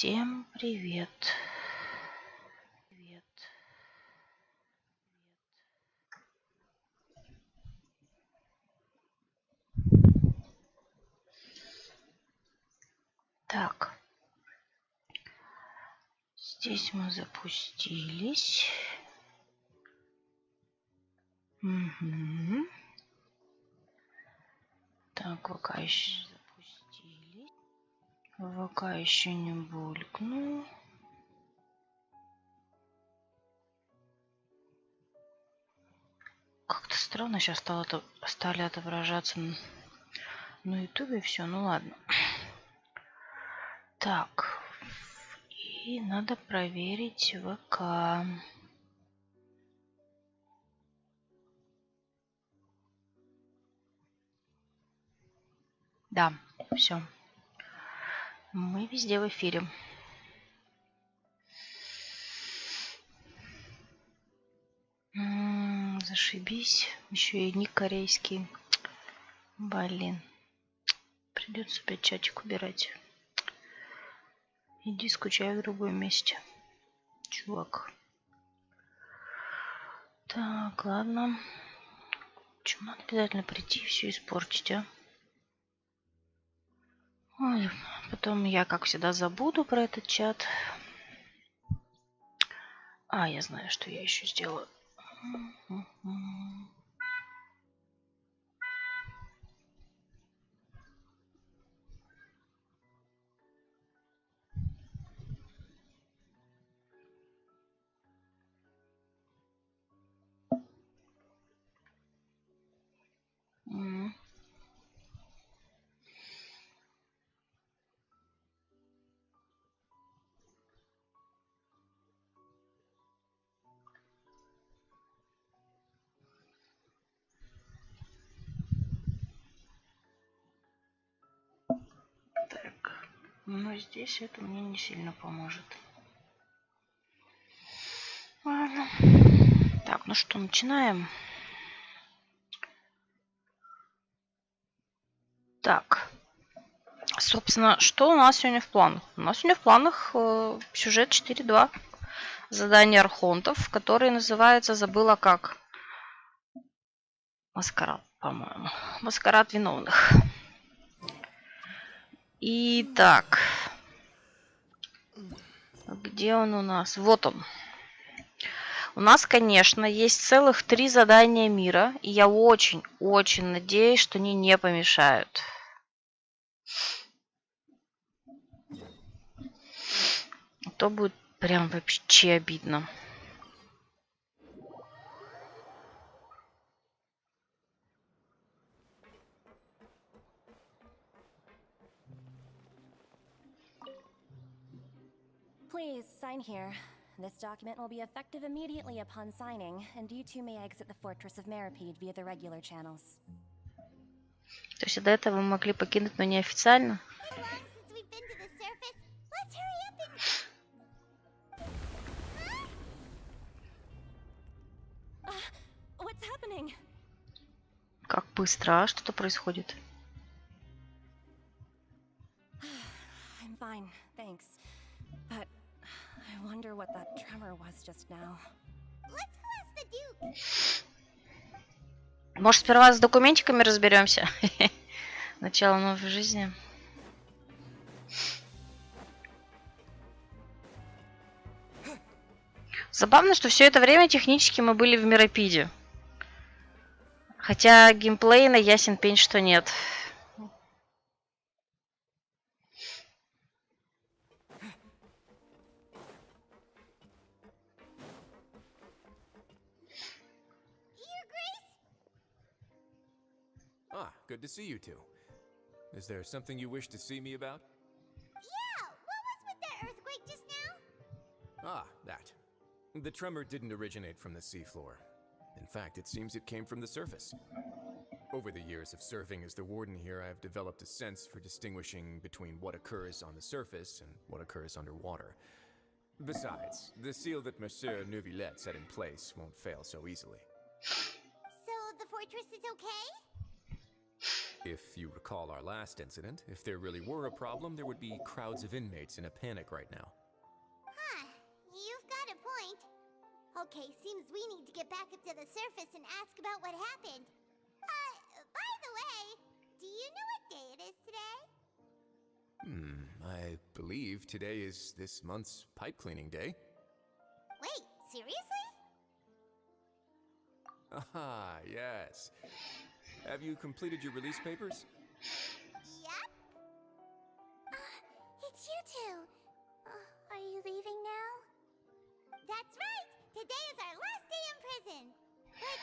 Всем привет. Привет. Так. Здесь мы запустились. Угу. Так, ВК еще запустились. ВК еще не булькнул. Как-то странно сейчас стали отображаться на ютубе все. Ну ладно. Так. И надо проверить ВК. Да, все. Мы везде в эфире. Зашибись. Еще и ник корейский. Блин. Придется опять чатик убирать. Иди скучай в другом месте, чувак. Так, ладно. Почему надо обязательно прийти и все испортить, а? Ой, потом я, как всегда, забуду про этот чат. А, я знаю, что я еще сделаю. Так, но здесь это мне не сильно поможет. Ладно. Так, ну что, начинаем. Так, собственно, что у нас сегодня в планах? У нас сегодня в планах сюжет 4.2. Задание архонтов, который называется, забыла как. Маскарад, по-моему. Маскарад виновных. Итак. Где он у нас? Вот он. У нас, конечно, есть целых 3 задания мира. И я очень-очень надеюсь, что они не помешают. А то будет прям вообще обидно. Please, sign here. This document will be effective immediately upon signing, and you two may exit the Fortress of Meripede via the regular channels. То есть до этого вы могли покинуть, но неофициально? What's happening? Как быстро, а? Что-то происходит. I'm fine, thanks. But I wonder what that tremor was just now. Let's go ask the Duke. Может, сперва с документиками разберемся? Начало новой жизни. Забавно, что все это время технически мы были в Меропиде. Хотя геймплейно ясен пень, что нет. Good to see you two. Is there something you wish to see me about? Yeah! What was with the earthquake just now? That. The tremor didn't originate from the seafloor. In fact, it seems it came from the surface. Over the years of serving as the warden here, I've developed a sense for distinguishing between what occurs on the surface and what occurs underwater. Besides, the seal that Monsieur Neuvillette set in place won't fail so easily. So the fortress is okay? If you recall our last incident, if there really were a problem, there would be crowds of inmates in a panic right now. Huh, you've got a point. Okay, seems we need to get back up to the surface and ask about what happened. By the way, do you know what day it is today? I believe today is this month's pipe cleaning day. Wait, seriously? Ah, yes. Have you completed your release papers? Yep. It's you two. Are you leaving now? That's right! Today is our last day in prison! But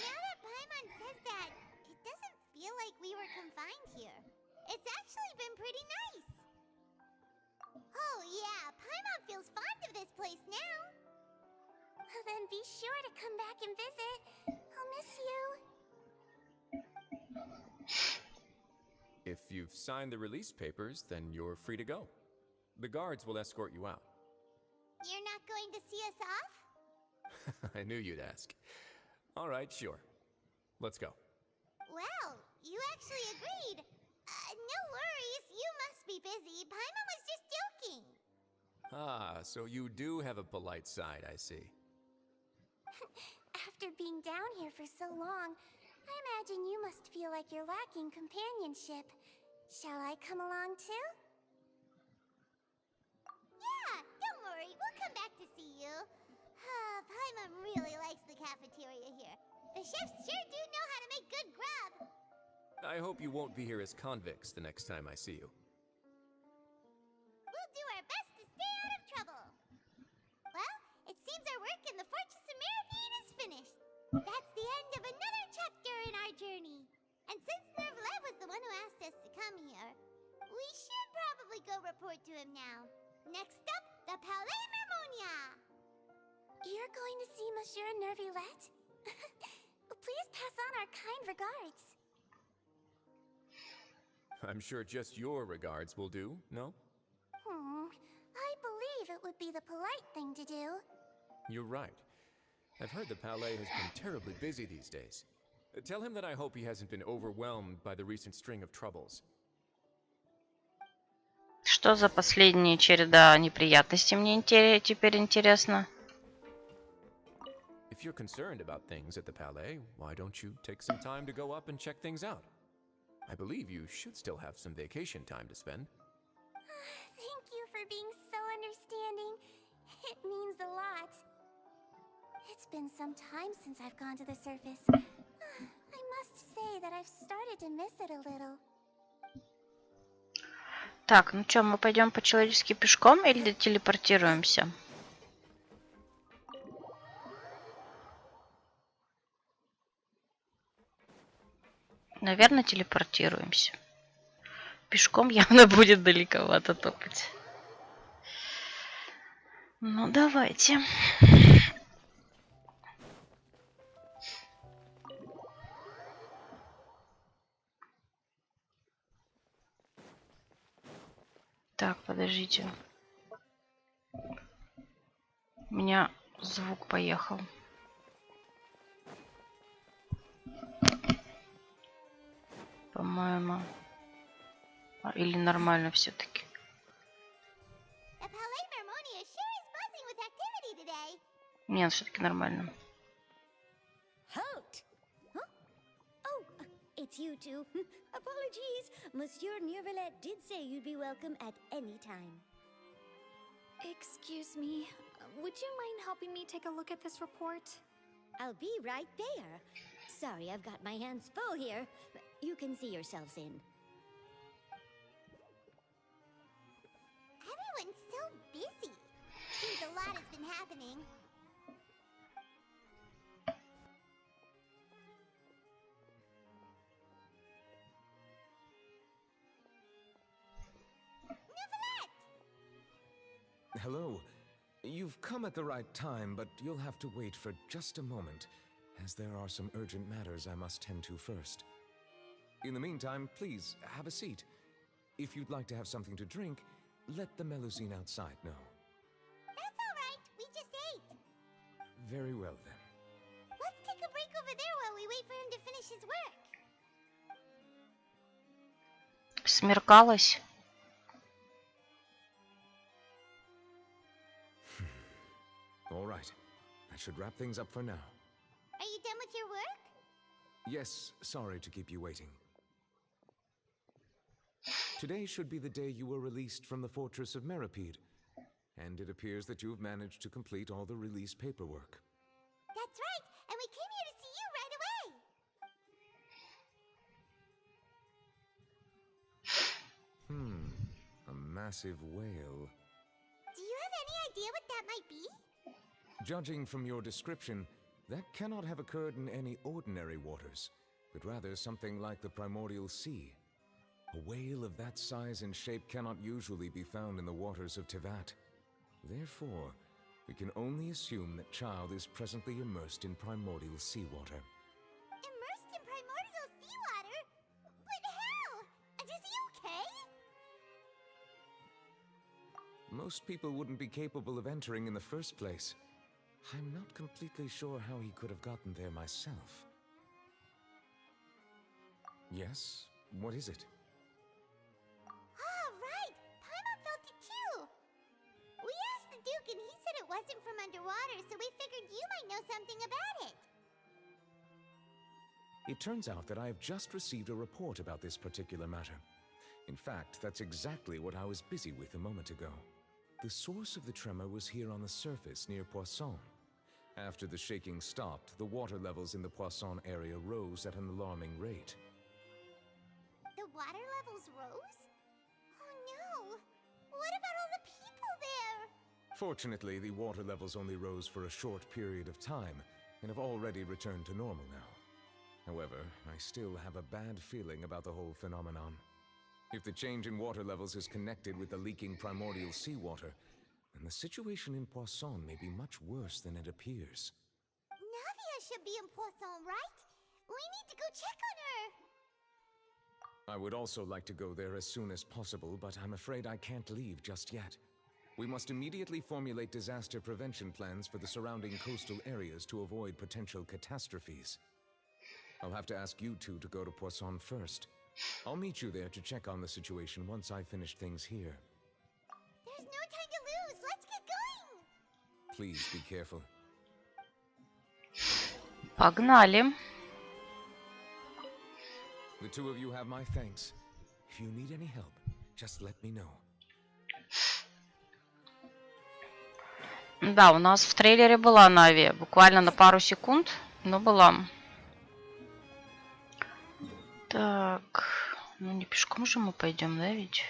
now that Paimon says that, it doesn't feel like we were confined here. It's actually been pretty nice! Oh yeah, Paimon feels fond of this place now! Then be sure to come back and visit. I'll miss you. If you've signed the release papers, then you're free to go. The guards will escort you out. You're not going to see us off? I knew you'd ask. All right, sure. Let's go. Well, you actually agreed. No worries, you must be busy. Paimon was just joking. Ah, so you do have a polite side, I see. After being down here for so long, I imagine you must feel like you're lacking companionship. Shall I come along too? Yeah, don't worry, we'll come back to see you. Paimon really likes the cafeteria here. The chefs sure do know how to make good grub. I hope you won't be here as convicts the next time I see you. We'll do our best to stay out of trouble. Well, it seems our work in the Fortress of Meravine is finished. That's the end of another chapter in our journey. And since Nervlev was the one who asked us to come here, we should probably go report to him now. Next up, the Palais Mermonia. You're going to see Monsieur Nervillette? Please pass on our kind regards. I'm sure just your regards will do, no? I believe it would be the polite thing to do. You're right. I've heard the Palais has been terribly busy these days. Tell him that I hope he hasn't been overwhelmed by the recent string of troubles. Что за последняя череда неприятностей, мне теперь интересно. If you're concerned about things at the Palais, why don't you take some time to go up and check things out? I believe you should still have some vacation time to spend. Thank you for being so understanding. It means a lot. It's been some time since I've gone to the surface. I must say that I've started to miss it a little. Так, ну что, мы пойдем по-человечески пешком или телепортируемся? Наверное, телепортируемся. Пешком явно будет далековато топать. Ну, давайте. Так, подождите. У меня звук поехал. По-моему. Или нормально все-таки. The Palais Mermonia sure is buzzing with activity today. Нет, все-таки нормально. Halt! Huh? Oh, it's you two. Apologies. Monsieur Nervillette did say you'd be welcome at any time. Excuse me, would you mind helping me take a look at this report? I'll be right there. Sorry, I've got my hands full here. You can see yourselves in. Everyone's so busy. Seems a lot has been happening. Hello. You've come at the right time, but you'll have to wait for just a moment, as there are some urgent matters I must tend to first. In the meantime, please, have a seat. If you'd like to have something to drink, let the Melusine outside know. That's all right. We just ate. Very well, then. Let's take a break over there while we wait for him to finish his work. Смеркалось. All right. That should wrap things up for now. Are you done with your work? Yes, sorry to keep you waiting. Today should be the day you were released from the Fortress of Meripede, and it appears that you've managed to complete all the release paperwork. That's right, and we came here to see you right away. A massive whale. Do you have any idea what that might be? Judging from your description, that cannot have occurred in any ordinary waters, but rather something like the primordial sea. A whale of that size and shape cannot usually be found in the waters of Tevat. Therefore, we can only assume that Child is presently immersed in primordial seawater. Immersed in primordial seawater? But how? And is he okay? Most people wouldn't be capable of entering in the first place. I'm not completely sure how he could have gotten there myself. Yes? What is it? Ah, right! Paimon felt it too! We asked the Duke and he said it wasn't from underwater, so we figured you might know something about it. It turns out that I have just received a report about this particular matter. In fact, that's exactly what I was busy with a moment ago. The source of the tremor was here on the surface near Poisson. After the shaking stopped, the water levels in the Poisson area rose at an alarming rate. The water levels rose? Oh no! What about all the people there? Fortunately, the water levels only rose for a short period of time and have already returned to normal now. However, I still have a bad feeling about the whole phenomenon. If the change in water levels is connected with the leaking primordial seawater, then the situation in Poisson may be much worse than it appears. Navia should be in Poisson, right? We need to go check on her! I would also like to go there as soon as possible, but I'm afraid I can't leave just yet. We must immediately formulate disaster prevention plans for the surrounding coastal areas to avoid potential catastrophes. I'll have to ask you two to go to Poisson first. I'll meet you there to check on the situation once I've finished things here. There's no time to lose! Let's get going! Please be careful. Погнали. The two of you have my thanks. If you need any help, just let me know. Да, у нас в трейлере была Нави. Буквально на пару секунд, но была. Так, ну не пешком же мы пойдем, да, ведь?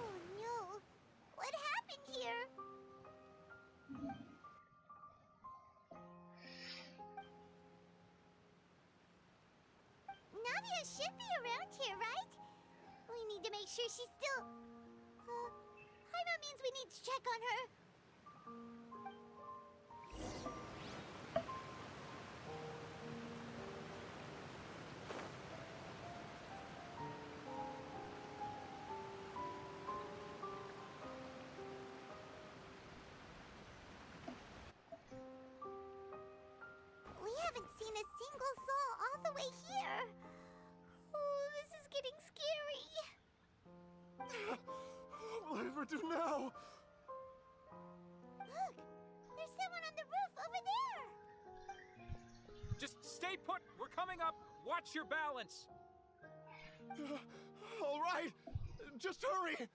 Oh no! What happened here? Navia should be around here, right? We need to make sure she's still... Paimon means we need to check on her. We haven't seen a single soul all the way here. Oh, this is getting scary. What will I ever do now? Look, there's someone on the roof over there. Just stay put. We're coming up. Watch your balance. All right, just hurry.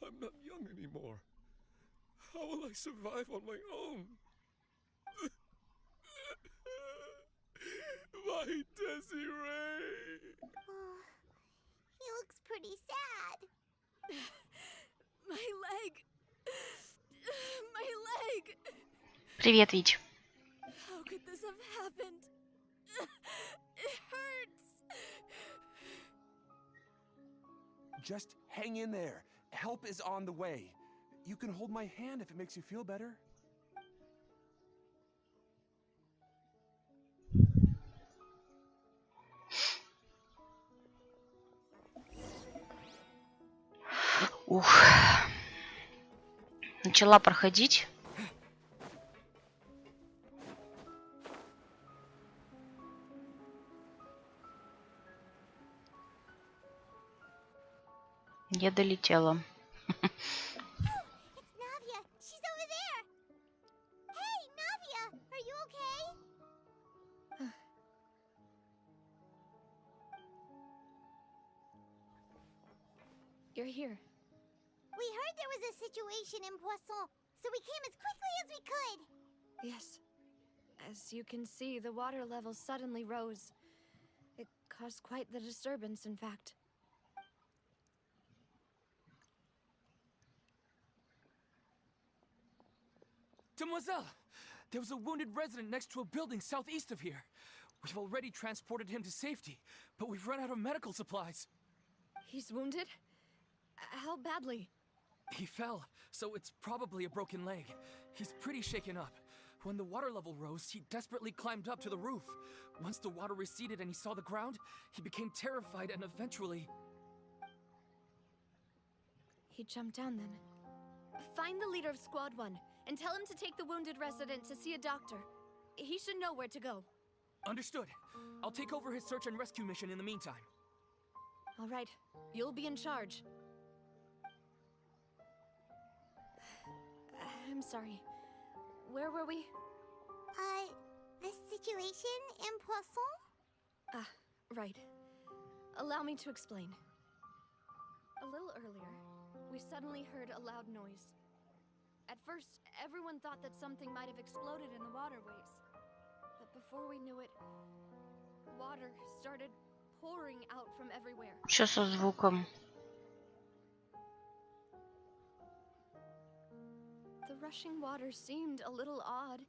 I'm not young anymore. How will I survive on my own? My Desiree! Oh, he looks pretty sad. My leg! My leg! Привет, Вич. How could this have happened? It hurts! Just hang in there. Help is on the way. You can hold my hand if it makes you feel better. Ух. Начала проходить. Я долетела. It's Navia. She's over there. Hey, Navia, are you okay? You're here. We heard there was a situation in Poisson, so we came as quickly as we could. Yes. As you can see, the water level suddenly rose. It caused quite the disturbance, in fact. Demoiselle! There was a wounded resident next to a building southeast of here. We've already transported him to safety, but we've run out of medical supplies. He's wounded? How badly? He fell, so it's probably a broken leg. He's pretty shaken up. When the water level rose, he desperately climbed up to the roof. Once the water receded and he saw the ground, he became terrified and eventually... He jumped down then. Find the leader of Squad 1 and tell him to take the wounded resident to see a doctor. He should know where to go. Understood. I'll take over his search and rescue mission in the meantime. All right, you'll be in charge. I'm sorry. Where were we? The situation in Poisson? Ah, right. Allow me to explain. A little earlier, we suddenly heard a loud noise. At first, everyone thought that something might have exploded in the waterways. But before we knew it, water started pouring out from everywhere. Что со звуком? The rushing water seemed a little odd,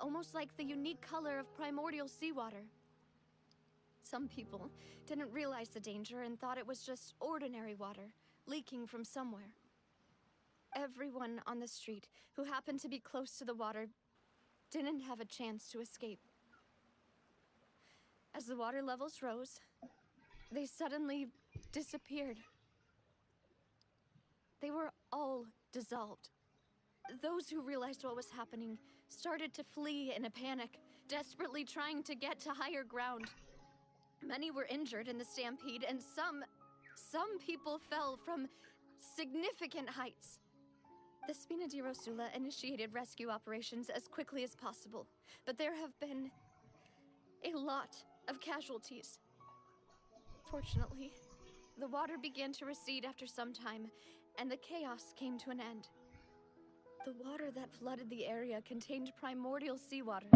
almost like the unique color of primordial seawater. Some people didn't realize the danger and thought it was just ordinary water leaking from somewhere. Everyone on the street who happened to be close to the water didn't have a chance to escape. As the water levels rose, they suddenly disappeared. They were all dissolved. Those who realized what was happening started to flee in a panic, desperately trying to get to higher ground. Many were injured in the stampede, and some people fell from significant heights. The Spina di Rosula initiated rescue operations as quickly as possible, but there have been a lot of casualties. Fortunately, the water began to recede after some time, and the chaos came to an end. The water that flooded the area contained primordial seawater,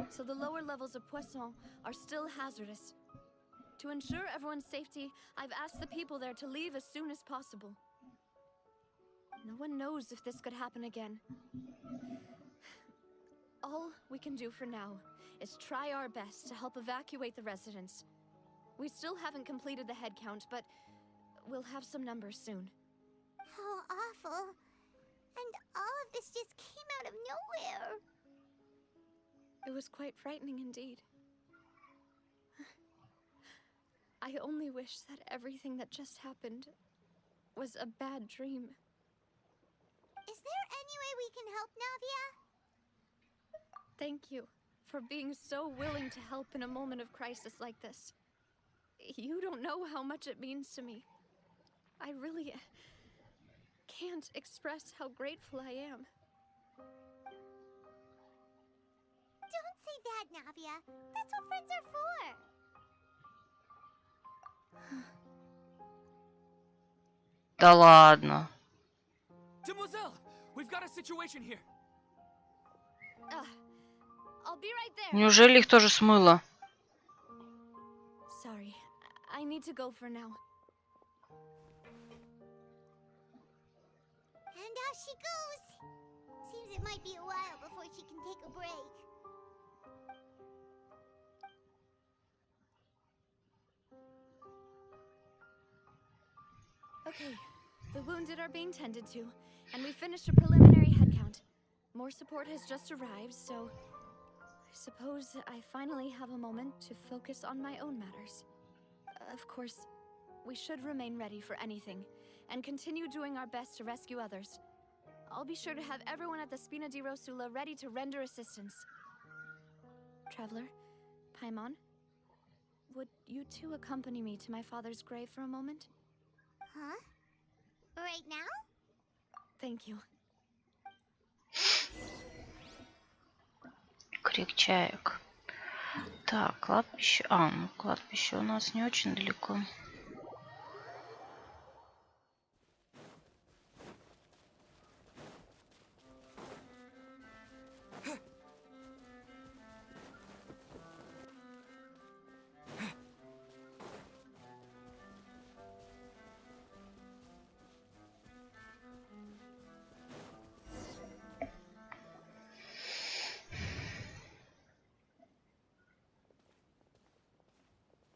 so the lower levels of Poisson are still hazardous. To ensure everyone's safety, I've asked the people there to leave as soon as possible. No one knows if this could happen again. All we can do for now is try our best to help evacuate the residents. We still haven't completed the head count, but we'll have some numbers soon. How awful. And all of this just came out of nowhere. It was quite frightening indeed. I only wish that everything that just happened was a bad dream. Is there any way we can help, Navia? Thank you for being so willing to help in a moment of crisis like this. You don't know how much it means to me. I really can't express how grateful I am. Don't say that, Navia. That's what friends are for. Да ладно. Demoiselle, we've got a situation here. I'll be right there. Неужели их тоже смыло? Sorry, I need to go for now. And off she goes. Seems it might be a while before she can take a break. Okay, the wounded are being tended to, and we finished a preliminary head count. More support has just arrived, so I suppose I finally have a moment to focus on my own matters. Of course, we should remain ready for anything, and continue doing our best to rescue others. I'll be sure to have everyone at the Spina di Rosula ready to render assistance. Traveler, Paimon, would you two accompany me to my father's grave for a moment? Huh? Right now? Thank you. Крик чаек. Так, кладбище. Ну, кладбище у нас не очень далеко.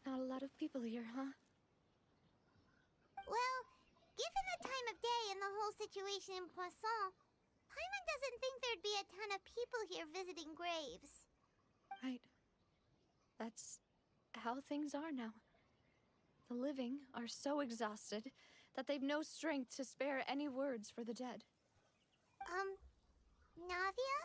Not a lot of people here, huh? Well, given the time of day and the whole situation in Poisson, Paimon doesn't think there'd be a ton of people here visiting graves. Right. That's how things are now. The living are so exhausted that they've no strength to spare any words for the dead. Navia?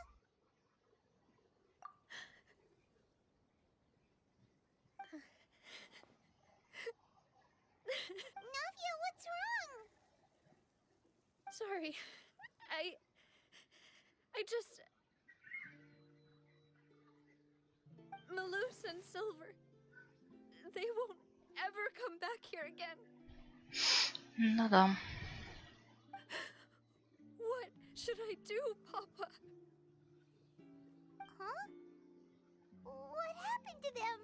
Navia, what's wrong? Sorry. I just... Malus and Silver. They won't ever come back here again. Ну да. What should I do, Papa? Huh? What happened to them?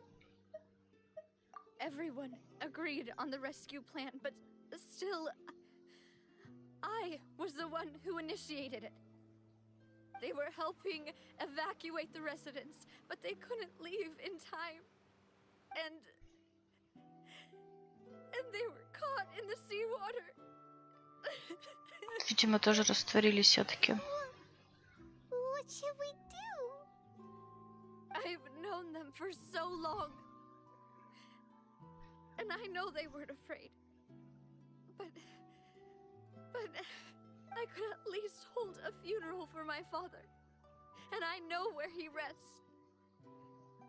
Everyone agreed on the rescue plan, but still, I was the one who initiated it. They were helping evacuate the residents, but they couldn't leave in time. And they were caught in the seawater. Видимо, тоже растворились все-таки. What should we do? I've known them for so long. And I know they weren't afraid. But I could at least hold a funeral for my father. And I know where he rests.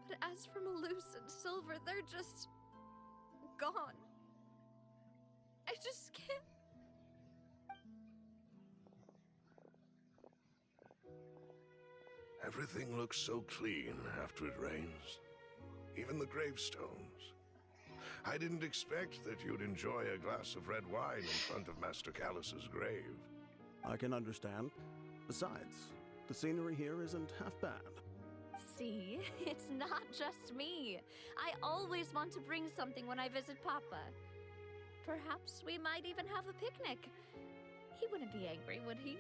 But as for Malus and Silver, they're just gone. I just can't. Everything looks so clean after it rains. Even the gravestones. I didn't expect that you'd enjoy a glass of red wine in front of Master Callus's grave. I can understand. Besides, the scenery here isn't half bad. See, it's not just me. I always want to bring something when I visit Papa. Perhaps we might even have a picnic. He wouldn't be angry, would he?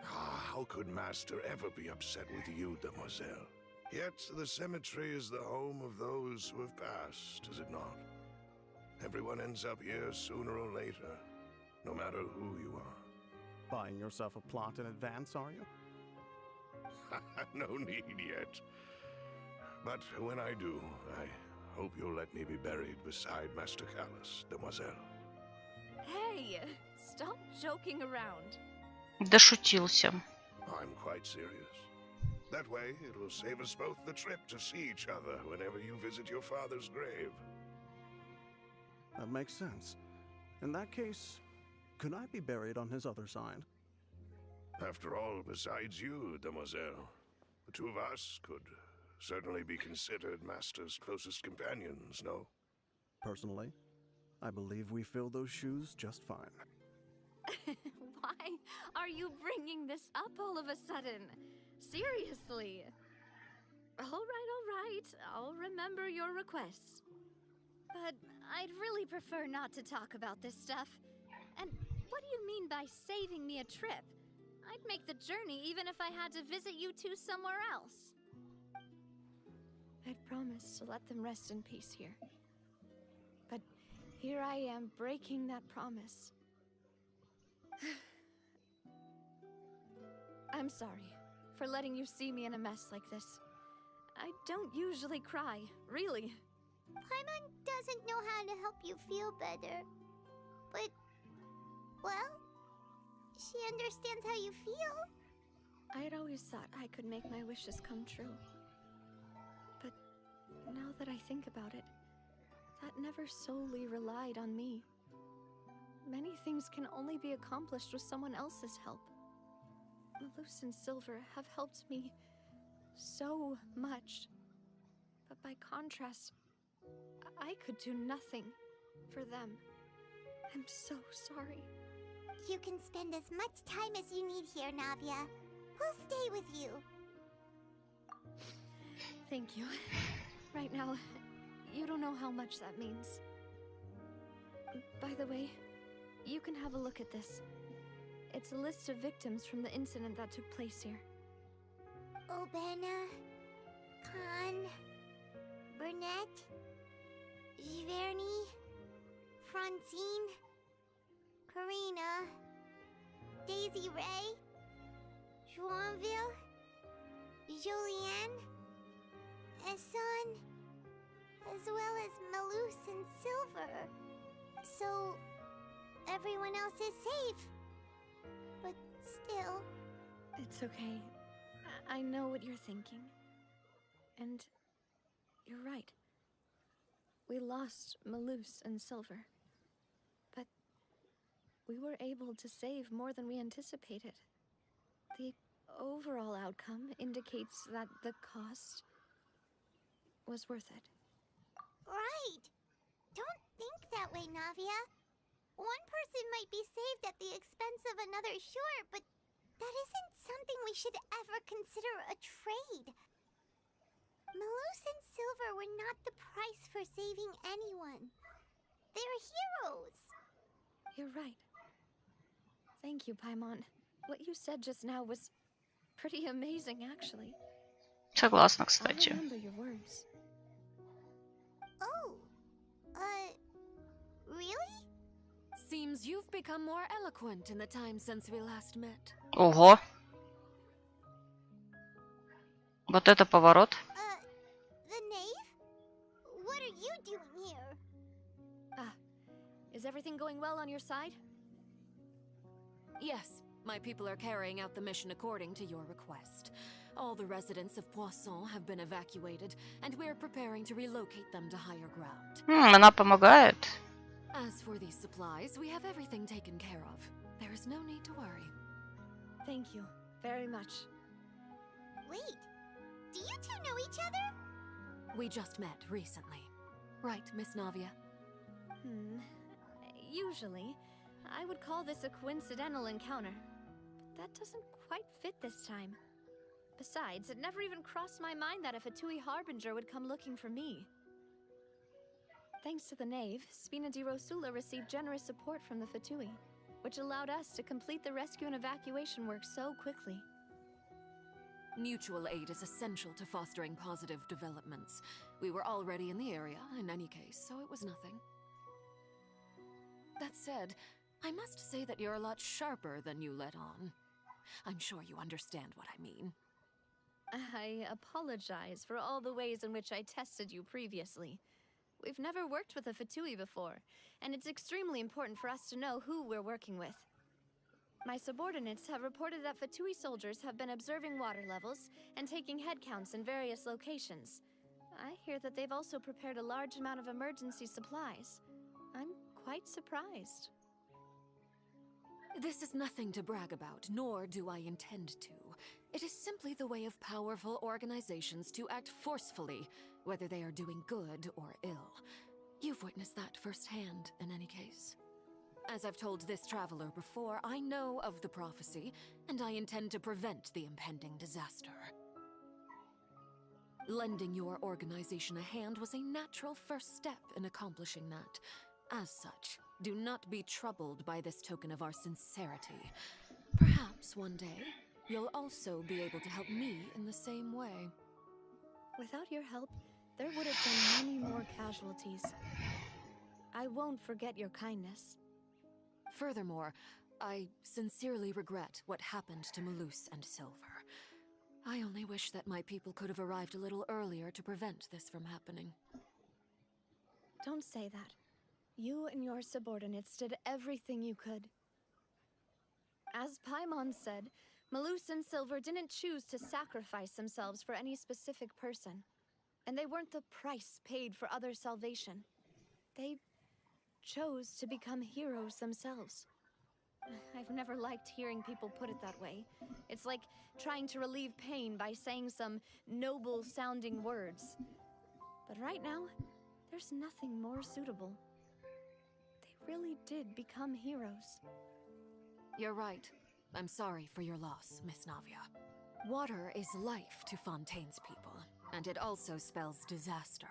How could Master ever be upset with you, Demoiselle? Yet the cemetery is the home of those who have passed, is it not? Everyone ends up here sooner or later, no matter who you are. Buying yourself a plot in advance, are you? No need yet. But when I do, I hope you'll let me be buried beside Master Callus, Demoiselle. Hey, stop joking around. Дошутился. I'm quite serious. That way, it will save us both the trip to see each other whenever you visit your father's grave. That makes sense. In that case, could I be buried on his other side? After all, besides you, Demoiselle, the two of us could certainly be considered Master's closest companions, no? Personally, I believe we fill those shoes just fine. Why are you bringing this up all of a sudden? Seriously. All right. I'll remember your requests. But I'd really prefer not to talk about this stuff. And what do you mean by saving me a trip? I'd make the journey even if I had to visit you two somewhere else. I'd promised to let them rest in peace here. But here I am breaking that promise. I'm sorry for letting you see me in a mess like this. I don't usually cry, really. Paimon doesn't know how to help you feel better. But Well, she understands how you feel. I had always thought I could make my wishes come true. But now that I think about it, that never solely relied on me. Many things can only be accomplished with someone else's help. Malus and Silver have helped me so much. But by contrast, I could do nothing for them. I'm so sorry. You can spend as much time as you need here, Navia. We'll stay with you. Thank you. Right now, you don't know how much that means. By the way, you can have a look at this. It's a list of victims from the incident that took place here. Obena, Khan, Burnett, Giverny, Francine, Karina, Daisy Ray, Joinville, Julianne, Esson, as well as Malus and Silver. So, everyone else is safe. But still... It's okay. I know what you're thinking. And you're right. We lost Malus and Silver. But we were able to save more than we anticipated. The overall outcome indicates that the cost was worth it. Right! Don't think that way, Navia. One person might be saved at the expense of another, sure, but that isn't something we should ever consider a trade. Malus and Silver were not the price for saving anyone. They're heroes. You're right. Thank you, Paimon. What you said just now was pretty amazing, actually. Согласна, I'll кстати. remember your words. Oh, really? Seems you've become more eloquent in the time since we last met. Ого. Вот это поворот. The knave? What are you doing here? Ah, is everything going well on your side? Yes, my people are carrying out the mission according to your request. All the residents of Poisson have been evacuated, and we're preparing to relocate them to higher ground. Она помогает. As for these supplies, we have everything taken care of. There is no need to worry. Thank you very much. Wait, do you two know each other? We just met recently. Right, Miss Navia? Usually, I would call this a coincidental encounter. But that doesn't quite fit this time. Besides, it never even crossed my mind that a Fatui Harbinger would come looking for me. Thanks to the Knave, Spina di Rosula received generous support from the Fatui, which allowed us to complete the rescue and evacuation work so quickly. Mutual aid is essential to fostering positive developments. We were already in the area, in any case, so it was nothing. That said, I must say that you're a lot sharper than you let on. I'm sure you understand what I mean. I apologize for all the ways in which I tested you previously. We've never worked with a Fatui before, and it's extremely important for us to know who we're working with. My subordinates have reported that Fatui soldiers have been observing water levels and taking head counts in various locations. I hear that they've also prepared a large amount of emergency supplies. I'm quite surprised. This is nothing to brag about, nor do I intend to. It is simply the way of powerful organizations to act forcefully, whether they are doing good or ill. You've witnessed that firsthand, in any case. As I've told this traveler before, I know of the prophecy, and I intend to prevent the impending disaster. Lending your organization a hand was a natural first step in accomplishing that. As such, do not be troubled by this token of our sincerity. Perhaps one day, you'll also be able to help me in the same way. Without your help, there would have been many more casualties. I won't forget your kindness. Furthermore, I sincerely regret what happened to Malus and Silver. I only wish that my people could have arrived a little earlier to prevent this from happening. Don't say that. You and your subordinates did everything you could. As Paimon said, Malus and Silver didn't choose to sacrifice themselves for any specific person. And they weren't the price paid for other salvation. They chose to become heroes themselves. I've never liked hearing people put it that way. It's like trying to relieve pain by saying some noble-sounding words. But right now, there's nothing more suitable. They really did become heroes. You're right. I'm sorry for your loss, Miss Navia. Water is life to Fontaine's people, and it also spells disaster.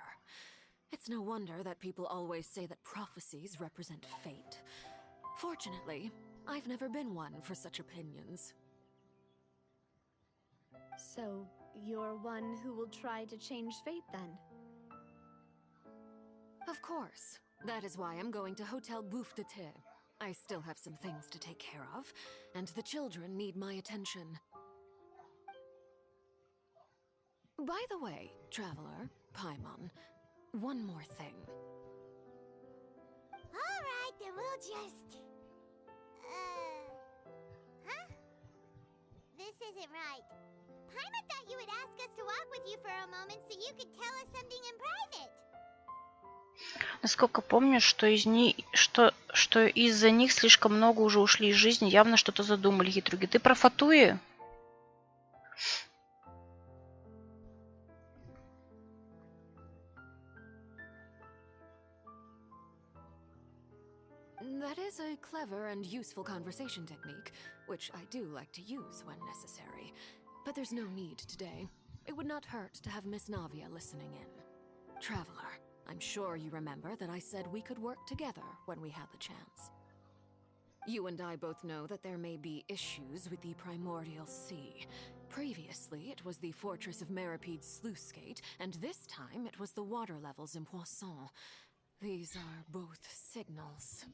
It's no wonder that people always say that prophecies represent fate. Fortunately, I've never been one for such opinions. So, you're one who will try to change fate then? Of course. That is why I'm going to Hotel Bouffe de Thé. I still have some things to take care of, and the children need my attention. By the way, Traveler, Paimon, one more thing. Alright, then we'll just... Huh? This isn't right. Paimon thought you would ask us to walk with you for a moment so you could tell us something in private. Насколько помню, что из-за них слишком много уже ушли из жизни, явно что-то задумали хитруги. Ты про Фатуи? That is a clever and useful conversation technique, which I do like to use when necessary. But there's no need today. It would not hurt to have Miss Navia listening in. Traveler, I'm sure you remember that I said we could work together when we had the chance. You and I both know that there may be issues with the Primordial Sea. Previously, it was the fortress of Meripede's sluice gate, and this time it was the water levels in Poisson. These are both signals.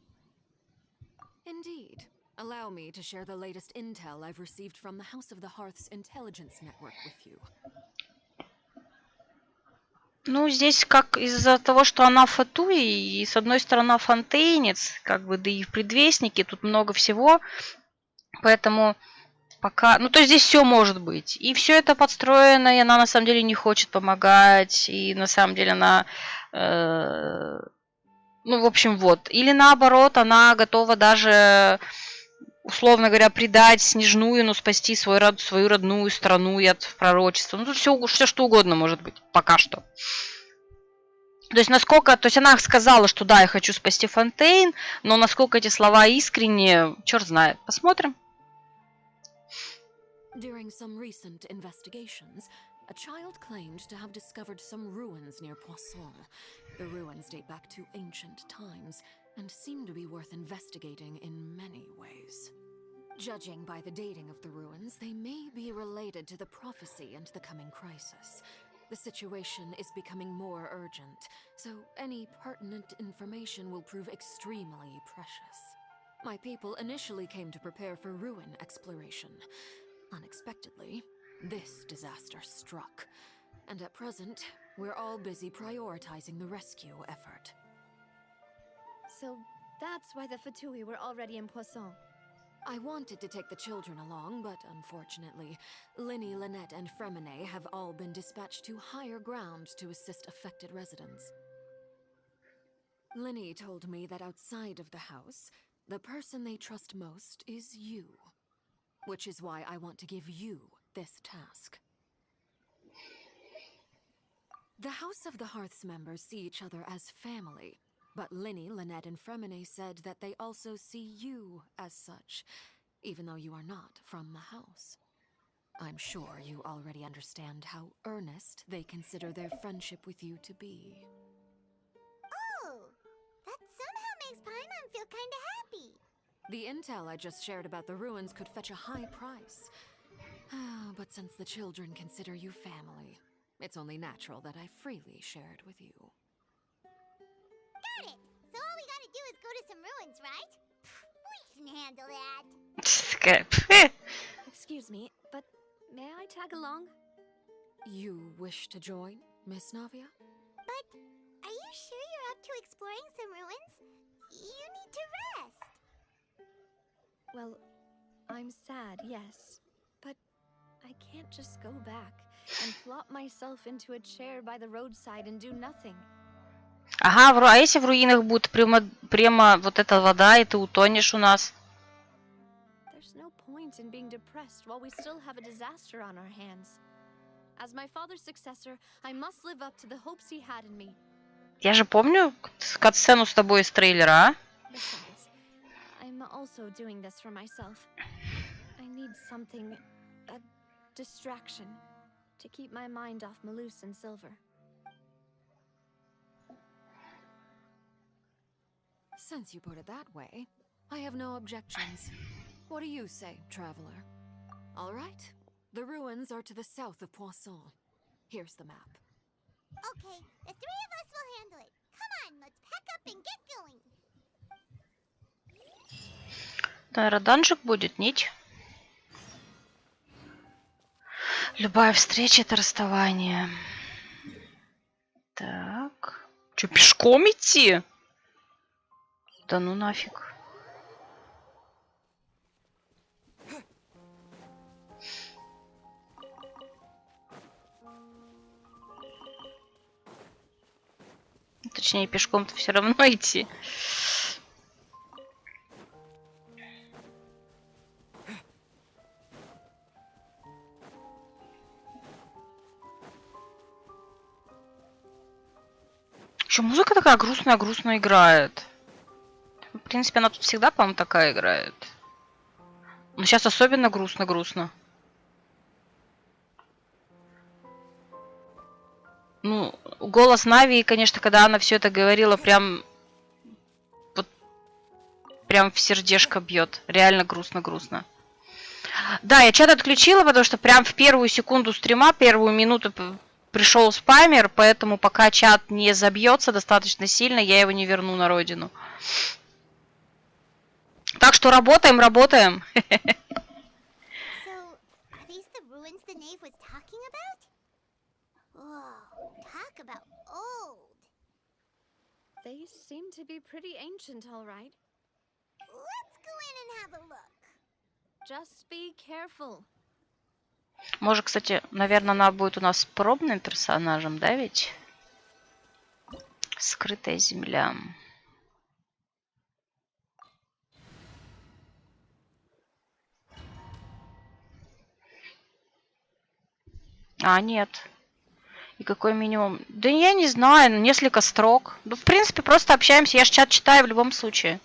Indeed. Allow me to share the latest intel I've received from the House of the Hearth's intelligence network with you. Ну, здесь как из-за того, что она Фатуи, и с одной стороны Фонтейнец, как бы, да и в предвестнике, тут много всего, поэтому пока... Ну, то есть здесь все может быть. И все это подстроено, и она на самом деле не хочет помогать, и на самом деле она... ну, в общем, вот. Или наоборот, она готова даже... условно говоря, предать Снежную, но спасти свою родную страну и от пророчества. Ну, тут все что угодно может быть, пока что. То есть, насколько... То есть, она сказала, что да, я хочу спасти Фонтейн, но насколько эти слова искренние, черт знает. Посмотрим. During some recent investigations, a child claimed to have discovered some ruins near Poisson. The ruins date back to ancient times, and seem to be worth investigating in many ways. Judging by the dating of the ruins, they may be related to the prophecy and the coming crisis. The situation is becoming more urgent, so any pertinent information will prove extremely precious. My people initially came to prepare for ruin exploration. Unexpectedly, this disaster struck, and at present, we're all busy prioritizing the rescue effort. So that's why the Fatui were already in Poisson. I wanted to take the children along, but unfortunately, Linny, Lynette, and Fremine have all been dispatched to higher ground to assist affected residents. Linny told me that outside of the house, the person they trust most is you. Which is why I want to give you this task. The House of the Hearth's members see each other as family. But Linny, Lynette, and Fremine said that they also see you as such, even though you are not from the house. I'm sure you already understand how earnest they consider their friendship with you to be. Oh, that somehow makes Paimon feel kinda happy. The intel I just shared about the ruins could fetch a high price. But since the children consider you family, it's only natural that I freely share it with you. Got it! So all we gotta do is go to some ruins, right? We can handle that. Excuse me, but may I tag along? You wish to join, Miss Navia? But are you sure you're up to exploring some ruins? You need to rest. Well, I'm sad, yes. But I can't just go back and plop myself into a chair by the roadside and do nothing. Ага, а если в руинах будет прямо вот эта вода, и ты утонешь у нас? There's no point in being depressed while we still have a disaster on our hands. As my father's successor, I must live up to the hopes he had in me. Я же помню кат-сцену с тобой из трейлера, а? Besides, I'm also doing this for myself. I need something, a distraction, to keep my mind off Malus and Silver. Since you put it that way, I have no objections. What do you say, traveler? All right. The ruins are to the south of Poisson. Here's the map. Okay, the three of us will handle it. Come on, let's pack up and get going. Наверное, данжик будет, нить. Любая встреча — это расставание. Так. Что, пешком идти? Да ну нафиг. Точнее, пешком-то все равно идти. Что, музыка такая грустная играет. В принципе, она тут всегда, по-моему, такая играет. Но сейчас особенно грустно. Ну, голос Нави, конечно, когда она все это говорила, прям вот прям в сердечко бьет. Реально грустно. Да, я чат отключила, потому что прям в первую секунду стрима, первую минуту пришел спамер, поэтому пока чат не забьется достаточно сильно, я его не верну на родину. Так что работаем. So, are these the ruins the knave was talking about? Whoa, talk about old. They seem to be pretty ancient, all right. Let's go in and have a look. Just be careful. Может, кстати, наверное, она будет у нас пробным персонажем, да ведь? Скрытая земля. А, нет. И какой минимум? Да я не знаю, несколько строк. Ну, в принципе, просто общаемся. Я же чат читаю в любом случае.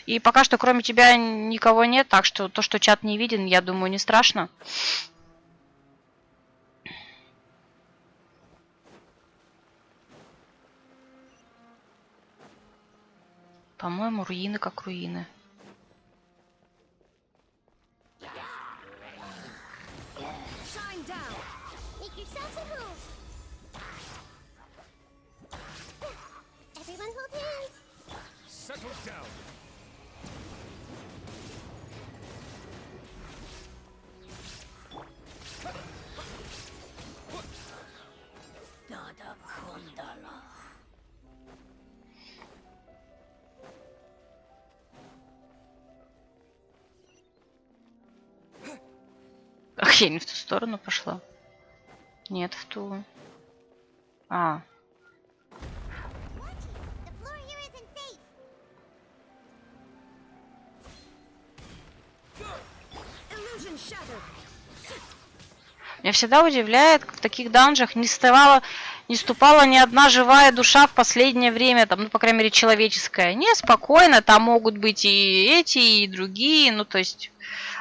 И пока что кроме тебя никого нет, так что то, что чат не виден, я думаю, не страшно. По-моему, руины как руины. Make yourselves at home. Everyone hold hands. Settle down. Ах, я не в ту сторону пошла. Нет, в ту. А. The floor here isn't safe. Illusion shattered. Меня всегда удивляет, как в таких данжах не ступала ни одна живая душа в последнее время, там, ну, по крайней мере, человеческая. Неспокойно, там могут быть и эти, и другие, ну, то есть,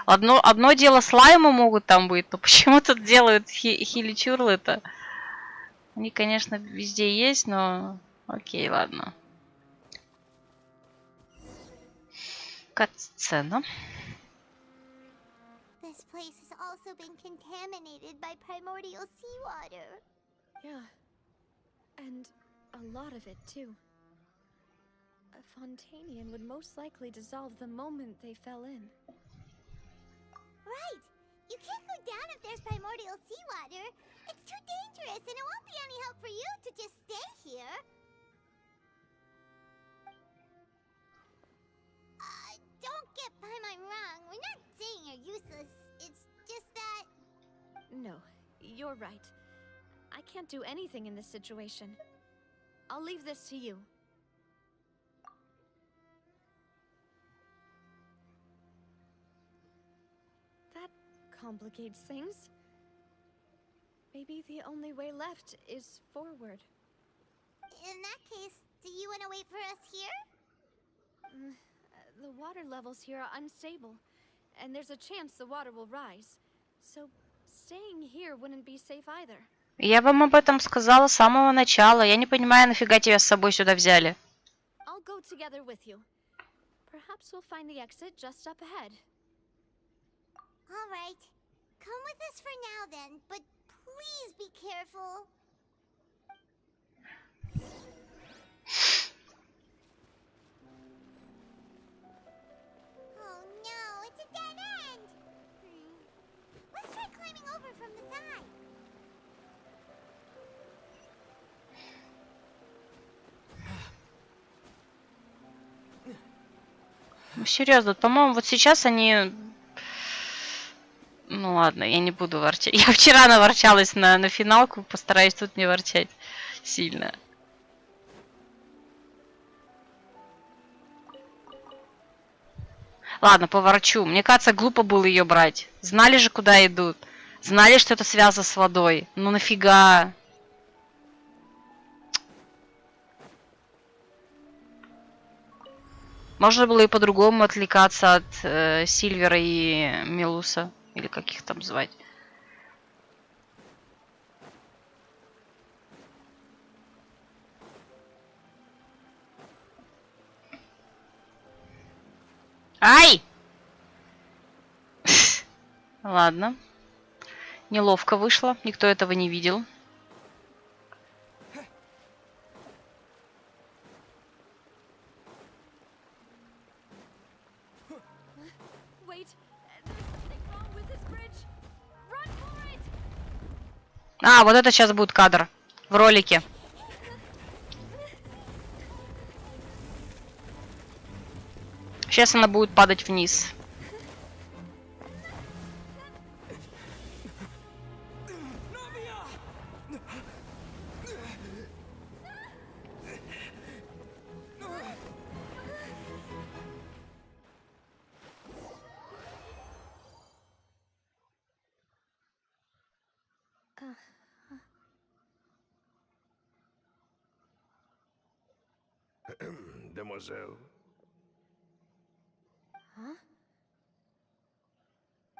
одно дело слаймы могут там быть, но почему тут делают хиличурлы-то? Они, конечно, везде есть, но окей, ладно. Кат-сцена. This place has also been contaminated by primordial seawater. Yeah. And a lot of it, too. A Fontanian would most likely dissolve the moment they fell in. Right! You can't go down if there's primordial seawater. It's too dangerous, and it won't be any help for you to just stay here. Don't get by my wrong. We're not saying you're No, you're right. I can't do anything in this situation. I'll leave this to you. That complicates things. Maybe the only way left is forward. In that case, do you want to wait for us here? The water levels here are unstable, and there's a chance the water will rise. So staying here wouldn't be safe either. Я вам об этом сказала с самого начала. Я не понимаю, нафига тебя с собой сюда взяли. I'll go together with you. Perhaps we'll find the exit just up ahead. All right. Come with us for now then, but please be careful. Oh no, it's a dead end! Let's try climbing over from the side. Ну, серьезно, по-моему, вот сейчас они... Ну ладно, я не буду ворчать. Я вчера наворчалась на финалку, постараюсь тут не ворчать сильно. Ладно, поворчу. Мне кажется, глупо было ее брать. Знали же, куда идут. Знали, что это связано с водой. Ну нафига? Можно было и по-другому отвлекаться от Сильвера и Милуса. Или как их там звать. Ай! Ладно. Неловко вышло. Никто этого не видел. А, вот это сейчас будет кадр в ролике. Сейчас она будет падать вниз. Demoiselle? Huh?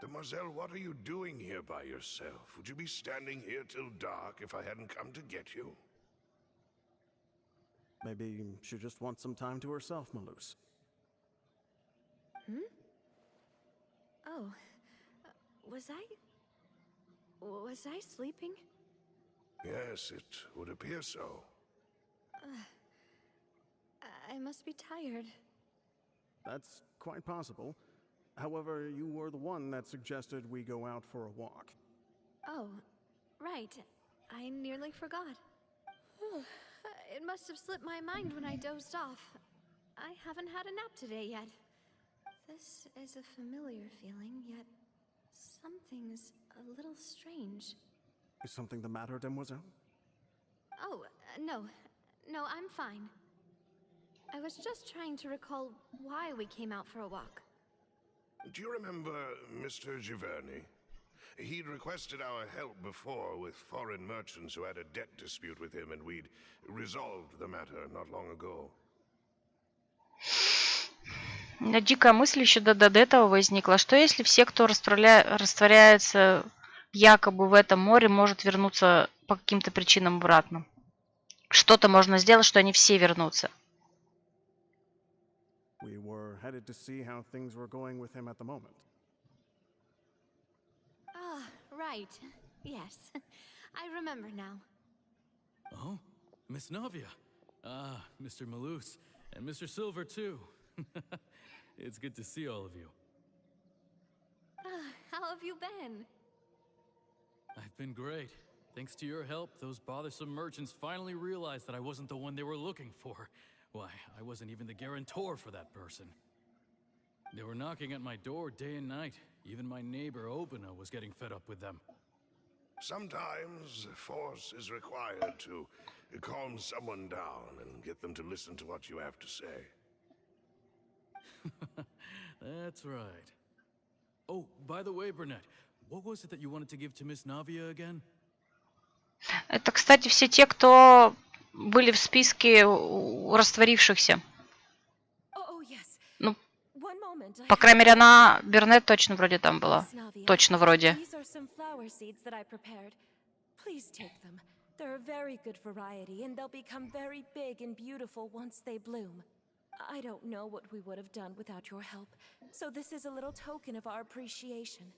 Demoiselle, what are you doing here by yourself? Would you be standing here till dark if I hadn't come to get you? Maybe she just wants some time to herself, Malus. Hmm? Oh. Was I sleeping? Yes, it would appear so. I must be tired. That's quite possible. However, you were the one that suggested we go out for a walk. Oh, right. I nearly forgot. It must have slipped my mind when I dozed off. I haven't had a nap today yet. This is a familiar feeling, yet something's a little strange. Is something the matter, Demoiselle? Oh, no. No, I'm fine. I was just trying to recall why we came out for a walk. Do you remember Mr. Giverny? He'd requested our help before with foreign merchants who had a debt dispute with him, and we'd resolved the matter not long ago. У меня дикая мысль еще до этого возникла. Что если все, кто растворяется якобы в этом море, может вернуться по каким-то причинам обратно? Что-то можно сделать, что они все вернутся. We were headed to see how things were going with him at the moment. Ah, right. Yes. I remember now. Oh, Miss Navia. Ah, Mr. Malus. And Mr. Silver, too. It's good to see all of you. How have you been? I've been great. Thanks to your help, those bothersome merchants finally realized that I wasn't the one they were looking for. Why, I wasn't even the guarantor for that person. They were knocking at my door day and night. Even my neighbor, Obina, was getting fed up with them. Sometimes force is required to calm someone down and get them to listen to what you have to say. That's right. Oh, by the way, Burnett, what was it that you wanted to give to Miss Navia again? Это, кстати, все те, кто были в списке растворившихся. Ну, по крайней мере, она, Бернет точно вроде там была. Точно вроде. These are some flower seeds that I prepared. Please take them. They're a very good variety, and they'll become very big and beautiful once they bloom. I don't know what we would have done without your help, so this is a little token of our appreciation.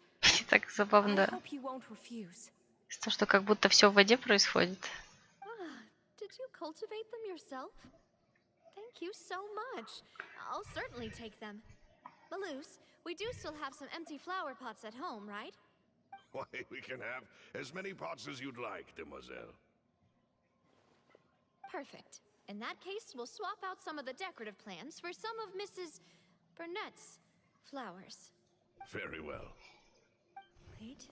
Так забавно. I hope you won't refuse. То, что как будто все в воде происходит. Did you cultivate them yourself? Thank you so much. I'll certainly take them. Maloose, we do still have some empty flower pots at home, right? Why, we can have as many pots as you'd like, demoiselle. Perfect. In that case, we'll swap out some of the decorative plants for some of Mrs. Burnett's flowers. Very well. Wait.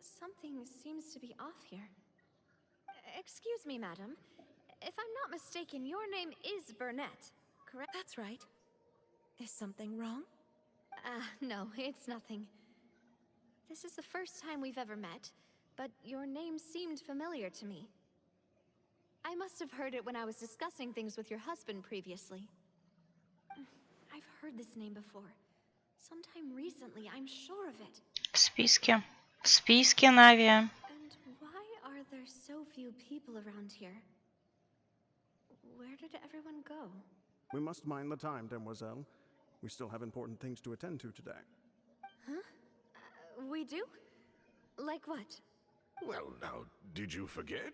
Something seems to be off here. Excuse me, madam. If I'm not mistaken, your name is Burnett, correct? That's right. Is something wrong? No, it's nothing. This is the first time we've ever met, but your name seemed familiar to me. I must have heard it when I was discussing things with your husband previously. I've heard this name before. Sometime recently, I'm sure of it. В списке. В списке, Навия. And why are there so few people around here? Where did everyone go? We must mind the time, demoiselle. We still have important things to attend to today. Huh? We do? Like what? Well, now, did you forget?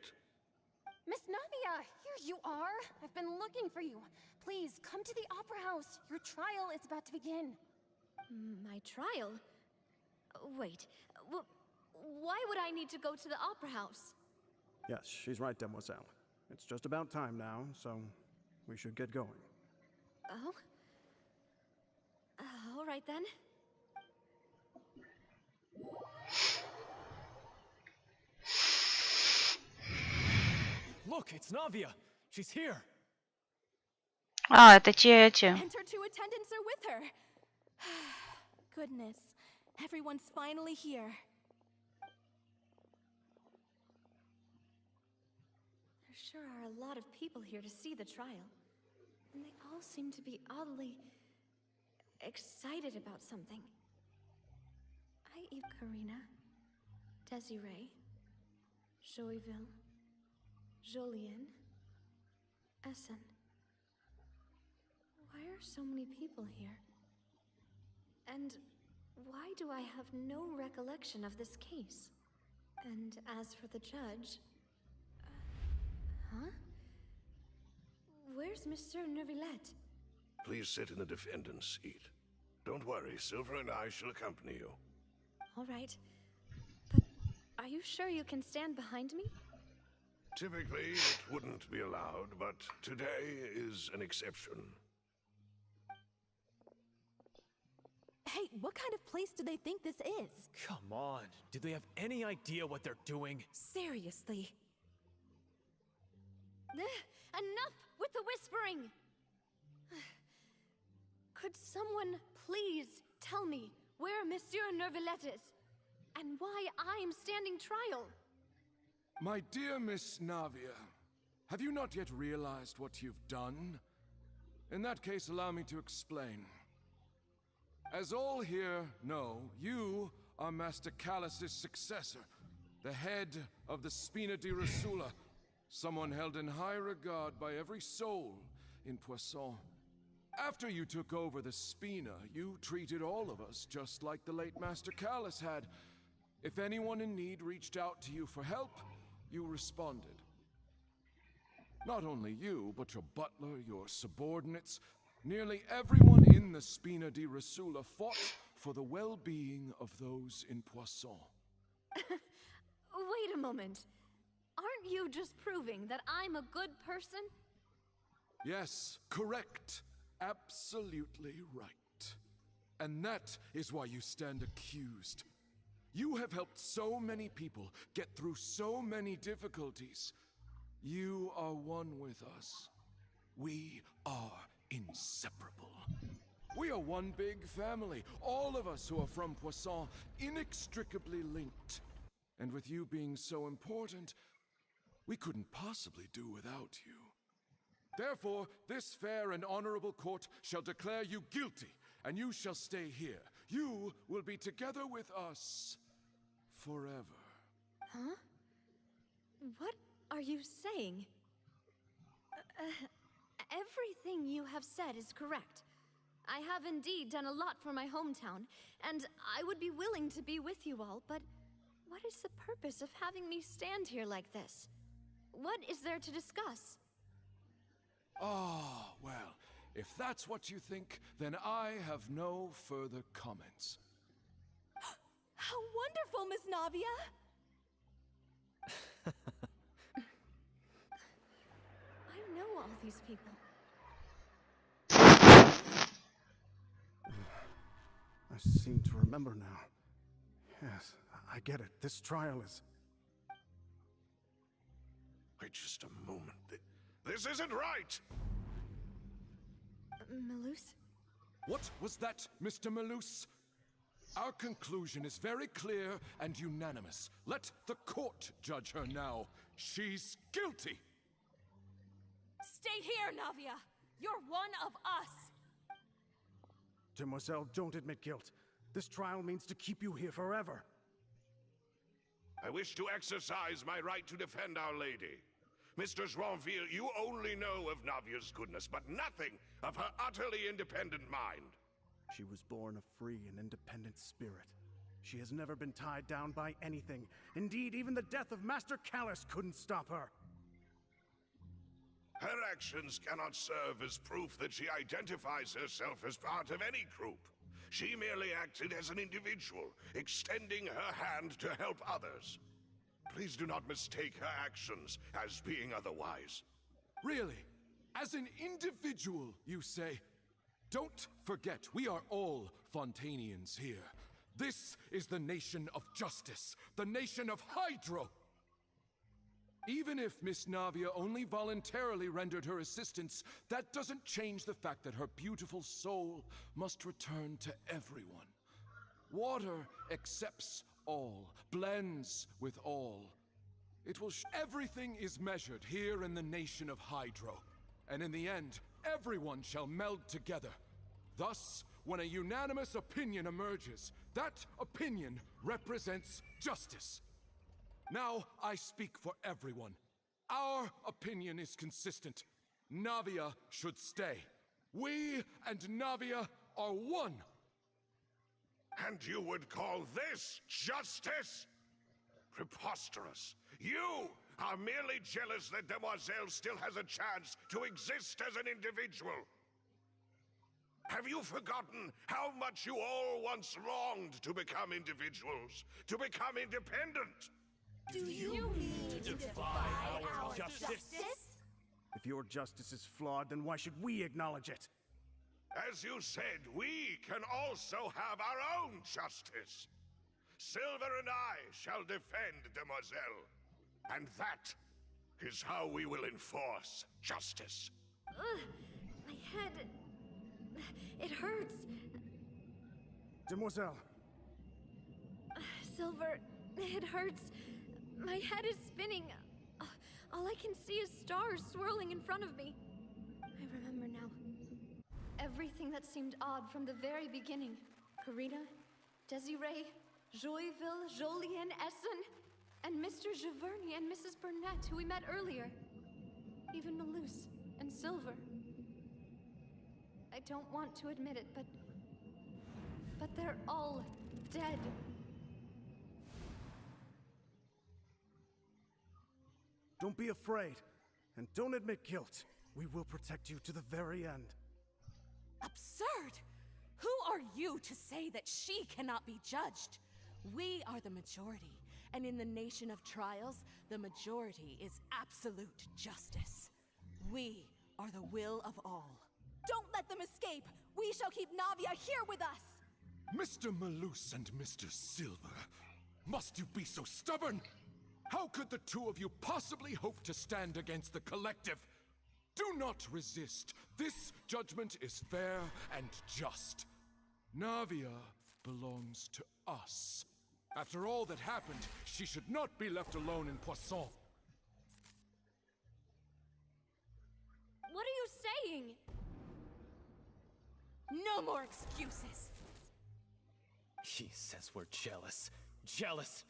Miss Navia, here you are. I've been looking for you. Please, come to the Opera House. Your trial is about to begin. My trial? Wait, why would I need to go to the Opera House? Yes, she's right, demoiselle. It's just about time now, so we should get going. Oh? All right then. Look, it's Navia. She's here. Это те эти. And her two attendants are with her. Goodness, everyone's finally here. There sure are a lot of people here to see the trial. And they all seem to be oddly excited about something. I.e. Karina, Desiree, Joyville, Jolien, Essen. Why are so many people here? And why do I have no recollection of this case? And as for the judge... huh? Where's Monsieur Neuvillette? Please sit in the defendant's seat. Don't worry, Silver and I shall accompany you. All right. But are you sure you can stand behind me? Typically, it wouldn't be allowed, but today is an exception. Hey, what kind of place do they think this is? Come on. Do they have any idea what they're doing? Seriously. Enough with the whispering! Could someone please tell me where Monsieur Neuvillette is? And why I'm standing trial? My dear Miss Navia, have you not yet realized what you've done? In that case, allow me to explain. As all here know, you are Master Callus's successor, the head of the Spina di Rosula, someone held in high regard by every soul in Poisson. After you took over the Spina, you treated all of us just like the late Master Callus had. If anyone in need reached out to you for help, you responded. Not only you, but your butler, your subordinates, nearly everyone in the Spina di Rosula fought for the well-being of those in Poisson. Wait a moment. Aren't you just proving that I'm a good person? Yes, correct. Absolutely right. And that is why you stand accused. You have helped so many people get through so many difficulties. You are one with us. We are inseparable. We are one big family, all of us who are from Poisson, inextricably linked. And with you being so important, we couldn't possibly do without you. Therefore, this fair and honorable court shall declare you guilty, and you shall stay here. You will be together with us forever. Huh? What are you saying? Everything you have said is correct. I have indeed done a lot for my hometown, and I would be willing to be with you all, but what is the purpose of having me stand here like this? What is there to discuss? Ah, well, if that's what you think, then I have no further comments. How wonderful, Miss Navia! I know all these people. I seem to remember now. Yes, I get it. This trial is... Wait just a moment. This isn't right! Malus? What was that, Mr. Malus? Our conclusion is very clear and unanimous. Let the court judge her now. She's guilty! Stay here, Navia! You're one of us! Demoiselle, don't admit guilt. This trial means to keep you here forever. I wish to exercise my right to defend Our Lady. Mr. Joinville, you only know of Navia's goodness, but nothing of her utterly independent mind. She was born a free and independent spirit. She has never been tied down by anything. Indeed, even the death of Master Callus couldn't stop her. Her actions cannot serve as proof that she identifies herself as part of any group. She merely acted as an individual, extending her hand to help others. Please do not mistake her actions as being otherwise. Really? As an individual, you say? Don't forget, we are all Fontanians here. This is the nation of justice, the nation of Hydro! Even if Miss Navia only voluntarily rendered her assistance, that doesn't change the fact that her beautiful soul must return to everyone. Water accepts all, blends with all. It will everything is measured here in the nation of Hydro, and in the end, everyone shall meld together. Thus, when a unanimous opinion emerges, that opinion represents justice. Now I speak for everyone. Our opinion is consistent. Navia should stay. We and Navia are one. And you would call this justice? Preposterous. You are merely jealous that Demoiselle still has a chance to exist as an individual. Have you forgotten how much you all once longed to become individuals, to become independent? Do you mean to defy our justice? If your justice is flawed, then why should we acknowledge it? As you said, we can also have our own justice. Silver and I shall defend Demoiselle. And that is how we will enforce justice. My head... it hurts. Demoiselle. Silver, it hurts. My head is spinning. All I can see is stars swirling in front of me. I remember now. Everything that seemed odd from the very beginning. Karina, Desiree, Joyville, Jolien, Essen, and Mr. Giverny and Mrs. Burnett, who we met earlier. Even Malus and Silver. I don't want to admit it, but they're all dead. Don't be afraid, and don't admit guilt. We will protect you to the very end. Absurd! Who are you to say that she cannot be judged? We are the majority, and in the nation of trials, the majority is absolute justice. We are the will of all. Don't let them escape! We shall keep Navia here with us! Mr. Malus and Mr. Silver, must you be so stubborn? How could the two of you possibly hope to stand against the collective? Do not resist. This judgment is fair and just. Navia belongs to us. After all that happened, she should not be left alone in Poisson. What are you saying? No more excuses. He says we're jealous. Jealous?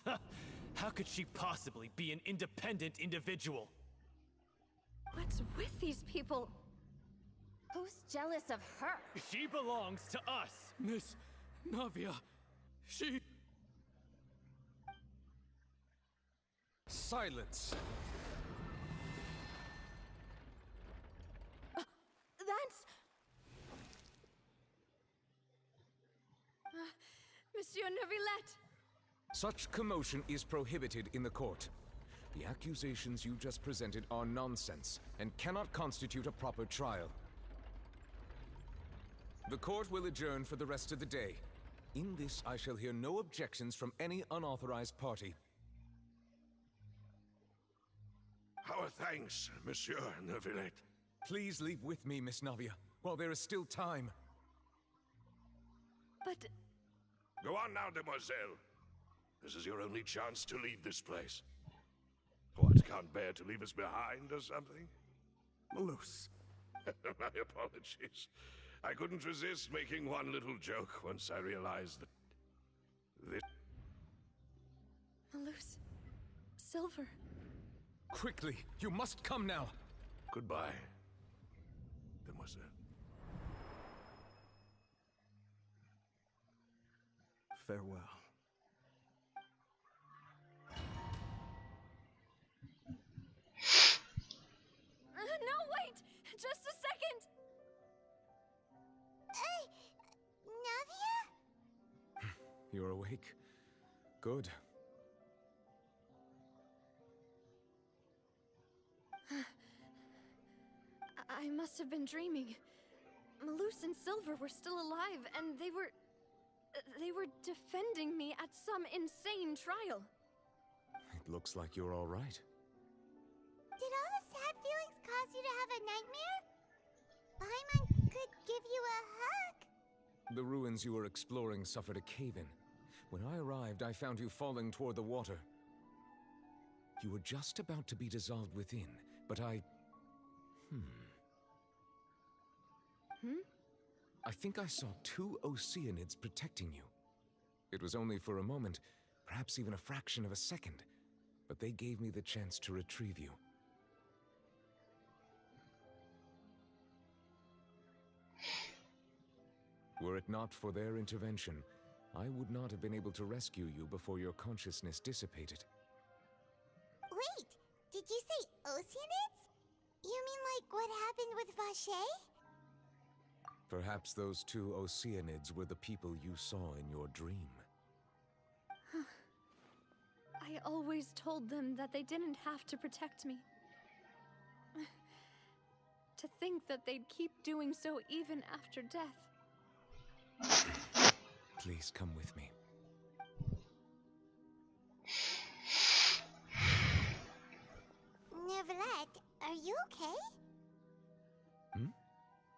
How could she possibly be an independent individual? What's with these people? Who's jealous of her? She belongs to us! Miss Navia, she... Silence! That's... Monsieur Neuvillette! Such commotion is prohibited in the court. The accusations you just presented are nonsense and cannot constitute a proper trial. The court will adjourn for the rest of the day. In this, I shall hear no objections from any unauthorized party. Our thanks, Monsieur Neuvillette. Please leave with me, Miss Navia, while there is still time. But... Go on now, demoiselle. This is your only chance to leave this place. What, can't bear to leave us behind or something? Malus. My apologies. I couldn't resist making one little joke once I realized that this... Malus... Silver... Quickly, you must come now! Goodbye, demoiselle. Farewell. No, wait! Just a second! Navia? You're awake? Good. I must have been dreaming. Malus and Silver were still alive, and they were defending me at some insane trial. It looks like you're all right. Did all the sad feelings cause you to have a nightmare? Paimon could give you a hug. The ruins you were exploring suffered a cave-in. When I arrived, I found you falling toward the water. You were just about to be dissolved within, but I... I think I saw two Oceanids protecting you. It was only for a moment, perhaps even a fraction of a second, but they gave me the chance to retrieve you. Were it not for their intervention, I would not have been able to rescue you before your consciousness dissipated. Wait, did you say Oceanids? You mean like what happened with Vache? Perhaps those two Oceanids were the people you saw in your dream. I always told them that they didn't have to protect me. To think that they'd keep doing so even after death. Please come with me. Neuvillette, are you okay?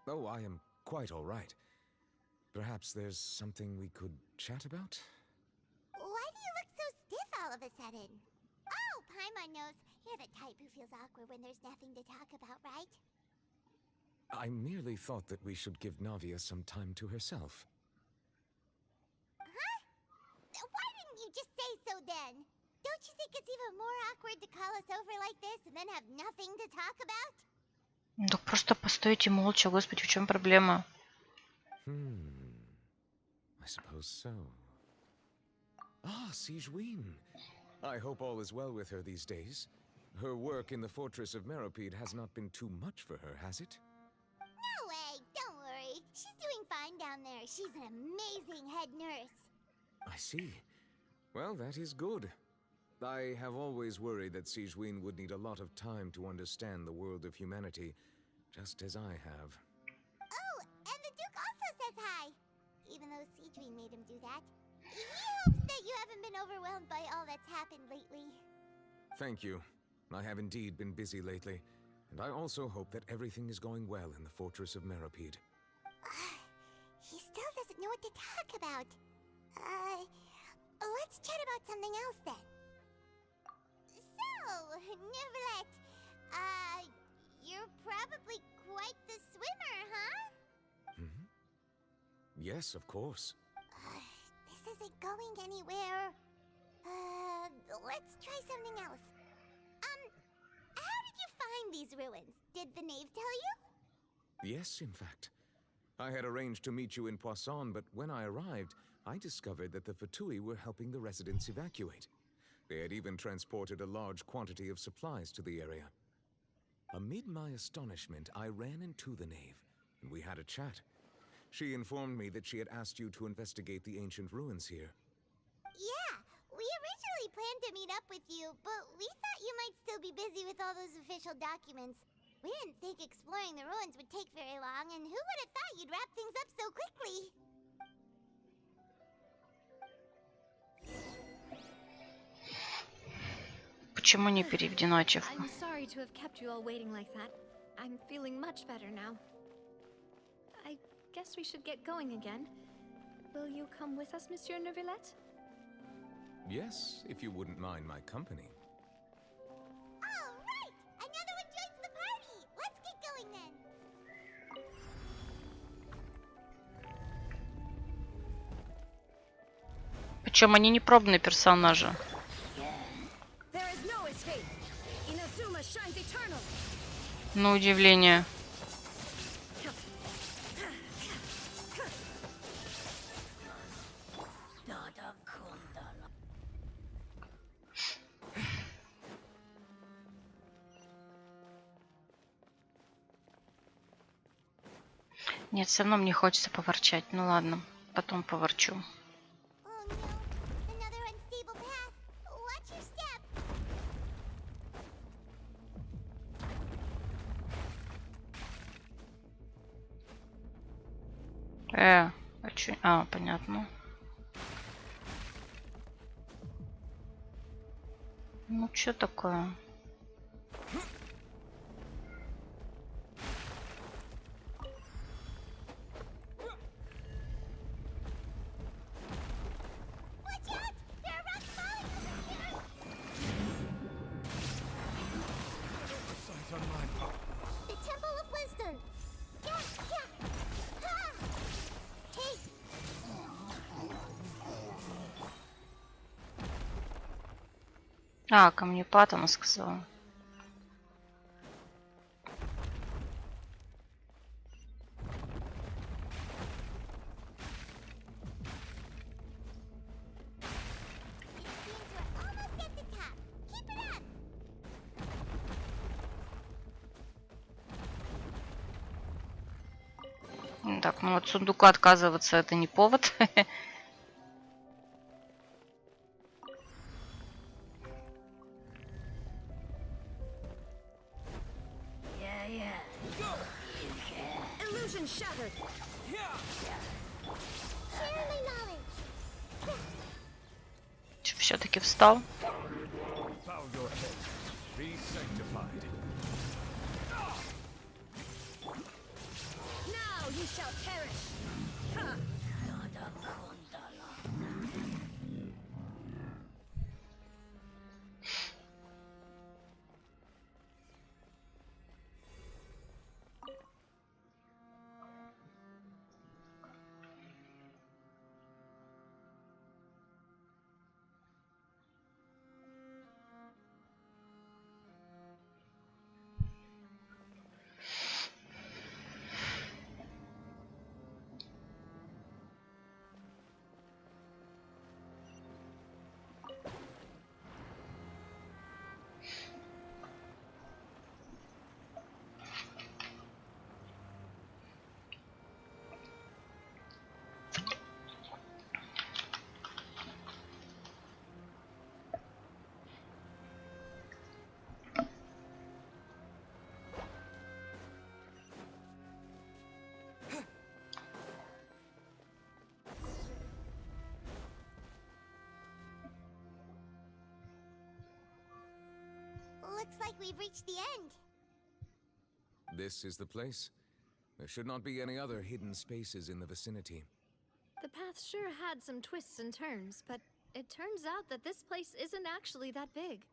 Oh, I am quite all right. Perhaps there's something we could chat about? Why do you look so stiff all of a sudden? Oh, Paimon knows. You're the type who feels awkward when there's nothing to talk about, right? I merely thought that we should give Navia some time to herself. Huh? Why didn't you just say so then? Don't you think it's even more awkward to call us over like this and then have nothing to talk about? Так просто постойте молча, господи, в чем проблема? I suppose so. Ah, Sigewinne. I hope all is well with her these days. Her work in the fortress of Meropide has not been too much for her, has it? No way, don't worry. She's doing fine down there. She's an amazing head nurse. I see. Well, that is good. I have always worried that Sigewinne would need a lot of time to understand the world of humanity, just as I have. Oh, and the Duke also says hi. Even though Sigewinne made him do that. He hopes that you haven't been overwhelmed by all that's happened lately. Thank you. I have indeed been busy lately, and I also hope that everything is going well in the Fortress of Meropide. He still doesn't know what to talk about. Let's chat about something else then. So, Neverlet, you're probably quite the swimmer, huh? Hmm? Yes, of course. This isn't going anywhere. Let's try something else. How did you find these ruins? Did the knave tell you? Yes, in fact. I had arranged to meet you in Poisson, but when I arrived, I discovered that the Fatui were helping the residents evacuate. They had even transported a large quantity of supplies to the area. Amid my astonishment, I ran into the knave, and we had a chat. She informed me that she had asked you to investigate the ancient ruins here. Yeah, we originally planned to meet up with you, but we thought you might still be busy with all those official documents. We didn't think exploring the ruins would take very long, and who would have thought you'd wrap things up so quickly? Почему не переведена ачивка? I'm sorry to have kept you all waiting like that. I'm feeling much better now. I guess we should get going again. Will you come with us, Monsieur Neuvillette? Yes, if you wouldn't mind my company. All right! Another one joins the party! Let's get going then! Причем они не пробные персонажи. На удивление. Нет, все равно мне хочется поворчать. Ну ладно, потом поворчу. А чё? А, понятно. Ну, чё такое? А, камнепад она сказала. Так, ну от сундука отказываться это не повод. Все-таки встал. Looks like we've reached the end. This is the place. There should not be any other hidden spaces in the vicinity. The path sure had some twists and turns, but it turns out that this place isn't actually that big.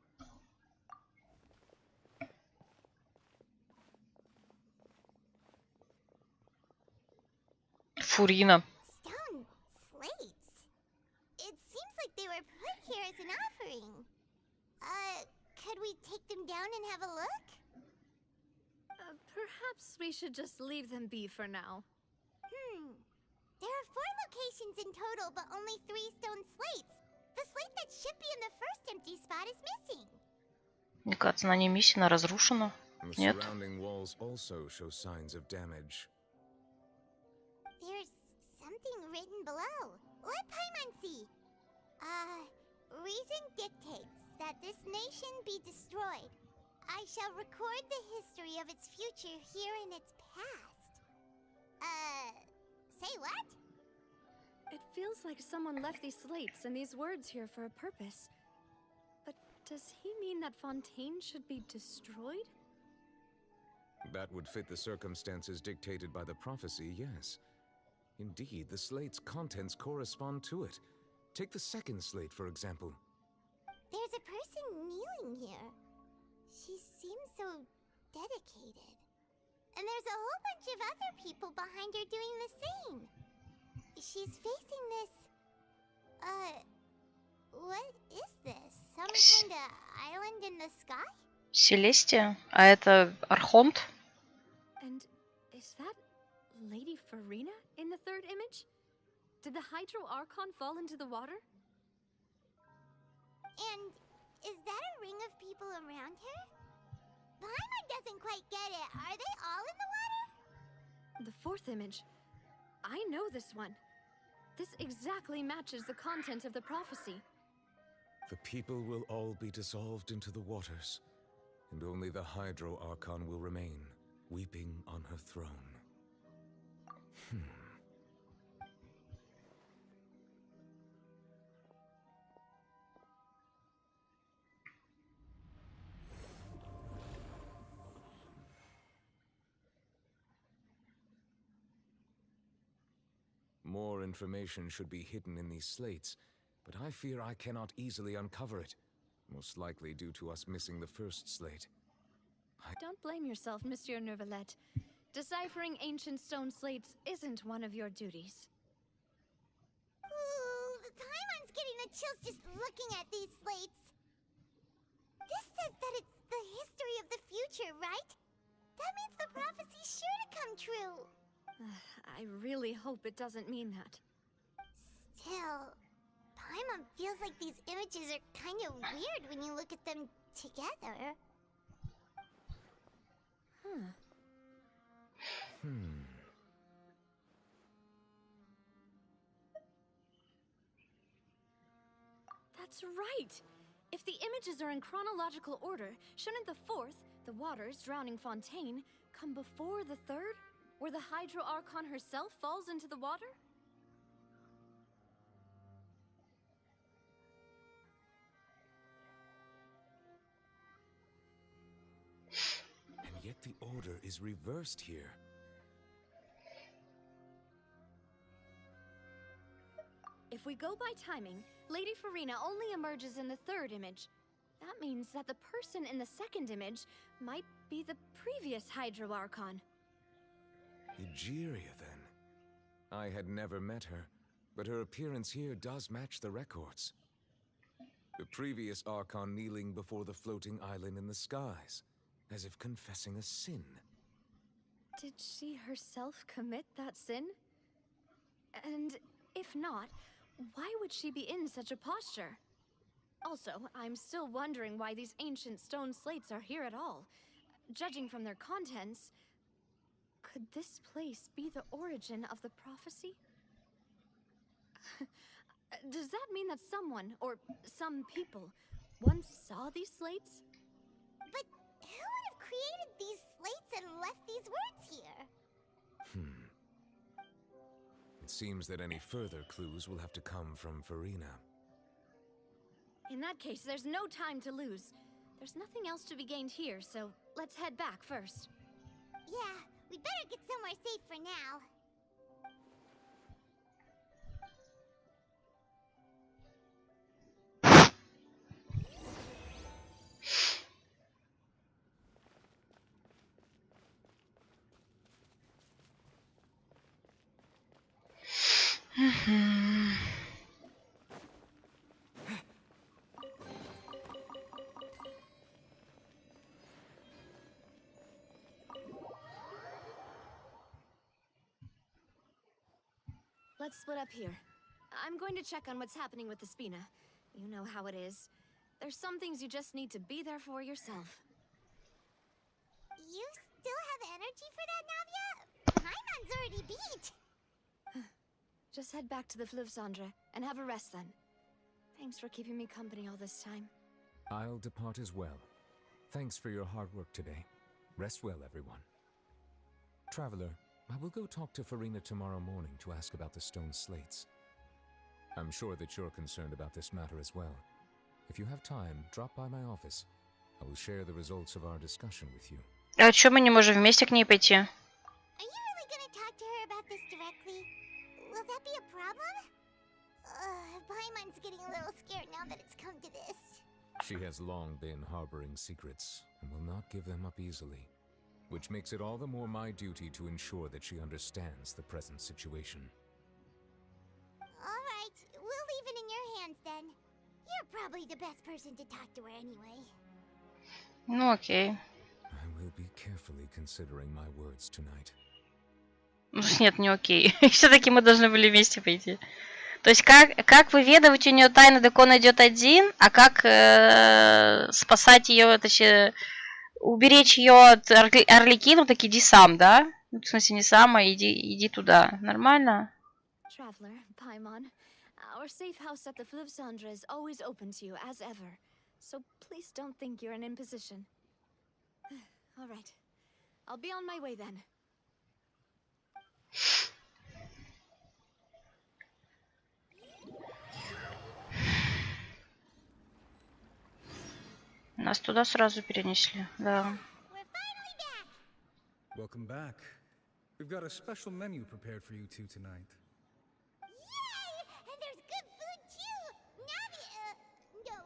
Фурина. Stone slates. It seems like they were put here as an offering. Could we take them down and have a look? Perhaps we should just leave them be for now. There are 4 locations in total, but only 3 stone slates. The slate that should be in the first empty spot is missing. Мне кажется, на ней миссия разрушена. The Нет. surrounding walls also show signs of damage. There's something written below. Let Paimon see. Reason dictates that this nation be destroyed. I shall record the history of its future here in its past. Say what? It feels like someone left these slates and these words here for a purpose. But does he mean that Fontaine should be destroyed? That would fit the circumstances dictated by the prophecy, yes. Indeed, the slate's contents correspond to it. Take the second slate, for example. There's a person kneeling here. She seems so dedicated. And there's a whole bunch of other people behind her doing the same. She's facing this... what is this? Some kind of island in the sky? Селестия? А это Архонт? And is that Lady Farina in the third image? Did the Hydro Archon fall into the water? And is that a ring of people around her? Paimon doesn't quite get it. Are they all in the water? The fourth image. I know this one. This exactly matches the content of the prophecy. The people will all be dissolved into the waters, and only the Hydro Archon will remain, weeping on her throne. More information should be hidden in these slates, but I fear I cannot easily uncover it, most likely due to us missing the first slate. Don't blame yourself, Monsieur Neuvillette. Deciphering ancient stone slates isn't one of your duties. Ooh, Paimon's getting the chills just looking at these slates. This says that it's the history of the future, right? That means the prophecy's sure to come true. I really hope it doesn't mean that. Still, Paimon feels like these images are kind of weird when you look at them together. That's right! If the images are in chronological order, shouldn't the fourth, the waters drowning Fontaine, come before the third, where the Hydro Archon herself falls into the water? And yet the order is reversed here. If we go by timing, Lady Farina only emerges in the third image. That means that the person in the second image might be the previous Hydro Archon. Egeria, then. I had never met her, but her appearance here does match the records. The previous Archon kneeling before the floating island in the skies, as if confessing a sin. Did she herself commit that sin? And if not, why would she be in such a posture? Also, I'm still wondering why these ancient stone slates are here at all. Judging from their contents, could this place be the origin of the prophecy? Does that mean that someone, or some people, once saw these slates? But who would have created these slates and left these words here? It seems that any further clues will have to come from Farina. In that case, there's no time to lose. There's nothing else to be gained here, so let's head back first. Yeah, we'd better get somewhere safe for now. Let's split up here. I'm going to check on what's happening with the Spina. You know how it is. There's some things you just need to be there for yourself. You still have energy for that, Navia? Paimon's already beat! Just head back to the Fleuve Cendre and have a rest then. Thanks for keeping me company all this time. I'll depart as well. Thanks for your hard work today. Rest well, everyone. Traveler, I will go talk to Farina tomorrow morning to ask about the stone slates. I'm sure that you're concerned about this matter as well. If you have time, drop by my office. I will share the results of our discussion with you. А чё мы не можем вместе к ней пойти? Are you really gonna talk to her about this directly? Will that be a problem? Paimon's getting a little scared now that it's come to this. She has long been harboring secrets and will not give them up easily, which makes it all the more my duty to ensure that she understands the present situation. Alright, we'll leave it in your hands then. You're probably the best person to talk to her anyway. Ну окей. I will be carefully considering my words tonight. Ну нет, не окей. Все-таки мы должны были вместе пойти. То есть как выведывать у нее тайны, так он идет один, а как спасать ее, точнее, уберечь ее от Орликинов, так иди сам, да? В смысле, не сам, а иди туда. Нормально? Traveler, Paimon, our safe house at the Fleuve Cendre is always open to you, as ever. So please don't think you're an imposition. All right. I'll be on my way then. Нас туда сразу перенесли, да. Welcome back. We've got a special menu prepared for you two tonight. Yay! And there's good food too! Navia, no,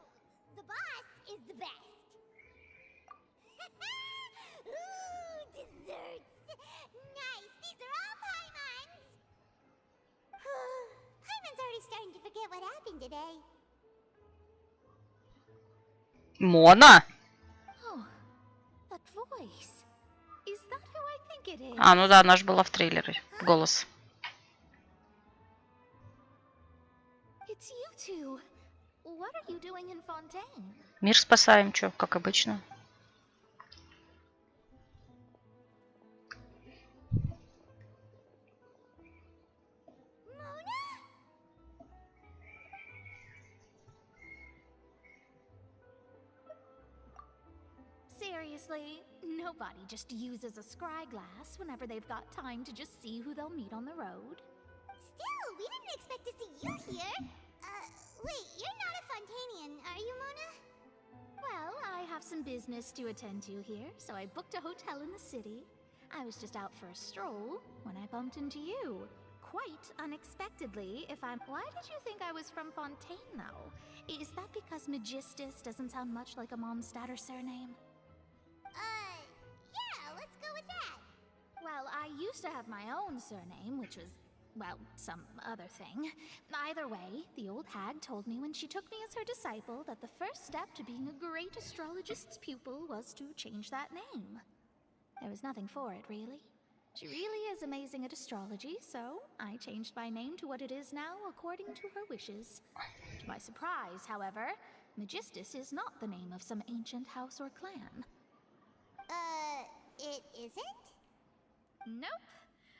the boss is the best. Ooh, desserts! Nice, these are all Paimon's! Paimon's already starting to forget what happened today. Мона? Oh, that voice. Is that who I think it is? А, ну да, она же была в трейлере. Голос. It's you two. What are you doing in Fontaine? Мир спасаем, чё, как обычно. Seriously, nobody just uses a scry glass whenever they've got time to just see who they'll meet on the road. Still, we didn't expect to see you here. Wait, you're not a Fontainian, are you, Mona? Well, I have some business to attend to here, so I booked a hotel in the city. I was just out for a stroll when I bumped into you. Quite unexpectedly, if I'm... Why did you think I was from Fontaine, though? Is that because Magistus doesn't sound much like a Mondstadt surname? Yeah, let's go with that. Well, I used to have my own surname, which was, well, some other thing. Either way, the old hag told me when she took me as her disciple that the first step to being a great astrologist's pupil was to change that name. There was nothing for it, really. She really is amazing at astrology, so I changed my name to what it is now according to her wishes. To my surprise, however, Magistus is not the name of some ancient house or clan. It isn't? Nope.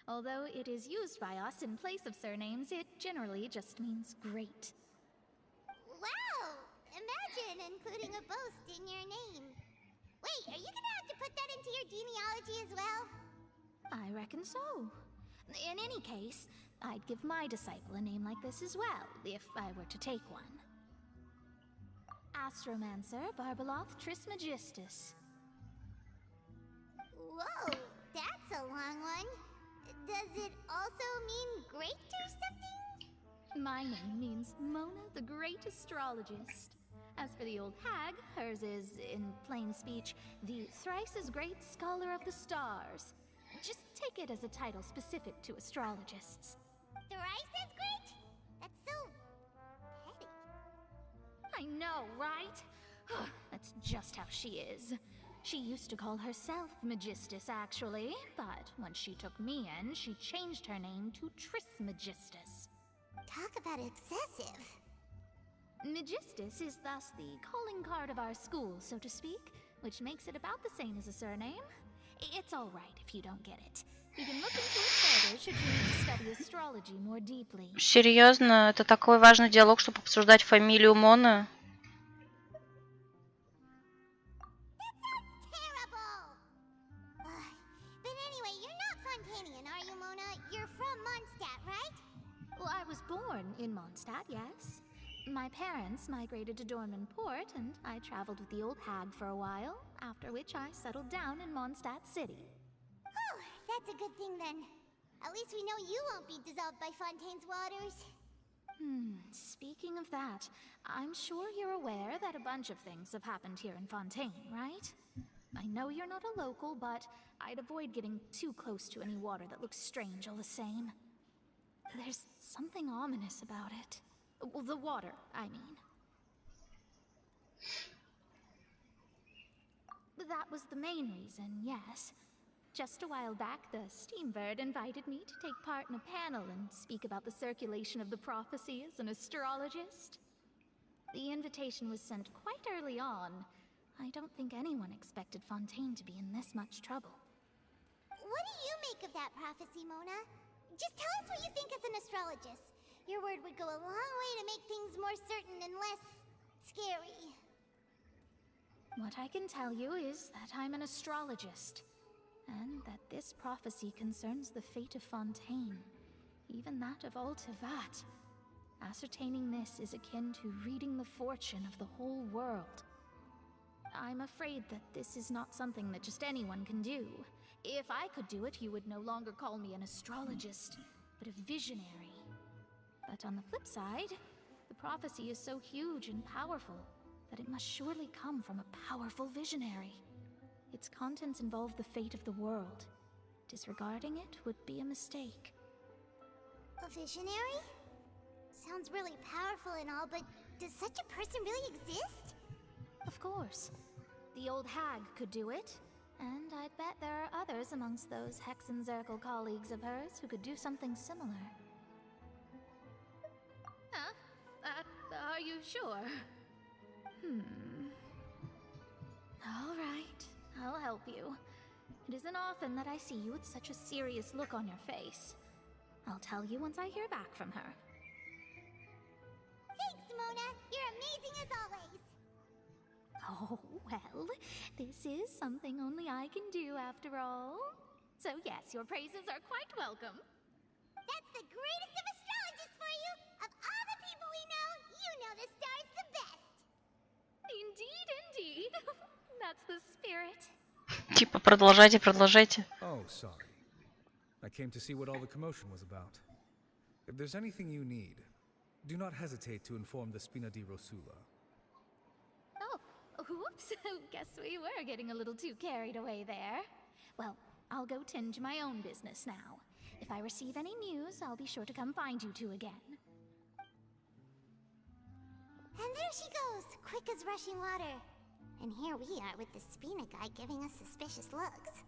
Although it is used by us in place of surnames, it generally just means great. Wow! Imagine including a boast in your name. Wait, are you gonna have to put that into your genealogy as well? I reckon so. In any case, I'd give my disciple a name like this as well, if I were to take one. Astromancer Barbeloth Trismegistus. Whoa, that's a long one. Does it also mean great or something? My name means Mona the Great Astrologist. As for the old hag, hers is, in plain speech, the thrice as great Scholar of the Stars. Just take it as a title specific to astrologists. Thrice as great? That's so petty. I know, right? That's just how she is. She used to call herself Megistus, actually, but when she took me in, she changed her name to Trismegistus. Talk about excessive. Megistus is thus the calling card of our school, so to speak, which makes it about the same as a surname. It's all right if you don't get it. You can look into it further should you need to study astrology more deeply. Серьезно? Это такой важный диалог, чтобы обсуждать фамилию Моны? But anyway, you're not Fontanian, are you, Mona? You're from Mondstadt, right? Well, I was born in Mondstadt, yes. My parents migrated to Dornman Port, and I traveled with the old hag for a while, after which I settled down in Mondstadt City. Oh, that's a good thing then. At least we know you won't be dissolved by Fontaine's waters. Speaking of that, I'm sure you're aware that a bunch of things have happened here in Fontaine, right? I know you're not a local, but I'd avoid getting too close to any water that looks strange all the same. There's something ominous about it. Well, the water, I mean. That was the main reason, yes. Just a while back, the Steambird invited me to take part in a panel and speak about the circulation of the prophecy as an astrologist. The invitation was sent quite early on. I don't think anyone expected Fontaine to be in this much trouble. What do you make of that prophecy, Mona? Just tell us what you think as an astrologist. Your word would go a long way to make things more certain and less scary. What I can tell you is that I'm an astrologist, and that this prophecy concerns the fate of Fontaine, even that of Altivat. Ascertaining this is akin to reading the fortune of the whole world. I'm afraid that this is not something that just anyone can do. If I could do it, you would no longer call me an astrologist, but a visionary. But on the flip side, the prophecy is so huge and powerful that it must surely come from a powerful visionary. Its contents involve the fate of the world. Disregarding it would be a mistake. A visionary? Sounds really powerful and all, but does such a person really exist? Of course. The old hag could do it, and I'd bet there are others amongst those Hexenzirkel colleagues of hers who could do something similar. Huh? Are you sure? All right, I'll help you. It isn't often that I see you with such a serious look on your face. I'll tell you once I hear back from her. Thanks, Mona. You're amazing as always. Oh, well, this is something only I can do after all. So yes, your praises are quite welcome. That's the greatest of astrologists for you! Of all the people we know, you know the star's the best! Indeed, indeed. That's the spirit. Типа, продолжайте, продолжайте. Oh, sorry. I came to see what all the commotion was about. If there's anything you need, do not hesitate to inform the Spina di Rosula. Oh, whoops. Guess we were getting a little too carried away there. Well, I'll go tend to my own business now. If I receive any news, I'll be sure to come find you two again. And there she goes, quick as rushing water. And here we are with the Spina guy giving us suspicious looks.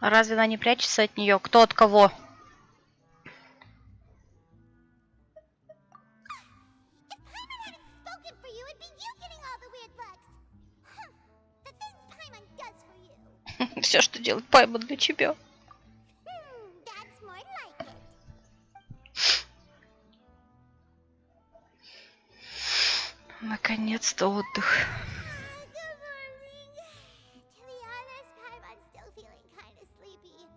А разве она не прячется от нее? Кто от кого? If Paimon hadn't spoken for you, it'd be you getting all the weird looks. The things Paimon does for you. Все, что делает Паймон для тебя. That's more like it. Наконец-то отдых. Good morning. To be honest, Paimon's still feeling kind of sleepy.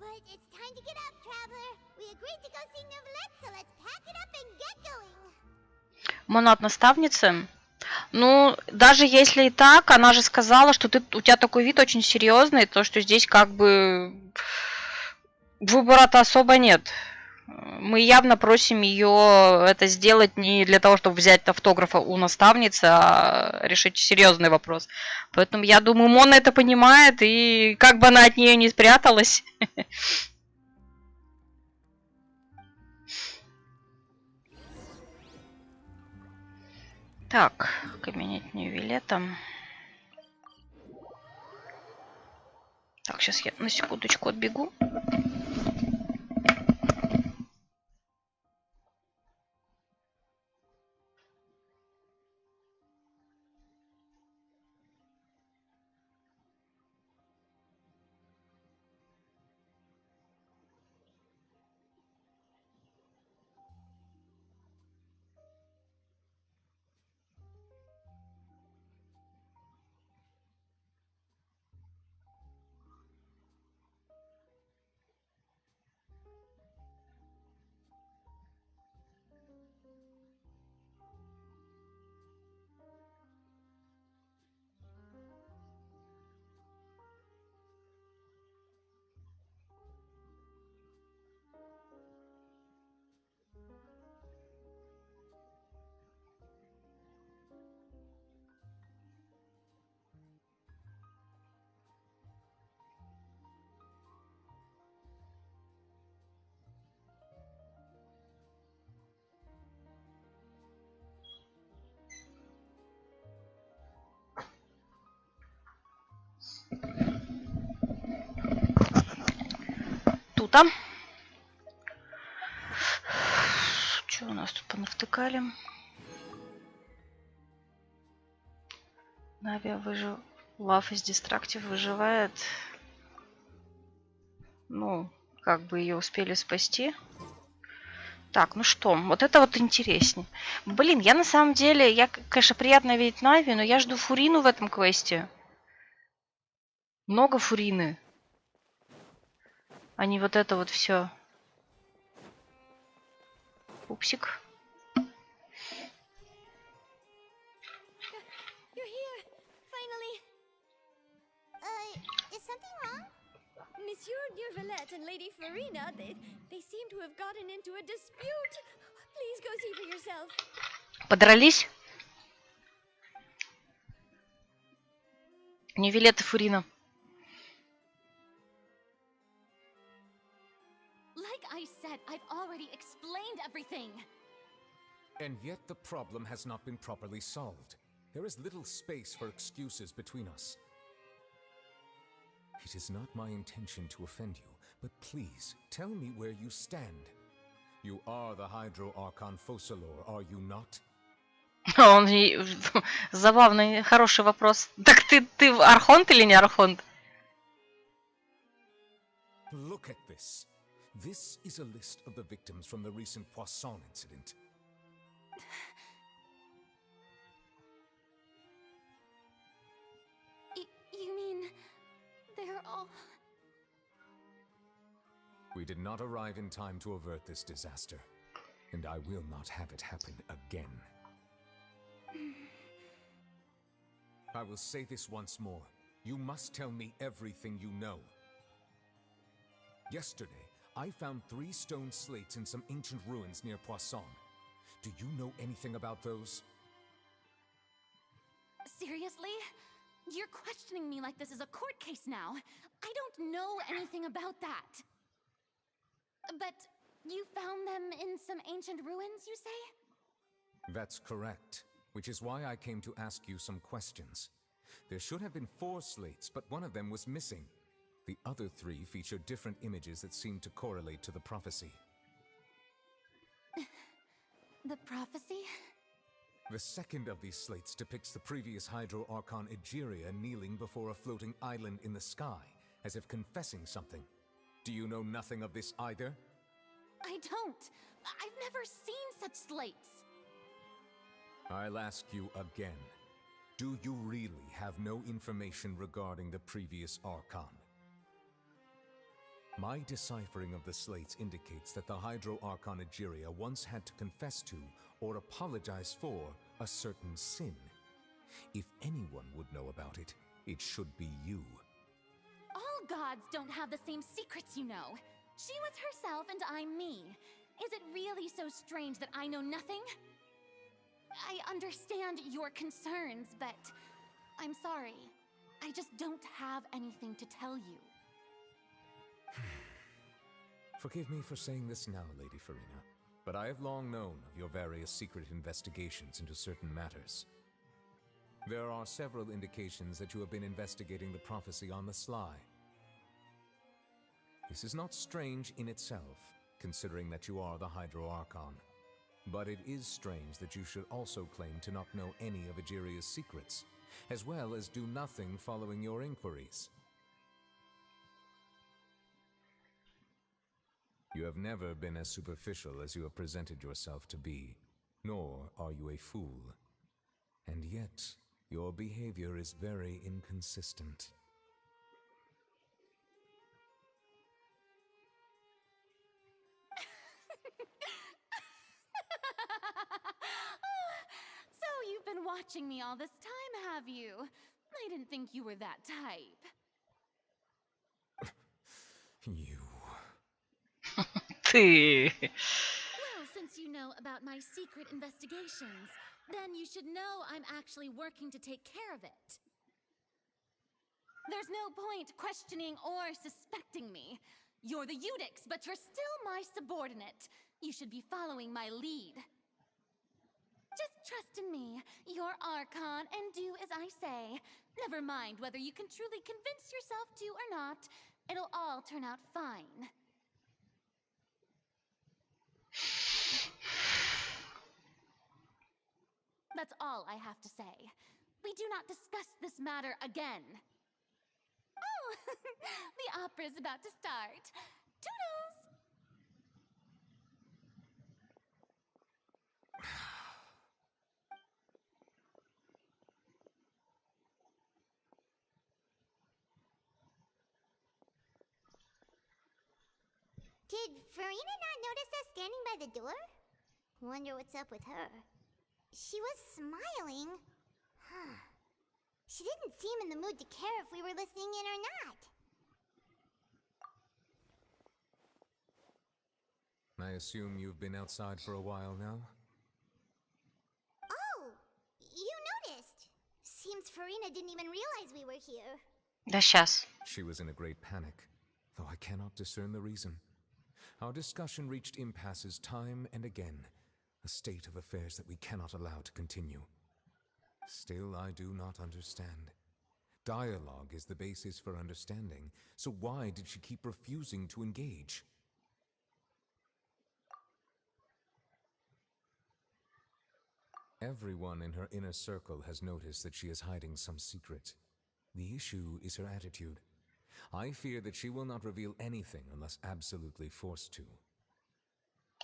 But it's time to get up, traveler. We agreed to go see Neuvillette, so let's pack it up and get going. Мона от наставницы? Ну, даже если и так, она же сказала, что у тебя такой вид очень серьезный, то что здесь как бы выбора-то особо нет. Мы явно просим ее это сделать не для того, чтобы взять автографа у наставницы, а решить серьезный вопрос. Поэтому я думаю, Мона это понимает, и как бы она от нее не спряталась. Так, кабинет Ньювилета. Так, сейчас я на секундочку отбегу. Тута. Что у нас тут понавтыкали? Навия выжил. Love is Destructive выживает. Ну, как бы ее успели спасти. Так, ну что, вот это вот интереснее. Блин, я на самом деле, конечно, приятно видеть Нави, но я жду Фурину в этом квесте. Много Фурины. А не вот это вот все. Пупсик. You're here, finally. Is something wrong? Monsieur Neuvillette and Lady Farina, they seem to have gotten into a dispute. Please go see for yourself. Подрались? Ньювилет и Фурина. Like I said, I've already explained everything. And yet the problem has not been properly solved. There is little space for excuses between us. It is not my intention to offend you, but please tell me where you stand. You are the Hydro Archon Focalor, are you not? Он забавный, хороший вопрос. Так ты архонт или не архонт? Look at this. This is a list of the victims from the recent Poisson incident. You mean they're all... We did not arrive in time to avert this disaster, and I will not have it happen again. I will say this once more. You must tell me everything you know. Yesterday, I found 3 stone slates in some ancient ruins near Poisson. Do you know anything about those? Seriously? You're questioning me like this is a court case now. I don't know anything about that. But you found them in some ancient ruins, you say? That's correct, which is why I came to ask you some questions. There should have been 4 slates, but one of them was missing. The other 3 feature different images that seem to correlate to the prophecy. The prophecy? The second of these slates depicts the previous Hydro Archon Egeria kneeling before a floating island in the sky, as if confessing something. Do you know nothing of this either? I don't. I've never seen such slates. I'll ask you again. Do you really have no information regarding the previous Archon? My deciphering of the slates indicates that the Hydro Archon Egeria once had to confess to, or apologize for a certain sin. If anyone would know about it, it should be you. All gods don't have the same secrets, you know. She was herself and I'm me. Is it really so strange that I know nothing? I understand your concerns, but I'm sorry. I just don't have anything to tell you. Forgive me for saying this now, Lady Farina, but I have long known of your various secret investigations into certain matters. There are several indications that you have been investigating the prophecy on the sly. This is not strange in itself, considering that you are the Hydro Archon. But it is strange that you should also claim to not know any of Egeria's secrets, as well as do nothing following your inquiries. You have never been as superficial as you have presented yourself to be, nor are you a fool. And yet, your behavior is very inconsistent. So you've been watching me all this time, have you? I didn't think you were that type. You... Well, since you know about my secret investigations, then you should know I'm actually working to take care of it. There's no point questioning or suspecting me. You're the Eudix, but you're still my subordinate. You should be following my lead. Just trust in me, your Archon, and do as I say. Never mind whether you can truly convince yourself to or not. It'll all turn out fine. That's all I have to say. We do not discuss this matter again. Oh, the opera's about to start. Toodles! Did Farina not notice us standing by the door? Wonder what's up with her. She was smiling. Huh. She didn't seem in the mood to care if we were listening in or not. I assume you've been outside for a while now? Oh, you noticed. Seems Farina didn't even realize we were here. Да сейчас. She was in a great panic, though I cannot discern the reason. Our discussion reached impasses time and again, a state of affairs that we cannot allow to continue. Still, I do not understand. Dialogue is the basis for understanding, so why did she keep refusing to engage? Everyone in her inner circle has noticed that she is hiding some secret. The issue is her attitude. I fear that she will not reveal anything unless absolutely forced to.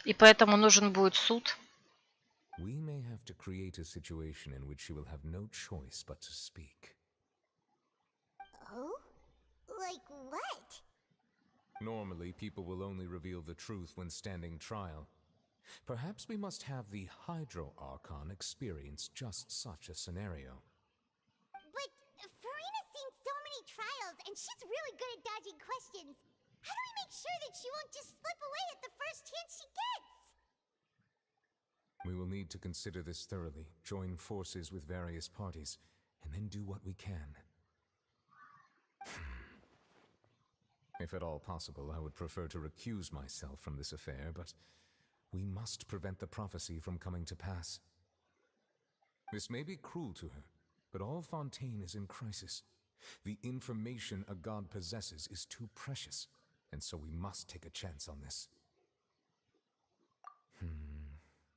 И поэтому нужен будет суд. We may have to create a situation in which she will have no choice but to speak. Oh? Like what? Normally, people will only reveal the truth when standing trial. Perhaps we must have the Hydro Archon experience just such a scenario. But Farina's seen so many trials, and she's really good at dodging questions. How do we make sure that she won't just slip away at the first chance she gets? We will need to consider this thoroughly, join forces with various parties, and then do what we can. If at all possible, I would prefer to recuse myself from this affair, but we must prevent the prophecy from coming to pass. This may be cruel to her, but all Fontaine is in crisis. The information a god possesses is too precious, and so we must take a chance on this.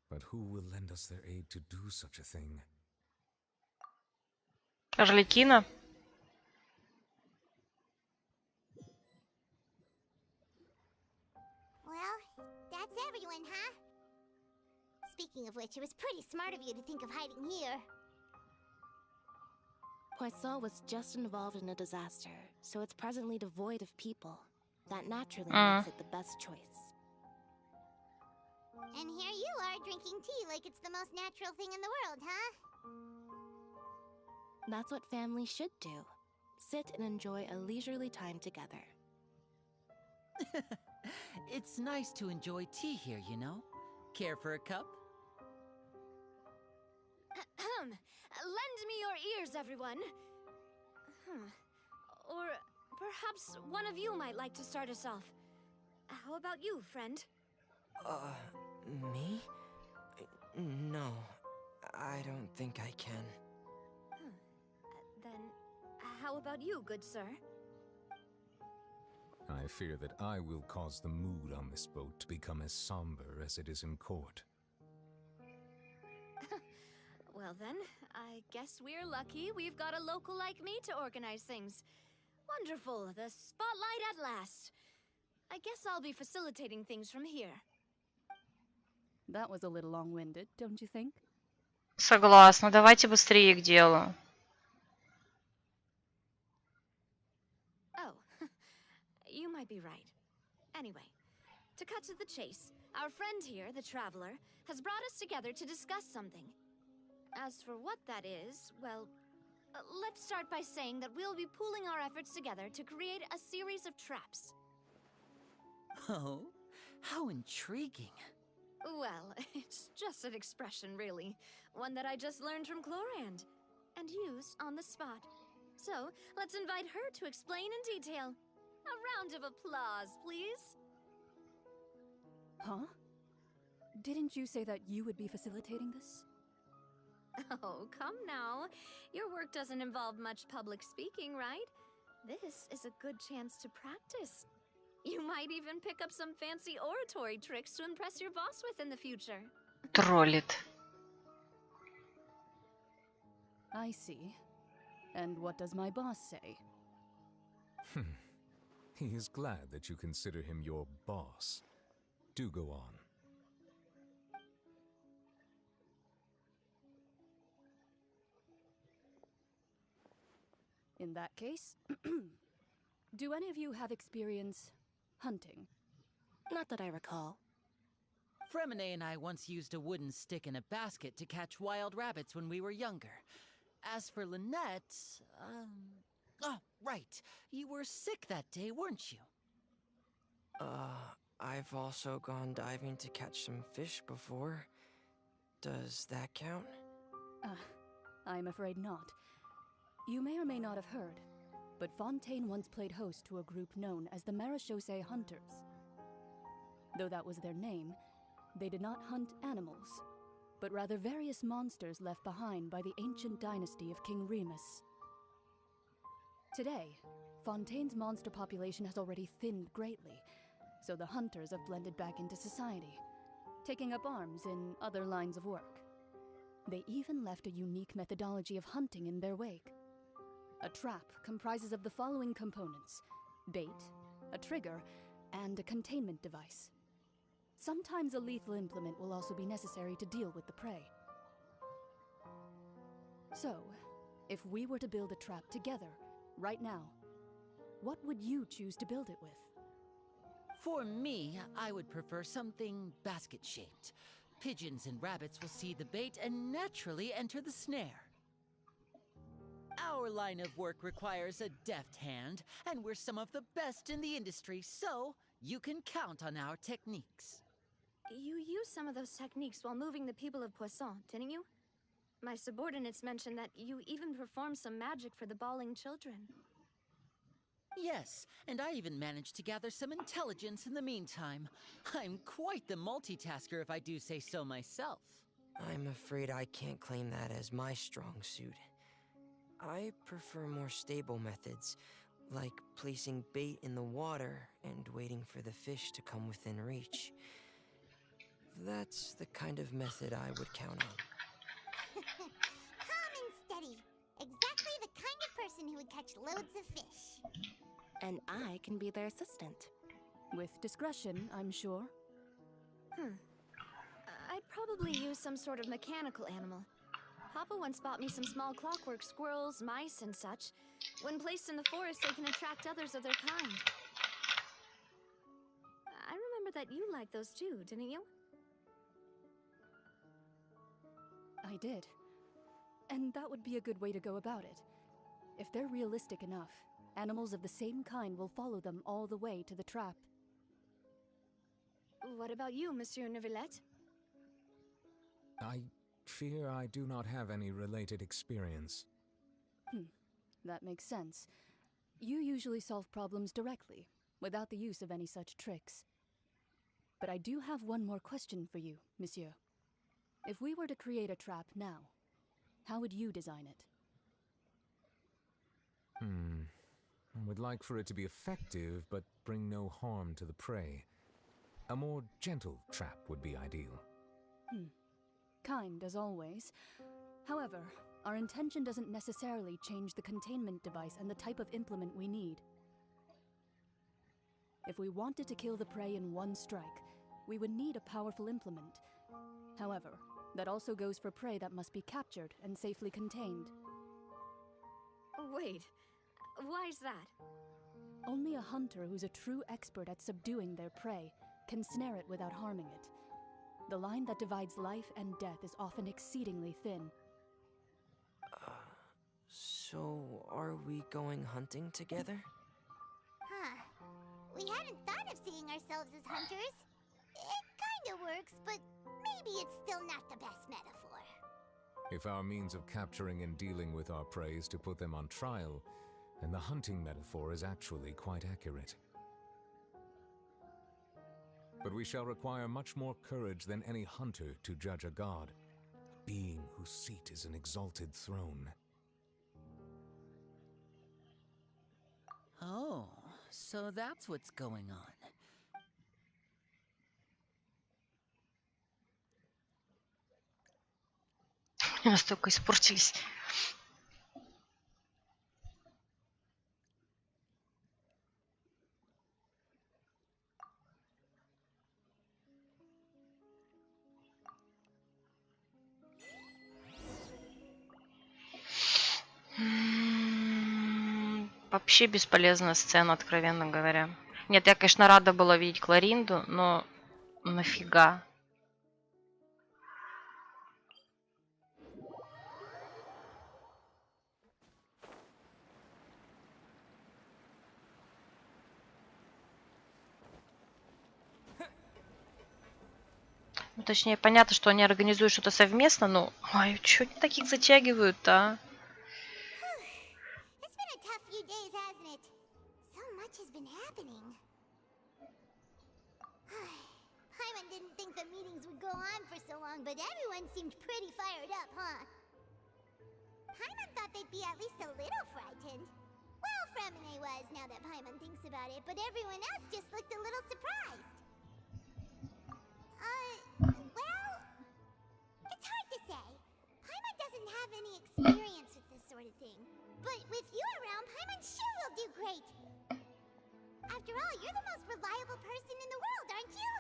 But who will lend us their aid to do such a thing? Арлекина. Well, that's everyone, huh? Speaking of which, it was pretty smart of you to think of hiding here. Poisson was just involved in a disaster, so it's presently devoid of people. That naturally makes it the best choice. And here you are drinking tea like it's the most natural thing in the world, huh? That's what family should do. Sit and enjoy a leisurely time together. It's nice to enjoy tea here, you know? Care for a cup? Lend me your ears, everyone. Or perhaps one of you might like to start us off. How about you, friend? Me? No, I don't think I can. Then, how about you, good sir? I fear that I will cause the mood on this boat to become as somber as it is in court. Well then, I guess we're lucky we've got a local like me to organize things. Wonderful, the spotlight at last. I guess I'll be facilitating things from here. That was a little long-winded, don't you think? Согласна. Давайте быстрее к делу. Oh, you might be right. Anyway, to cut to the chase, our friend here, the Traveler, has brought us together to discuss something. As for what that is, well, let's start by saying that we'll be pooling our efforts together to create a series of traps. Oh, how intriguing. Well, it's just an expression, really. One that I just learned from Chlorand, and used on the spot. So, let's invite her to explain in detail. A round of applause, please. Huh? Didn't you say that you would be facilitating this? Oh, come now. Your work doesn't involve much public speaking, right? This is a good chance to practice. You might even pick up some fancy oratory tricks to impress your boss with in the future. Троллит. I see. And what does my boss say? He is glad that you consider him your boss. Do go on. In that case, do any of you have experience hunting? Not that I recall. Fremine and I once used a wooden stick in a basket to catch wild rabbits when we were younger. As for Lynette, oh, right. You were sick that day, weren't you? I've also gone diving to catch some fish before. Does that count? I'm afraid not. You may or may not have heard, but Fontaine once played host to a group known as the Marechaussee Hunters. Though that was their name, they did not hunt animals, but rather various monsters left behind by the ancient dynasty of King Remus. Today, Fontaine's monster population has already thinned greatly, so the hunters have blended back into society, taking up arms in other lines of work. They even left a unique methodology of hunting in their wake. A trap comprises of the following components: bait, a trigger, and a containment device. Sometimes a lethal implement will also be necessary to deal with the prey. So, if we were to build a trap together, right now, what would you choose to build it with? For me, I would prefer something basket-shaped. Pigeons and rabbits will see the bait and naturally enter the snare. Our line of work requires a deft hand, and we're some of the best in the industry, so you can count on our techniques. You used some of those techniques while moving the people of Poisson, didn't you? My subordinates mentioned that you even performed some magic for the bawling children. Yes, and I even managed to gather some intelligence in the meantime. I'm quite the multitasker if I do say so myself. I'm afraid I can't claim that as my strong suit. I prefer more stable methods, like placing bait in the water and waiting for the fish to come within reach. That's the kind of method I would count on. Calm and steady. Exactly the kind of person who would catch loads of fish. And I can be their assistant. With discretion, I'm sure. I'd probably use some sort of mechanical animal. Papa once bought me some small clockwork squirrels, mice, and such. When placed in the forest, they can attract others of their kind. I remember that you liked those too, didn't you? I did. And that would be a good way to go about it. If they're realistic enough, animals of the same kind will follow them all the way to the trap. What about you, Monsieur Neuvillette? I fear I do not have any related experience. That makes sense. You usually solve problems directly, without the use of any such tricks. But I do have one more question for you, Monsieur. If we were to create a trap now, how would you design it? I would like for it to be effective, but bring no harm to the prey. A more gentle trap would be ideal. Kind, as always. However, our intention doesn't necessarily change the containment device and the type of implement we need. If we wanted to kill the prey in one strike, we would need a powerful implement. However, that also goes for prey that must be captured and safely contained. Wait, why is that? Only a hunter who's a true expert at subduing their prey can snare it without harming it. The line that divides life and death is often exceedingly thin. So are we going hunting together? Huh. We hadn't thought of seeing ourselves as hunters. It kinda works, but maybe it's still not the best metaphor. If our means of capturing and dealing with our prey is to put them on trial, then the hunting metaphor is actually quite accurate. But we shall require much more courage than any hunter to judge a god, a being whose seat is an exalted throne. Oh, so that's what's going on. Настолько испортились. Вообще бесполезная сцена, откровенно говоря. Нет, я, конечно, рада была видеть Кларинду, но нафига? Ну, точнее, понятно, что они организуют что-то совместно, но... Ой, чё они таких затягивают-то, а? It's been a tough few days, hasn't it? So much has been happening. Paimon didn't think the meetings would go on for so long, but everyone seemed pretty fired up, huh? Paimon thought they'd be at least a little frightened. Well, Fremine was, now that Paimon thinks about it, but everyone else just looked a little surprised. Well, it's hard to say. Paimon doesn't have any experience with this sort of thing. But with you around, Paimon sure will do great. After all, you're the most reliable person in the world, aren't you?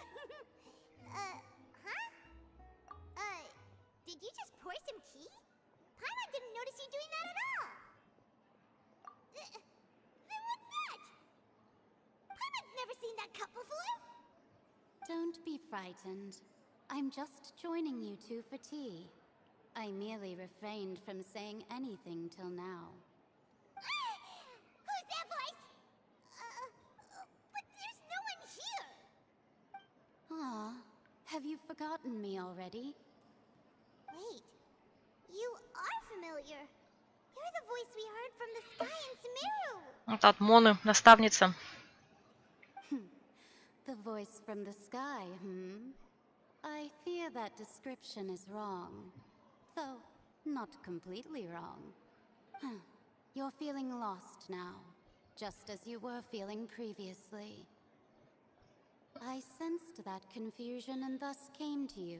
Did you just pour some tea? Paimon didn't notice you doing that at all. Then what's that? Paimon's never seen that cup before. Don't be frightened. I'm just joining you two for tea. I merely refrained from saying anything till now. Who's that voice? But there's no one here. Ah, have you forgotten me already? Wait, you are familiar. You're the voice we heard from the sky in Sumeru. Вот от Моны, наставница. The voice from the sky, I fear that description is wrong. Though, not completely wrong. You're feeling lost now, just as you were feeling previously. I sensed that confusion and thus came to you.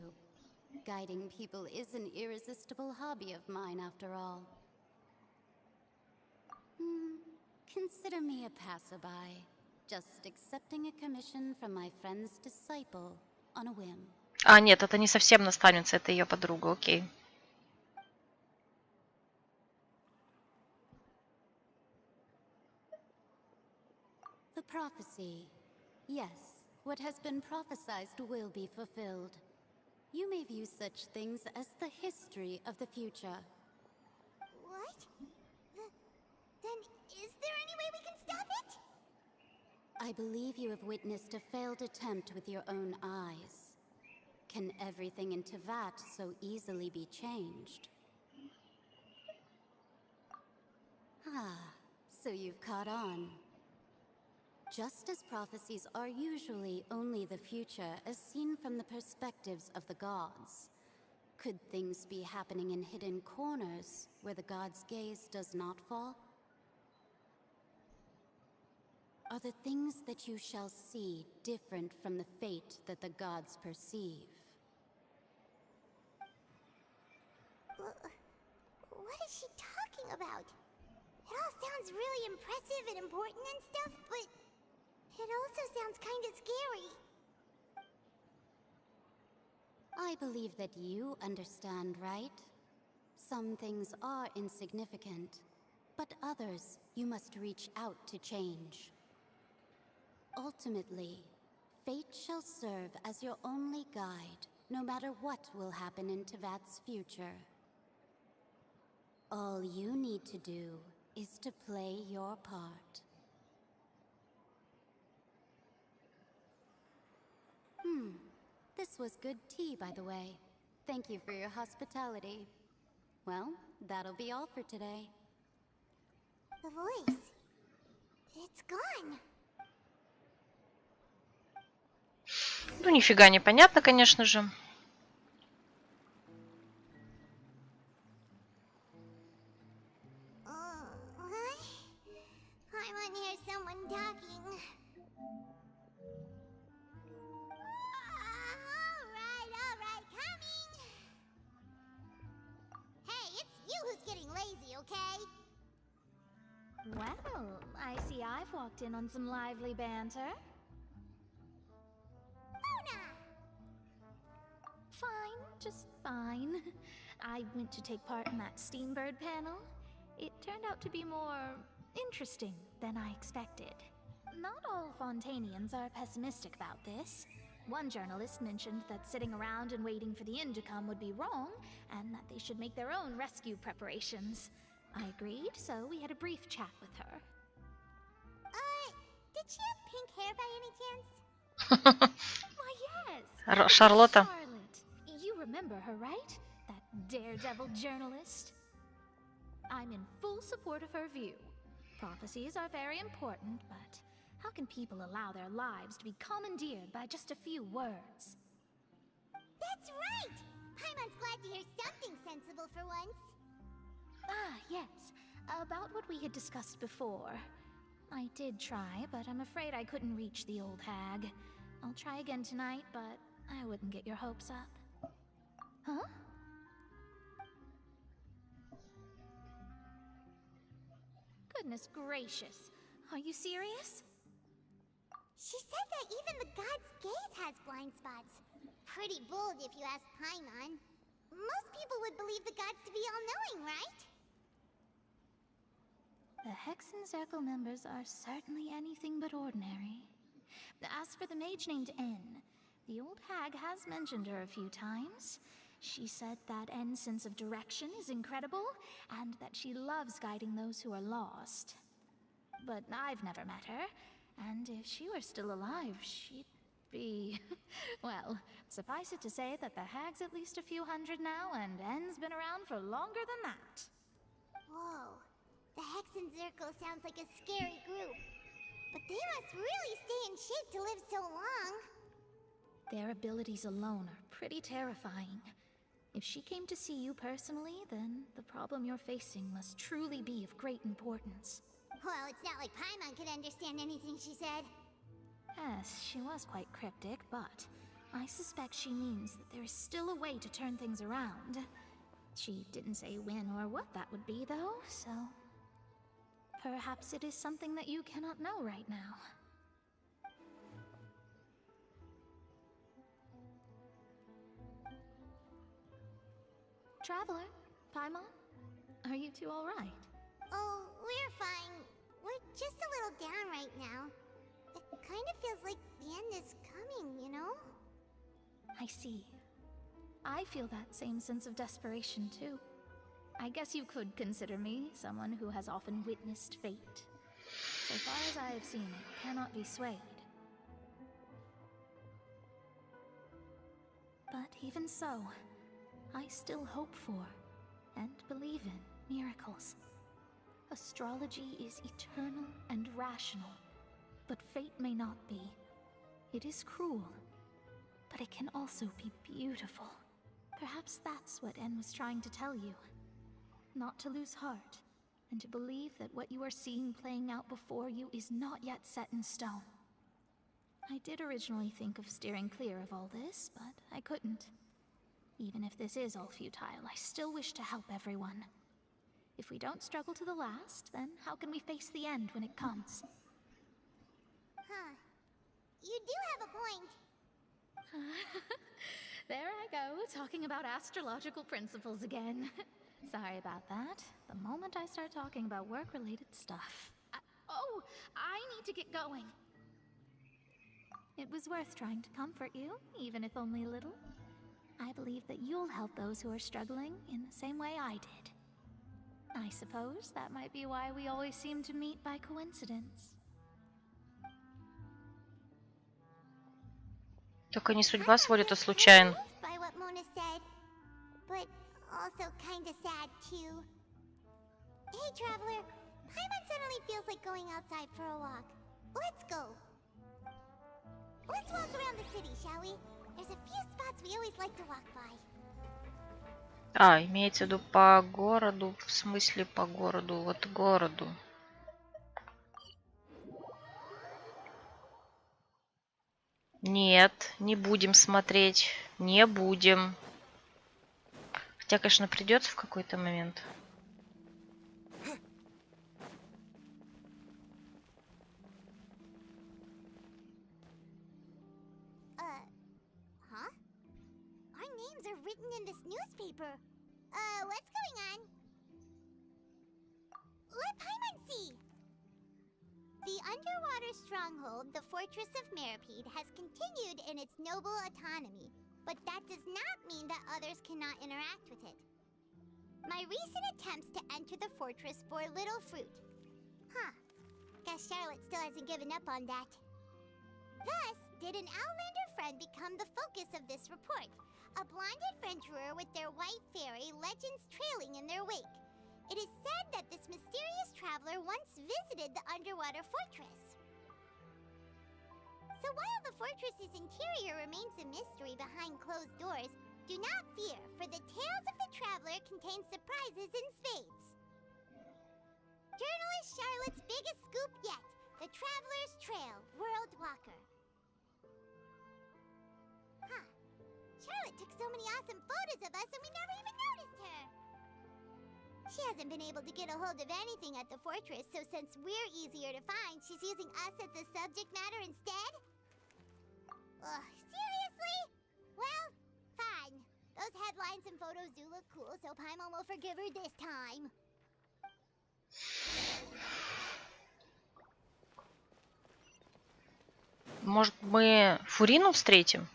Guiding people is an irresistible hobby of mine, after all. Consider me a passerby, just accepting a commission from my friend's disciple on a whim. А, нет, это не совсем наставница, это ее подруга, окей. The prophecy. Yes, what has been prophesized will be fulfilled. You may view such things as the history of the future. What? Then is there any way we can stop it? I believe you have witnessed a failed attempt with your own eyes. Can everything in Tevat so easily be changed? Ah, so you've caught on. Just as prophecies are usually only the future as seen from the perspectives of the gods, could things be happening in hidden corners where the gods' gaze does not fall? Are the things that you shall see different from the fate that the gods perceive? What is she talking about? It all sounds really impressive and important and stuff, but it also sounds kind of scary. I believe that you understand, right? Some things are insignificant, but others you must reach out to change. Ultimately, fate shall serve as your only guide, no matter what will happen in Tevat's future. All you need to do is to play your part. This was good tea, by the way. Thank you for your hospitality. Well, that'll be all for today. The voice. It's gone. Ну, нифига не понятно, конечно же. I want to hear someone talking. All right, coming. Hey, it's you who's getting lazy, okay? Well, I see I've walked in on some lively banter. Luna! Fine, just fine. I went to take part in that Steambird panel. It turned out to be more interesting than I expected. Not all Fontanians are pessimistic about this. One journalist mentioned that sitting around and waiting for the end to come would be wrong, and that they should make their own rescue preparations. I agreed, so we had a brief chat with her. Did she have pink hair by any chance? Why, yes! Шарлотта. Charlotte. You remember her, right? That daredevil journalist? I'm in full support of her view. Prophecies are very important, but how can people allow their lives to be commandeered by just a few words? That's right! Paimon's glad to hear something sensible for once. Ah, yes. About what we had discussed before. I did try, but I'm afraid I couldn't reach the old hag. I'll try again tonight, but I wouldn't get your hopes up. Huh? Goodness gracious. Are you serious? She said that even the god's gaze has blind spots. Pretty bold if you ask Paimon. Most people would believe the gods to be all-knowing, right? The Hexen Circle members are certainly anything but ordinary. As for the mage named N, the old hag has mentioned her a few times. She said that N's sense of direction is incredible, and that she loves guiding those who are lost. But I've never met her, and if she were still alive, she'd be... well, suffice it to say that the hag's at least a few hundred now, and N's been around for longer than that. Whoa. The Hexen Circle sounds like a scary group. But they must really stay in shape to live so long. Their abilities alone are pretty terrifying. If she came to see you personally, then the problem you're facing must truly be of great importance. Well, it's not like Paimon could understand anything she said. Yes, she was quite cryptic, but I suspect she means that there is still a way to turn things around. She didn't say when or what that would be, though, so... perhaps it is something that you cannot know right now. Traveler, Paimon, are you two all right? Oh, we're fine. We're just a little down right now. It kind of feels like the end is coming, you know? I see. I feel that same sense of desperation too. I guess you could consider me someone who has often witnessed fate. So far as I have seen, it cannot be swayed. But even so, I still hope for and believe in miracles. Astrology is eternal and rational, but fate may not be. It is cruel, but it can also be beautiful. Perhaps that's what En was trying to tell you. Not to lose heart, and to believe that what you are seeing playing out before you is not yet set in stone. I did originally think of steering clear of all this, but I couldn't. Even if this is all futile, I still wish to help everyone. If we don't struggle to the last, then how can we face the end when it comes? Huh. You do have a point. There I go, talking about astrological principles again. Sorry about that. The moment I start talking about work-related stuff. I need to get going. It was worth trying to comfort you, even if only a little. I believe that you'll help those who are struggling in the same way I did. I suppose that might be why we always seem to meet by coincidence. Только не судьба сводит, а случайно. By what Mona said, but also kinda sad too. Hey, traveler, Paimon suddenly feels like going outside for a walk. Let's go. Let's walk around the city, shall we? There's a few spots we always like to walk by. А, имеется в виду по городу, в смысле по городу, вот городу. Нет, не будем смотреть, не будем. Хотя, конечно, придется в какой-то момент. Huh? Our names are written in this newspaper. What's going on? Let Paimon see! The underwater stronghold, the Fortress of Meripede, has continued in its noble autonomy, but that does not mean that others cannot interact with it. My recent attempts to enter the fortress bore little fruit. Huh. Guess Charlotte still hasn't given up on that. Thus, did an Outlander friend become the focus of this report? A blonde adventurer with their white fairy legends trailing in their wake. It is said that this mysterious traveler once visited the underwater fortress. So while the fortress's interior remains a mystery behind closed doors, do not fear, for the tales of the traveler contain surprises in spades. Journalist Charlotte's biggest scoop yet, the Traveler's Trail, World Walker. Huh. Charlotte took so many awesome photos of us and we never even noticed her. She hasn't been able to get a hold of anything at the fortress, so since we're easier to find, she's using us as the subject matter instead? Ugh, seriously? Well, fine. Those headlines and photos do look cool, so Paimon will forgive her this time. Может, мы Фурину встретим?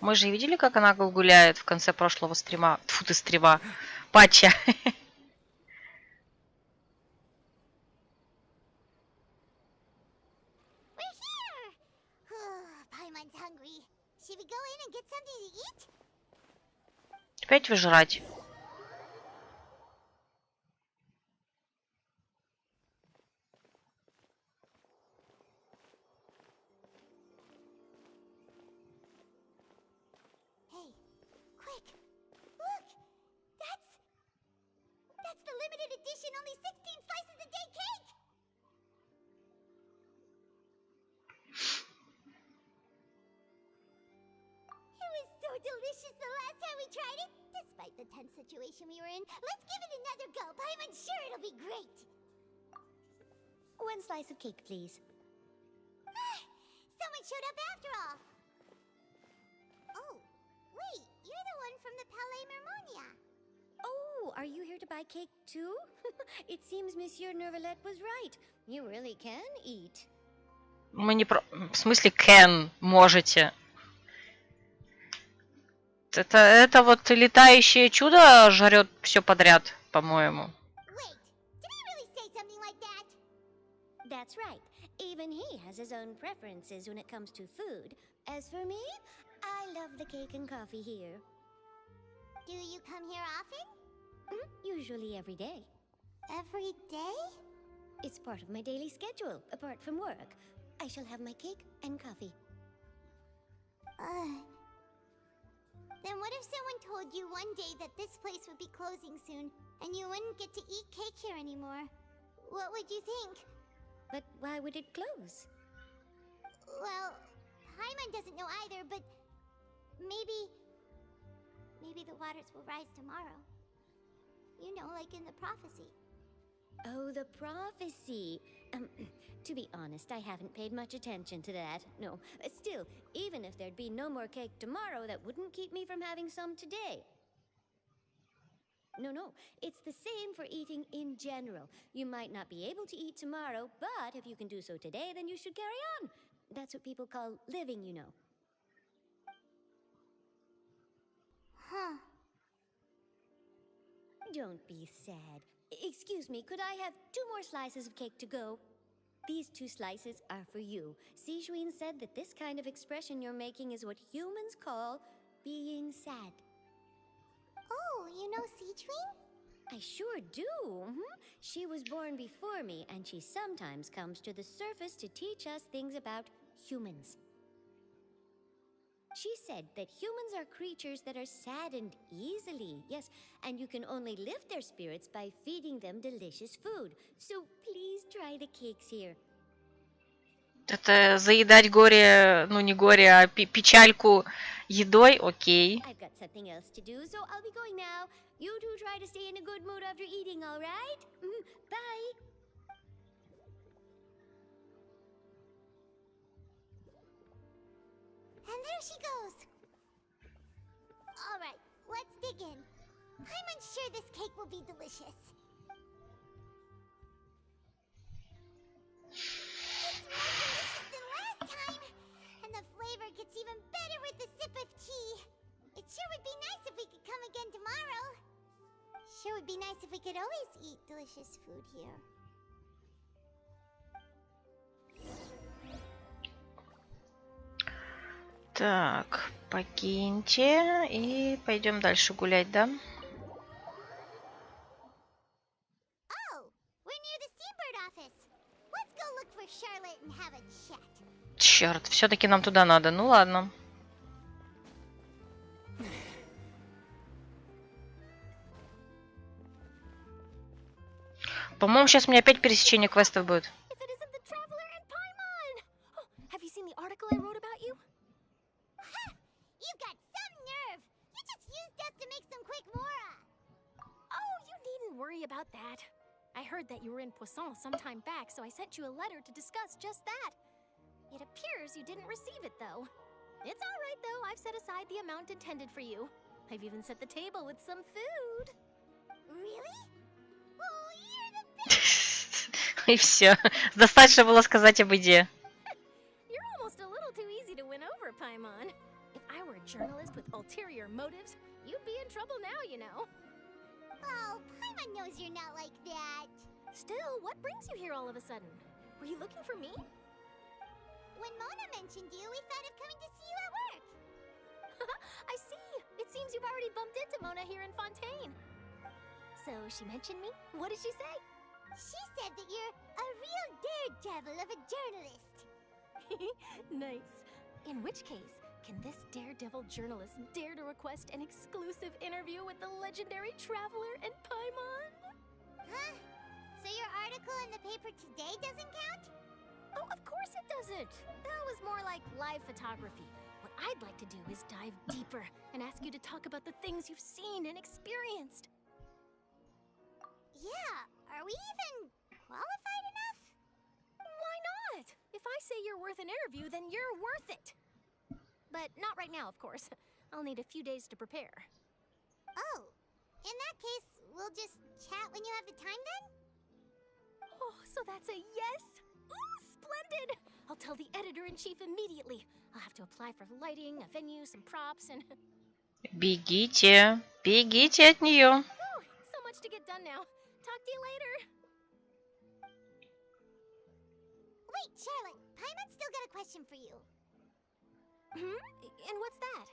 Мы же видели, как она гуляет в конце прошлого стрима. Тьфу ты, стрима. Патча. We're here! Paimon's hungry. Should we go in and get something to eat? Опять выжрать. Hey, quick! Look! That's the limited edition only 16 slices a day cake! It was so delicious the last time we tried it! Despite the tense situation we were in, let's give it another go! Paimon's sure it'll be great! One slice of cake, please. Someone showed up after all! Oh, wait, you're the one from the Palais Mermonia. Oh, are you here to buy cake too? It seems Monsieur Neuvillette was right. You really can eat. Мы не про... В смысле can можете? Это вот летающее чудо жрет все подряд, по-моему. That's right. Even he has his own preferences when it comes to food. As for me, I love the cake and coffee here. Do you come here often? Usually every day. Every day? It's part of my daily schedule, apart from work. I shall have my cake and coffee. Then what if someone told you one day that this place would be closing soon, and you wouldn't get to eat cake here anymore? What would you think? But why would it close? Well, Paimon doesn't know either, but maybe the waters will rise tomorrow. You know, like in the prophecy. Oh, the prophecy. To be honest, I haven't paid much attention to that. No, still, even if there'd be no more cake tomorrow, that wouldn't keep me from having some today. No, it's the same for eating in general. You might not be able to eat tomorrow, but if you can do so today, then you should carry on. That's what people call living, you know. Huh. Don't be sad. Excuse me, could I have 2 more slices of cake to go? These 2 slices are for you. Sijuin said that this kind of expression you're making is what humans call being sad. Oh, you know Sijuin? I sure do. She was born before me, and she sometimes comes to the surface to teach us things about humans. She said that humans are creatures that are saddened easily, yes, and you can only lift their spirits by feeding them delicious food. So please try the cakes here. Это заедать горе, ну не горе, а печальку едой, окей. I've got something else to do, so I'll be going now. You two try to stay in a good mood after eating, all right? Bye. And there she goes. All right, let's dig in. I'm unsure this cake will be delicious. It's more delicious than last time, and the flavor gets even better with a sip of tea. It sure would be nice if we could come again tomorrow. Sure would be nice if we could always eat delicious food here. Так, покиньте и пойдем дальше гулять, да? Черт, все-таки нам туда надо. Ну ладно. По-моему, сейчас у меня опять пересечение квестов будет. Have you seen the article I wrote about you? You've got some nerve! You just used us to make some quick mora! Oh, you needn't worry about that. I heard that you were in Poisson some time back, so I sent you a letter to discuss just that. It appears you didn't receive it, though. It's all right, though. I've set aside the amount intended for you. I've even set the table with some food. Really? Oh, you're the best! И все. Достаточно было сказать об еде. You're almost a little too easy to win over, Paimon. If I were a journalist with ulterior motives, you'd be in trouble now, you know. Oh, Paimon knows you're not like that. Still, what brings you here all of a sudden? Were you looking for me? When Mona mentioned you, we thought of coming to see you at work. I see. It seems you've already bumped into Mona here in Fontaine. So she mentioned me? What did she say? She said that you're a real daredevil of a journalist. Nice. In which case, can this daredevil journalist dare to request an exclusive interview with the legendary traveler and Paimon? Huh? So your article in the paper today doesn't count? Oh, of course it doesn't. That was more like live photography. What I'd like to do is dive deeper and ask you to talk about the things you've seen and experienced. Yeah, are we even qualified enough? Why not? If I say you're worth an interview, then you're worth it. But not right now, of course. I'll need a few days to prepare. Oh, in that case, we'll just chat when you have the time then? Oh, so that's a yes? Ooh, splendid! I'll tell the editor-in-chief immediately. I'll have to apply for lighting, a venue, some props, and... Бегите. Бегите от нее. So much to get done now. Talk to you later. Wait, Charlotte. Paimon's still got a question for you. And what's that?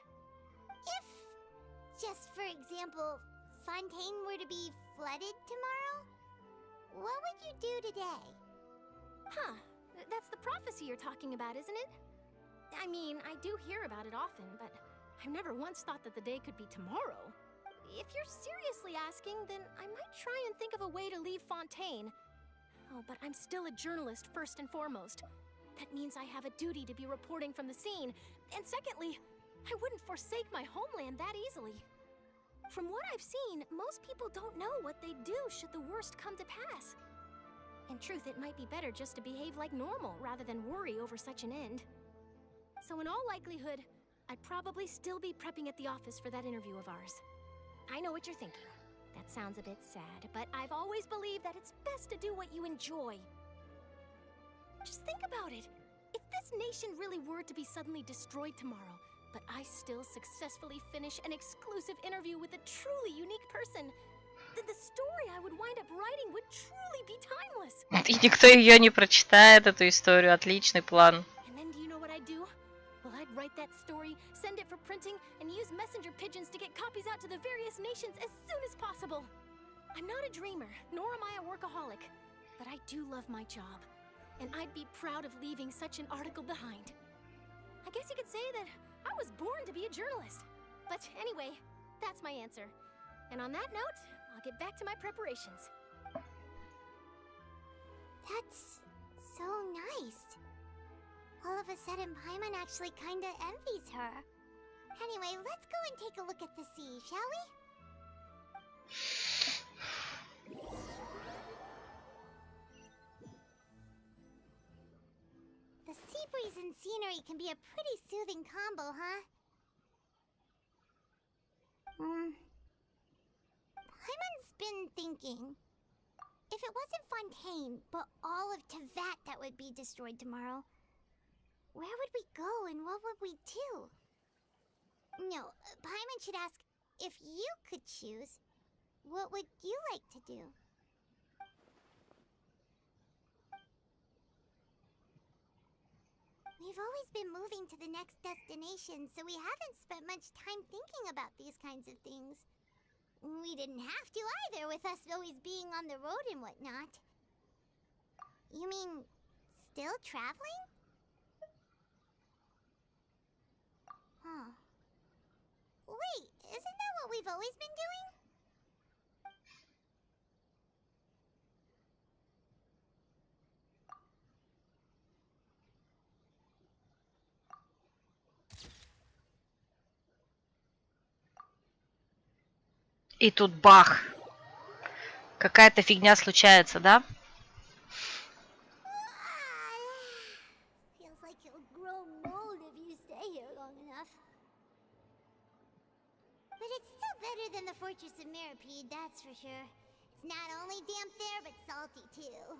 If, just for example, Fontaine were to be flooded tomorrow, what would you do today? Huh. That's the prophecy you're talking about, isn't it? I mean, I do hear about it often, but I've never once thought that the day could be tomorrow. If you're seriously asking, then I might try and think of a way to leave Fontaine. Oh, but I'm still a journalist first and foremost. That means I have a duty to be reporting from the scene. And secondly, I wouldn't forsake my homeland that easily. From what I've seen, most people don't know what they'd do should the worst come to pass. In truth, it might be better just to behave like normal rather than worry over such an end. So in all likelihood, I'd probably still be prepping at the office for that interview of ours. I know what you're thinking. That sounds a bit sad, but I've always believed that it's best to do what you enjoy. Just think about it. If this nation really were to be suddenly destroyed tomorrow, but I still successfully finish an exclusive interview with a truly unique person, then the story I would wind up writing would truly be timeless. И никто ее не прочитает, эту историю. Отличный план. And then do you know what I'd do? Well, I'd write that story, send it for printing, and use messenger pigeons to get copies out to the various nations as soon as possible. I'm not a dreamer, nor am I a workaholic, but I do love my job, and I'd be proud of leaving such an article behind. I guess you could say that I was born to be a journalist. But anyway, that's my answer. And on that note, I'll get back to my preparations. That's so nice. All of a sudden, Paimon actually kinda envies her. Anyway, let's go and take a look at the sea, shall we? The sea breeze and scenery can be a pretty soothing combo, huh? Paimon's been thinking. If it wasn't Fontaine, but all of Tevat that would be destroyed tomorrow, where would we go and what would we do? No, Paimon should ask, if you could choose, what would you like to do? We've always been moving to the next destination, so we haven't spent much time thinking about these kinds of things. We didn't have to either, with us always being on the road and whatnot. You mean, still traveling? Huh. Wait, isn't that what we've always been doing? И тут бах! Какая-то фигня случается, да? Feels like you'll grow mold if you stay here long enough. But it's still better than the Fortress of Mirapede, that's for sure. It's not only damp there, but salty too.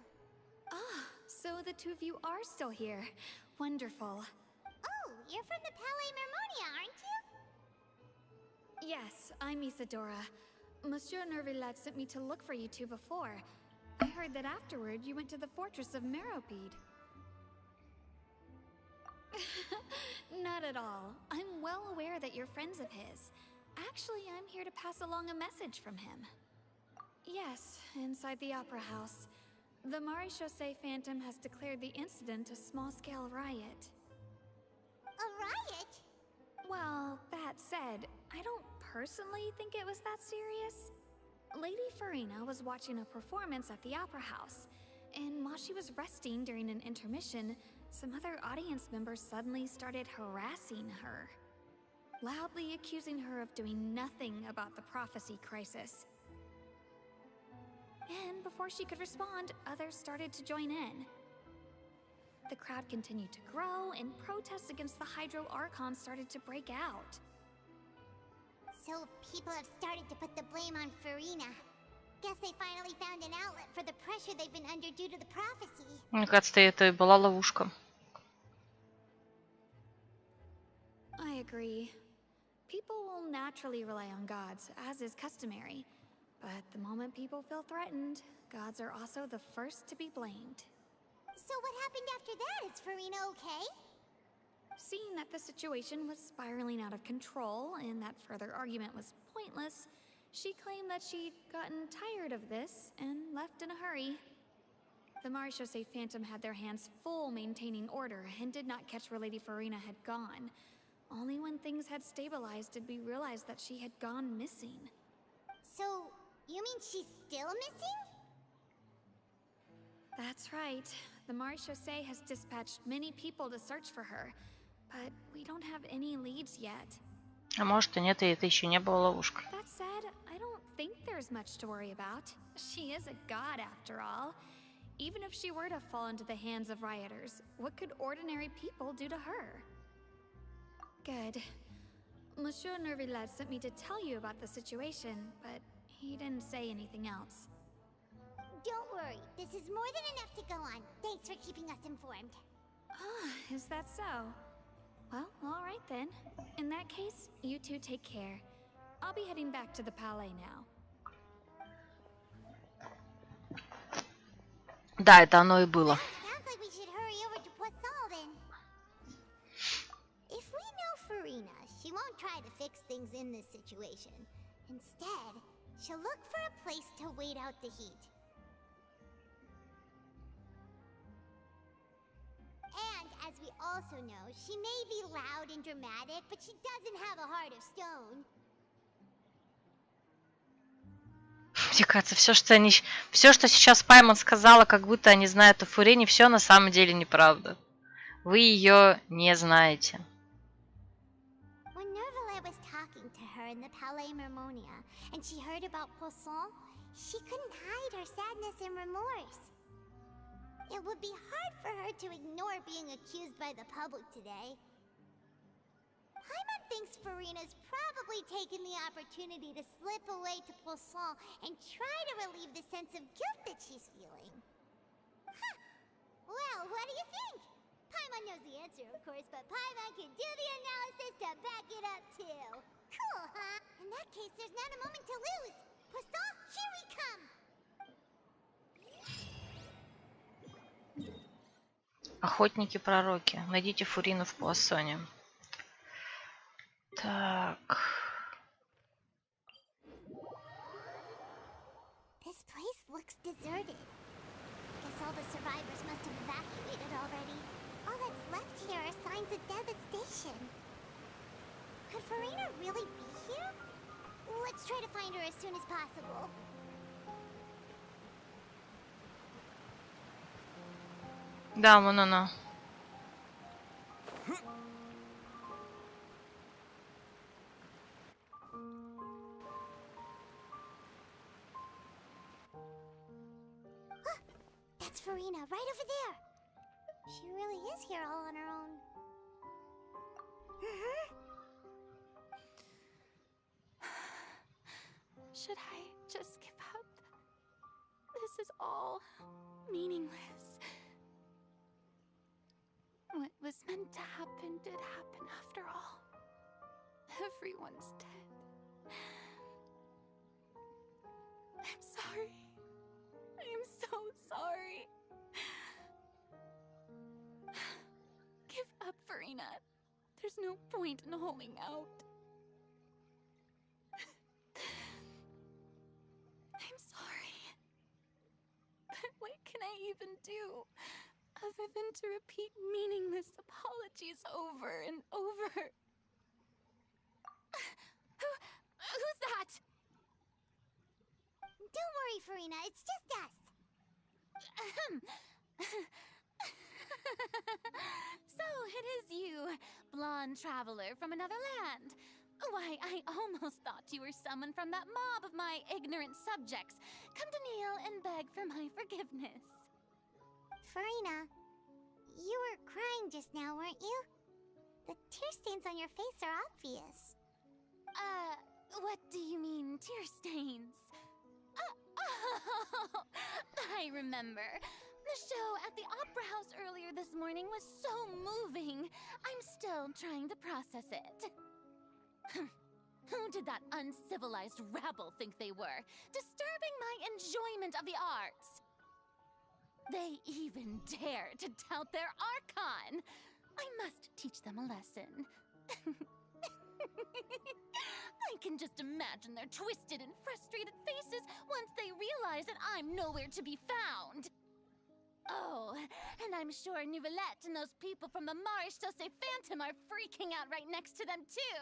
Ah, so the two of you are still here. Wonderful. Oh, you're from the Palais Mermonia, aren't you? Yes, I'm Isadora. Monsieur Nervillat sent me to look for you two before. I heard that afterward you went to the Fortress of Meropide. Not at all. I'm well aware that you're friends of his. Actually, I'm here to pass along a message from him. Yes, inside the Opera House. The Maréchaussée Phantom has declared the incident a small-scale riot. A riot? Well, that said, I don't personally think it was that serious. Lady Farina was watching a performance at the Opera House, and while she was resting during an intermission, some other audience members suddenly started harassing her, loudly accusing her of doing nothing about the prophecy crisis. And before she could respond, others started to join in. The crowd continued to grow, and protests against the Hydro Archon started to break out. So people have started to put the blame on Farina. Guess they finally found an outlet for the pressure they've been under due to the prophecy. Мне кажется, это и была ловушка. I agree. People will naturally rely on gods, as is customary. But the moment people feel threatened, gods are also the first to be blamed. So what happened after that? Is Farina okay? Seeing that the situation was spiraling out of control and that further argument was pointless, she claimed that she'd gotten tired of this and left in a hurry. The Marechaussee Phantom had their hands full maintaining order and did not catch where Lady Farina had gone. Only when things had stabilized did we realize that she had gone missing. So, you mean she's still missing? That's right. The Marechaussee has dispatched many people to search for her, but we don't have any leads yet. А может и нет, и это еще не было ловушкой. That said, I don't think there's much to worry about. She is a god after all. Even if she were to fall into the hands of rioters, what could ordinary people do to her? Good. Monsieur Nervillet sent me to tell you about the situation, but he didn't say anything else. Don't worry, this is more than enough to go on. Thanks for keeping us informed. Ah, is that so? Well, alright then. In that case, you two take care. I'll be heading back to the Palais now. Да, это оно и было. Sounds like we should hurry over to Poisson then. If we know Farina, she won't try to fix things in this situation. Instead, she'll look for a place to wait out the heat. And as we also know, she may be loud and dramatic, but she doesn't have a heart of stone. Мне кажется, все, что сейчас Паймон сказала, как будто они знают о Фурине, все на самом деле неправда. Вы ее не знаете. When Nervillet was talking to her in the Palais Mermonia, and she heard about Poisson, she couldn't hide her sadness and remorse. It would be hard for her to ignore being accused by the public today. Paimon thinks Farina's probably taken the opportunity to slip away to Poisson and try to relieve the sense of guilt that she's feeling. Huh. Well, what do you think? Paimon knows the answer, of course, but Paimon can do the analysis to back it up, too. Cool, huh? In that case, there's not a moment to lose. Poisson, here we come! Охотники-пророки. Найдите Фурину в Пуассоне. Так. This place looks deserted. Guess all the survivors must have evacuated already. All that's left here are signs of devastation. Could Farina really be here? Let's try to find her as soon as possible. Да, вон она. That's Farina, right over there. She really is here all on her own. Should I just give up? This is all meaningless. What was meant to happen did happen after all. Everyone's dead. I'm sorry. I'm so sorry. Give up, Farina. There's no point in holding out. I'm sorry. But what can I even do other than to repeat meaningless apologies over and over? Who's that? Don't worry, Farina, it's just us. So it is you, blonde traveler from another land. Why, I almost thought you were someone from that mob of my ignorant subjects, come to kneel and beg for my forgiveness. Farina, you were crying just now, weren't you? The tear stains on your face are obvious. What do you mean, tear stains? Oh, I remember. The show at the Opera House earlier this morning was so moving. I'm still trying to process it. Who did that uncivilized rabble think they were, disturbing my enjoyment of the arts? They even dare to tout their Archon! I must teach them a lesson. I can just imagine their twisted and frustrated faces once they realize that I'm nowhere to be found. Oh, and I'm sure Nouvellette and those people from the Marche Sauce Phantom are freaking out right next to them too.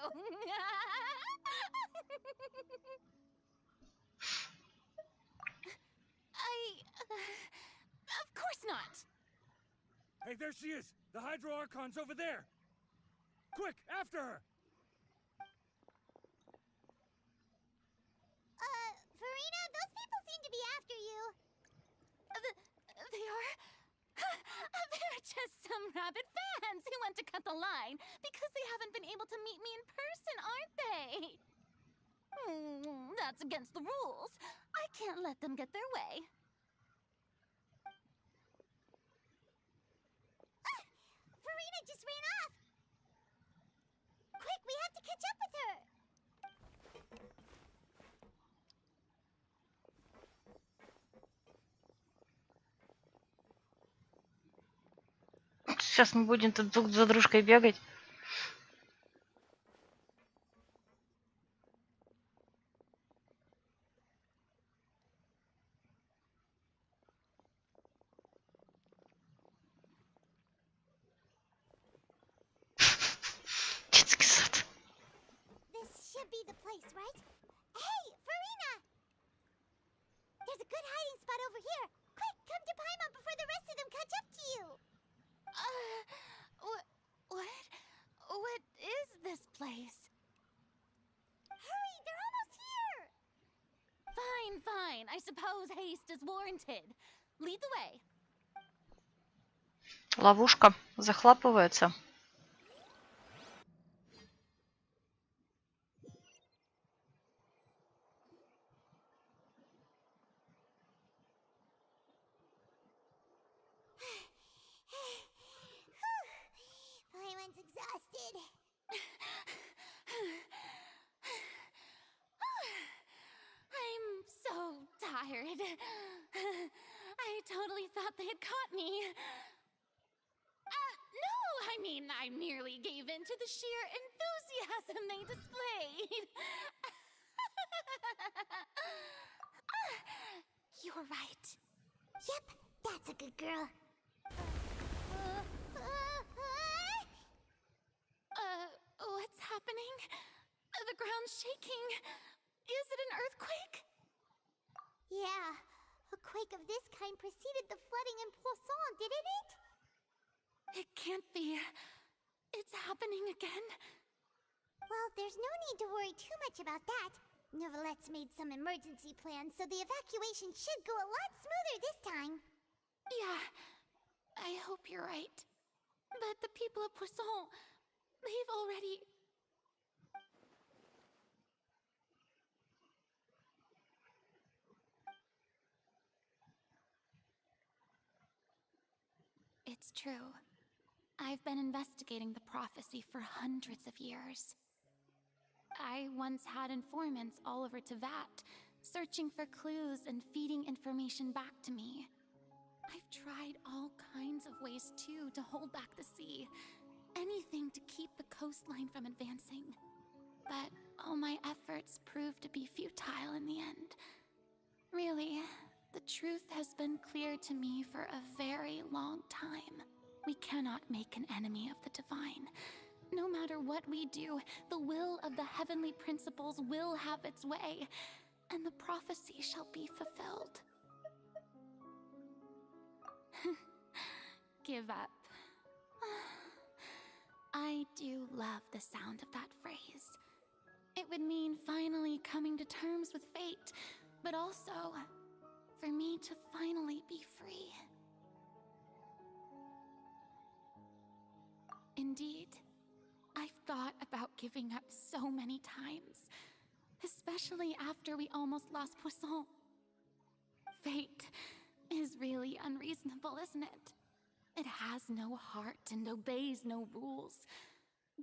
Of course not. Hey, there she is! The Hydro Archon's over there! Quick, after her! Farina, those people seem to be after you. They are? They're just some rabid fans who want to cut the line because they haven't been able to meet me in person, aren't they? That's against the rules. I can't let them get their way. Farina just ran off! Quick, we have to catch up with her! Сейчас мы будем тут друг за дружкой бегать. Детский сад. This should be the place, right? Hey, Farina! There's a good hiding spot over here. Quick, come to Paimon before the rest of them catch up to you. What is this place? Hurry, they're almost here! Fine. I suppose haste is warranted. Lead the way. Ловушка захлапывается. Paimon's exhausted. I'm so tired. I totally thought they had caught me. No, I mean, I merely gave in to the sheer enthusiasm they displayed. You're right. Yep, that's a good girl. What's happening? The ground's shaking. Is it an earthquake? Yeah, a quake of this kind preceded the flooding in Poisson, didn't it? It can't be. It's happening again. Well, there's no need to worry too much about that. Nouvellette's made some emergency plans, so the evacuation should go a lot smoother this time. Yeah, I hope you're right. But the people of Poisson, they've already... It's true. I've been investigating the prophecy for hundreds of years. I once had informants all over Tevat, searching for clues and feeding information back to me. I've tried all kinds of ways, too, to hold back the sea. Anything to keep the coastline from advancing. But all my efforts proved to be futile in the end. Really, the truth has been clear to me for a very long time. We cannot make an enemy of the divine. No matter what we do, the will of the heavenly principles will have its way, and the prophecy shall be fulfilled. Give up. I do love the sound of that phrase. It would mean finally coming to terms with fate, but also for me to finally be free. Indeed, I've thought about giving up so many times, especially after we almost lost Poisson. Fate is really unreasonable, isn't it? It has no heart and obeys no rules.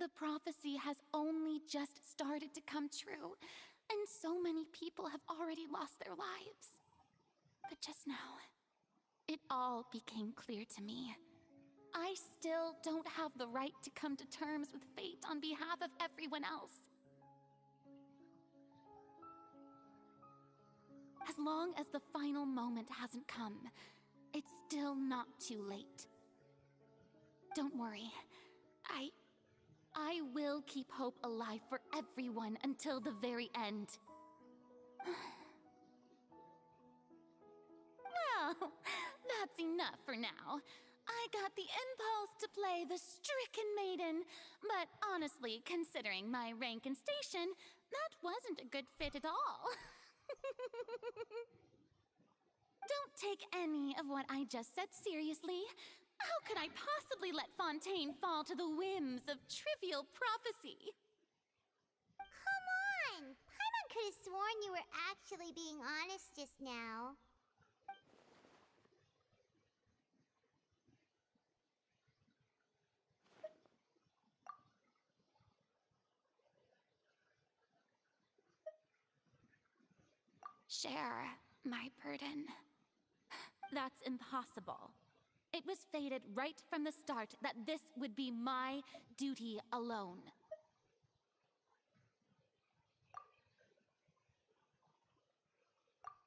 The prophecy has only just started to come true, and so many people have already lost their lives. But just now, it all became clear to me. I still don't have the right to come to terms with fate on behalf of everyone else. As long as the final moment hasn't come, it's still not too late. Don't worry. I will keep hope alive for everyone until the very end. Well, that's enough for now. I got the impulse to play the stricken maiden, but honestly, considering my rank and station, that wasn't a good fit at all. Don't take any of what I just said seriously. How could I possibly let Fontaine fall to the whims of trivial prophecy? Come on! Paimon could have sworn you were actually being honest just now. Share my burden. That's impossible. It was fated right from the start that this would be my duty alone.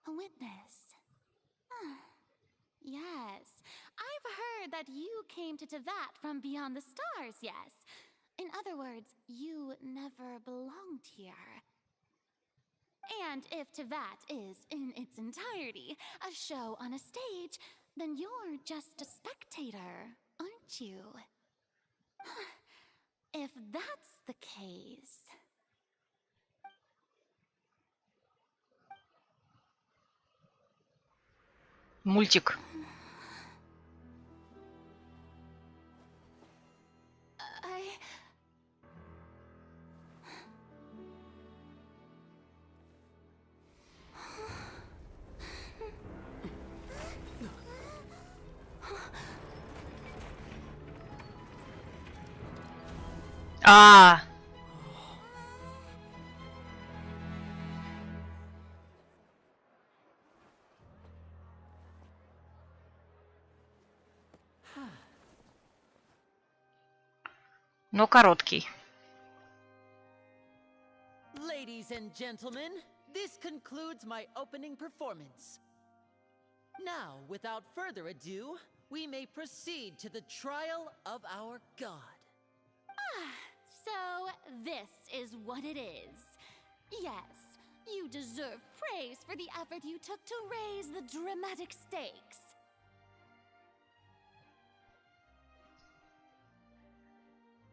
A witness. Yes, I've heard that you came to Tevat from beyond the stars, yes. In other words, you never belonged here. And if Tevat is, in its entirety, a show on a stage, then you're just a spectator, aren't you? If that's the case... Мультик. А. Но короткий. Ladies and gentlemen, this concludes my opening performance. Now, without further ado, we may proceed to the trial of our god. So this is what it is. Yes, you deserve praise for the effort you took to raise the dramatic stakes.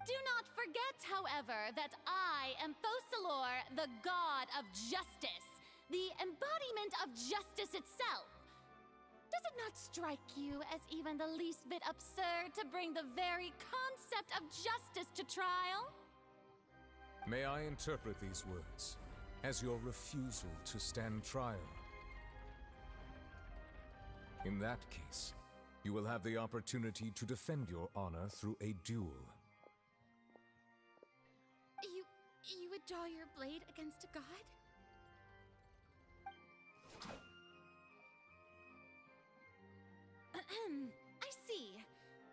Do not forget, however, that I am Focalor, the god of justice, the embodiment of justice itself. Does it not strike you as even the least bit absurd to bring the very concept of justice to trial? May I interpret these words as your refusal to stand trial? In that case, you will have the opportunity to defend your honor through a duel. You would draw your blade against a god? I see.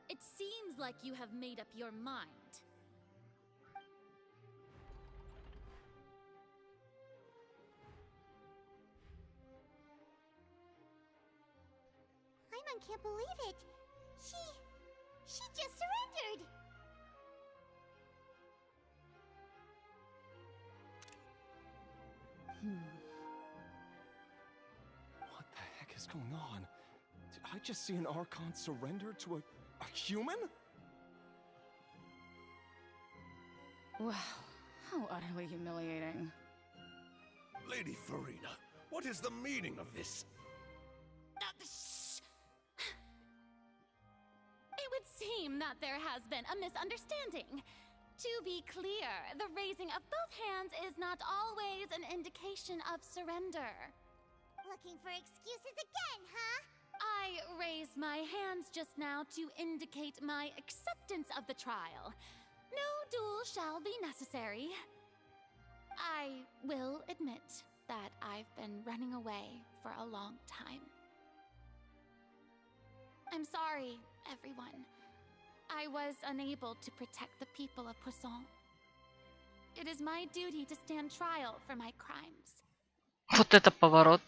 It seems like you have made up your mind. Paimon can't believe it. She just surrendered. What the heck is going on? Did I just see an Archon surrender to a human? Wow, how utterly humiliating. Lady Farina, what is the meaning of this? It would seem that there has been a misunderstanding. To be clear, the raising of both hands is not always an indication of surrender. Looking for excuses again, huh? I raised my hands just now to indicate my acceptance of the trial. No duel shall be necessary. I will admit that I've been running away for a long time. I'm sorry, everyone. I was unable to protect the people of Poisson. It is my duty to stand trial for my crimes. Вот это поворот.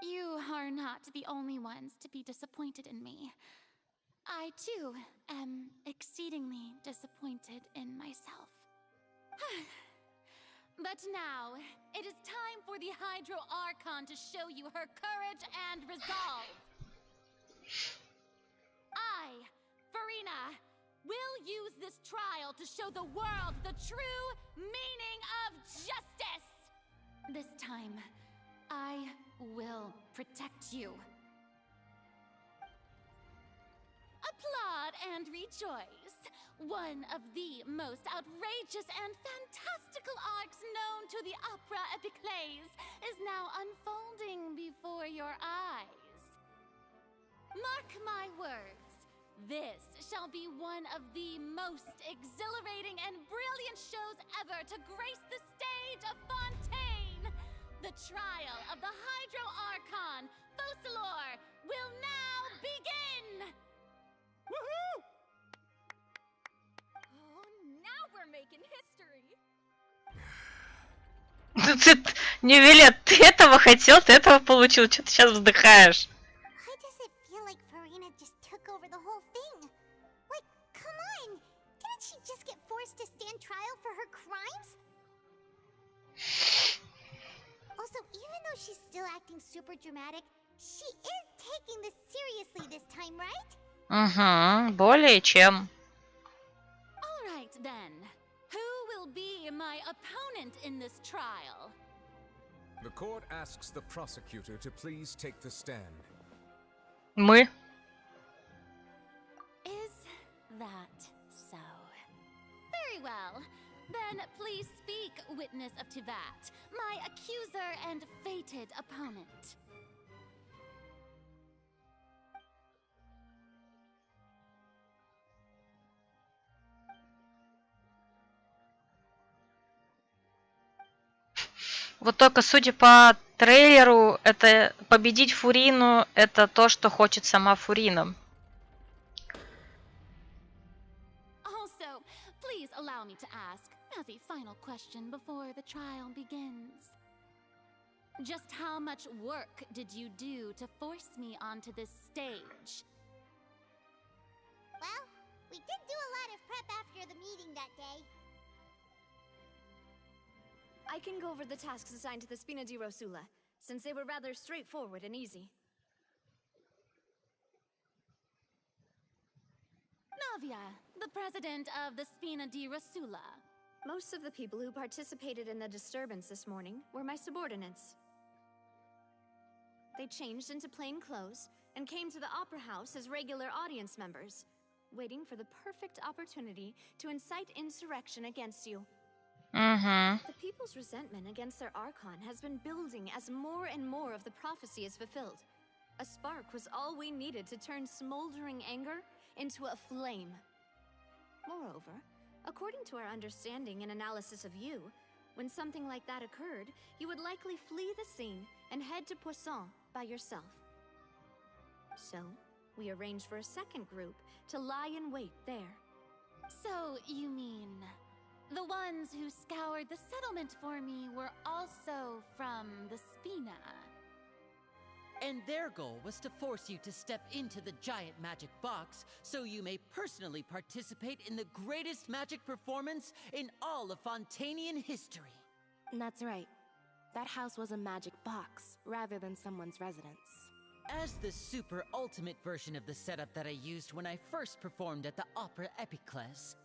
You are not the only ones to be disappointed in me. I, too, am exceedingly disappointed in myself. But now, it is time for the Hydro Archon to show you her courage and resolve. I, Farina, will use this trial to show the world the true meaning of justice. This time, I will protect you. Applaud and rejoice. One of the most outrageous and fantastical arcs known to the opera epiclese is now unfolding before your eyes. Mark my words, this shall be one of the most exhilarating and brilliant shows ever to grace the stage of Fontaine. The trial of the Hydro Archon, Focalor, will now begin! Woohoo! Oh, now we're making history. Не, Вилет, ты этого хотел, ты этого получил. Что ты сейчас вздыхаешь? Why does it feel like Farina just took over the whole thing? Like, come on! Didn't she just get forced to stand trial for her crimes? Also, even though she's still acting super dramatic, she is taking this seriously this time, right? Угу, более чем. All right, then. Who will be my opponent in this trial? The court asks the prosecutor to please take the stand. Мы. Is that so? Very well. Then please speak, witness of Tivat, my accuser and fated opponent. Вот только судя по трейлеру, это победить Фурину, это то, что хочет сама Фурина. Also, please allow me to ask, as a final question before the trial begins. Just how much work did you do to force me onto this stage? Well, we did do a lot of prep after the meeting that day. I can go over the tasks assigned to the Spina di Rosula, since they were rather straightforward and easy. Navia, the president of the Spina di Rosula. Most of the people who participated in the disturbance this morning were my subordinates. They changed into plain clothes and came to the Opera House as regular audience members, waiting for the perfect opportunity to incite insurrection against you. The people's resentment against their Archon has been building as more and more of the prophecy is fulfilled. A spark was all we needed to turn smoldering anger into a flame. Moreover, according to our understanding and analysis of you, when something like that occurred, you would likely flee the scene and head to Poisson by yourself. So, we arranged for a second group to lie in wait there. So, you mean... the ones who scoured the settlement for me were also from the Spina. And their goal was to force you to step into the giant magic box so you may personally participate in the greatest magic performance in all of Fontanian history. That's right. That house was a magic box, rather than someone's residence. As the super ultimate version of the setup that I used when I first performed at the Opera Epiclese,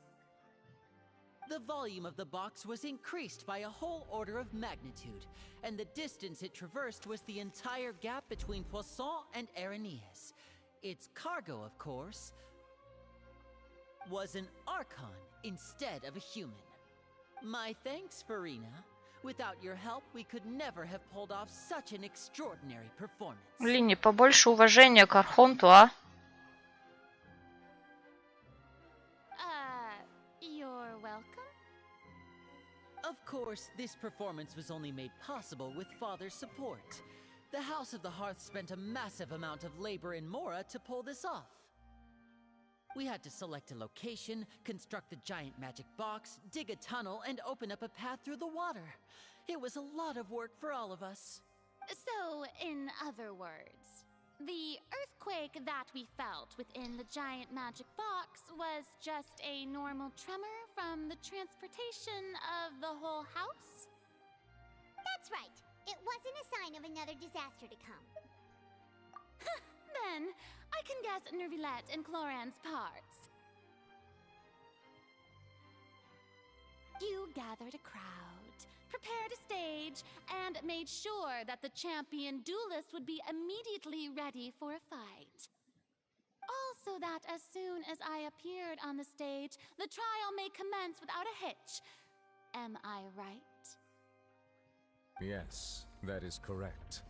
the volume of the box was increased by a whole order of magnitude, and the distance it traversed was the entire gap between Poisson and Araneas. Its cargo, of course, was an Archon instead of a human. My thanks, Farina. Without your help, we could never have pulled off such an extraordinary performance. Лине, побольше уважения к Архонту, а? You're course, this performance was only made possible with Father's support. The House of the Hearth spent a massive amount of labor in Mora to pull this off. We had to select a location, construct the giant magic box, dig a tunnel, and open up a path through the water. It was a lot of work for all of us. So, in other words, the earthquake that we felt within the giant magic box was just a normal tremor from the transportation of the whole house? That's right. It wasn't a sign of another disaster to come. Then, I can guess Nervilette and Cloran's parts. You gathered a crowd, prepared a stage, and made sure that the champion duelist would be immediately ready for a fight. Also that as soon as I appeared on the stage, the trial may commence without a hitch. Am I right? Yes, that is correct.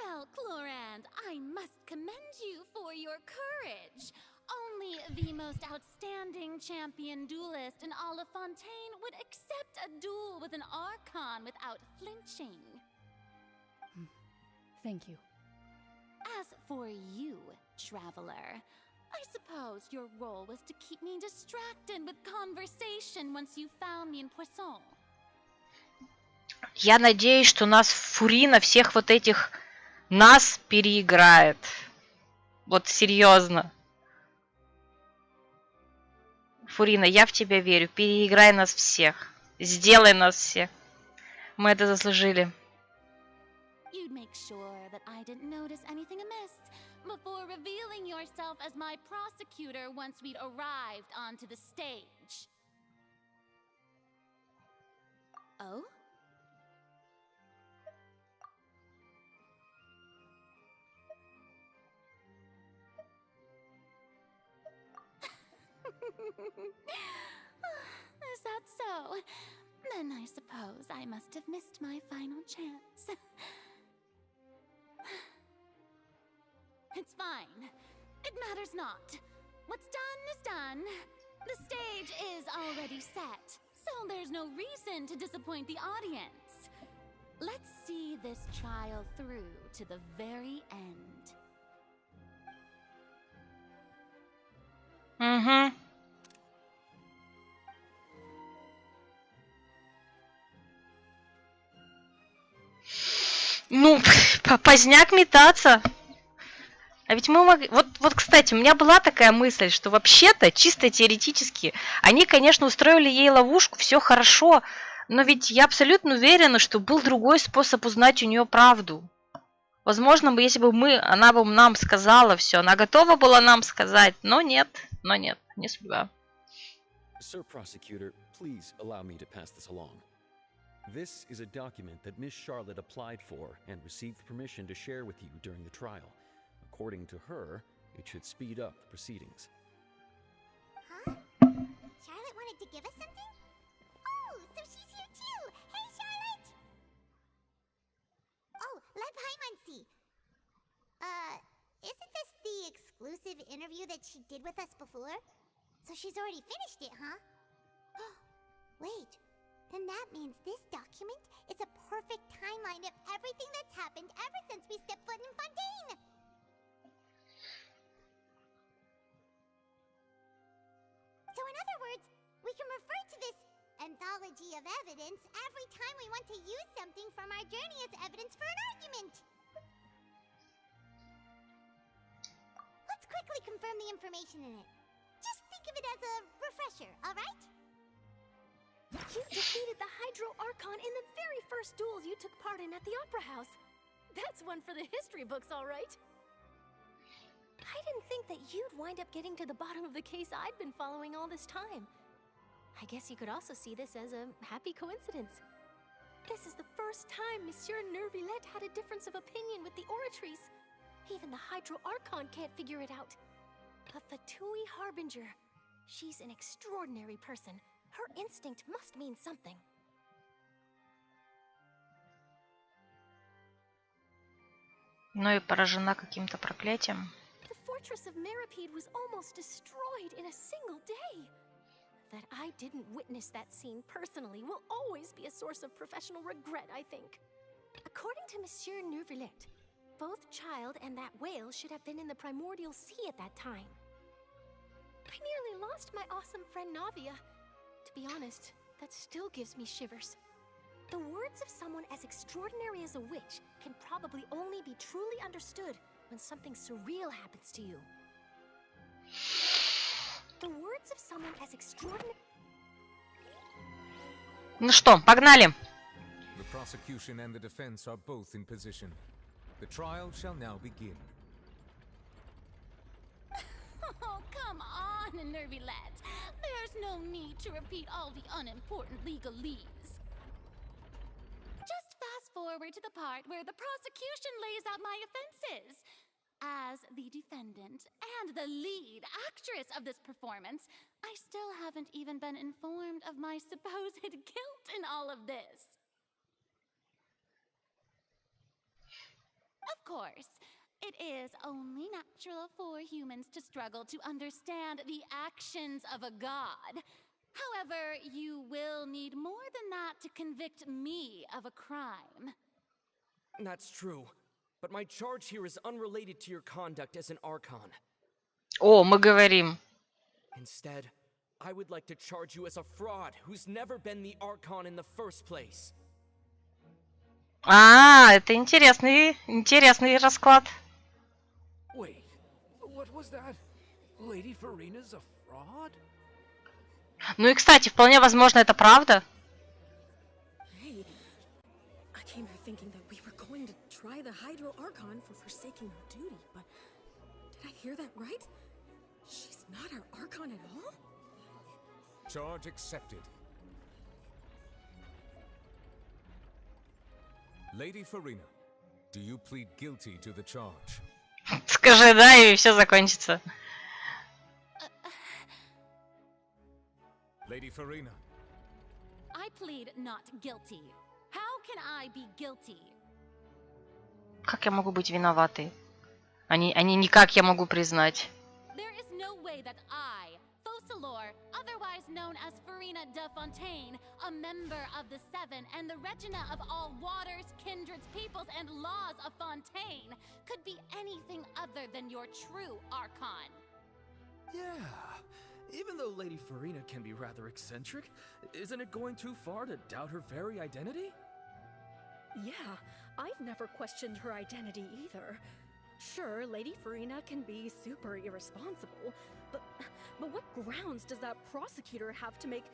Well, Clorand, I must commend you for your courage. Only the most outstanding champion duelist in all of Fontaine would accept a duel with an Archon without flinching. Thank you. As for you, Traveler, I suppose your role was to keep me distracted with conversation once you found me in Poisson. Я надеюсь, что нас Фурина всех вот этих нас переиграет. Вот серьезно. Фурина, я в тебя верю. Переиграй нас всех. Сделай нас всех. Мы это заслужили. You'd make sure that I didn't notice anything amiss before revealing yourself as my prosecutor once we'd arrived onto the stage. Oh? Is that so? Then I suppose I must have missed my final chance. It's fine. It matters not. What's done is done. The stage is already set, so there's no reason to disappoint the audience. Let's see this trial through to the very end. Угу. Ну, поздняк метаться. А ведь мы могли... Вот, кстати, у меня была такая мысль, что вообще-то, чисто теоретически, они, конечно, устроили ей ловушку, все хорошо, но ведь я абсолютно уверена, что был другой способ узнать у нее правду. Возможно, если бы она бы нам сказала все, она готова была нам сказать, но нет, не судьба. Sir Prosecutor, please allow me to pass this along. This is a document that Miss Charlotte applied for and received permission to share with you during the trial. According to her, it should speed up the proceedings. Huh? Charlotte wanted to give us something? Oh, so she's here too! Hey, Charlotte! Oh, Leb Hymancy! Isn't this the exclusive interview that she did with us before? So she's already finished it, huh? Wait, then that means this document is a perfect timeline of everything that's happened ever since we stepped foot in Fontaine! So in other words, we can refer to this anthology of evidence every time we want to use something from our journey as evidence for an argument! Let's quickly confirm the information in it. Just think of it as a refresher, alright? You defeated the Hydro Archon in the very first duel you took part in at the Opera House. That's one for the history books, all right. I didn't think that you'd wind up getting to the bottom of the case I'd been following all this time. I guess you could also see this as a happy coincidence. This is the first time Monsieur Nervilette had a difference of opinion with the Oratrice. Even the Hydro Archon can't figure it out. But Fatui Harbinger, she's an extraordinary person. Her instinct must mean something. Ну и поражена каким-то проклятием. The fortress of Meripede was almost destroyed in a single day. that I didn't witness that scene personally will always be a source of professional regret, I think. According to Monsieur Neuvillette, both Child and that whale should have been in the primordial sea at that time. I nearly lost my awesome friend Navia. To be honest, that still gives me shivers. The words of someone as extraordinary as a witch can probably only be truly understood when something surreal happens to you. The words of someone as extraordinary... Ну что, погнали. The prosecution and the defense are both in position. The trial shall now begin. Oh, come on, Neuvillette. There's no need to repeat all the unimportant legalese. Just fast forward to the part where the prosecution lays out my offenses. As the defendant and the lead actress of this performance, I still haven't even been informed of my supposed guilt in all of this. Of course, it is only natural for humans to struggle to understand the actions of a god. However, you will need more than that to convict me of a crime. That's true. But my charge here is unrelated to your conduct as an Archon. О, мы говорим. Instead, I would like to charge you as a fraud who's never been the Archon in the first place. Это интересный расклад. Wait, what was that? Lady Farina's a fraud? Ну и, кстати, вполне возможно, это правда. Hey, I came here thinking that we were going to try the Hydro Archon for forsaking her duty, but did I hear that right? She's not our Archon at all? Charge accepted. Lady Farina, do you plead guilty to the charge? Скажи да, и все закончится. Lady Farina. I plead not guilty. How can I be guilty? Как я могу быть виноватой? Они никак я могу признать. There is no way that I, Focalor, otherwise known as Farina de Fontaine, a member of the Seven and the Regina of all waters, kindreds, peoples, and laws of Fontaine, could be anything other than your true Archon. Yeah. Even though Lady Farina can be rather eccentric, isn't it going too far to doubt her very identity? Yeah, I've never questioned her identity either. Sure, Lady Farina can be super irresponsible, but what grounds does that prosecutor have to make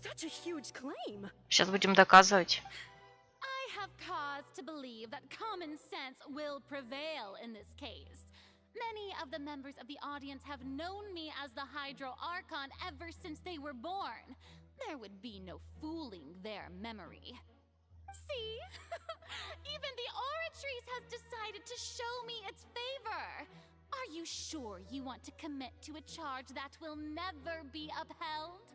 such a huge claim? Сейчас будем доказывать. I have cause to believe that common sense will prevail in this case. Many of the members of the audience have known me as the Hydro Archon ever since they were born. There would be no fooling their memory. See? Even the Oratrice has decided to show me its favor. Are you sure you want to commit to a charge that will never be upheld?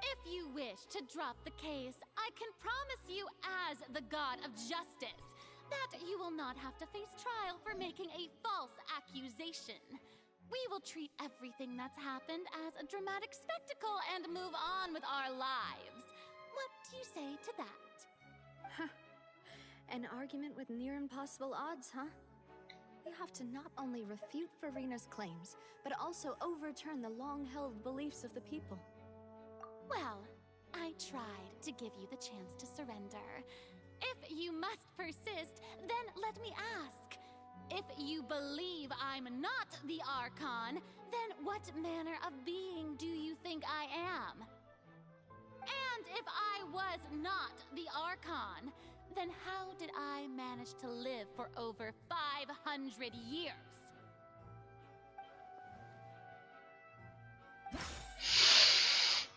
If you wish to drop the case, I can promise you as the God of Justice that you will not have to face trial for making a false accusation. We will treat everything that's happened as a dramatic spectacle and move on with our lives. What do you say to that? An argument with near impossible odds, huh? You have to not only refute Farina's claims, but also overturn the long-held beliefs of the people. Well, I tried to give you the chance to surrender. If you must persist, then let me ask. If you believe I'm not the Archon, then what manner of being do you think I am? And if I was not the Archon, then how did I manage to live for over 500 years?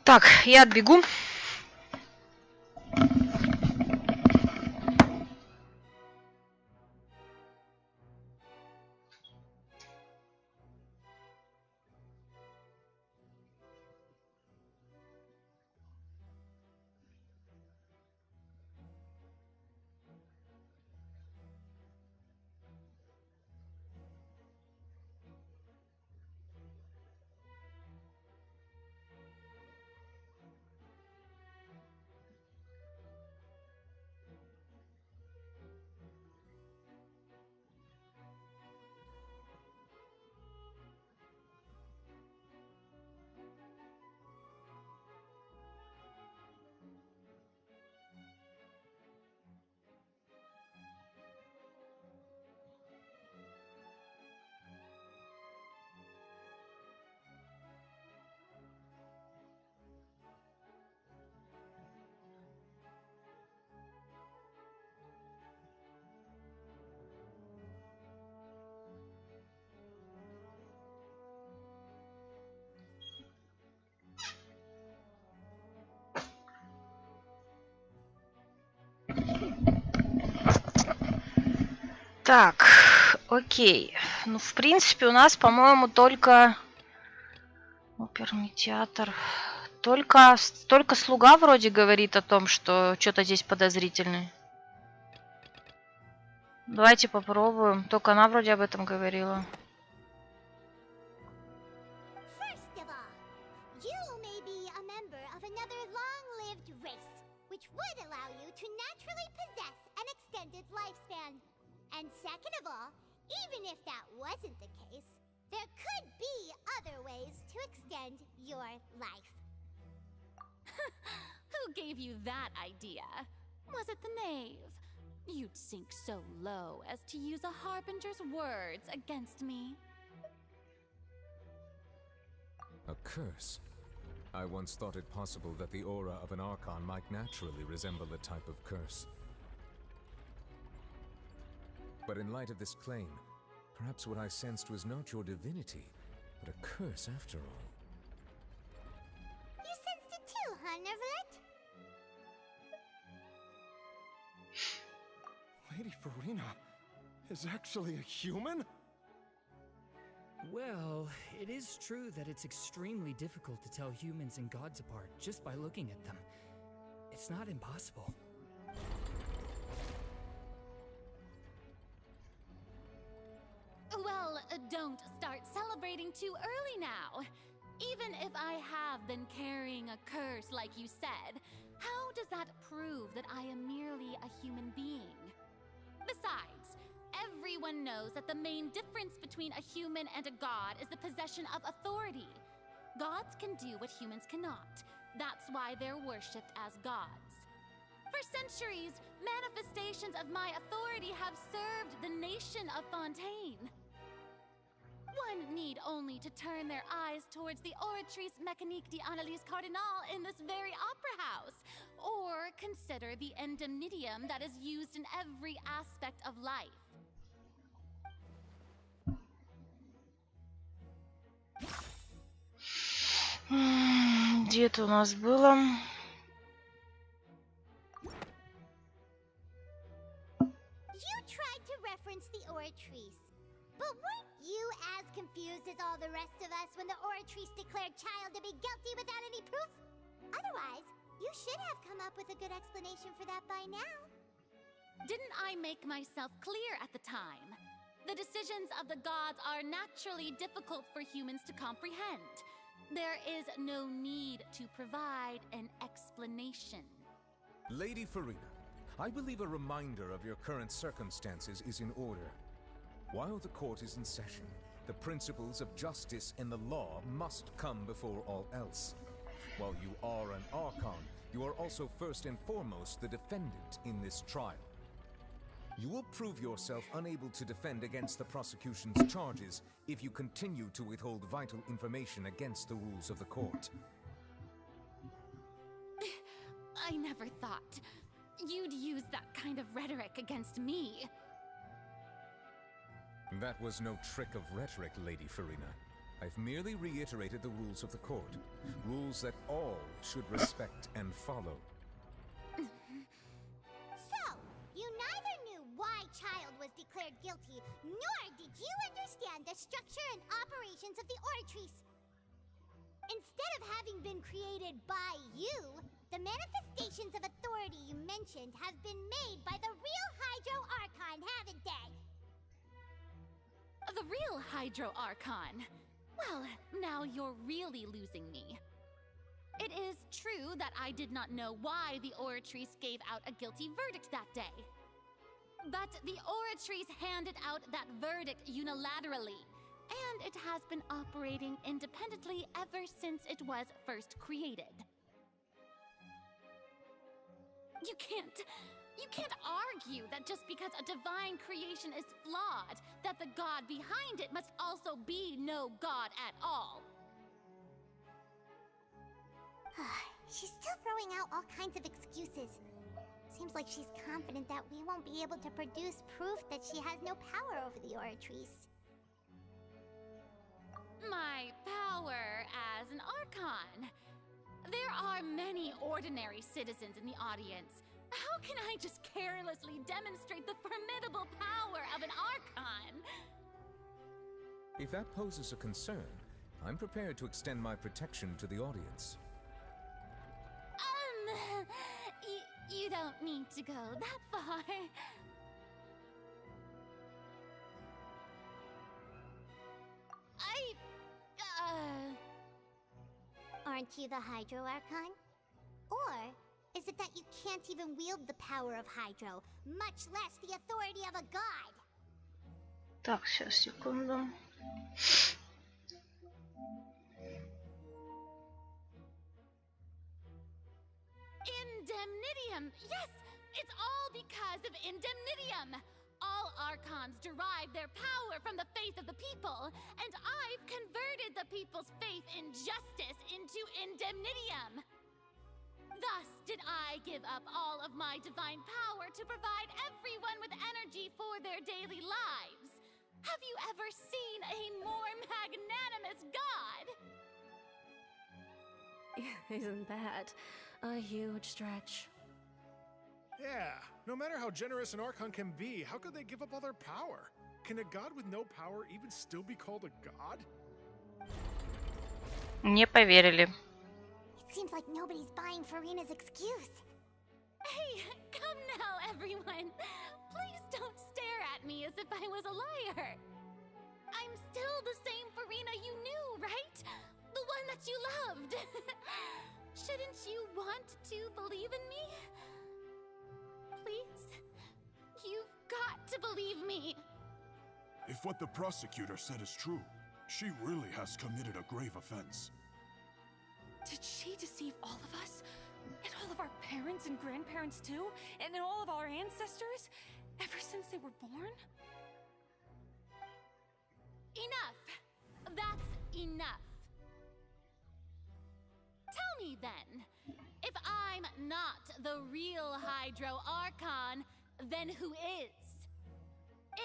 Так, я отбегу. Так, окей. Ну, в принципе, у нас, по-моему, только... Оперный театр. Только слуга вроде говорит о том, что что-то здесь подозрительное. Давайте попробуем. Только она вроде об этом говорила. First of all, you may be a member of another long-lived race, which would allow you to naturally possess an extended lifespan. And second of all, even if that wasn't the case, there could be other ways to extend your life. Who gave you that idea? Was it the knave? You'd sink so low as to use a harbinger's words against me. A curse? I once thought it possible that the aura of an Archon might naturally resemble a type of curse. But in light of this claim, perhaps what I sensed was not your divinity, but a curse after all. You sensed it too, huh, Neverlet? Lady Farina is actually a human? Well, it is true that it's extremely difficult to tell humans and gods apart just by looking at them. It's not impossible. Well, don't start celebrating too early now. Even if I have been carrying a curse like you said, how does that prove that I am merely a human being? Besides, everyone knows that the main difference between a human and a god is the possession of authority. Gods can do what humans cannot. That's why they're worshipped as gods. For centuries, manifestations of my authority have served the nation of Fontaine. One need only to turn their eyes towards the Oratrice Mécanique d'Analyse Cardinal in this very opera house, or consider the indemnitium that is used in every aspect of life. Где это у нас было? You tried to reference the Oratrice. But weren't you as confused as all the rest of us when the Oratrice declared Child to be guilty without any proof? Otherwise, you should have come up with a good explanation for that by now. Didn't I make myself clear at the time? The decisions of the gods are naturally difficult for humans to comprehend. There is no need to provide an explanation. Lady Farina, I believe a reminder of your current circumstances is in order. While the court is in session, the principles of justice and the law must come before all else. While you are an Archon, you are also first and foremost the defendant in this trial. You will prove yourself unable to defend against the prosecution's charges if you continue to withhold vital information against the rules of the court. I never thought you'd use that kind of rhetoric against me. That was no trick of rhetoric, Lady Farina. I've merely reiterated the rules of the court. Rules that all should respect and follow. So, you neither knew why Child was declared guilty, nor did you understand the structure and operations of the Oratrice. Instead of having been created by you, the manifestations of authority you mentioned have been made by the real Hydro Archon, haven't they? The real Hydro Archon. Well, now you're really losing me. It is true that I did not know why the Oratrice gave out a guilty verdict that day. But the Oratrice handed out that verdict unilaterally, and it has been operating independently ever since it was first created. You can't argue that just because a divine creation is flawed, that the god behind it must also be no god at all. She's still throwing out all kinds of excuses. Seems like she's confident that we won't be able to produce proof that she has no power over the Oratrice. My power as an Archon. There are many ordinary citizens in the audience. How can I just carelessly demonstrate the formidable power of an Archon? If that poses a concern, I'm prepared to extend my protection to the audience. You don't need to go that far. Aren't you the Hydro Archon? Or is it that you can't even wield the power of Hydro, much less the authority of a god? Так, сейчас, секунду. Indemnitium! Yes! It's all because of Indemnitium! All Archons derive their power from the faith of the people, and I've converted the people's faith in justice into Indemnitium! Thus did I give up all of my divine power to provide everyone with energy for their daily lives. Have you ever seen a more magnanimous god? Isn't that a huge stretch? Yeah, no matter how generous an Archon can be, how could they give up all their power? Can a god with no power even still be called a god? Не поверили. It seems like nobody's buying Farina's excuse. Hey, come now, everyone. Please don't stare at me as if I was a liar. I'm still the same Farina you knew, right? The one that you loved. Shouldn't you want to believe in me? Please? You've got to believe me. If what the prosecutor said is true, she really has committed a grave offense. Did she deceive all of us? And all of our parents and grandparents too? And all of our ancestors? Ever since they were born? Enough! That's enough. Tell me then, if I'm not the real Hydro Archon, then who is?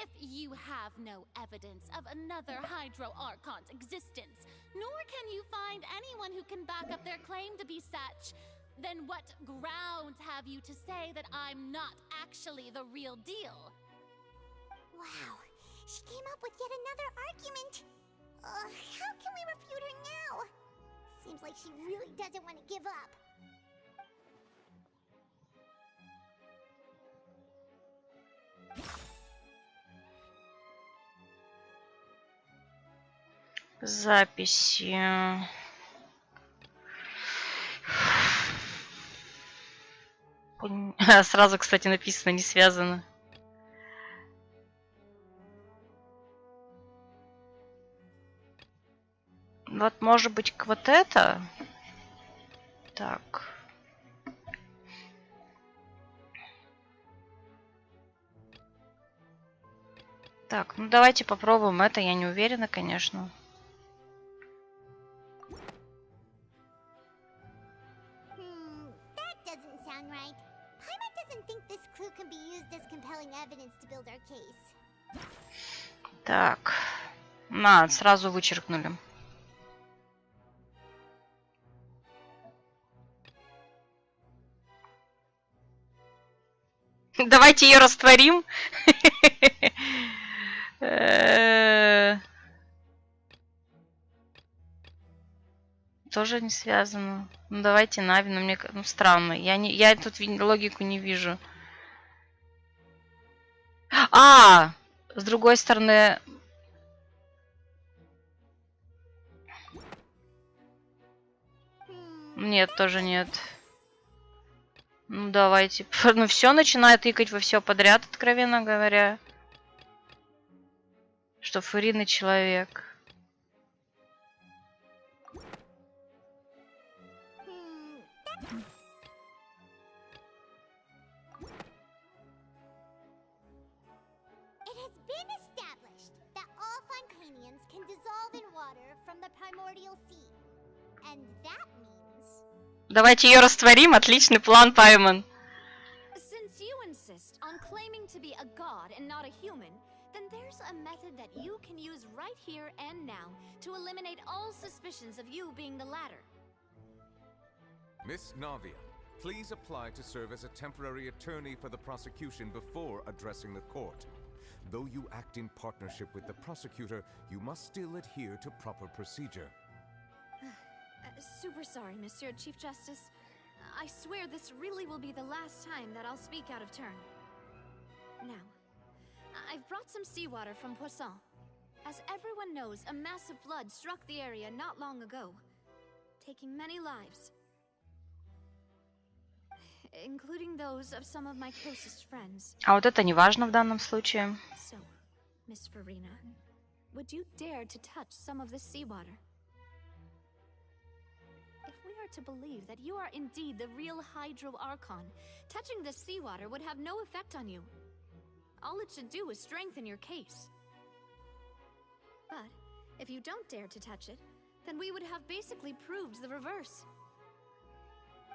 If you have no evidence of another Hydro Archon's existence, nor can you find anyone who can back up their claim to be such, then what grounds have you to say that I'm not actually the real deal? Wow, she came up with yet another argument. How can we refute her now? Seems like she really doesn't want to give up. Записи. Сразу, кстати, написано, не связано. Вот, может быть, вот это? Так. Так, ну давайте попробуем это. Я не уверена, конечно. That doesn't sound right. Paimon doesn't think this clue can be used as compelling evidence to build our case. Так. На, сразу вычеркнули. Давайте ее растворим. Тоже не связано. Ну давайте Нави, но мне странно. Я тут логику не вижу. А! С другой стороны. Нет, тоже нет. Ну давайте. Ну все начинает тыкать во все подряд, откровенно говоря. Что Фурины человек. It has been established that all Foncanians can dissolve in water from the primordial sea. And that means... Давайте ее растворим. Отличный план, Паймон. Since you insist on claiming to be a god and not a human, then there's a method that you can use right here and now to eliminate all suspicions of you being the latter. Miss Navia, Please apply to serve as a temporary attorney for the prosecution before addressing the court. Though you act in partnership with the prosecutor, you must still adhere to proper procedure. Super sorry, Monsieur Chief Justice. I swear this really will be the last time that I'll speak out of turn. Now, I've brought some seawater from Poisson. As everyone knows, a massive flood struck the area not long ago, taking many lives, including those of some of my closest friends. А вот это не важно в данном случае. So, Miss Farina, would you dare to touch some of the seawater? If we are to believe that you are indeed the real Hydro Archon, touching the seawater would have no effect on you. All it should do is strengthen your case. But if you don't dare to touch it, then we would have basically proved the reverse.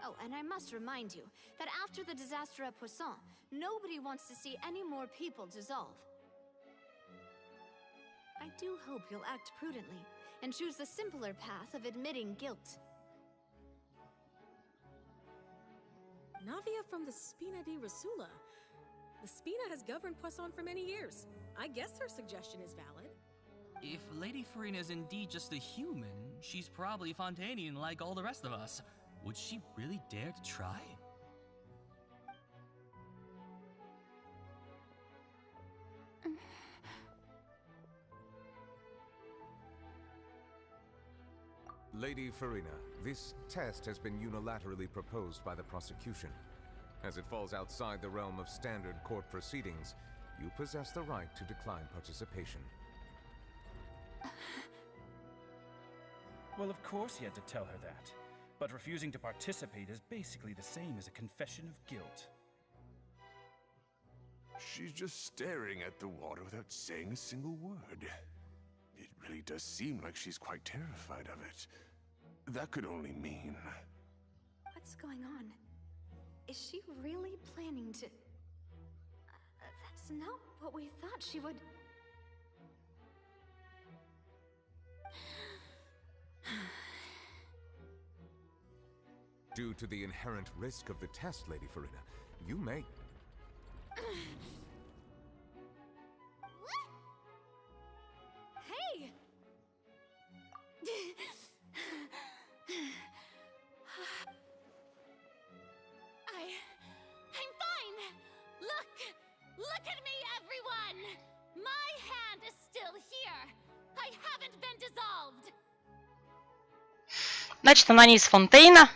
Oh, and I must remind you that after the disaster at Poisson, nobody wants to see any more people dissolve. I do hope you'll act prudently and choose the simpler path of admitting guilt. Navia from the Spina di Rasula. The Spina has governed Poisson for many years. I guess her suggestion is valid. If Lady Farina is indeed just a human, she's probably Fontanian like all the rest of us. Would she really dare to try? Lady Farina, this test has been unilaterally proposed by the prosecution. As it falls outside the realm of standard court proceedings, you possess the right to decline participation. Well, of course he had to tell her that. But refusing to participate is basically the same as a confession of guilt. She's just staring at the water without saying a single word. It really does seem like she's quite terrified of it. That could only mean... What's going on? Is she really planning to... That's not what we thought she would... Due to the inherent risk of the test, Lady Farina, you may... Hey! I'm fine! Look at me, everyone! My hand is still here! I haven't been dissolved! Значит, она не из Фонтейна.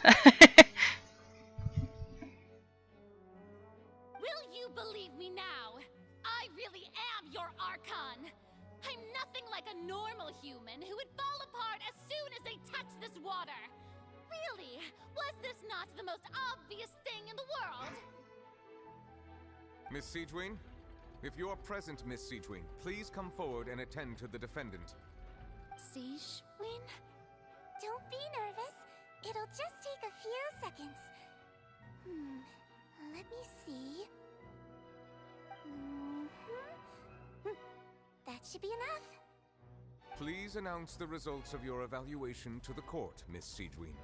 Will you believe me now? I really am your Archon. I'm nothing like a normal human who would fall apart as soon as they touch this water. Really? Was this not the most obvious thing in the world? Miss Siegewien? If you are present, Miss Siegewien, please come forward and attend to the defendant. Siegewien? Don't be nervous. It'll just take a few seconds. Let me see. That should be enough. Please announce the results of your evaluation to the court, Miss Siegewien.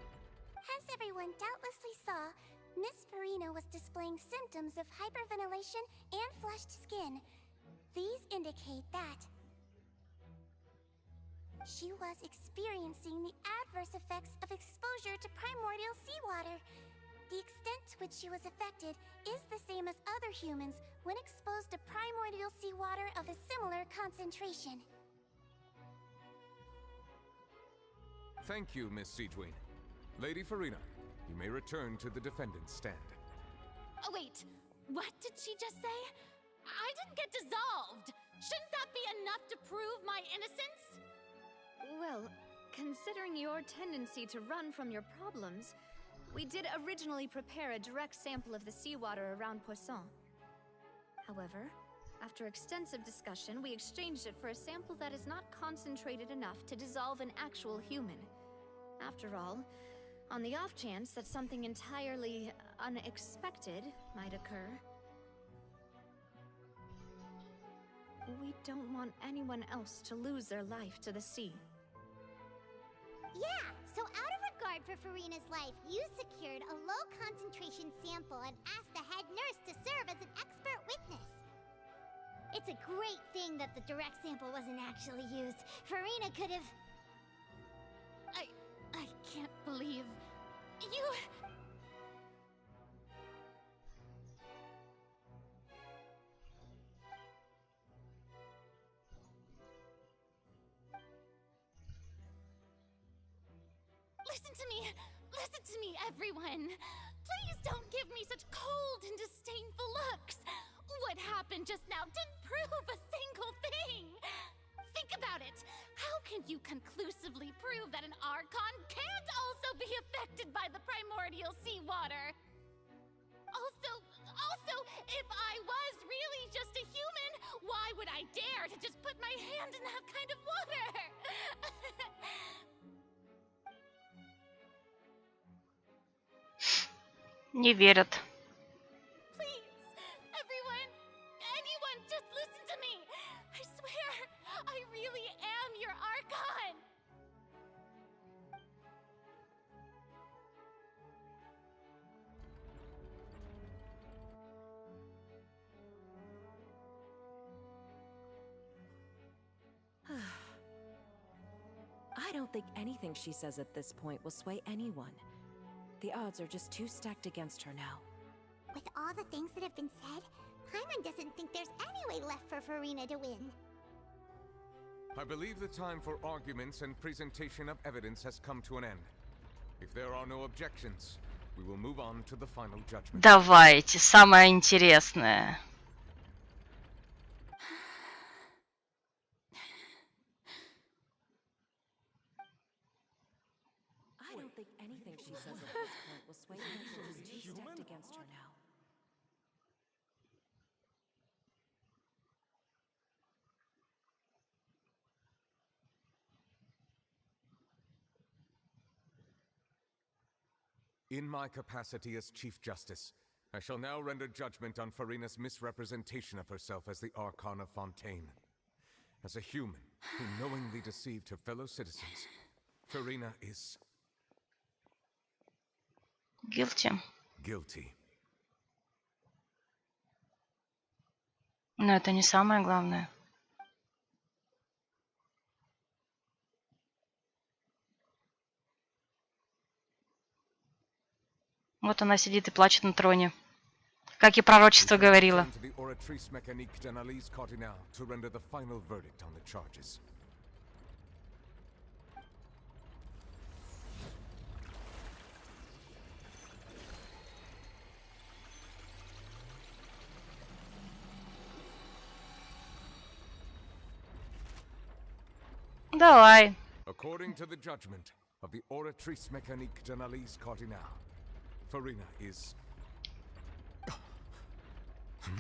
As everyone doubtlessly saw, Miss Farina was displaying symptoms of hyperventilation and flushed skin. These indicate that she was experiencing the adverse effects of exposure to primordial seawater. The extent to which she was affected is the same as other humans when exposed to primordial seawater of a similar concentration. Thank you, Miss Siegewien. Lady Farina, you may return to the defendant's stand. Oh, wait. What did she just say? I didn't get dissolved. Shouldn't that be enough to prove my innocence? Well, considering your tendency to run from your problems, we did originally prepare a direct sample of the seawater around Poisson. However, after extensive discussion, we exchanged it for a sample that is not concentrated enough to dissolve an actual human. After all, on the off chance that something entirely unexpected might occur, we don't want anyone else to lose their life to the sea. Yeah, so out of regard for Farina's life, you secured a low-concentration sample and asked the head nurse to serve as an expert witness. It's a great thing that the direct sample wasn't actually used. Farina could have... I can't believe... you... Listen to me, everyone. Please don't give me such cold and disdainful looks. What happened just now didn't prove a single thing. Think about it. How can you conclusively prove that an Archon can't also be affected by the primordial seawater? Also, if I was really just a human, why would I dare to just put my hand in that kind of water? Не верят. Please, everyone, anyone, just listen to me. I swear, I really am your Archon. I don't think anything she says at this point will sway anyone. The odds are just too stacked against her now. With all the things that have been said, Paimon doesn't think there's any way left for Farina to win. I believe the time for arguments and presentation of evidence has come to an end. If there are no objections, we will move on to the final judgment. Давайте, самое интересное. I don't think anything she says at this point will sway anyone. She's too stacked against her now. In my capacity as Chief Justice, I shall now render judgment on Farina's misrepresentation of herself as the Archon of Fontaine. As a human who knowingly deceived her fellow citizens, Farina is... Guilty. guilty. Но это не самое главное. Вот она сидит и плачет на троне. Как и пророчество говорило. Давай. According to the judgment of the Oratrice Mécanique d'Analyse Cardinale, Farina is...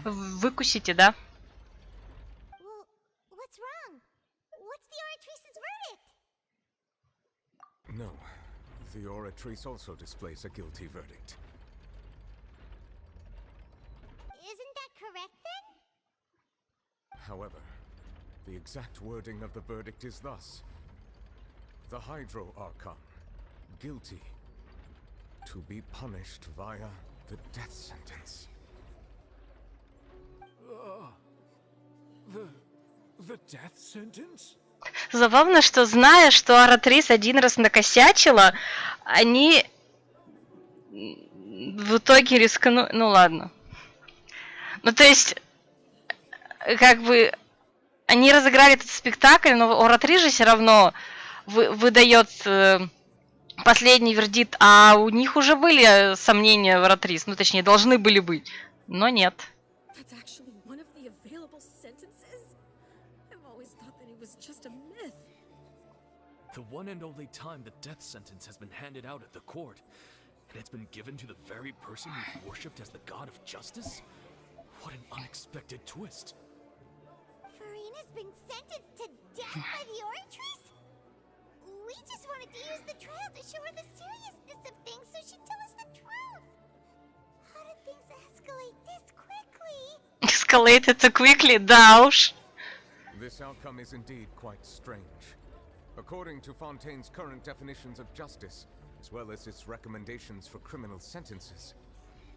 Выкусите, да? Well, what's wrong? What's the Oratrice's verdict? No, the Oratrice also displays a guilty verdict. Isn't that correct then? However, the exact wording of the verdict is thus: the Hydro Archon, guilty, to be punished via the death sentence. The death sentence? Забавно, что зная, что Оратрис один раз накосячила, они в итоге рискнули... Ну ладно. Ну то есть, как бы, они разыграли этот спектакль, но Оратрис же все равно выдает последний вердикт, а у них уже были сомнения в Оратрис, ну точнее, должны были быть, но нет. The one and only time the death sentence has been handed out at the court, and it's been given to the very person we've worshipped as the god of justice? What an unexpected twist. Farina's been sentenced to death by the Oratrice? We just wanted to use the trial to show her the seriousness of things so she'd tell us the truth. How did things escalate this quickly? Escalated so quickly, да уж. This outcome is indeed quite strange. According to Fontaine's current definitions of justice, as well as its recommendations for criminal sentences.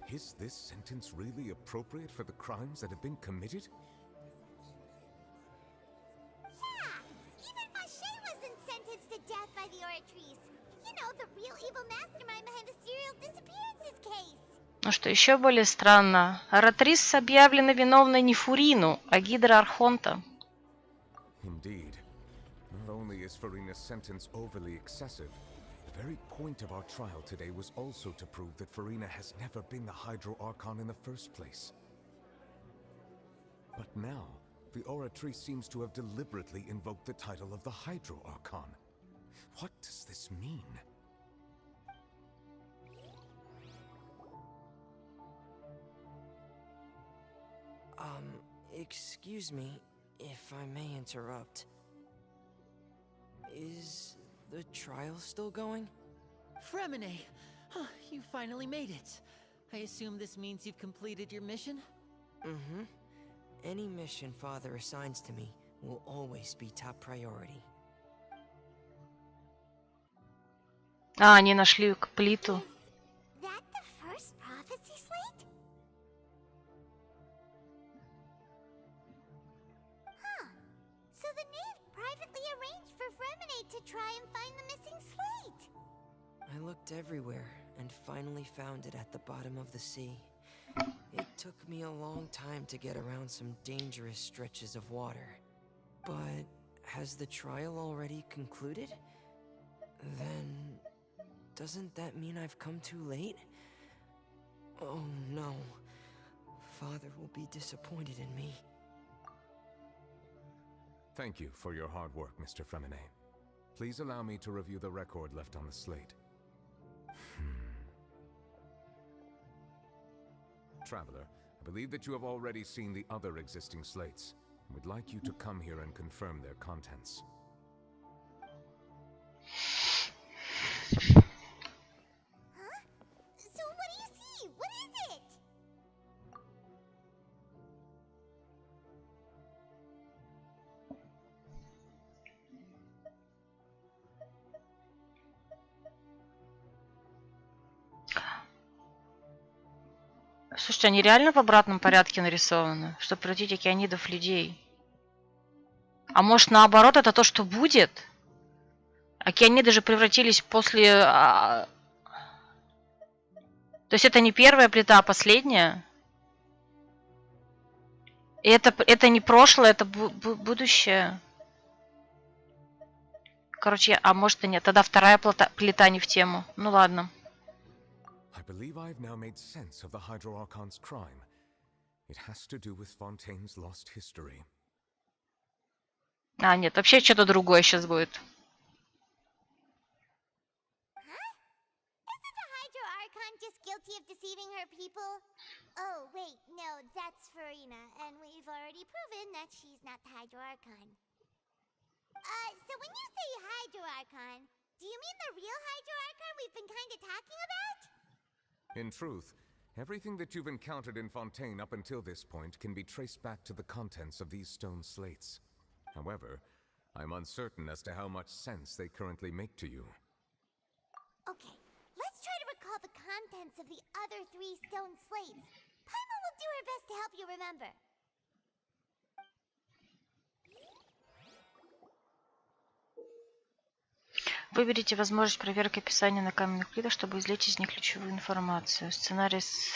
Is this sentence really appropriate for the crimes that have been committed? Yeah, even Vache wasn't sentenced to death by the Oratrice. You know, the real evil mastermind behind the serial disappearances case. Но что еще более странно, Оратрис объявлена виновной не Фурину, а Гидра Архонта. Indeed. Not only is Furina's sentence overly excessive, the very point of our trial today was also to prove that Furina has never been the Hydro Archon in the first place. But now, the Oratrice seems to have deliberately invoked the title of the Hydro Archon. What does this mean? Excuse me, if I may interrupt. Is the trial still going? Fremine! Huh, you finally made it. I assume this means you've completed your mission? Mm-hmm. Any mission Father assigns to me will always be top priority. А, они нашли плиту. That the first prophecy slate? Huh. So the knave privately arranged for Fremine to try and find the missing slate. I looked everywhere and finally found it at the bottom of the sea. It took me a long time to get around some dangerous stretches of water. But has the trial already concluded? Then doesn't that mean I've come too late? Oh no. Father will be disappointed in me. Thank you for your hard work, Mr. Fremine. Please allow me to review the record left on the slate. Traveler, I believe that you have already seen the other existing slates. We'd like you to come here and confirm their contents. So what do you see? What is it? Слушайте, они реально в обратном порядке нарисованы, чтобы превратить океанидов в людей? А может, наоборот, это то, что будет? Океаниды же превратились после... То есть это не первая плита, а последняя? И это не прошлое, это будущее. Короче, а может и нет. Тогда вторая плита не в тему. Ну ладно. I believe I've now made sense of the Hydro Archon's crime. It has to do with Fontaine's lost history. А, нет, вообще что-то другое сейчас будет. Isn't the Hydro Archon just guilty of deceiving her people? Oh, wait, no, that's Furina, and we've already proven that she's not the Hydro Archon. So when you say Hydro Archon, do you mean the real Hydro Archon we've been kind of talking about? In truth, everything that you've encountered in Fontaine up until this point can be traced back to the contents of these stone slates. However, I'm uncertain as to how much sense they currently make to you. Okay, let's try to recall the contents of the other 3 stone slates. Paimon will do her best to help you remember. Выберите возможность проверки описания на каменных плитах, чтобы извлечь из них ключевую информацию. Сценарий с...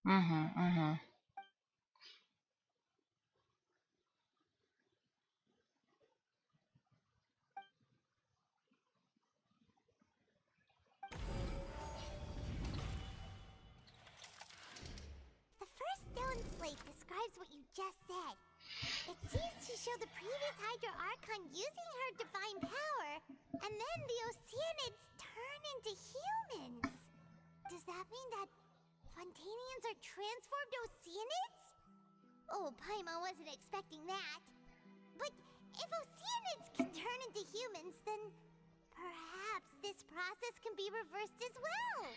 Угу. The first stone slate describes what you just said. It seems to show the previous Hydro Archon using her divine power, and then the Oceanids turn into humans. Does that mean that Fontainians are transformed Oceanids? Oh, Paimon wasn't expecting that. But if Oceanids can turn into humans, then perhaps this process can be reversed as well.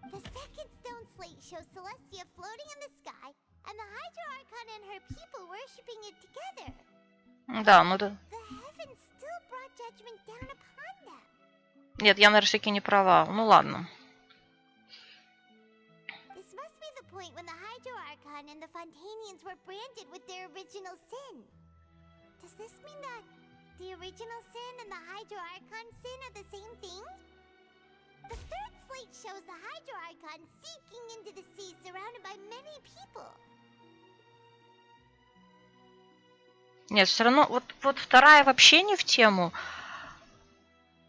The second stone slate shows Celestia floating in the sky, and the Hydro Archon and her people worshipping it together. Да, ну да. The heavens still judgment down upon them. Нет, я, наверное, все-таки не права. Ну ладно. This must be the point when the Hydro Archon and the Fontanians were branded with their original sin. Does this mean that the original sin and the Hydro Archon sin are the same thing? The third slate shows the Hydro Archon seeking into the sea surrounded by many people. Нет, все равно, вот вторая вообще не в тему.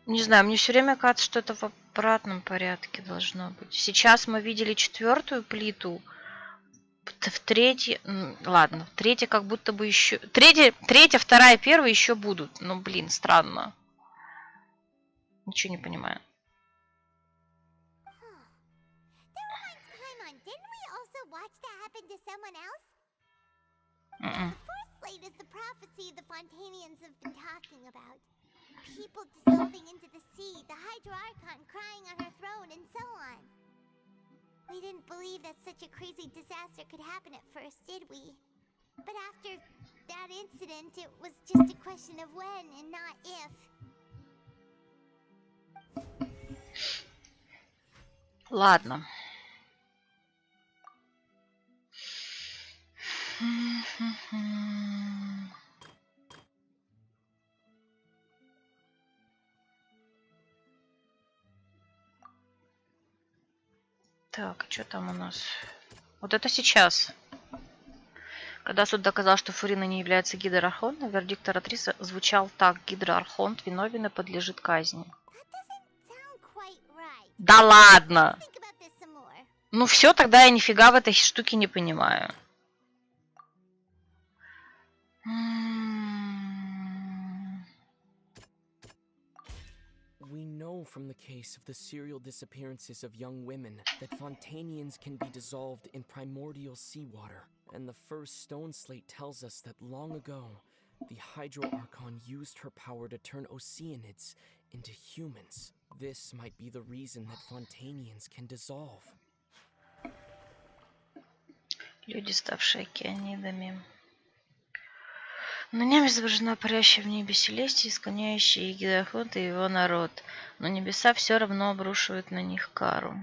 Не знаю, мне все время кажется, что это в обратном порядке должно быть. Сейчас мы видели четвертую плиту. В третьей... Ладно, в третьей как будто бы еще... Третья, вторая, первая еще будут. Ну, блин, странно. Ничего не понимаю. Slate is the prophecy the Fontanians have been talking about. People dissolving into the sea, the Hydro Archon crying on her throne, and so on. We didn't believe that such a crazy disaster could happen at first, did we? But after that incident, it was just a question of when and not if. Ладно. Так, что там у нас? Вот это сейчас. Когда суд доказал, что Фурина не является гидроархонтом, вердикт Аратриса звучал так: гидроархонт виновен и подлежит казни. Да ладно! Ну все, тогда я нифига в этой штуке не понимаю. We know from the case of the serial disappearances of young women that Fontanians can be dissolved in primordial seawater. And the first stone slate tells us that long ago, the Hydro Archon used her power to turn Oceanids into humans. This might be the reason that Fontanians can dissolve. Люди, ставшие океанидами. На нем изображена парящая в небе Селестия, исконяющая Гидроархонта и его народ. Но небеса все равно обрушивают на них кару.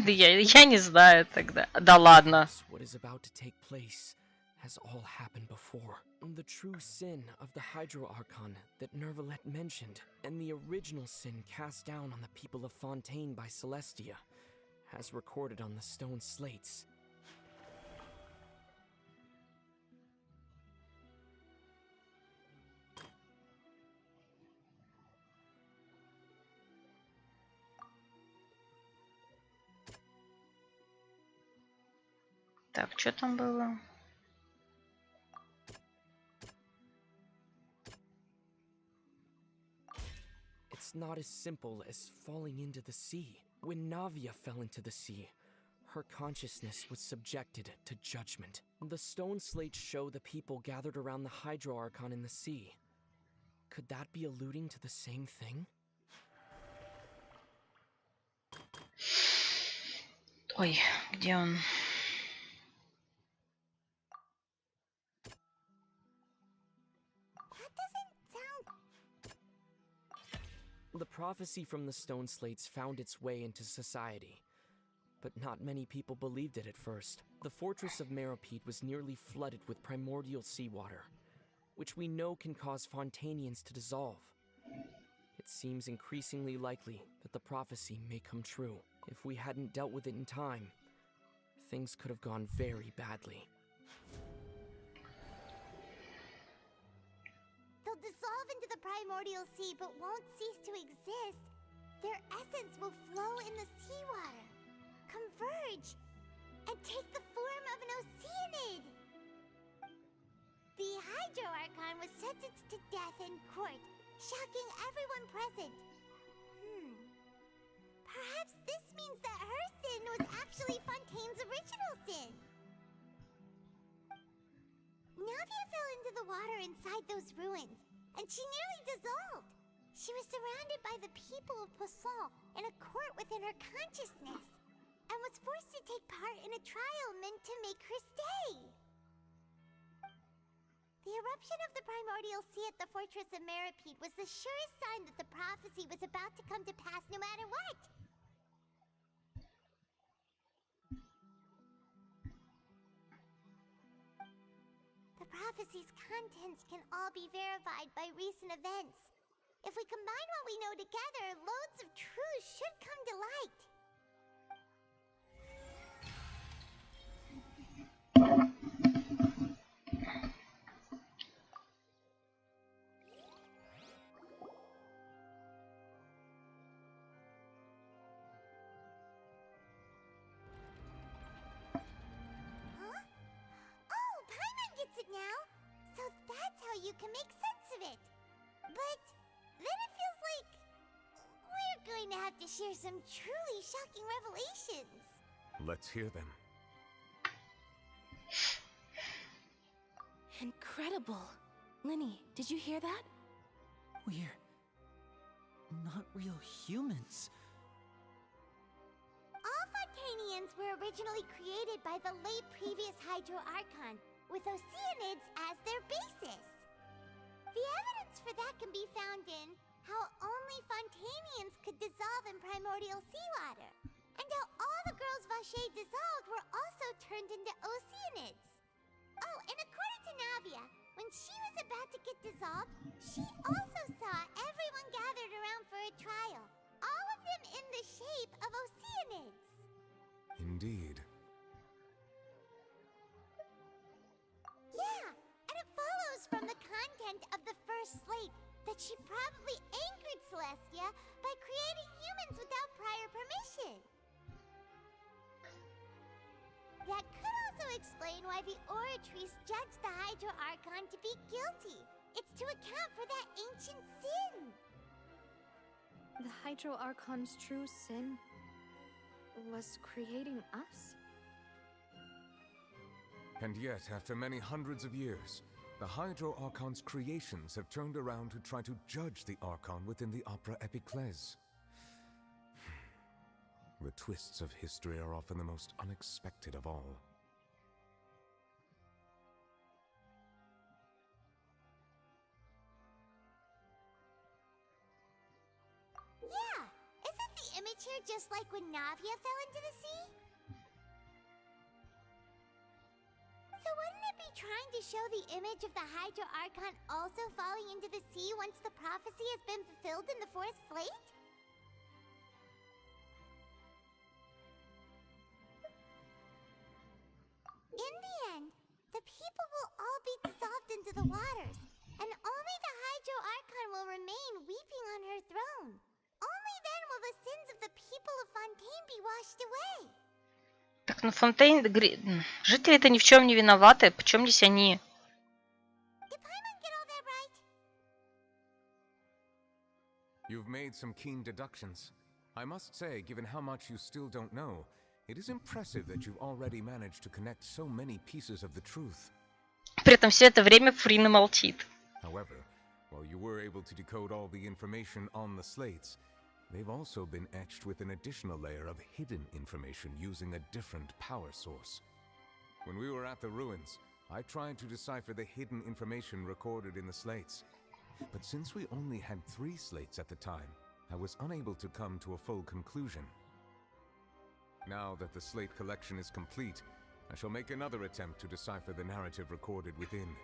Я не знаю тогда. Да ладно. What is about to take place has all happened before. The true sin of the Hydro Archon that Nervalet mentioned, and the original sin cast down on the people of Fontaine by Celestia, as recorded on the stone slates. Так, что там было? It's not as simple as falling into the sea. When Navia fell into the sea, her consciousness was subjected to judgment. The stone slates show the people gathered around the Hydro Archon in the sea. Could that be alluding to the same thing? Ой, где он? The prophecy from the stone slates found its way into society, but not many people believed it at first. The fortress of Meropide was nearly flooded with primordial seawater, which we know can cause Fontanians to dissolve. It seems increasingly likely that the prophecy may come true. If we hadn't dealt with it in time, things could have gone very badly. They'll dissolve into the primordial sea but won't cease to exist. Their essence will flow in the seawater, converge, and take the form of an Oceanid. The Hydro Archon was sentenced to death in court, shocking everyone present. Perhaps this means that her sin was actually Fontaine's original sin. Navia fell into the water inside those ruins, and she nearly dissolved. She was surrounded by the people of Poisson in a court within her consciousness, and was forced to take part in a trial meant to make her stay. The eruption of the primordial sea at the fortress of Meripede was the surest sign that the prophecy was about to come to pass no matter what. The prophecy's contents can all be verified by recent events. If we combine what we know together, loads of truth should come to light. Huh? Oh, Paimon gets it now! So that's how you can make sense of it. But then it feels like we're going to have to share some truly shocking revelations. Let's hear them. Incredible. Linny, did you hear that? We're not real humans. All Fontanians were originally created by the late previous Hydro Archon, with Oceanids as their basis. The evidence for that can be found in how only Fontanians could dissolve in primordial seawater, and how all the girls Vacher dissolved were also turned into Oceanids. Oh, and according to Navia, when she was about to get dissolved, she also saw everyone gathered around for a trial, all of them in the shape of Oceanids. Indeed. Yeah, and it follows from the content of the first slate that she probably angered Celestia by creating humans without prior permission. That could also explain why the Oratrice judged the Hydro Archon to be guilty. It's to account for that ancient sin. The Hydro Archon's true sin was creating us? And yet, after many hundreds of years, the Hydro Archon's creations have turned around to try to judge the Archon within the Opera Epiclese. The twists of history are often the most unexpected of all. Yeah, isn't the image here just like when Navia fell into the sea? So wouldn't it be trying to show the image of the Hydro Archon also falling into the sea once the prophecy has been fulfilled in the fourth slate? In the end, the people will all be dissolved into the waters, and only the Hydro Archon will remain weeping on her throne. Only then will the sins of the people of Fontaine be washed away. Так, ну Фонтейн... Жители-то ни в чем не виноваты. Причем здесь они? Did Paimon get all that right? You've made some keen deductions. I must say, given how much you still don't know, it is impressive that you've already managed to connect so many pieces of the truth. При этом все это время Фрина молчит. However, while you were able to decode all the information on the slates, they've also been etched with an additional layer of hidden information using a different power source. When we were at the ruins, I tried to decipher the hidden information recorded in the slates. But since we only had 3 slates at the time, I was unable to come to a full conclusion. Now that the slate collection is complete, I shall make another attempt to decipher the narrative recorded within.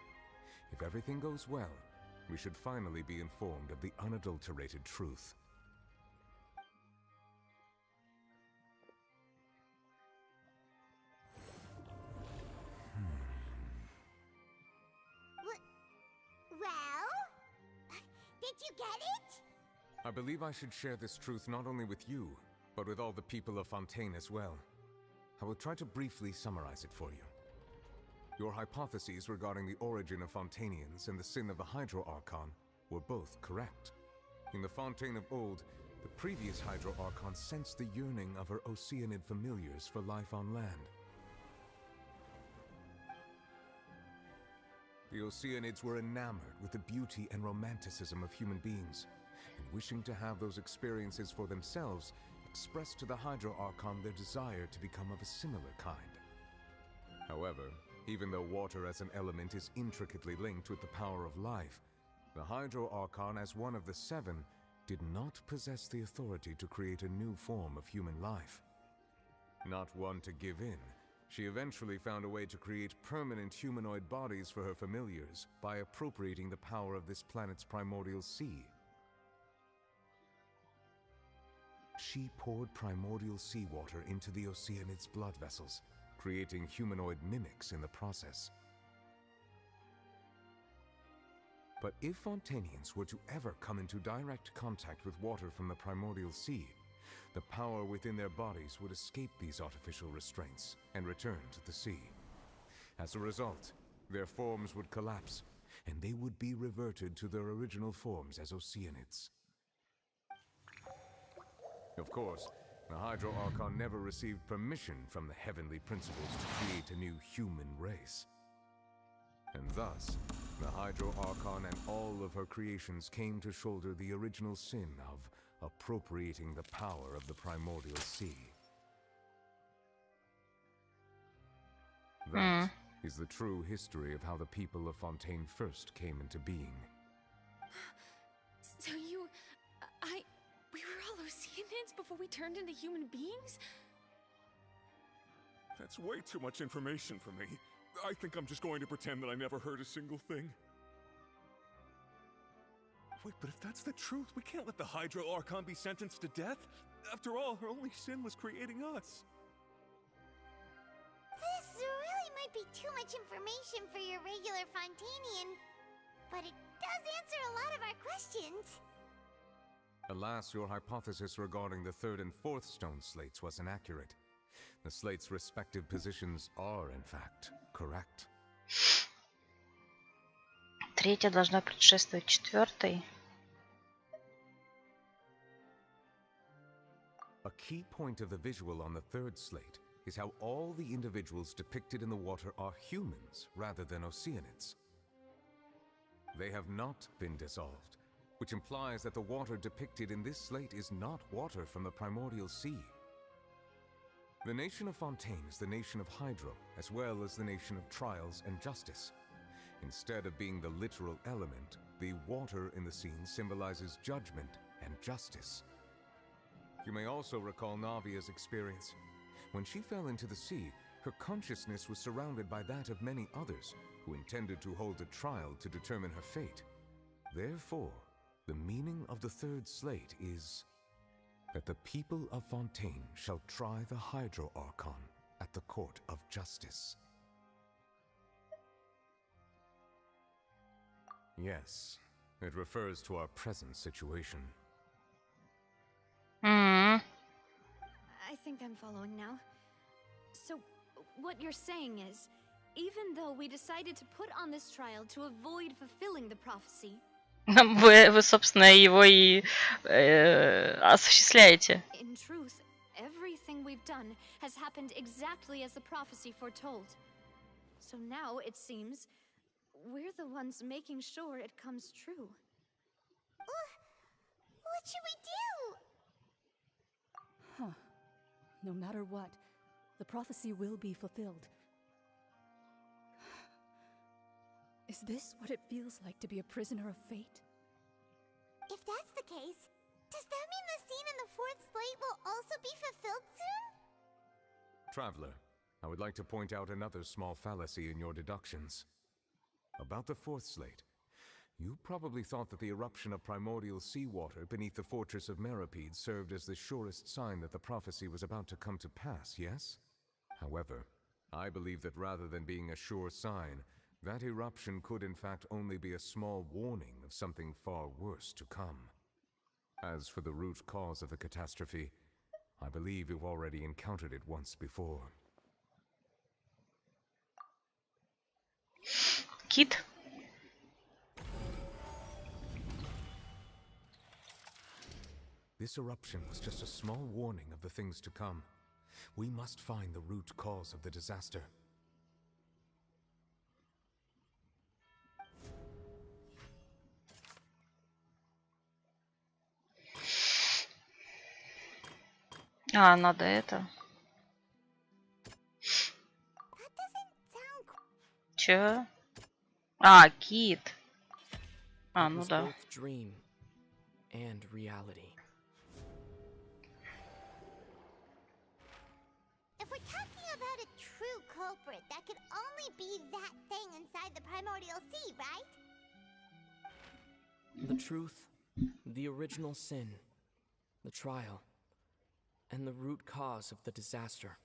If everything goes well, we should finally be informed of the unadulterated truth. Well? Did you get it? I believe I should share this truth not only with you, but with all the people of Fontaine as well. I will try to briefly summarize it for you. Your hypotheses regarding the origin of Fontanians and the sin of the Hydro Archon were both correct. In the Fontaine of old, the previous Hydro Archon sensed the yearning of her Oceanid familiars for life on land. The Oceanids were enamored with the beauty and romanticism of human beings, and wishing to have those experiences for themselves, expressed to the Hydro Archon their desire to become of a similar kind. However, even though water as an element is intricately linked with the power of life, the Hydro Archon, as one of the seven, did not possess the authority to create a new form of human life. Not one to give in, she eventually found a way to create permanent humanoid bodies for her familiars by appropriating the power of this planet's primordial sea. She poured primordial seawater into the Oceanids' blood vessels, creating humanoid mimics in the process. But if Fontanians were to ever come into direct contact with water from the primordial sea, the power within their bodies would escape these artificial restraints and return to the sea. As a result, their forms would collapse, and they would be reverted to their original forms as Oceanids. Of course, the Hydro Archon never received permission from the heavenly principles to create a new human race. And thus, the Hydro Archon and all of her creations came to shoulder the original sin of appropriating the power of the primordial sea. That is the true history of how the people of Fontaine first came into being. So we were all Oceanids before we turned into human beings? That's way too much information for me. I think I'm just going to pretend that I never heard a single thing. Wait, but if that's the truth, we can't let the Hydro Archon be sentenced to death. After all, her only sin was creating us. This really might be too much information for your regular Fontanian, but it does answer a lot of our questions. Alas, your hypothesis regarding the third and fourth stone slates was inaccurate. The slates' respective positions are, in fact, correct. Третья должна предшествовать четвертой. A key point of the visual on the third slate is how all the individuals depicted in the water are humans rather than Oceanids. They have not been dissolved, which implies that the water depicted in this slate is not water from the primordial sea. The nation of Fontaine is the nation of Hydro, as well as the nation of trials and justice. Instead of being the literal element, the water in the scene symbolizes judgment and justice. You may also recall Navia's experience. When she fell into the sea, her consciousness was surrounded by that of many others who intended to hold a trial to determine her fate. Therefore, the meaning of the third slate is that the people of Fontaine shall try the Hydro Archon at the court of justice. Yes, it refers to our present situation. I think I'm following now. So, what you're saying is, even though we decided to put on this trial to avoid fulfilling the prophecy, Вы, собственно, его и осуществляете. in truth, everything we've done has happened exactly as the prophecy foretold. So now, it seems, we're the ones making sure it comes true. What should we do? Huh. No matter what, the prophecy will be fulfilled. Is this what it feels like to be a prisoner of fate? If that's the case, does that mean the scene in the fourth slate will also be fulfilled soon? Traveler, I would like to point out another small fallacy in your deductions. About the fourth slate, you probably thought that the eruption of primordial seawater beneath the fortress of Meripede served as the surest sign that the prophecy was about to come to pass, yes? However, I believe that rather than being a sure sign, that eruption could in fact only be a small warning of something far worse to come. As for the root cause of the catastrophe, I believe you've already encountered it once before. Кит? This eruption was just a small warning of the things to come. We must find the root cause of the disaster. А, надо это. Чё? А, кит. А, It ну was да. both dream and reality. If we're talking about a true culprit, that could only be that thing inside the primordial sea, right? The truth, the original sin, the trial, and the root cause of the disaster.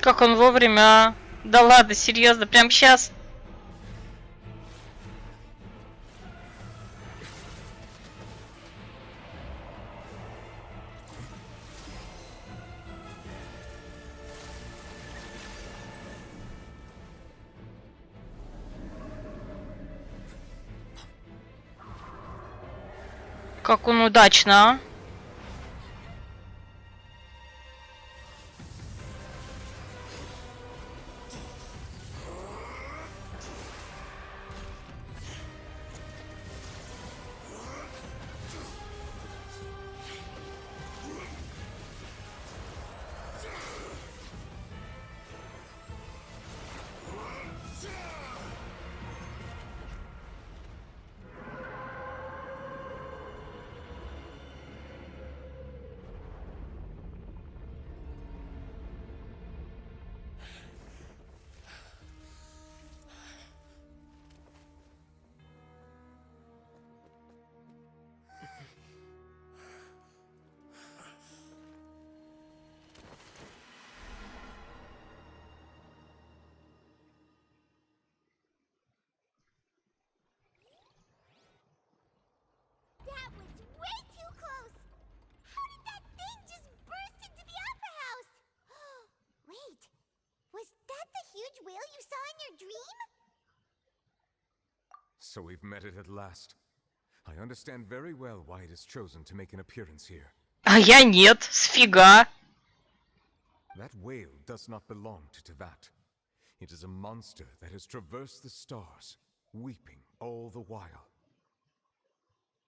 Как он вовремя, а? Да ладно, серьезно, прям сейчас. Как он удачно, а? That was way too close! How did that thing just burst into the opera house? Wait, was that the huge whale you saw in your dream? So we've met it at last. I understand very well why it has chosen to make an appearance here. А я нет, сфига. That whale does not belong to Tevat. It is a monster that has traversed the stars, weeping all the while.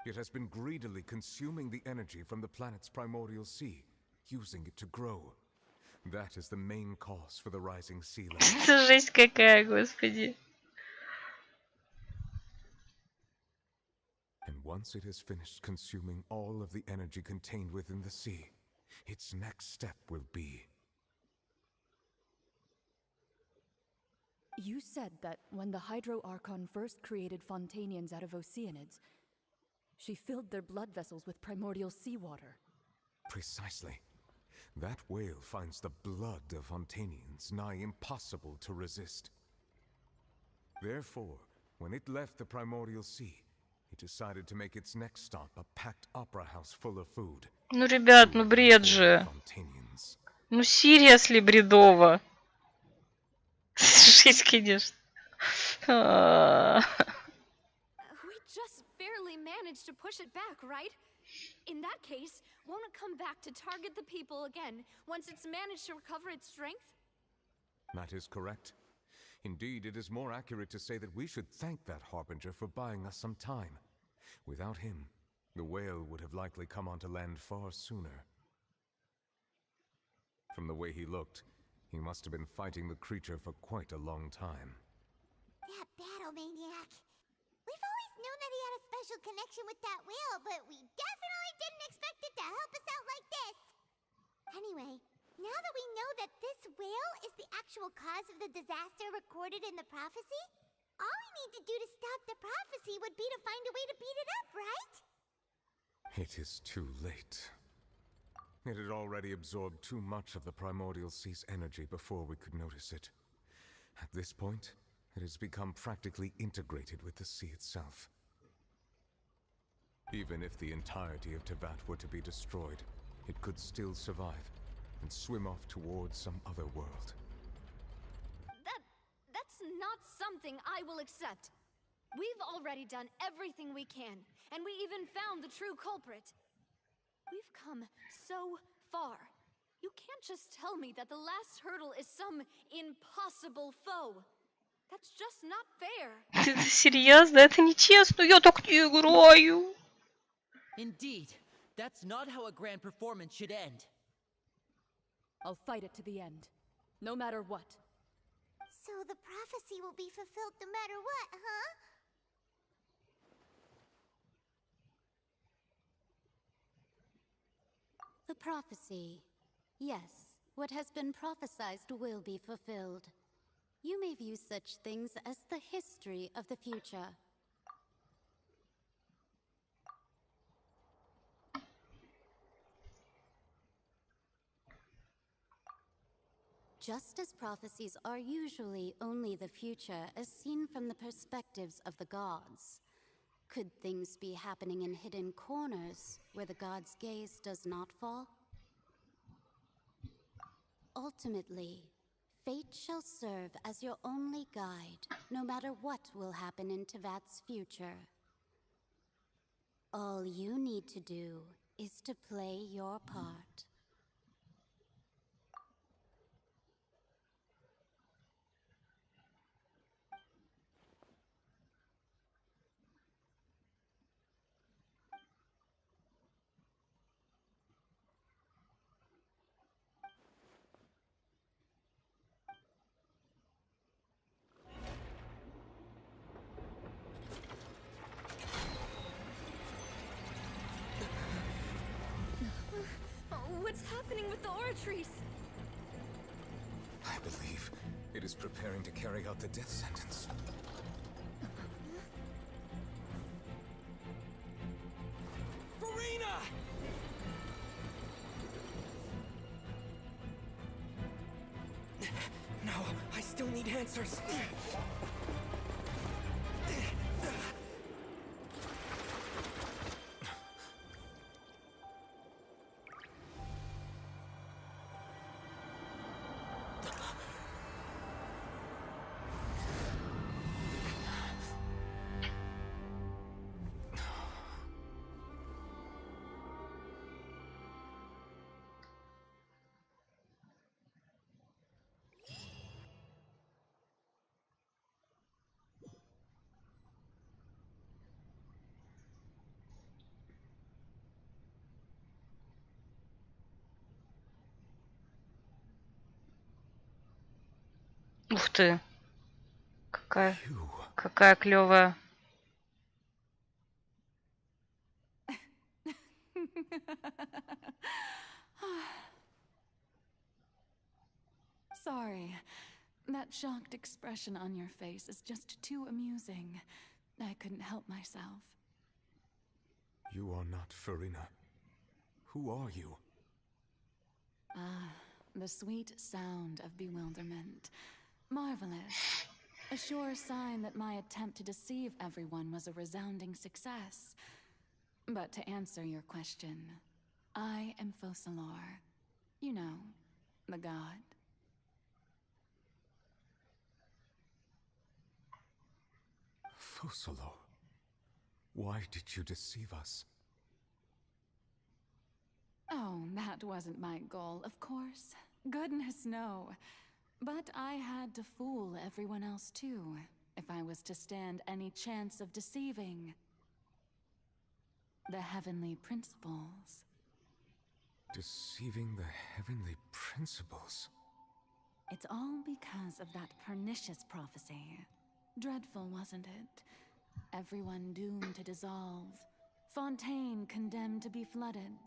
It has been greedily consuming the energy from the planet's primordial sea, using it to grow. That is the main cause for the rising sea level. Жесть какая, господи. And once it has finished consuming all of the energy contained within the sea, its next step will be... You said that when the Hydro Archon first created Fontanians out of Oceanids, she filled their blood vessels with primordial seawater. Precisely. That whale finds the blood of Fontanians nigh impossible to resist. Therefore, when it left the primordial sea, it decided to make its next stop a packed opera house full of food. Ну, ребят, ну бред же. Ну, seriously, бредово. Жесть, конечно. We just barely managed to push it back, right? In that case, won't it come back to target the people again once it's managed to recover its strength? That is correct. Indeed, it is more accurate to say that we should thank that Harbinger for buying us some time. Without him, the whale would have likely come onto land far sooner. From the way he looked, he must have been fighting the creature for quite a long time. That battle maniac. We've always known that he had a special connection with that whale, but we definitely didn't expect it to help us out like this. Anyway, now that we know that this whale is the actual cause of the disaster recorded in the prophecy, all we need to do to stop the prophecy would be to find a way to beat it up, right? It is too late. It had already absorbed too much of the primordial sea's energy before we could notice it. At this point, it has become practically integrated with the sea itself. Even if the entirety of Tevat were to be destroyed, it could still survive and swim off towards some other world. That's not not something I will accept. We've already done everything we can, and we even found the true culprit. We've come so far. You can't just tell me that the last hurdle is some impossible foe. That's just not fair. Ты серьезно? Это нечестно. Я так не играю. Indeed, that's not how a grand performance should end. I'll fight it to the end, no matter what. So the prophecy will be fulfilled no matter what, huh? The prophecy. Yes, what has been prophesied will be fulfilled. You may view such things as the history of the future. Just as prophecies are usually only the future as seen from the perspectives of the gods, could things be happening in hidden corners where the gods' gaze does not fall? Ultimately, fate shall serve as your only guide, no matter what will happen in Tevat's future. All you need to do is to play your part. What's happening with the oratories? I believe it is preparing to carry out the death sentence. Farina! No, I still need answers. Ух ты. Какая клевая. Sorry. That shocked expression on your face is just too amusing. I couldn't help myself. You are not Farina. Who are you? Ah, the sweet sound of bewilderment. Marvelous. A sure sign that my attempt to deceive everyone was a resounding success. But to answer your question, I am Focalor. You know, the god. Focalor. Why did you deceive us? Oh, that wasn't my goal, of course. Goodness, no. But I had to fool everyone else too, if I was to stand any chance of deceiving the heavenly principles. Deceiving the heavenly principles? It's all because of that pernicious prophecy. Dreadful, wasn't it? Everyone doomed to dissolve. Fontaine condemned to be flooded.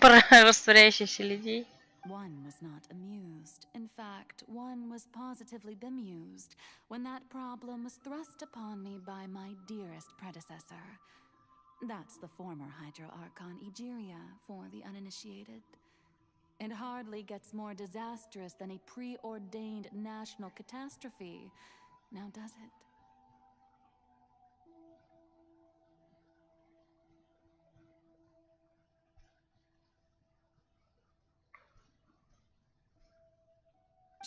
Про растворяющихся людей. One was not amused. In fact, one was positively bemused when that problem was thrust upon me by my dearest predecessor. That's the former Hydro Archon Egeria for the uninitiated. It hardly gets more disastrous than a preordained national catastrophe, now does it?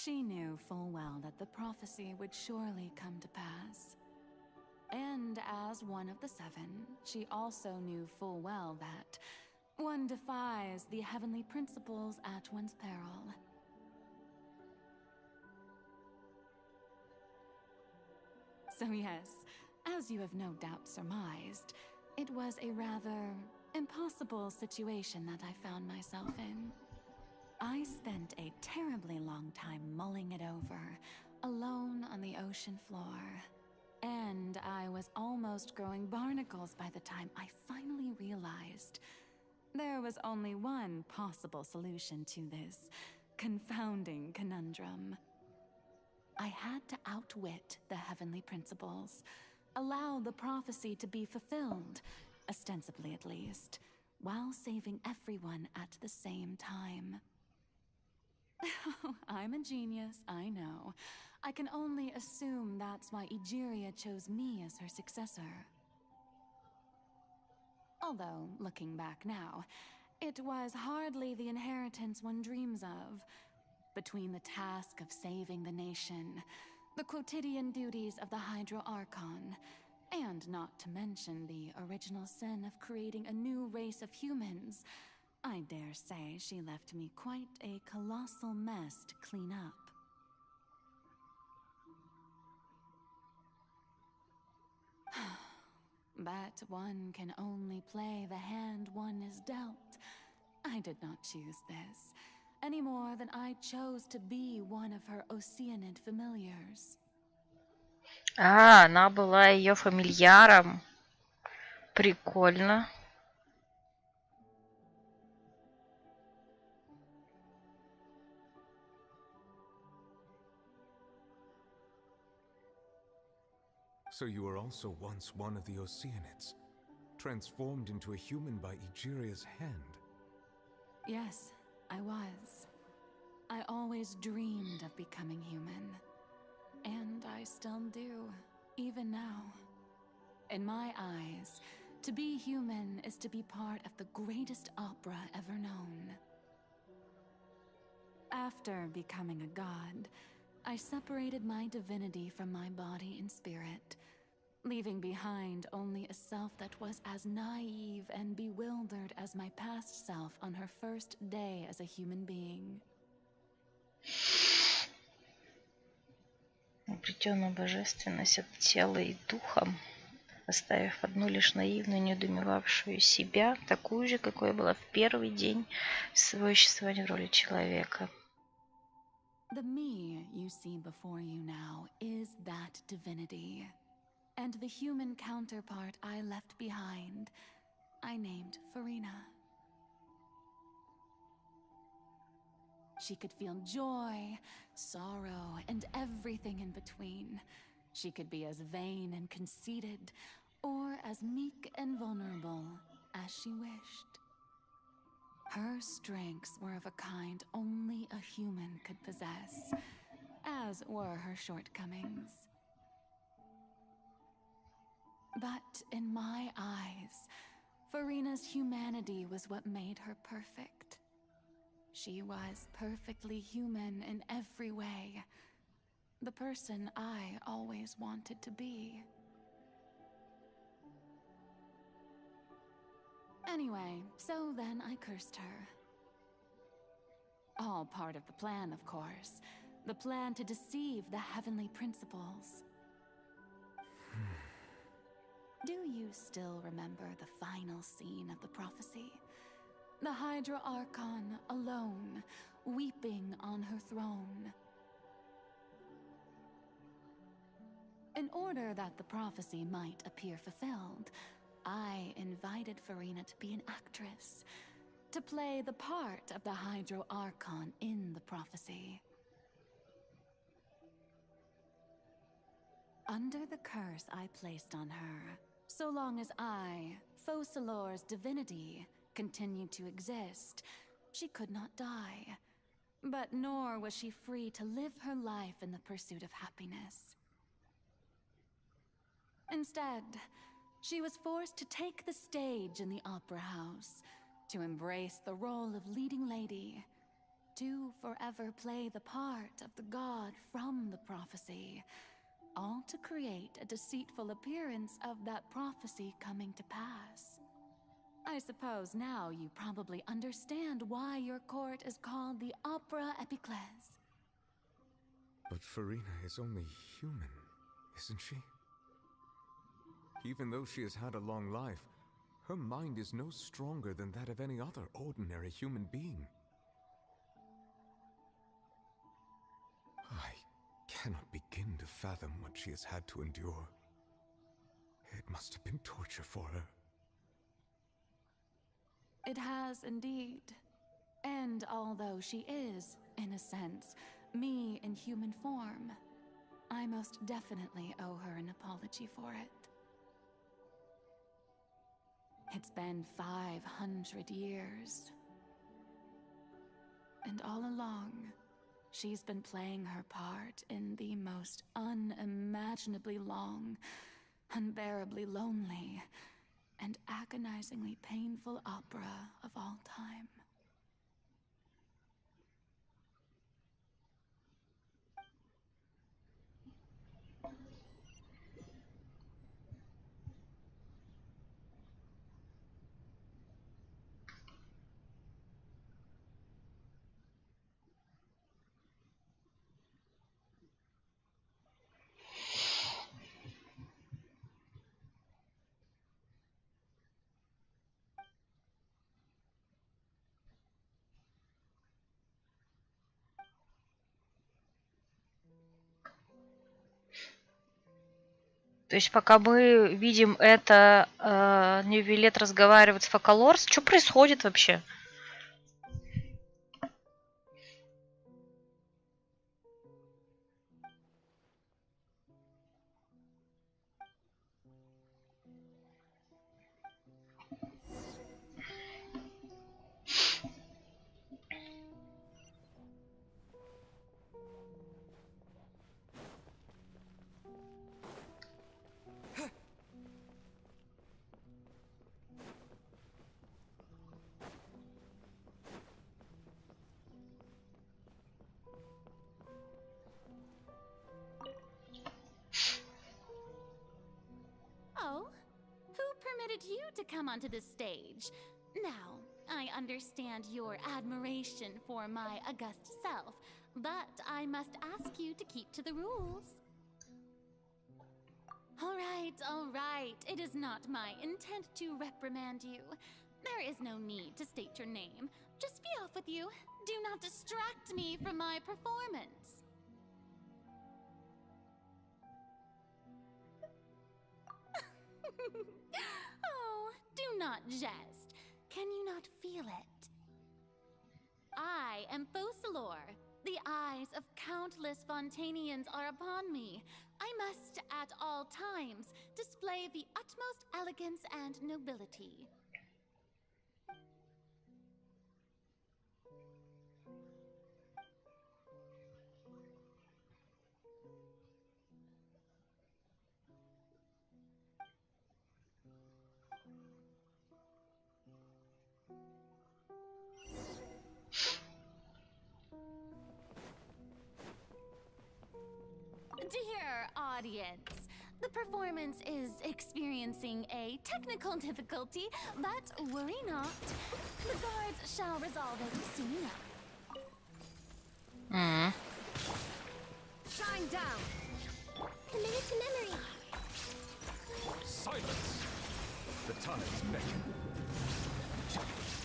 She knew full well that the prophecy would surely come to pass. And as one of the seven, she also knew full well that one defies the heavenly principles at one's peril. So yes, as you have no doubt surmised, it was a rather impossible situation that I found myself in. I spent a terribly long time mulling it over, alone on the ocean floor. And I was almost growing barnacles by the time I finally realized there was only one possible solution to this confounding conundrum. I had to outwit the heavenly principles, allow the prophecy to be fulfilled, ostensibly at least, while saving everyone at the same time. I'm a genius, I know. I can only assume that's why Egeria chose me as her successor. Although, looking back now, it was hardly the inheritance one dreams of. Between the task of saving the nation, the quotidian duties of the Hydro Archon, and not to mention the original sin of creating a new race of humans, I dare say she left me quite a colossal mess to clean up. But one can only play the hand one is dealt. I did not choose this, any more than I chose to be one of her Oceanid familiars. А, она была ее фамильяром. Прикольно. So you were also once one of the Oceanids, transformed into a human by Egeria's hand. Yes, I was. I always dreamed of becoming human. And I still do, even now. In my eyes, to be human is to be part of the greatest opera ever known. After becoming a god, I separated my divinity from my body and spirit, leaving behind only a self that was as naive and bewildered as my past self on her first day as a human being. Обретенную божественность от тела и духом, оставив одну лишь наивную, недоумевавшую себя, такую же, какой была в первый день своего существования в роли человека. The me you see before you now is that divinity. And the human counterpart I left behind, I named Farina. She could feel joy, sorrow, and everything in between. She could be as vain and conceited, or as meek and vulnerable as she wished. Her strengths were of a kind only a human could possess, as were her shortcomings. But in my eyes, Farina's humanity was what made her perfect. She was perfectly human in every way, the person I always wanted to be. Anyway, so then I cursed her. All part of the plan, of course. The plan to deceive the heavenly principles. Do you still remember the final scene of the prophecy? The Hydra Archon alone, weeping on her throne. In order that the prophecy might appear fulfilled, I invited Farina to be an actress, to play the part of the Hydro Archon in the prophecy. Under the curse I placed on her, so long as I, Focalor's divinity, continued to exist, she could not die. But nor was she free to live her life in the pursuit of happiness. Instead, she was forced to take the stage in the opera house, to embrace the role of leading lady, to forever play the part of the god from the prophecy, all to create a deceitful appearance of that prophecy coming to pass. I suppose now you probably understand why your court is called the Opera Epiclese. But Farina is only human, isn't she? Even though she has had a long life, her mind is no stronger than that of any other ordinary human being. I cannot begin to fathom what she has had to endure. It must have been torture for her. It has indeed. And although she is, in a sense, me in human form, I most definitely owe her an apology for it. It's been 500 years. And all along, she's been playing her part in the most unimaginably long, unbearably lonely, and agonizingly painful opera of all time. То есть пока мы видим это, Нью-Виолет разговаривает с Фокалорс, что происходит вообще? Oh, who permitted you to come onto the stage? Now, I understand your admiration for my august self, but I must ask you to keep to the rules. All right. It is not my intent to reprimand you. There is no need to state your name. Just be off with you. Do not distract me from my performance. Oh, do not jest. Can you not feel it? I am Focalor. The eyes of countless Fontanians are upon me. I must, at all times, display the utmost elegance and nobility. Dear audience, the performance is experiencing a technical difficulty, but worry not. The guards shall resolve it soon enough. Shine down. Committed to memory. Silence! The tides beckon.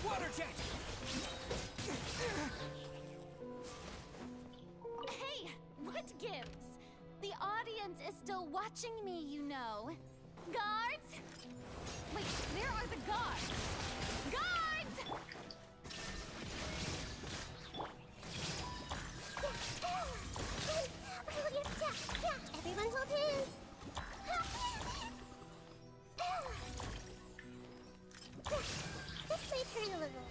Water jet! Hey, what gives? The audience is still watching me, you know. Guards? Wait, where are the guards? Guards! Everyone hold hands. This might hurt a little.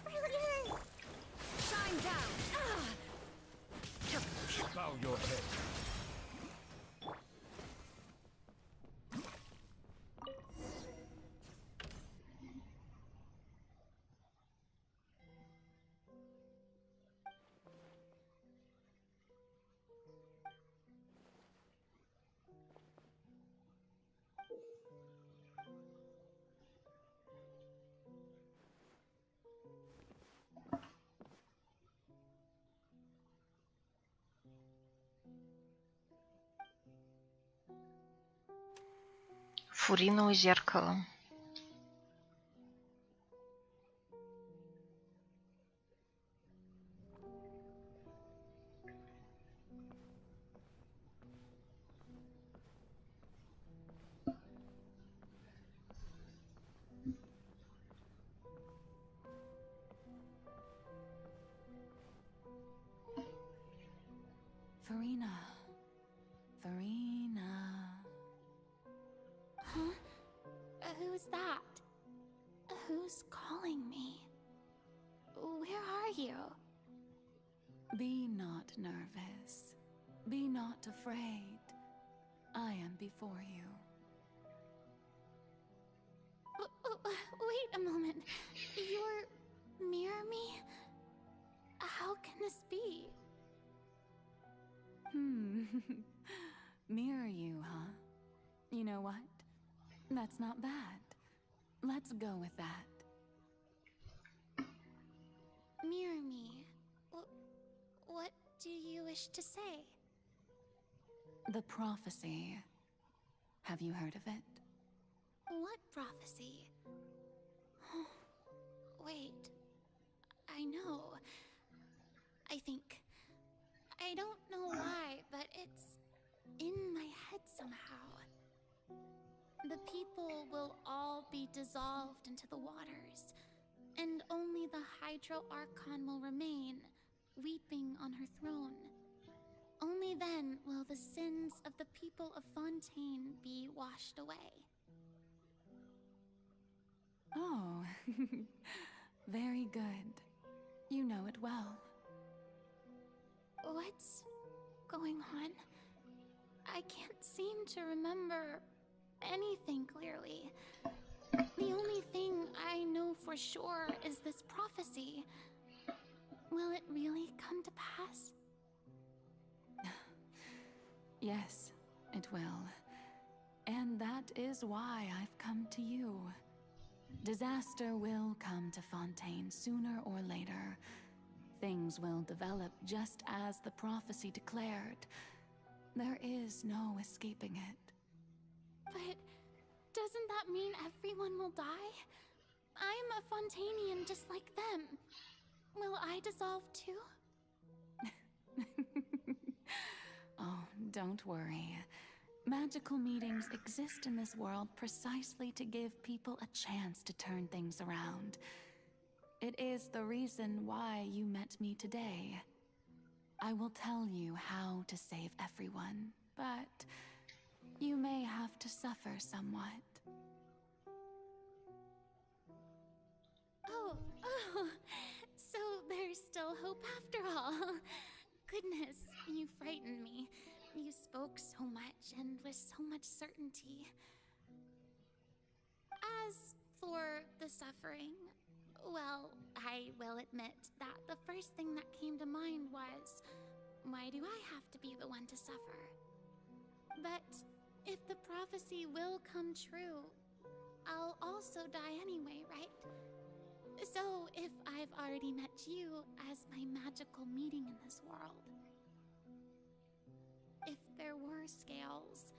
Really hurt. Shine down! Bow your head. Фуриновое зеркало. Farina. Farina. Huh? Who's that? Who's calling me? Where are you? Be not nervous. Be not afraid. I am before you. Wait a moment. You're near me? How can this be? Mirror you, huh? You know what? That's not bad. Let's go with that. Mirror me. What do you wish to say? The prophecy. Have you heard of it? What prophecy? Wait. I know. I think. I don't know why, but it's in my head somehow. The people will all be dissolved into the waters, and only the Hydro Archon will remain, weeping on her throne. Only then will the sins of the people of Fontaine be washed away. Oh, very good. You know it well. What's going on? I can't seem to remember anything clearly. The only thing I know for sure is this prophecy. Will it really come to pass? Yes, it will. And that is why I've come to you. Disaster will come to Fontaine sooner or later. Things will develop just as the prophecy declared. There is no escaping it. But doesn't that mean everyone will die? I'm a Fontainian just like them. Will I dissolve too? Oh, don't worry. Magical meetings exist in this world precisely to give people a chance to turn things around. It is the reason why you met me today. I will tell you how to save everyone, but you may have to suffer somewhat. Oh, so there's still hope after all. Goodness, you frightened me. You spoke so much and with so much certainty. As for the suffering, well, I will admit that the first thing that came to mind was, why do I have to be the one to suffer? But if the prophecy will come true, I'll also die anyway, right? So if I've already met you as my magical meeting in this world, if there were scales,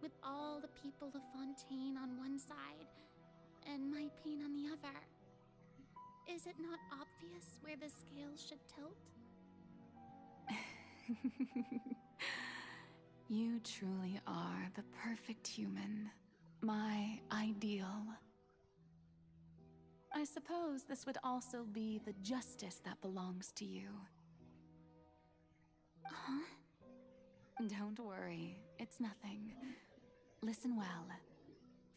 with all the people of Fontaine on one side, and my pain on the other, is it not obvious where the scales should tilt? You truly are the perfect human, my ideal. I suppose this would also be the justice that belongs to you. Huh? Don't worry, it's nothing. Listen well.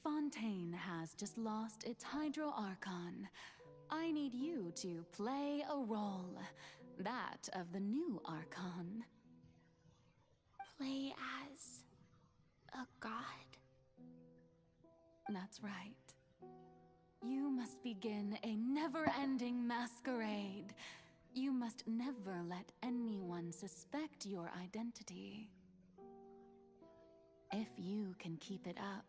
Fontaine has just lost its Hydro Archon. I need you to play a role, that of the new Archon. Play as a god? That's right. You must begin a never-ending masquerade. You must never let anyone suspect your identity. If you can keep it up,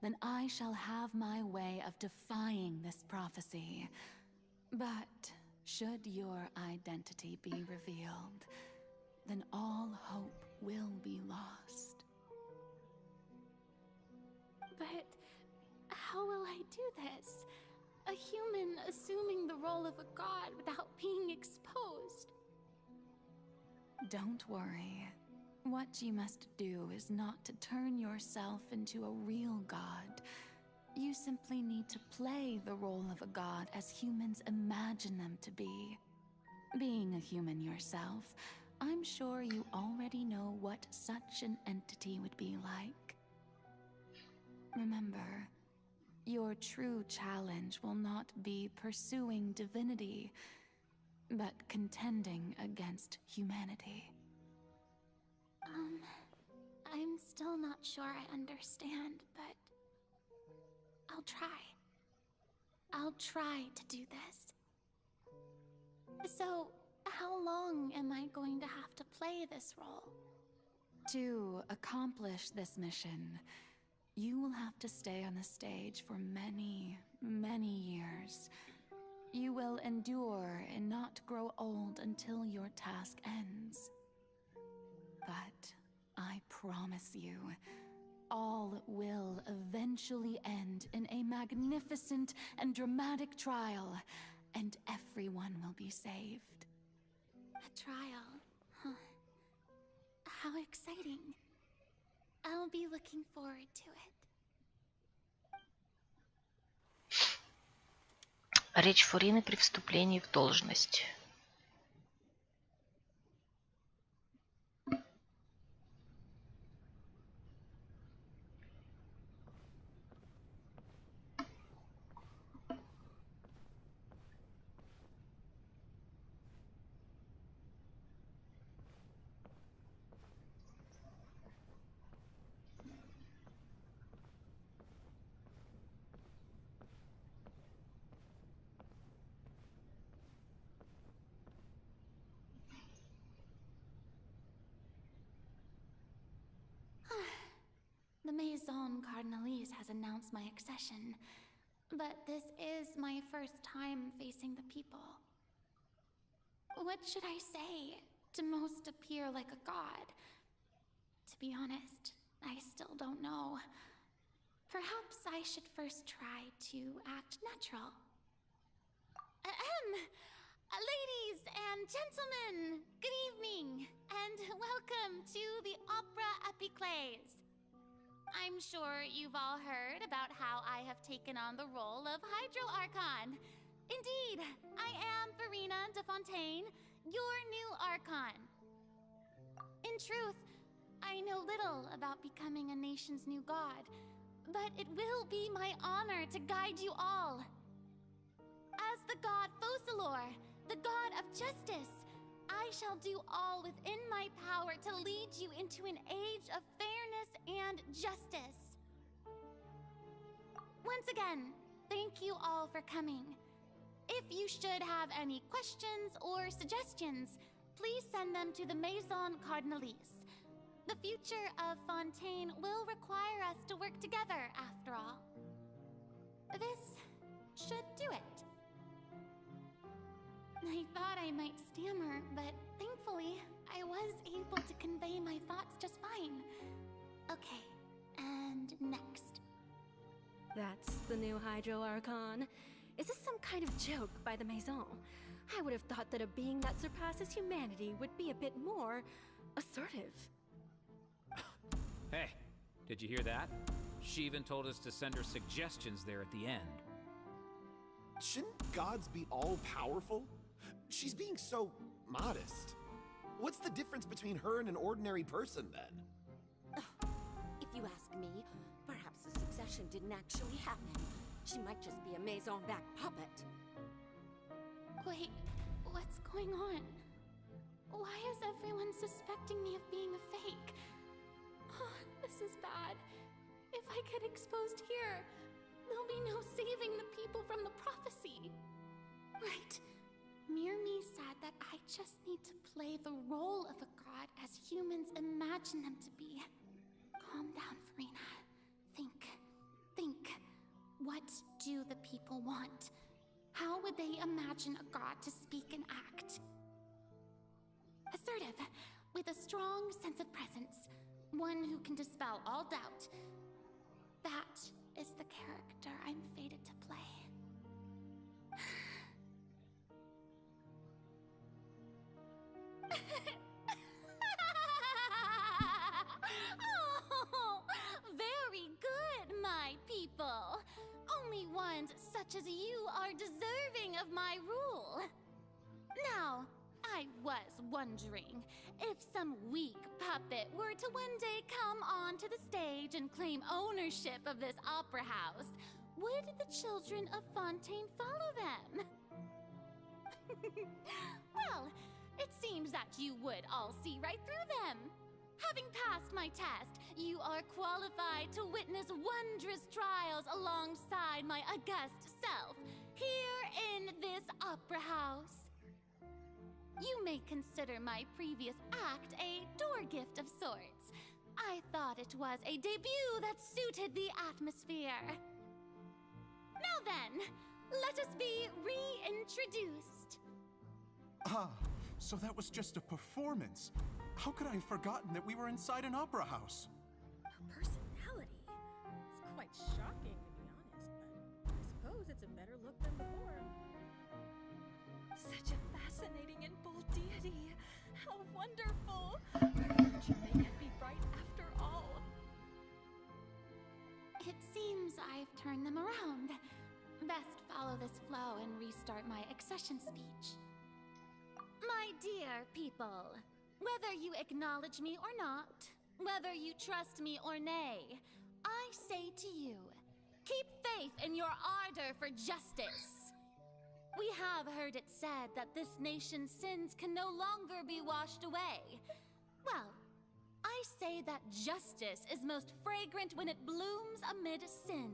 then I shall have my way of defying this prophecy. But should your identity be revealed, then all hope will be lost. But How will I do this? A human assuming the role of a god without being exposed. Don't worry. What you must do is not to turn yourself into a real god. You simply need to play the role of a god as humans imagine them to be. Being a human yourself, I'm sure you already know what such an entity would be like. Remember, your true challenge will not be pursuing divinity, but contending against humanity. I'm still not sure I understand, but I'll try. I'll try to do this. So, how long am I going to have to play this role? To accomplish this mission, you will have to stay on the stage for many, many years. You will endure and not grow old until your task ends. But I promise you, all will eventually end in a magnificent and dramatic trial, and everyone will be saved. A trial, huh? How exciting. I'll be looking forward to it. Речь Фурины при вступлении в должность. The Maison Cardinalise has announced my accession, but this is my first time facing the people. What should I say to most appear like a god? To be honest, I still don't know. Perhaps I should first try to act natural. Ladies and gentlemen, good evening, and welcome to the Opera Epiclese. I'm sure you've all heard about how I have taken on the role of Hydro Archon. Indeed, I am Farina de Fontaine, your new Archon. In truth, I know little about becoming a nation's new god, but it will be my honor to guide you all. As the god Focalor, the god of justice, I shall do all within my power to lead you into an age of fairness and justice. Once again, thank you all for coming. If you should have any questions or suggestions, please send them to the Maison Cardinalise. The future of Fontaine will require us to work together, after all. This should do it. I thought I might stammer, but thankfully, I was able to convey my thoughts just fine. Okay, and next. That's the new Hydro Archon. Is this some kind of joke by the Maison? I would have thought that a being that surpasses humanity would be a bit more assertive. Hey, did you hear that? She even told us to send her suggestions there at the end. Shouldn't gods be all-powerful? She's being so modest. What's the difference between her and an ordinary person, then? If you ask me, perhaps the succession didn't actually happen. She might just be a Maison-back puppet. Wait, what's going on? Why is everyone suspecting me of being a fake? Oh, this is bad. If I get exposed here, there'll be no saving the people from the prophecy. Right. Mirmi said that I just need to play the role of a god as humans imagine them to be. Calm down, Farina. Think. What do the people want? How would they imagine a god to speak and act? Assertive, with a strong sense of presence. One who can dispel all doubt. That is the character I'm fated to play. Oh, very good, my people. Only ones such as you are deserving of my rule. Now, I was wondering if some weak puppet were to one day come onto the stage and claim ownership of this opera house, would the children of Fontaine follow them? Well, it seems that you would all see right through them. Having passed my test, you are qualified to witness wondrous trials alongside my august self, here in this opera house. You may consider my previous act a door gift of sorts. I thought it was a debut that suited the atmosphere. Now then, let us be reintroduced. Ah, so that was just a performance. How could I have forgotten that we were inside an opera house? Her personality. It's quite shocking, to be honest, but I suppose it's a better look than before. Such a fascinating and bold deity. How wonderful! Her future may yet be bright after all. It seems I've turned them around. Best follow this flow and restart my accession speech. My dear people, whether you acknowledge me or not, whether you trust me or nay, I say to you, keep faith in your ardor for justice. We have heard it said that this nation's sins can no longer be washed away. Well, I say that justice is most fragrant when it blooms amid sin.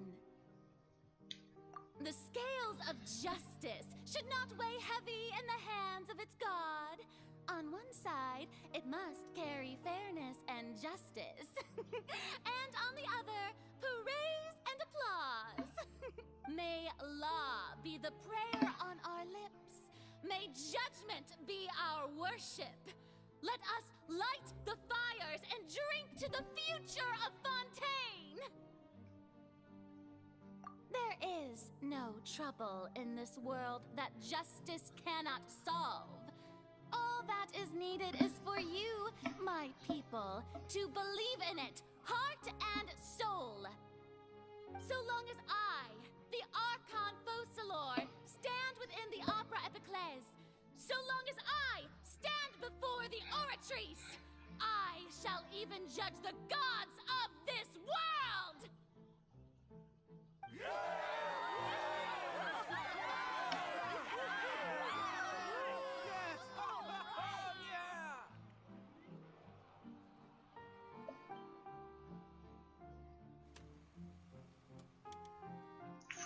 The scales of justice should not weigh heavy in the hands of its God. On one side, it must carry fairness and justice. And on the other, praise and applause. May law be the prayer on our lips. May judgment be our worship. Let us light the fires and drink to the future of Fontaine. There is no trouble in this world that justice cannot solve. All that is needed is for you, my people, to believe in it, heart and soul. So long as I, the Archon Focalor, stand within the Opera Epiclese, so long as I stand before the Oratrice, I shall even judge the gods of this world!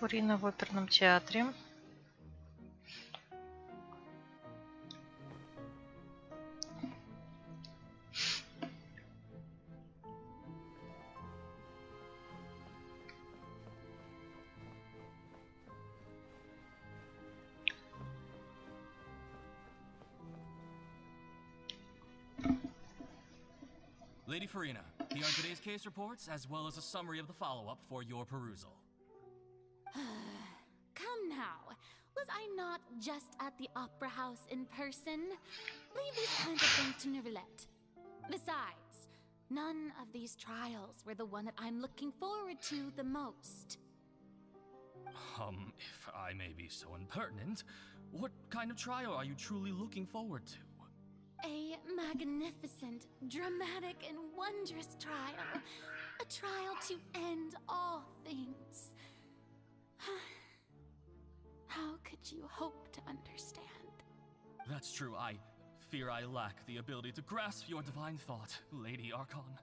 Фурина в оперном театре. Lady Farina, here are today's case reports, as well as a summary of the follow-up for your perusal. Come now. Was I not just at the Opera House in person? Leave these kinds of things to Neuvillette. Besides, none of these trials were the one that I'm looking forward to the most. If I may be so impertinent, what kind of trial are you truly looking forward to? A magnificent, dramatic, and wondrous trial. A trial to end all things. How could you hope to understand? That's true. I fear I lack the ability to grasp your divine thought, Lady Archon.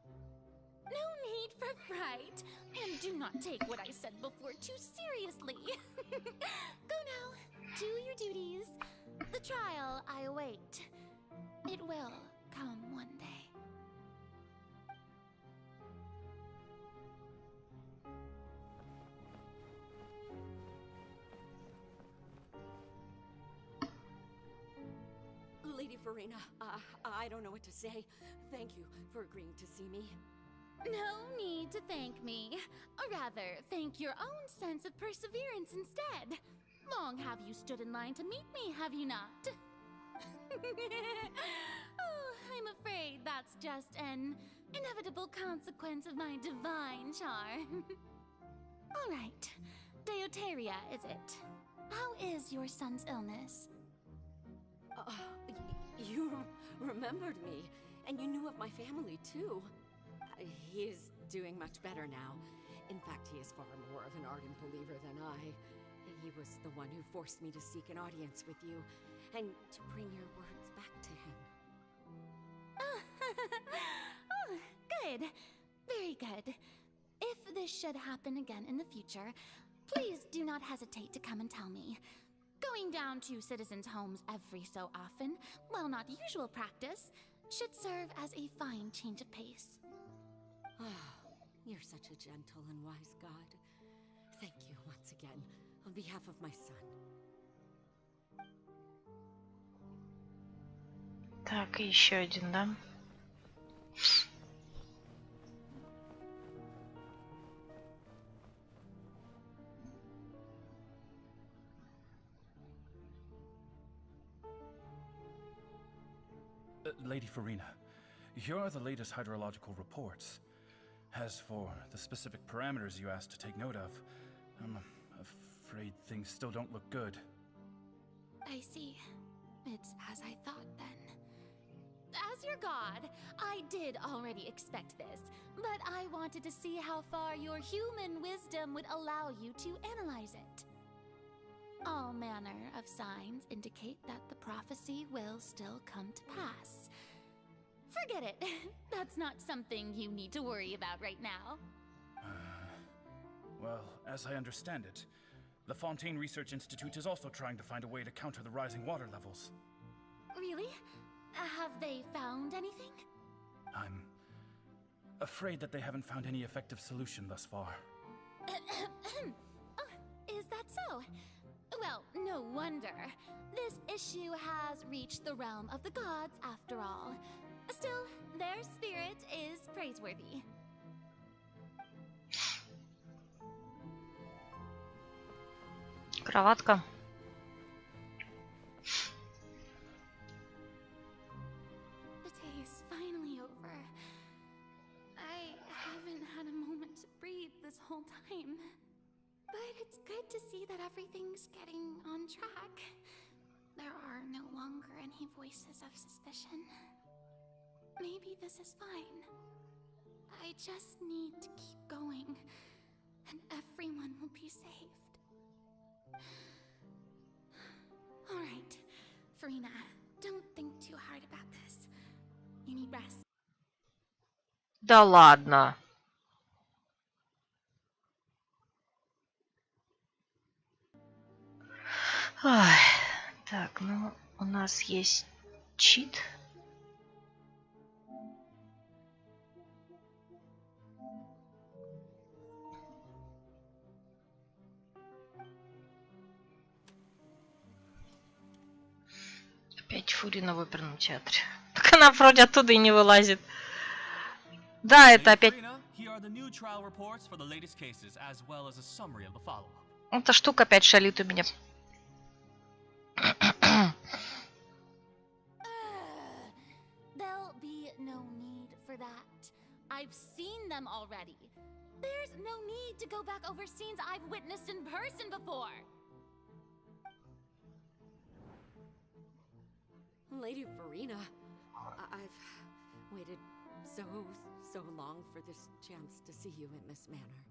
No need for fright, and do not take what I said before too seriously. Go now, do your duties. The trial I await. It will come one day. Lady Farina, I don't know what to say. Thank you for agreeing to see me. No need to thank me. Or rather, thank your own sense of perseverance instead. Long have you stood in line to meet me, have you not? Oh, I'm afraid that's just an inevitable consequence of my divine charm. All right, Deoteria, is it? How is your son's illness? You remembered me, and you knew of my family too. He is doing much better now. In fact, he is far more of an ardent believer than I. He was the one who forced me to seek an audience with you, and to bring your words back to him. Oh, good. Very good. If this should happen again in the future, please do not hesitate to come and tell me. Going down to citizens' homes every so often, while not usual practice, should serve as a fine change of pace. You're such a gentle and wise god. Thank you once again, on behalf of my son. Так, и еще один, да? Lady Farina, here are the latest hydrological reports. As for the specific parameters you asked to take note of, I'm afraid things still don't look good. I see. It's as I thought then. As your god, I did already expect this, but I wanted to see how far your human wisdom would allow you to analyze it. All manner of signs indicate that the prophecy will still come to pass. Forget it. That's not something you need to worry about right now. Well, as I understand it, the Fontaine Research Institute is also trying to find a way to counter the rising water levels. Really? Have they found anything? I'm afraid that they haven't found any effective solution thus far. Oh, is that so? Well, no wonder. This issue has reached the realm of the gods after all. Still, their spirit is praiseworthy. Кроватка. The day is finally over. I haven't had a moment to breathe this whole time. But it's good to see that everything's getting on track. There are no longer any voices of suspicion. Maybe this is fine. I just need to keep going, and everyone will be saved. All right, Farina, don't think too hard about this. You need rest. Да ладно. Ой. Так, ну, у нас есть чит. Опять Фурина в оперном театре. Так она вроде оттуда и не вылазит. Да, это опять... Эта штука опять шалит у меня. There'll be no need for that. I've seen them already. There's no need to go back over scenes I've witnessed in person before. Lady Farina, I've waited so long for this chance to see you in this manner.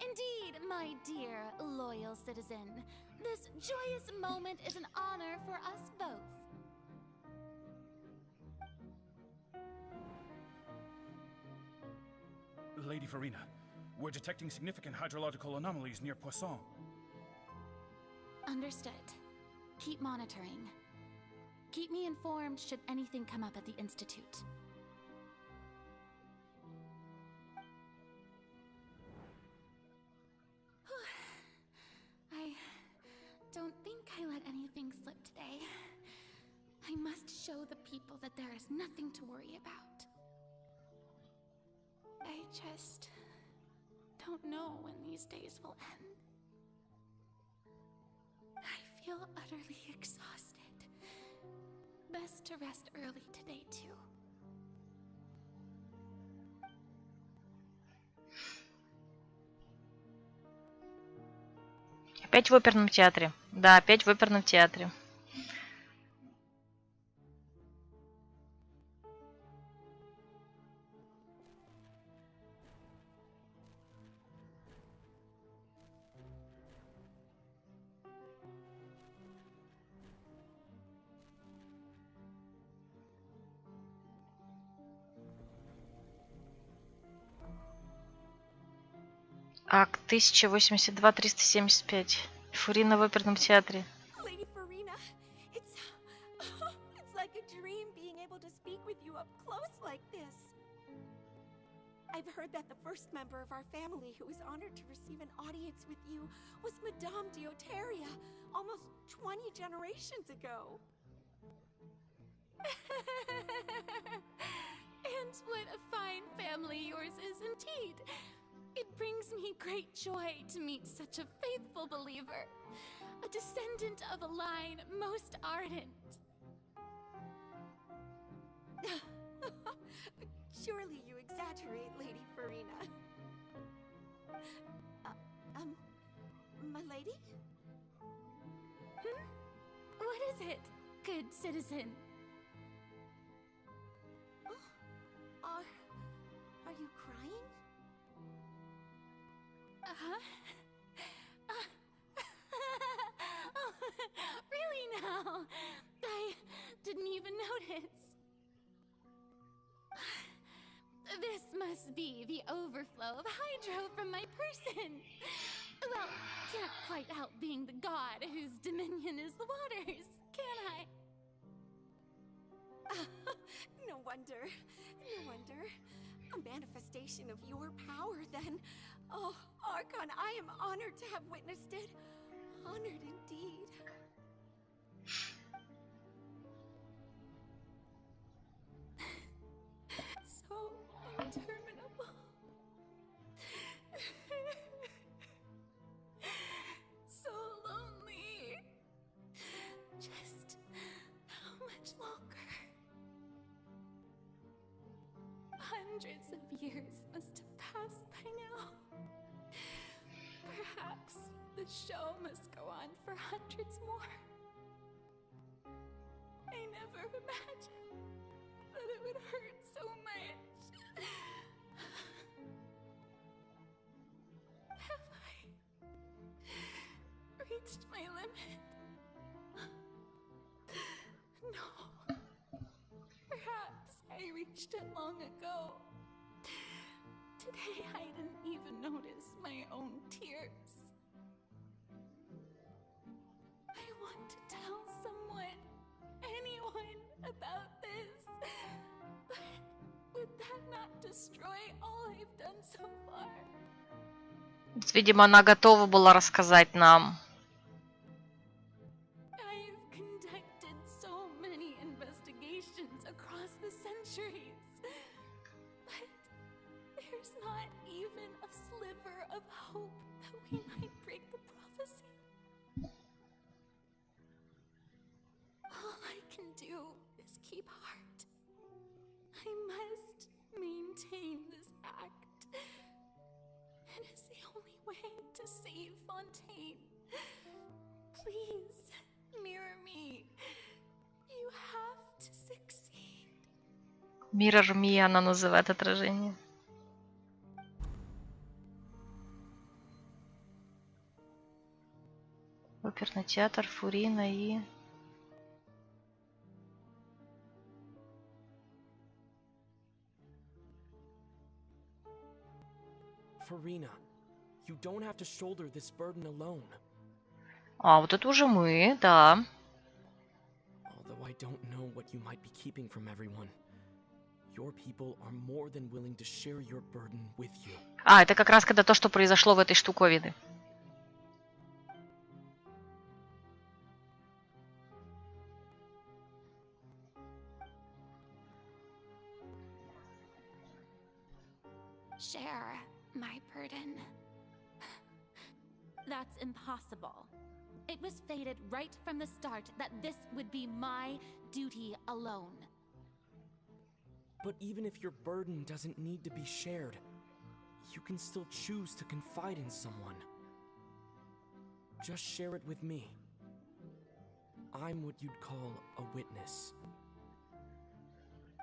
Indeed, my dear, loyal citizen. This joyous moment is an honor for us both. Lady Farina, we're detecting significant hydrological anomalies near Poisson. Understood. Keep monitoring. Keep me informed should anything come up at the Institute. I don't think I let anything slip today. I must show the people that there is nothing to worry about. just don't know when these days will end. I feel utterly exhausted. Best to rest early today, too. Опять в оперном театре. Да, опять в оперном театре. Акт 1082-375. Фурина в оперном театре. Lady Farina, it's like a dream being able to speak with you up close like this. I've heard that the first member of our family who was honored to receive an audience with you was Madame Dioteria, almost 20 generations ago. And what a fine family yours is indeed. It brings me great joy to meet such a faithful believer, a descendant of a line most ardent. Surely you exaggerate, Lady Farina. My lady? What is it, good citizen? Are you crying? Oh, really now? I didn't even notice. This must be the overflow of hydro from my person. Well, can't quite help being the god whose dominion is the waters, can I? No wonder. No wonder. A manifestation of your power, then. Oh, Archon, I am honored to have witnessed it. Honored indeed. So interminable. So lonely. Just how much longer? Hundreds of years must have passed by now. Perhaps the show must go on for hundreds more. I never imagined that it would hurt so much. Have I reached my limit? No. Perhaps I reached it long ago. Today I didn't even notice my own tears. I want to tell someone, anyone, about this. But would that not destroy all I've done so far? Видимо, она готова была рассказать нам. I've conducted so many investigations across the centuries. But there's not even a sliver of hope that we might break the prophecy. All I can do is keep heart. I must maintain this act. It is the only way to save Fontaine. Please, mirror me. You have to succeed. Mirror Me она называет отражение. Оперный театр, Фурина и... Farina, you don't have to shoulder this burden alone. А, вот это уже мы, да. Although I don't know what you might be keeping from everyone, your people are more than willing to share your burden with you. А, это как раз когда то, что произошло в этой штуковине. share my burden. That's impossible. It was fated right from the start that this would be my duty alone. But even if your burden doesn't need to be shared, you can still choose to confide in someone. Just share it with me. I'm what you'd call a witness.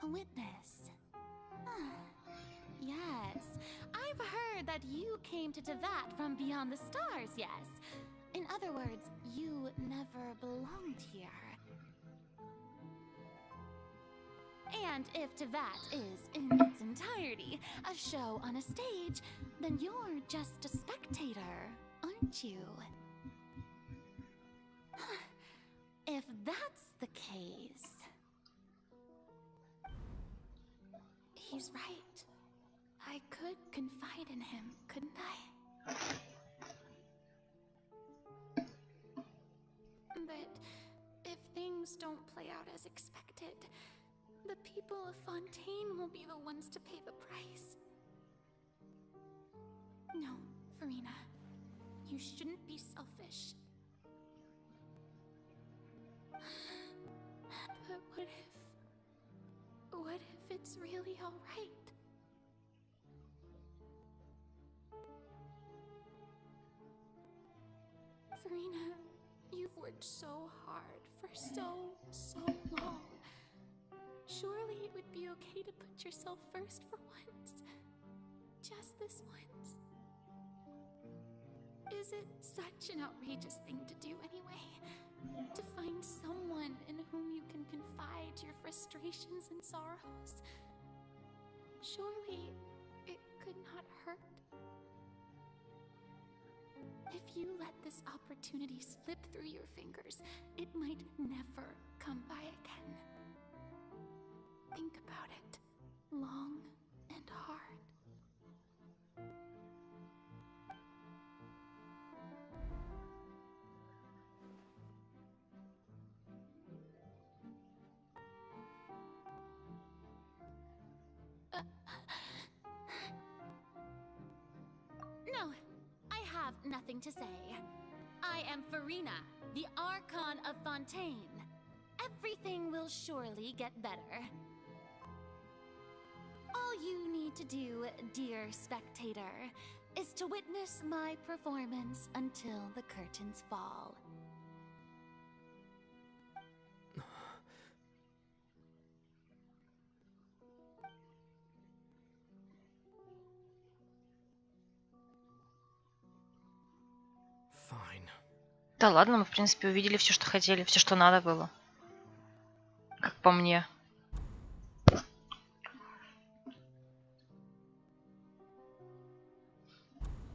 A witness? Yes, I've heard that you came to Tevat from beyond the stars, yes? In other words, you never belonged here. And if Tevat is, in its entirety, a show on a stage, then you're just a spectator, aren't you? If that's the case... He's right. I could confide in him, couldn't I? But if things don't play out as expected, the people of Fontaine will be the ones to pay the price. No, Farina. You shouldn't be selfish. But what if it's really all right? Farina, you've worked so hard for so long. Surely it would be okay to put yourself first for once. Just this once. Is it such an outrageous thing to do anyway? To find someone in whom you can confide your frustrations and sorrows? Surely it could not hurt. If you let this opportunity slip through your fingers, it might never come by again. Think about it long and hard. No, I have nothing to say. I am Farina, the Archon of Fontaine. Everything will surely get better. All you need to do, dear spectator, is to witness my performance until the curtains fall. Fine. Да ладно, мы, в принципе, увидели все, что хотели, все, что надо было. Как по мне.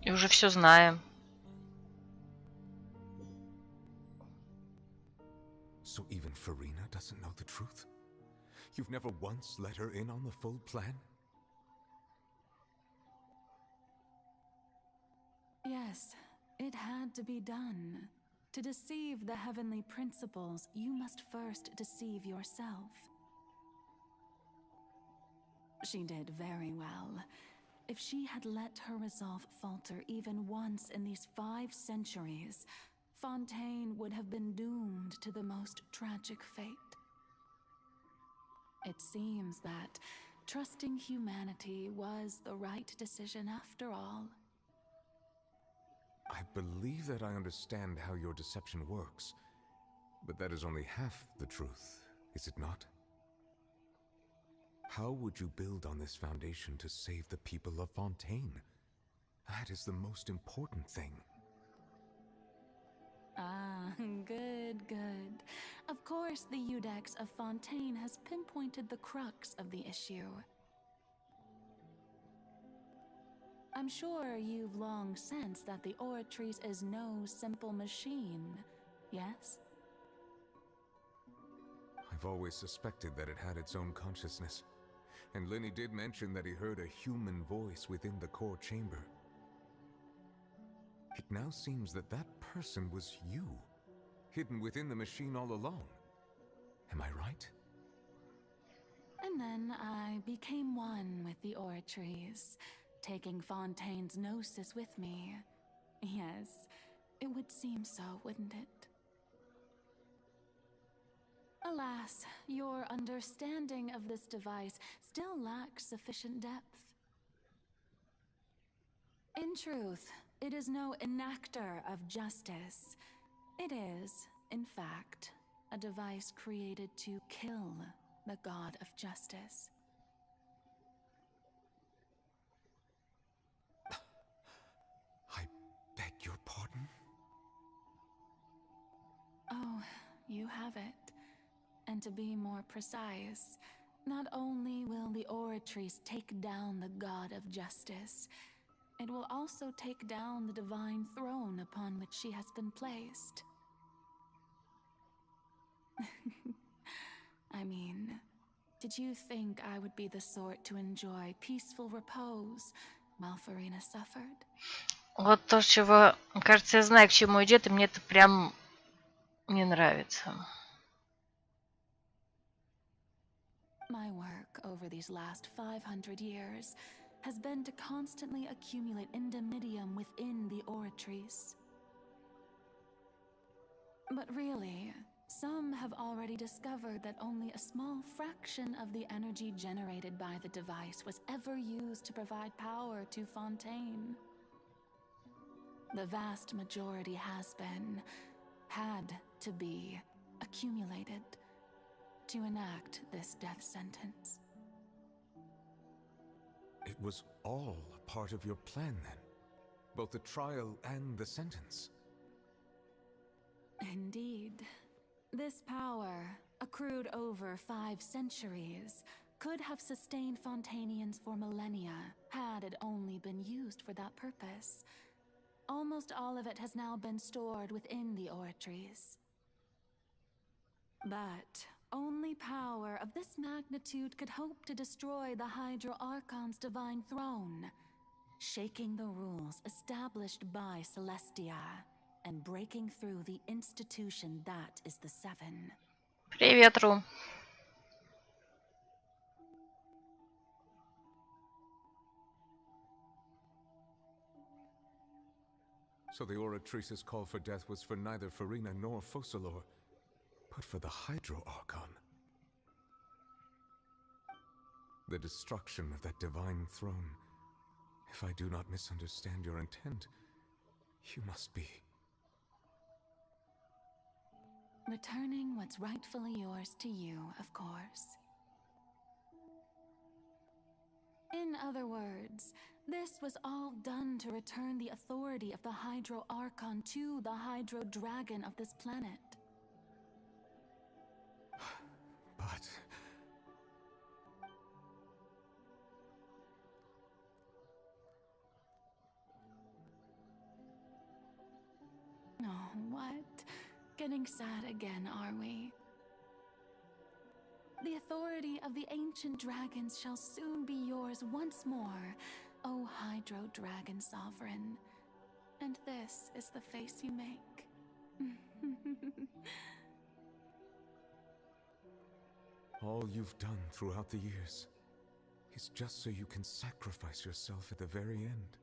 И уже все знаем. So even Farina doesn't know the truth? You've never once let her in on the full plan? Yes, it had to be done. To deceive the heavenly principles, you must first deceive yourself. She did very well. If she had let her resolve falter even once in these 5 centuries, Fontaine would have been doomed to the most tragic fate. It seems that trusting humanity was the right decision after all. I believe that I understand how your deception works, but that is only half the truth, is it not? How would you build on this foundation to save the people of Fontaine? That is the most important thing. Ah, good, good. Of course, the Iudex of Fontaine has pinpointed the crux of the issue. I'm sure you've long sensed that the Oratrice is no simple machine, yes? I've always suspected that it had its own consciousness, and Lenny did mention that he heard a human voice within the core chamber. It now seems that that person was you, hidden within the machine all along. Am I right? And then I became one with the Oratrice, taking Fontaine's gnosis with me. Yes, it would seem so, wouldn't it? Alas, your understanding of this device still lacks sufficient depth. In truth, it is no enactor of justice. It is, in fact, a device created to kill the god of justice. I beg your pardon? Oh, you have it. And to be more precise, not only will the Oratrice take down the god of justice, it will also take down the divine throne upon which she has been placed. I mean, did you think I would be the sort to enjoy peaceful repose while Farina suffered? Вот то, чего, кажется, я знаю, к чему идет, и мне это прям не нравится. My work over these last 500 years has been to constantly accumulate indemitium within the Oratrice. But really, some have already discovered that only a small fraction of the energy generated by the device was ever used to provide power to Fontaine. The vast majority had to be, accumulated to enact this death sentence. It was all a part of your plan, then? Both the trial and the sentence? Indeed. This power, accrued over 5 centuries, could have sustained Fontainians for millennia, had it only been used for that purpose. Almost all of it has now been stored within the Oratrice. But only power of this magnitude could hope to destroy the Hydro Archon's divine throne, shaking the rules established by Celestia, and breaking through the institution that is the Seven. Привет, Ру. So the Oratrice's call for death was for neither Farina nor Focalor, but for the Hydro Archon. The destruction of that divine throne. If I do not misunderstand your intent, you must be... Returning what's rightfully yours to you, of course. In other words, this was all done to return the authority of the Hydro Archon to the Hydro Dragon of this planet. But... Oh, what? Getting sad again, are we? The authority of the ancient dragons shall soon be yours once more, O Hydro Dragon Sovereign. And this is the face you make. all you've done throughout the years is just so you can sacrifice yourself at the very end.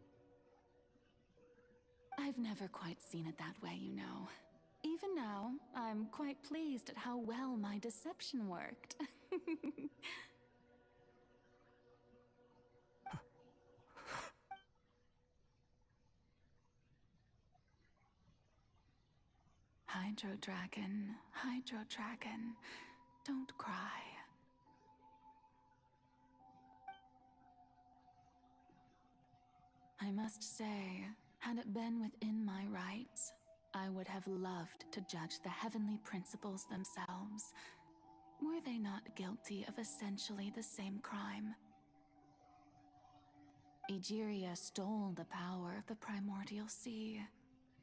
I've never quite seen it that way, you know. Even now, I'm quite pleased at how well my deception worked. Hydro Dragon, don't cry. I must say, had it been within my rights, I would have loved to judge the heavenly principles themselves. Were they not guilty of essentially the same crime? Egeria stole the power of the primordial sea,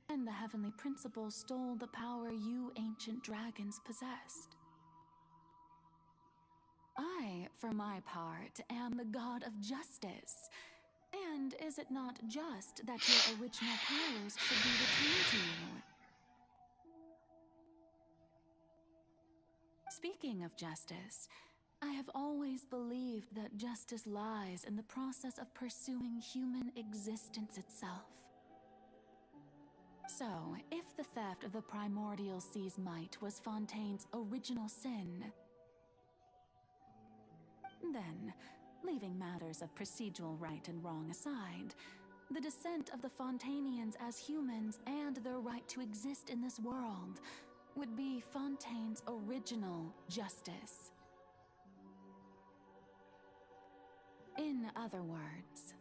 and the heavenly principles stole the power you ancient dragons possessed. I, for my part, am the god of justice. And is it not just that your original powers should be returned to you? Speaking of justice, I have always believed that justice lies in the process of pursuing human existence itself. So, if the theft of the primordial sea's might was Fontaine's original sin, then, leaving matters of procedural right and wrong aside, the descent of the Fontanians as humans and their right to exist in this world would be Fontaine's original justice. In other words,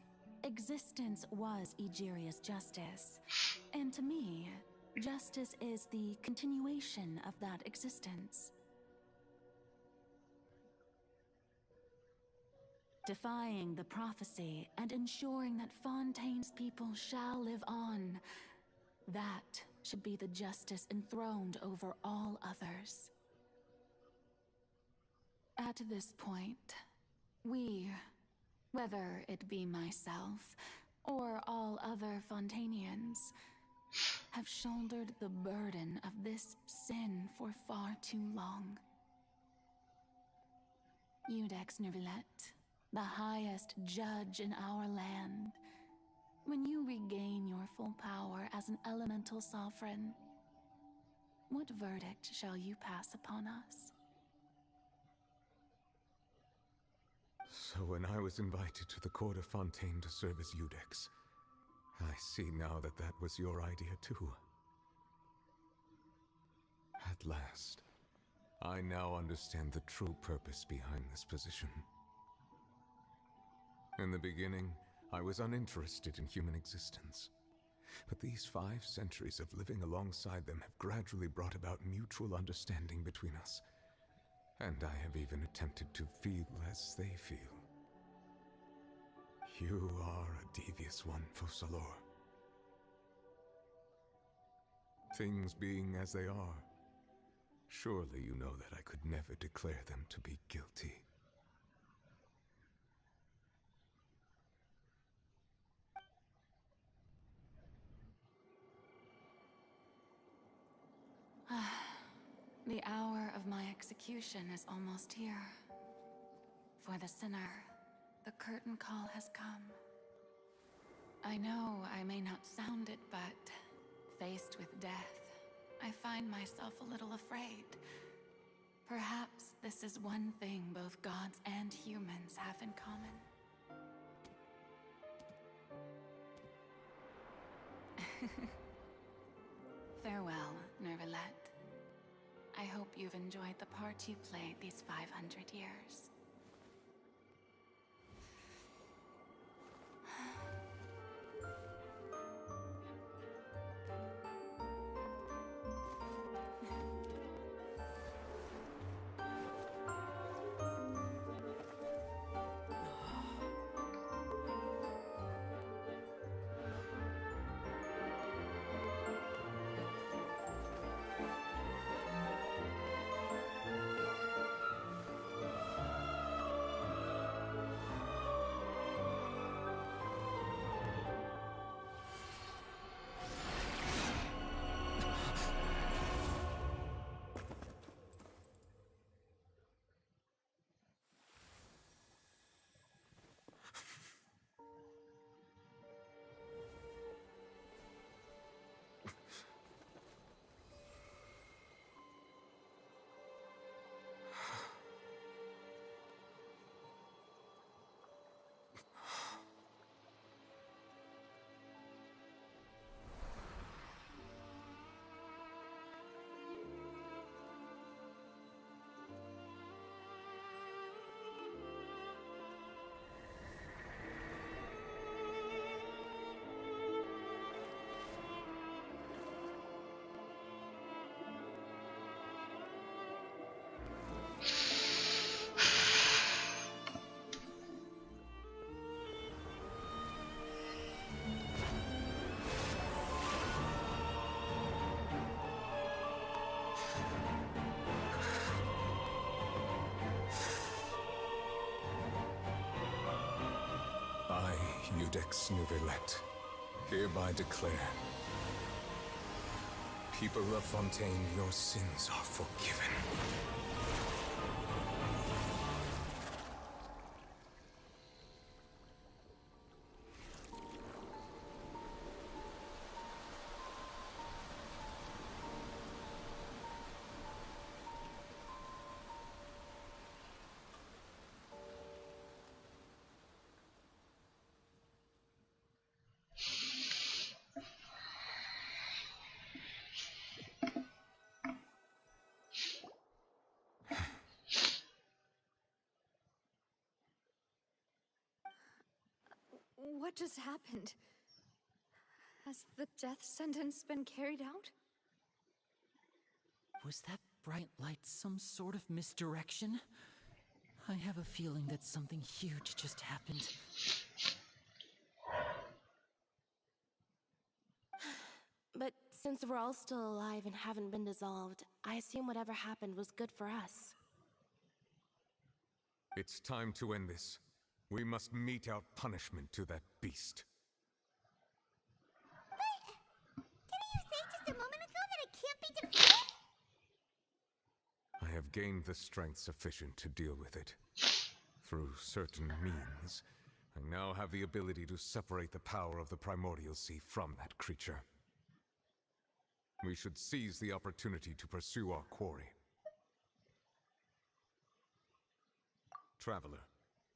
existence was Egeria's justice, and to me, justice is the continuation of that existence. Defying the prophecy and ensuring that Fontaine's people shall live on, that should be the justice enthroned over all others. At this point, we, whether it be myself or all other Fontanians, have shouldered the burden of this sin for far too long. Iudex Neuvillette, the highest judge in our land, when you regain your full power as an elemental sovereign, what verdict shall you pass upon us? So when I was invited to the court of Fontaine to serve as Iudex, I see now that that was your idea too. At last, I now understand the true purpose behind this position. In the beginning, I was uninterested in human existence. But these 5 centuries of living alongside them have gradually brought about mutual understanding between us. And I have even attempted to feel as they feel. You are a devious one, Focalors. Things being as they are, surely you know that I could never declare them to be guilty. The hour of my execution is almost here. For the sinner, the curtain call has come. I know I may not sound it, but faced with death, I find myself a little afraid. Perhaps this is one thing both gods and humans have in common. Farewell, Neuvillette. I hope you've enjoyed the part you played these 500 years. I, Iudex Neuvillette, hereby declare, people of Fontaine, your sins are forgiven. What just happened? Has the death sentence been carried out? Was that bright light some sort of misdirection? I have a feeling that something huge just happened. But since we're all still alive and haven't been dissolved, I assume whatever happened was good for us. It's time to end this. We must mete out punishment to that beast. Didn't you say just a moment ago that it can't be defeated? I have gained the strength sufficient to deal with it. Through certain means, I now have the ability to separate the power of the Primordial Sea from that creature. We should seize the opportunity to pursue our quarry. Traveler,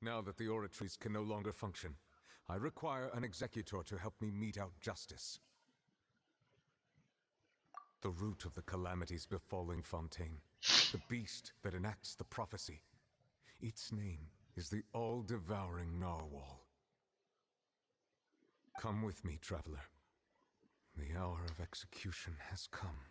now that the oratories can no longer function, I require an executor to help me mete out justice. The root of the calamities befalling Fontaine, the beast that enacts the prophecy, its name is the all-devouring Narwhal. Come with me, traveler. The hour of execution has come.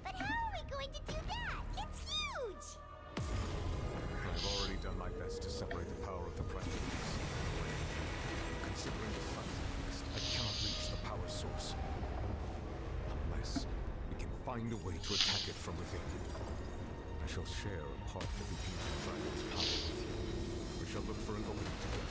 But how are we going to do that? It's huge! I've already done my best to separate the power of the Primordial Sea. Considering the sun's list, I cannot reach the power source. Unless we can find a way to attack it from within. I shall share a part of the ancient dragon's power with you. We shall look for an opening together.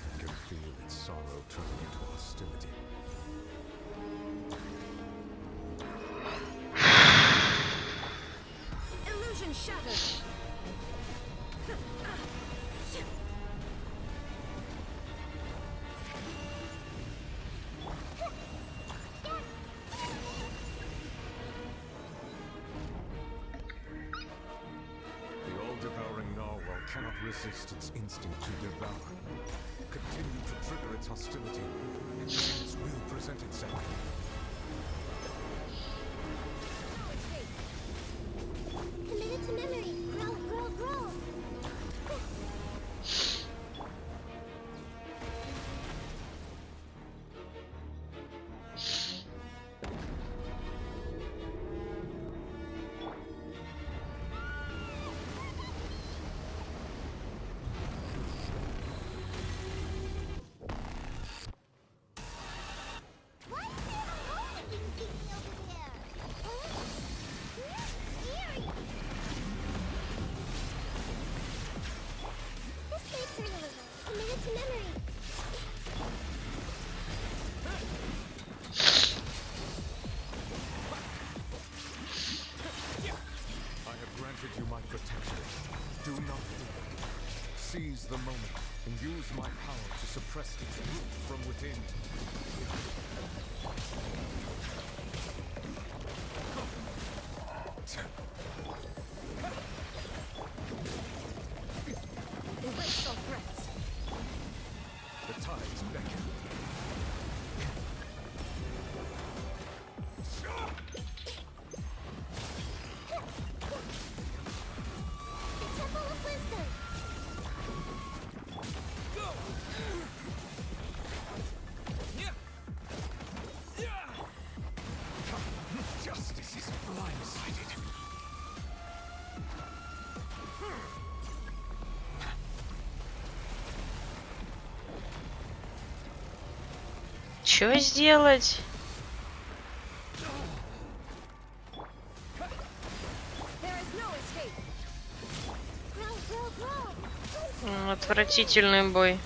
I can feel its sorrow turning into hostility. Illusion shattered! The all-devouring narwhal cannot resist its instinct to devour. Continue to trigger its hostility, and chance will present itself. Committed to memory. Grow, grow, grow. Why is there a rolling thingy over there? Huh? Scary. This saves journalism. Committed to memory. I have granted you my protection. Do not fear. Seize the moment and use my power to suppress its root from within. Erase all threats. The tides beckon. The Temple of Wisdom. Justice is blindsided. Чё сделать? There is no escape. Grow, grow, grow. Отвратительный бой.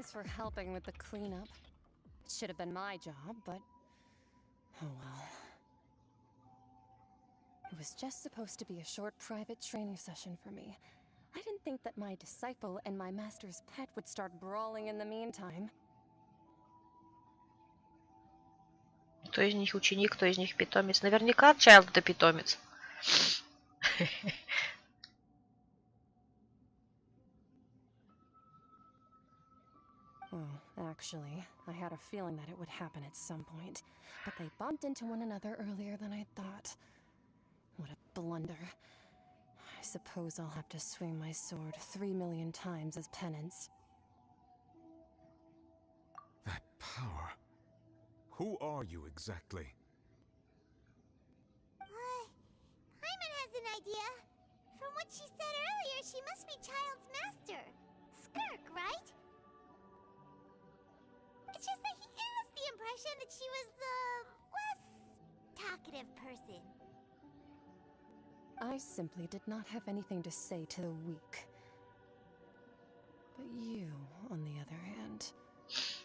Thanks for helping with the cleanup. It should have been my job, but oh well. It was just supposed to be a short private training session for me. I didn't think that my disciple and my master's pet would start brawling in the meantime. Кто из них ученик, кто из них питомец? Наверняка Чайлд это питомец. Well, actually, I had a feeling that it would happen at some point, but they bumped into one another earlier than I thought. What a blunder. I suppose I'll have to swing my sword 3 million times as penance. That power. Who are you exactly? Hyman has an idea. From what she said earlier, she must be Child's master. Skirk, right? It's just that he gave us the impression that she was the less talkative person. I simply did not have anything to say to the weak. But you, on the other hand,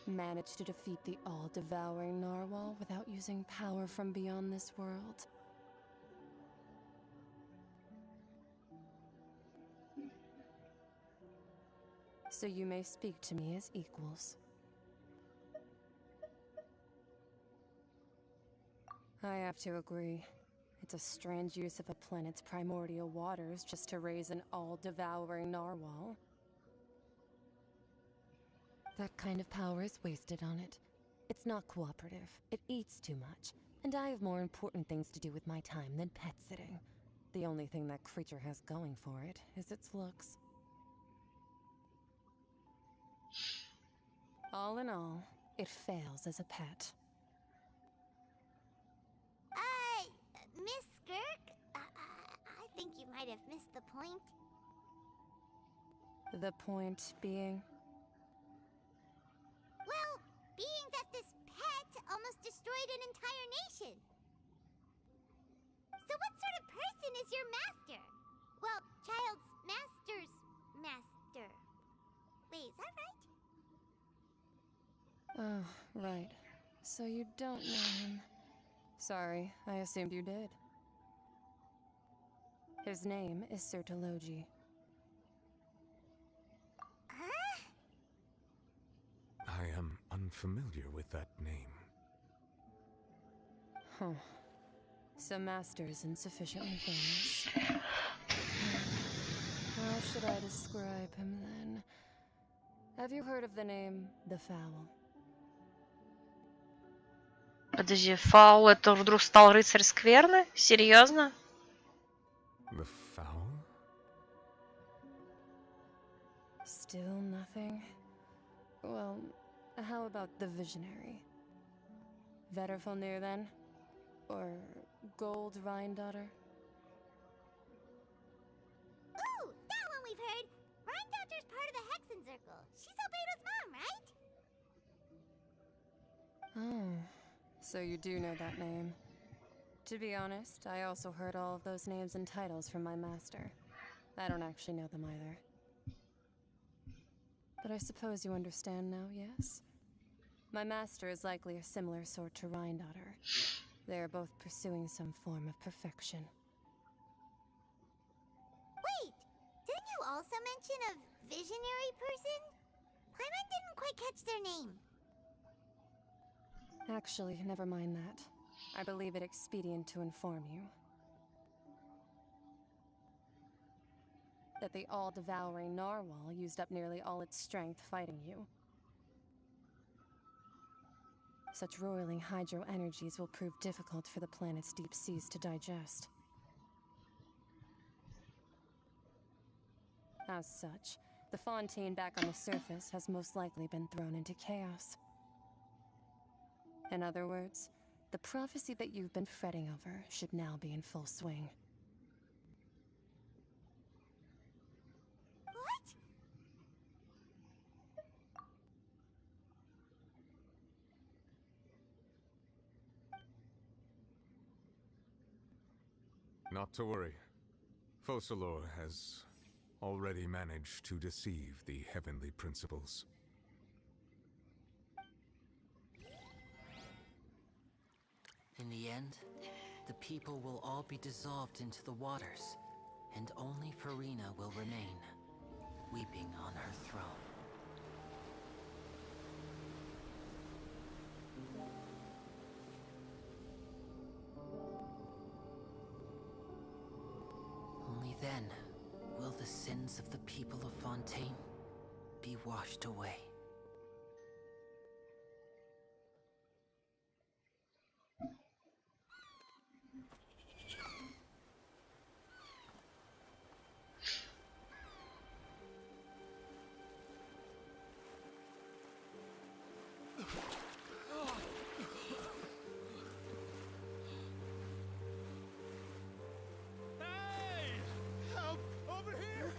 managed to defeat the all-devouring narwhal without using power from beyond this world. So you may speak to me as equals. I have to agree. It's a strange use of a planet's primordial waters just to raise an all-devouring narwhal. That kind of power is wasted on it. It's not cooperative. It eats too much. And I have more important things to do with my time than pet sitting. The only thing that creature has going for it is its looks. All in all, it fails as a pet. Miss Skirk? I think you might have missed the point. The point being? Well, being that this pet almost destroyed an entire nation. So what sort of person is your master? Well, Child's master's master. Wait, is that right? Oh, right. So you don't know him. Sorry, I assumed you did. His name is Sertologi. Huh? I am unfamiliar with that name. Huh. So Master isn't sufficiently famous. How should I describe him then? Have you heard of the name The Fowl? Подожди, Фаул это вдруг стал рыцарь скверны? Серьезно? The fowl? Still nothing? Well, how about the Visionary? Vetterfulnir then? Or Gold Rhindaughter? Ooh, that one we've heard. Rhindaughter's part of the Hexen Circle. She's Albedo's mom, right? Oh, so you do know that name. To be honest, I also heard all of those names and titles from my master. I don't actually know them either. But I suppose you understand now, yes? My master is likely a similar sort to Rhindaughter. They are both pursuing some form of perfection. Wait, didn't you also mention a visionary person? Paimon didn't quite catch their name. Actually, never mind that. I believe it expedient to inform you that the all-devouring narwhal used up nearly all its strength fighting you. Such roiling hydro energies will prove difficult for the planet's deep seas to digest. As such, the fontaine back on the surface has most likely been thrown into chaos. In other words, the prophecy that you've been fretting over should now be in full swing. What? Not to worry. Focalor has already managed to deceive the heavenly principles. end, the people will all be dissolved into the waters, and only Farina will remain, weeping on her throne. Only then will the sins of the people of Fontaine be washed away. Help! Over here!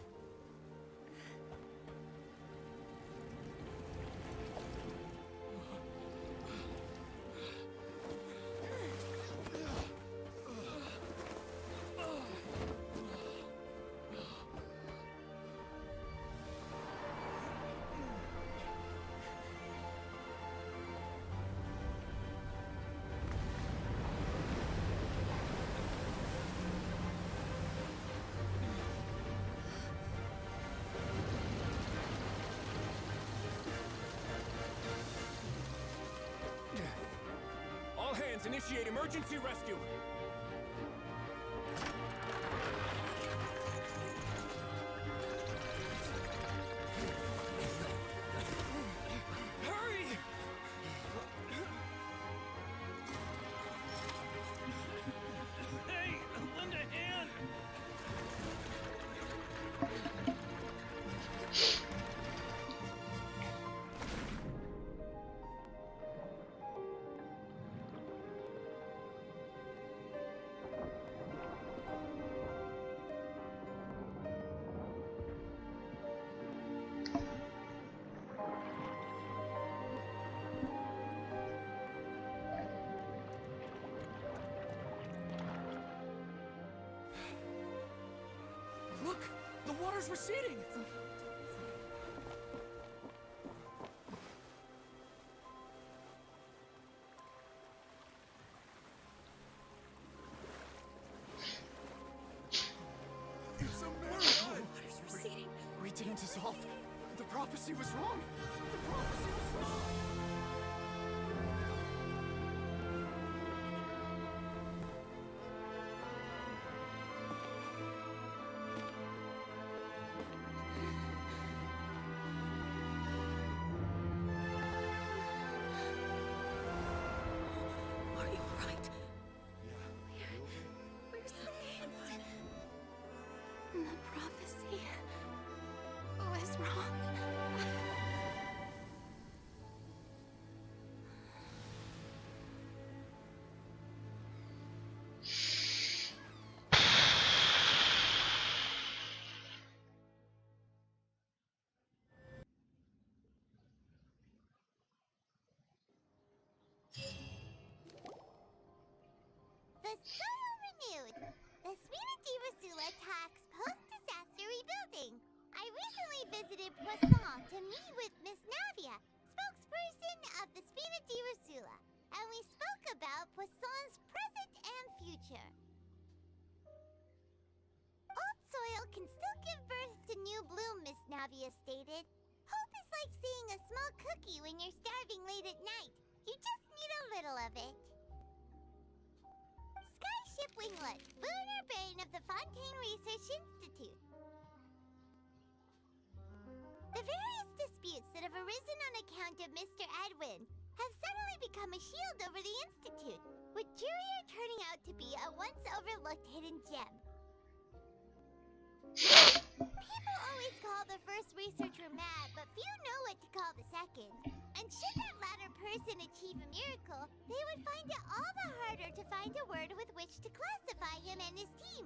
All hands, initiate emergency rescue! Hurry! Hey, lend a hand! Look! The water's receding! It's a miracle! We didn't dissolve. The prophecy was wrong. The prophecy was wrong. Are you alright? We're saved. The prophecy was wrong. The soil renewed. The Spina di Rosula talks post-disaster rebuilding. I recently visited Poisson to meet with Miss Navia, spokesperson of the Spina di Rosula, and we spoke about Poisson's present and future. Old soil can still give birth to new bloom, Miss Navia stated. Hope is like seeing a small cookie when you're starving late at night. You just need a little of it. Skyship Winglet, lunar brain of the Fontaine Research Institute. The various disputes that have arisen on account of Mr. Edwin have suddenly become a shield over the Institute, with Jurier turning out to be a once overlooked hidden gem. People always call the first researcher mad, but few know what to call the second. And should that latter person achieve a miracle, they would find it all the harder to find a word with which to classify him and his team.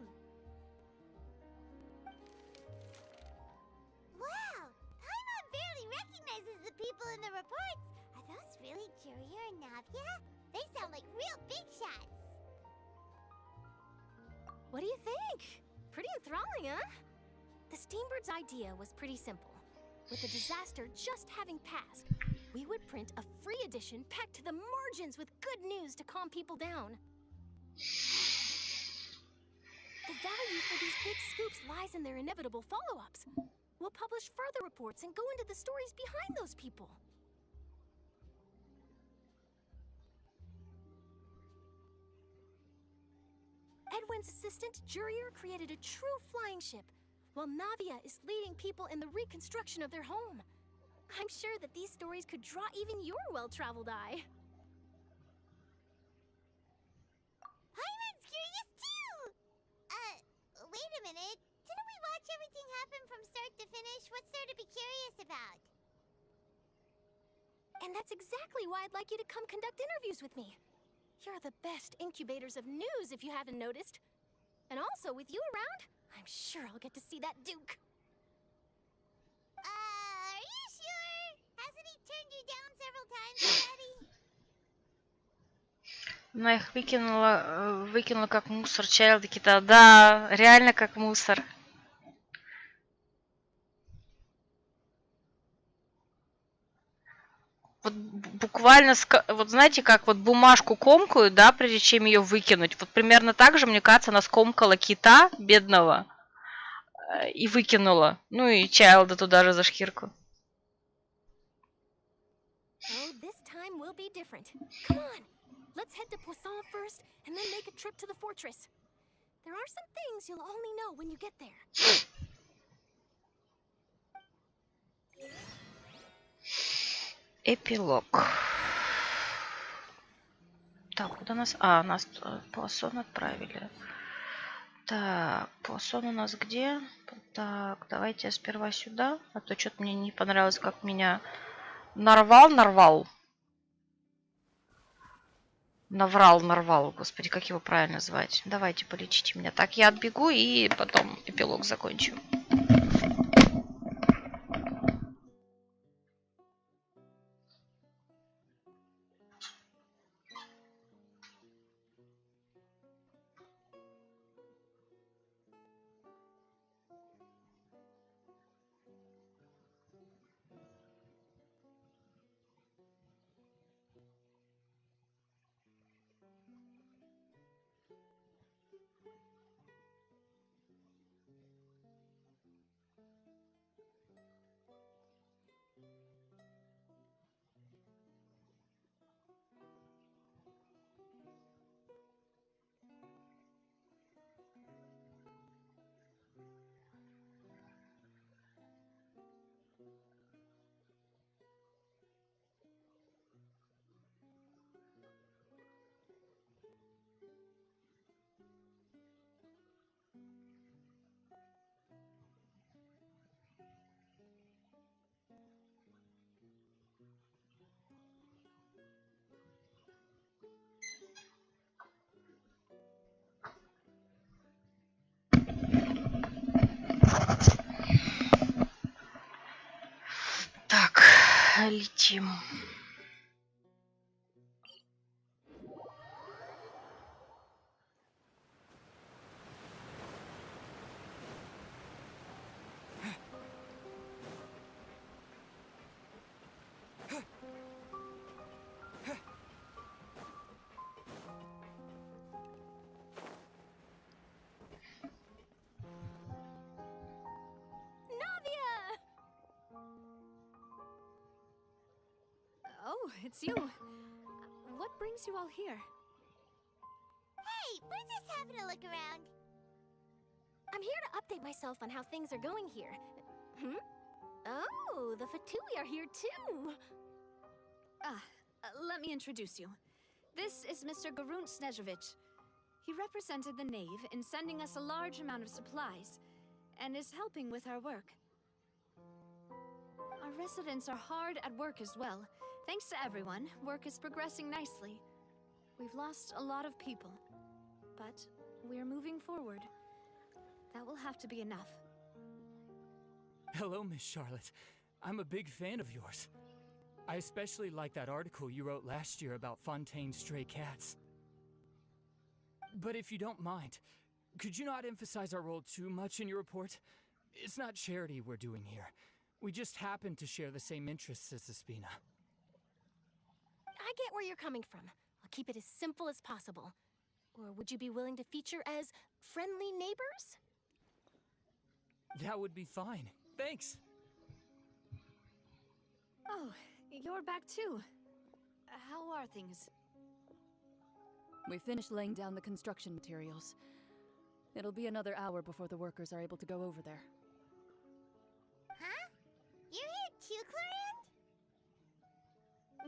Wow! Paimon barely recognizes the people in the reports. Are those really Jurier and Navia? They sound like real big shots. What do you think? Pretty enthralling, huh? The Steambird's idea was pretty simple. With the disaster just having passed, we would print a free edition packed to the margins with good news to calm people down. The value for these big scoops lies in their inevitable follow-ups. We'll publish further reports and go into the stories behind those people. Edwin's assistant, Jurier, created a true flying ship, while Navia is leading people in the reconstruction of their home. I'm sure that these stories could draw even your well-traveled eye. Pyron's curious too! Wait a minute. Didn't we watch everything happen from start to finish? What's there to be curious about? And that's exactly why I'd like you to come conduct interviews with me. You're the best incubators of news, if you haven't noticed. And also, with you around, I'm sure I'll get to see that Duke. Are you sure? Hasn't he turned you down several times already? Она их выкинула как мусор, Чайлд Кита. Да, реально как мусор. Вот буквально, вот знаете, как вот бумажку комкают, да, прежде чем ее выкинуть. Вот примерно так же, мне кажется, она скомкала кита бедного и выкинула. Ну и Чайлда туда же за шкирку. Oh, this time will be different. Come on, let's head to Poisson first, and then make a trip to the fortress. There are some things you'll only know when you get there. Эпилог. Так, куда нас... А, нас Пуассон отправили. Так, Пуассон у нас где? Так, давайте сперва сюда. А то что-то мне не понравилось, как меня... Нарвал. Наврал. Господи, как его правильно звать? Давайте, полечите меня. Так, я отбегу и потом эпилог закончу. Так, летим. Oh, it's you. What brings you all here? Hey, we're just having a look around. I'm here to update myself on how things are going here. Oh, the Fatui are here too. Let me introduce you. This is Mr. Garunt Snezhevich. He represented the Knave in sending us a large amount of supplies, and is helping with our work. Our residents are hard at work as well. Thanks to everyone, work is progressing nicely. We've lost a lot of people, but we're moving forward. That will have to be enough. Hello, Miss Charlotte. I'm a big fan of yours. I especially like that article you wrote last year about Fontaine's stray cats. But if you don't mind, could you not emphasize our role too much in your report? It's not charity we're doing here. We just happen to share the same interests as Espina. I get where you're coming from. I'll keep it as simple as possible. Or would you be willing to feature as friendly neighbors? That would be fine. Thanks. Oh, you're back too. How are things? We finished laying down the construction materials. It'll be another hour before the workers are able to go over there. Huh? You're here too, Clorinde?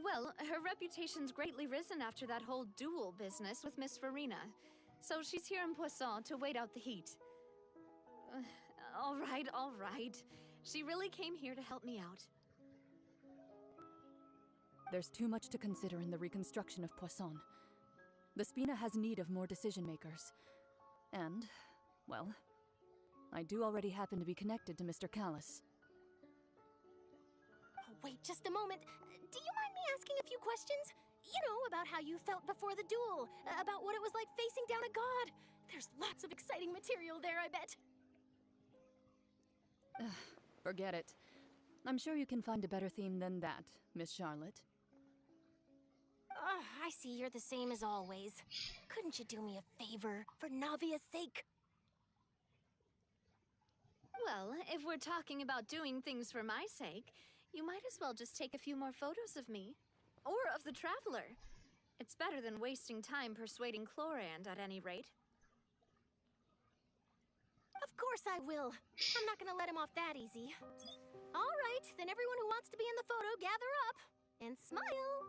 Well, her reputation's greatly risen after that whole duel business with Miss Farina. So she's here in Poisson to wait out the heat. All right. She really came here to help me out. There's too much to consider in the reconstruction of Poisson. The Spina has need of more decision-makers. And, well, I do already happen to be connected to Mr. Callis. Oh, wait just a moment. Do you mind me asking a few questions? You know, about how you felt before the duel, about what it was like facing down a god. There's lots of exciting material there, I bet. Forget it. I'm sure you can find a better theme than that, Miss Charlotte. I see you're the same as always. Couldn't you do me a favor, for Navia's sake? Well, if we're talking about doing things for my sake, you might as well just take a few more photos of me. Or of the Traveler. It's better than wasting time persuading Clorinde, at any rate. Of course I will. I'm not gonna let him off that easy. All right, then everyone who wants to be in the photo, gather up. And smile.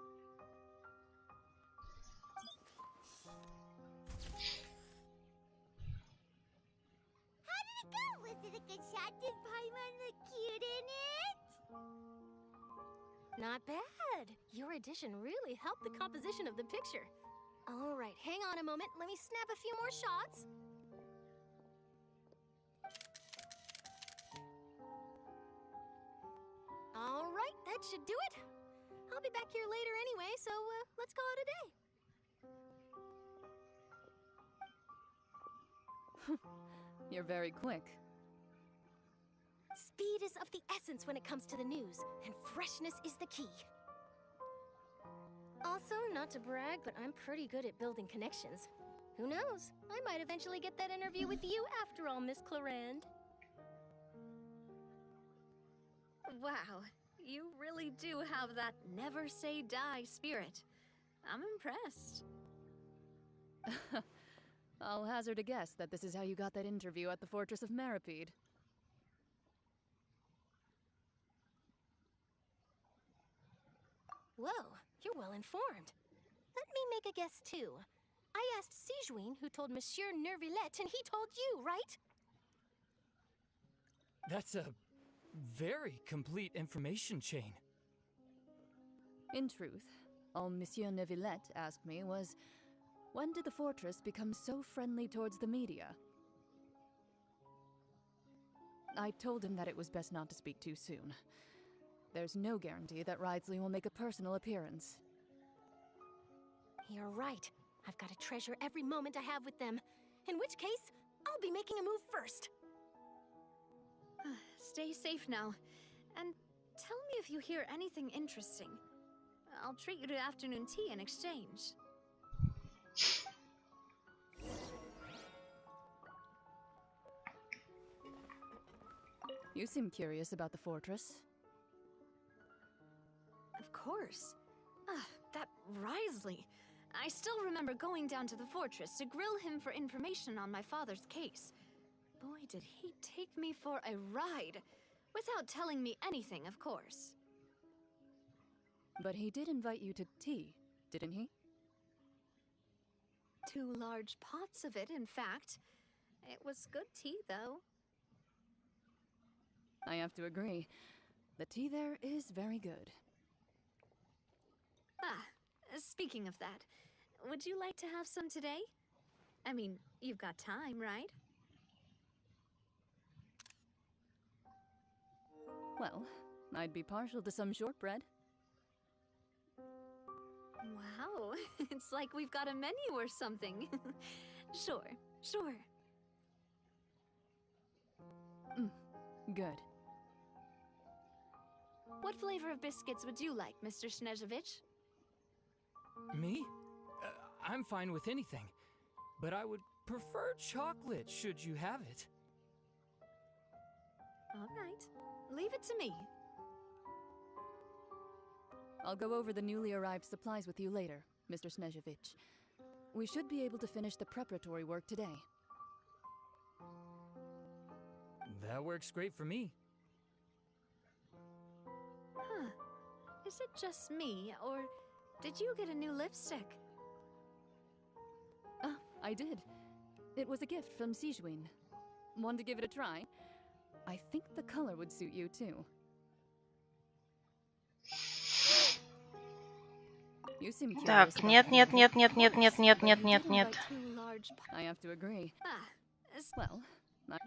How did it go? Was it a good shot? Did Paimon look cute in it? Not bad. Your addition really helped the composition of the picture. All right, hang on a moment. Let me snap a few more shots. All right, that should do it. I'll be back here later anyway, so let's call it a day. You're very quick. Speed is of the essence when it comes to the news, and freshness is the key. Also, not to brag, but I'm pretty good at building connections. Who knows? I might eventually get that interview with you after all, Miss Clorinde. Wow, you really do have that never say die spirit. I'm impressed. I'll hazard a guess that this is how you got that interview at the Fortress of Meripede. Whoa, you're well informed. Let me make a guess too. I asked Sijuin, who told Monsieur Nervillette, and he told you, right? That's a very complete information chain. In truth, all Monsieur Nervillette asked me was, when did the fortress become so friendly towards the media? I told him that it was best not to speak too soon. There's no guarantee that Ridesley will make a personal appearance. You're right. I've got to treasure every moment I have with them. In which case, I'll be making a move first. Stay safe now. And tell me if you hear anything interesting. I'll treat you to afternoon tea in exchange. You seem curious about the fortress. Of course. That Ridesley. I still remember going down to the fortress to grill him for information on my father's case. Boy, did he take me for a ride. Without telling me anything, of course. But he did invite you to tea, didn't he? 2 large pots of it, in fact. It was good tea, though. I have to agree. The tea there is very good. Speaking of that, would you like to have some today? I mean, you've got time, right? Well, I'd be partial to some shortbread. Wow, it's like we've got a menu or something. Sure. Good. What flavor of biscuits would you like, Mr. Snežević? Me? I'm fine with anything. but I would prefer chocolate should you have it. All right. Leave it to me. I'll go over the newly arrived supplies with you later, Mr. Snezhevich. We should be able to finish the preparatory work today. That works great for me. Huh. Is it just me, or did you get a new lipstick? I did. It was a gift from Sijuin. Want to give it a try? I think the color would suit you too. You seem curious Так, about нет, the нет, нет, music. нет, нет, нет, нет, нет, нет, нет. I have to agree. Well, Wow.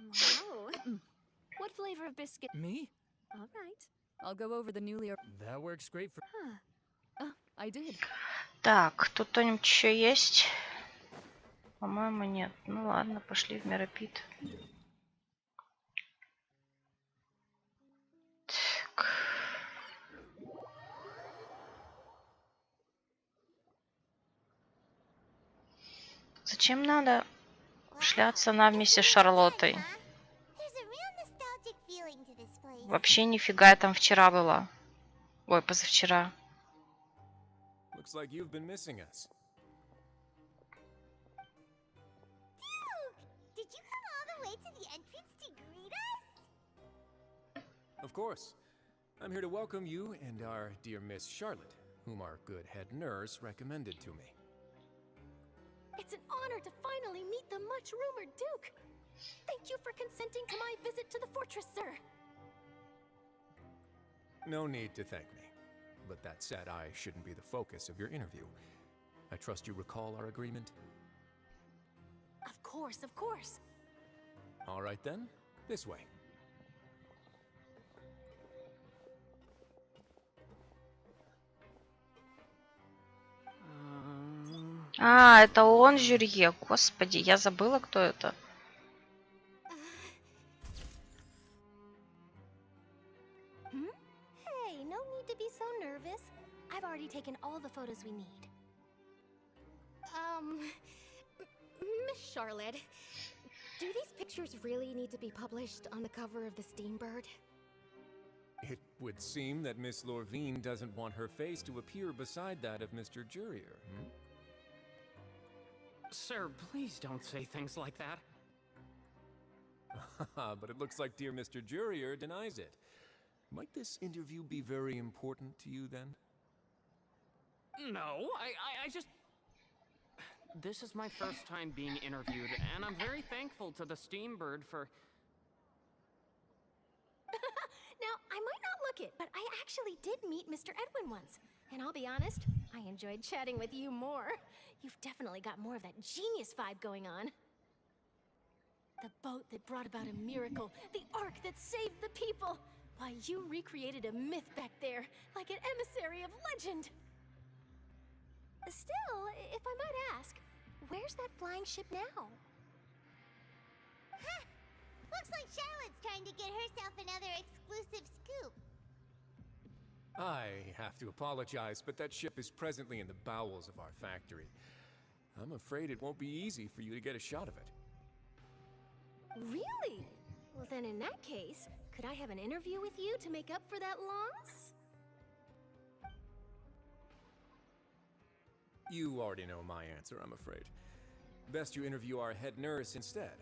What flavor of biscuit? Me? All right. I'll go over the newly. That works great for. I did. Так, тут кто-нибудь еще есть? По-моему, нет. Ну ладно, пошли в Миропит. Так. Зачем надо шляться нам вместе с Шарлоттой? Вообще нифига я там вчера была. Ой, позавчера. Looks like you've been missing us. Did you come all the way to the entrance to greet us? Of course. I'm here to welcome you and our dear Miss Charlotte, whom our good head nurse recommended to me. It's an honor to finally meet the much-rumored Duke. Thank you for consenting to my visit to the fortress, sir. No need to thank me. But that said, I shouldn't be the focus of your interview. I trust you recall our agreement? Of course, of course. All right then, this way. А, это он, Жюрье. Господи, я забыла, кто это. Hey, no need to be so nervous. I've already taken all the photos we need. Miss Charlotte, do these pictures really need to be published on the cover of the Steambird? It would seem that Miss Lorvine doesn't want her face to appear beside that of Mr. Jurier. Sir, please don't say things like that. But it looks like dear Mr. Jurier denies it. Might this interview be very important to you then? No, I just... This is my first time being interviewed, and I'm very thankful to the Steambird for... Now, I might not look it, but I actually did meet Mr. Edwin once. And I'll be honest, I enjoyed chatting with you more. You've definitely got more of that genius vibe going on. The boat that brought about a miracle, the ark that saved the people. Why, you recreated a myth back there, like an emissary of legend. Still, if I might ask, where's that flying ship now? Huh! Looks like Charlotte's trying to get herself another exclusive scoop. I have to apologize, but that ship is presently in the bowels of our factory. I'm afraid it won't be easy for you to get a shot of it. Really? Well, then in that case, could I have an interview with you to make up for that loss? You already know my answer, I'm afraid. Best you interview our head nurse instead.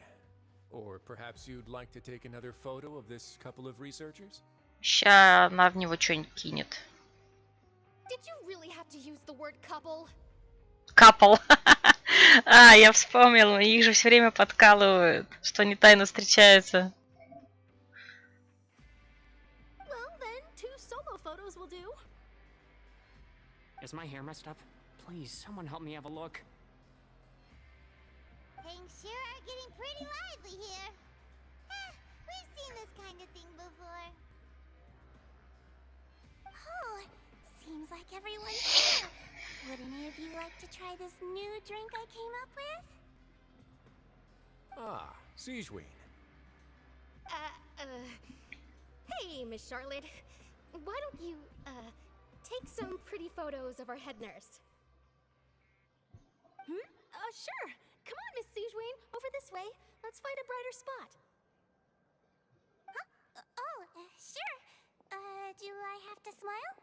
Or perhaps you'd like to take another photo of this couple of researchers? Ща она в него что-нибудь кинет. Did you really have to use the word couple? Капал. А, я вспомнил, их же все время подкалывают, что они тайно встречаются. Well, then, 2 solo photos will do. Is my hair messed up? Please, someone help me have a look. Things sure are getting pretty lively here. We've seen this kind of thing before. Oh, seems like everyone's here. Would any of you like to try this new drink I came up with? Ah, Sijuin. Hey, Miss Charlotte. Why don't you, take some pretty photos of our head nurse? Sure. Come on Miss Sijuane. Over this way. Let's find a brighter spot. Huh? Sure. Do I have to smile?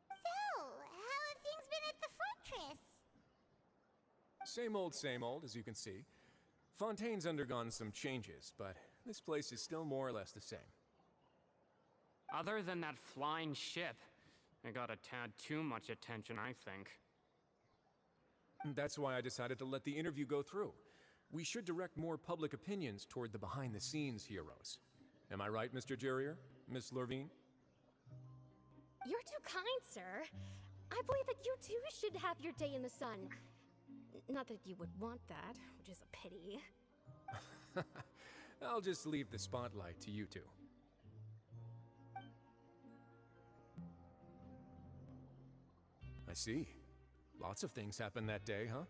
So, how have things been at the fortress? Same old, as you can see. Fontaine's undergone some changes, but this place is still more or less the same. Other than that flying ship, it got a tad too much attention, I think. That's why I decided to let the interview go through. We should direct more public opinions toward the behind-the-scenes heroes. Am I right, Mr. Jurier? Miss Lurvine? You're too kind, sir. I believe that you too should have your day in the sun. Not that you would want that, which is a pity. I'll just leave the spotlight to you two. I see. Lots of things happened that day, huh?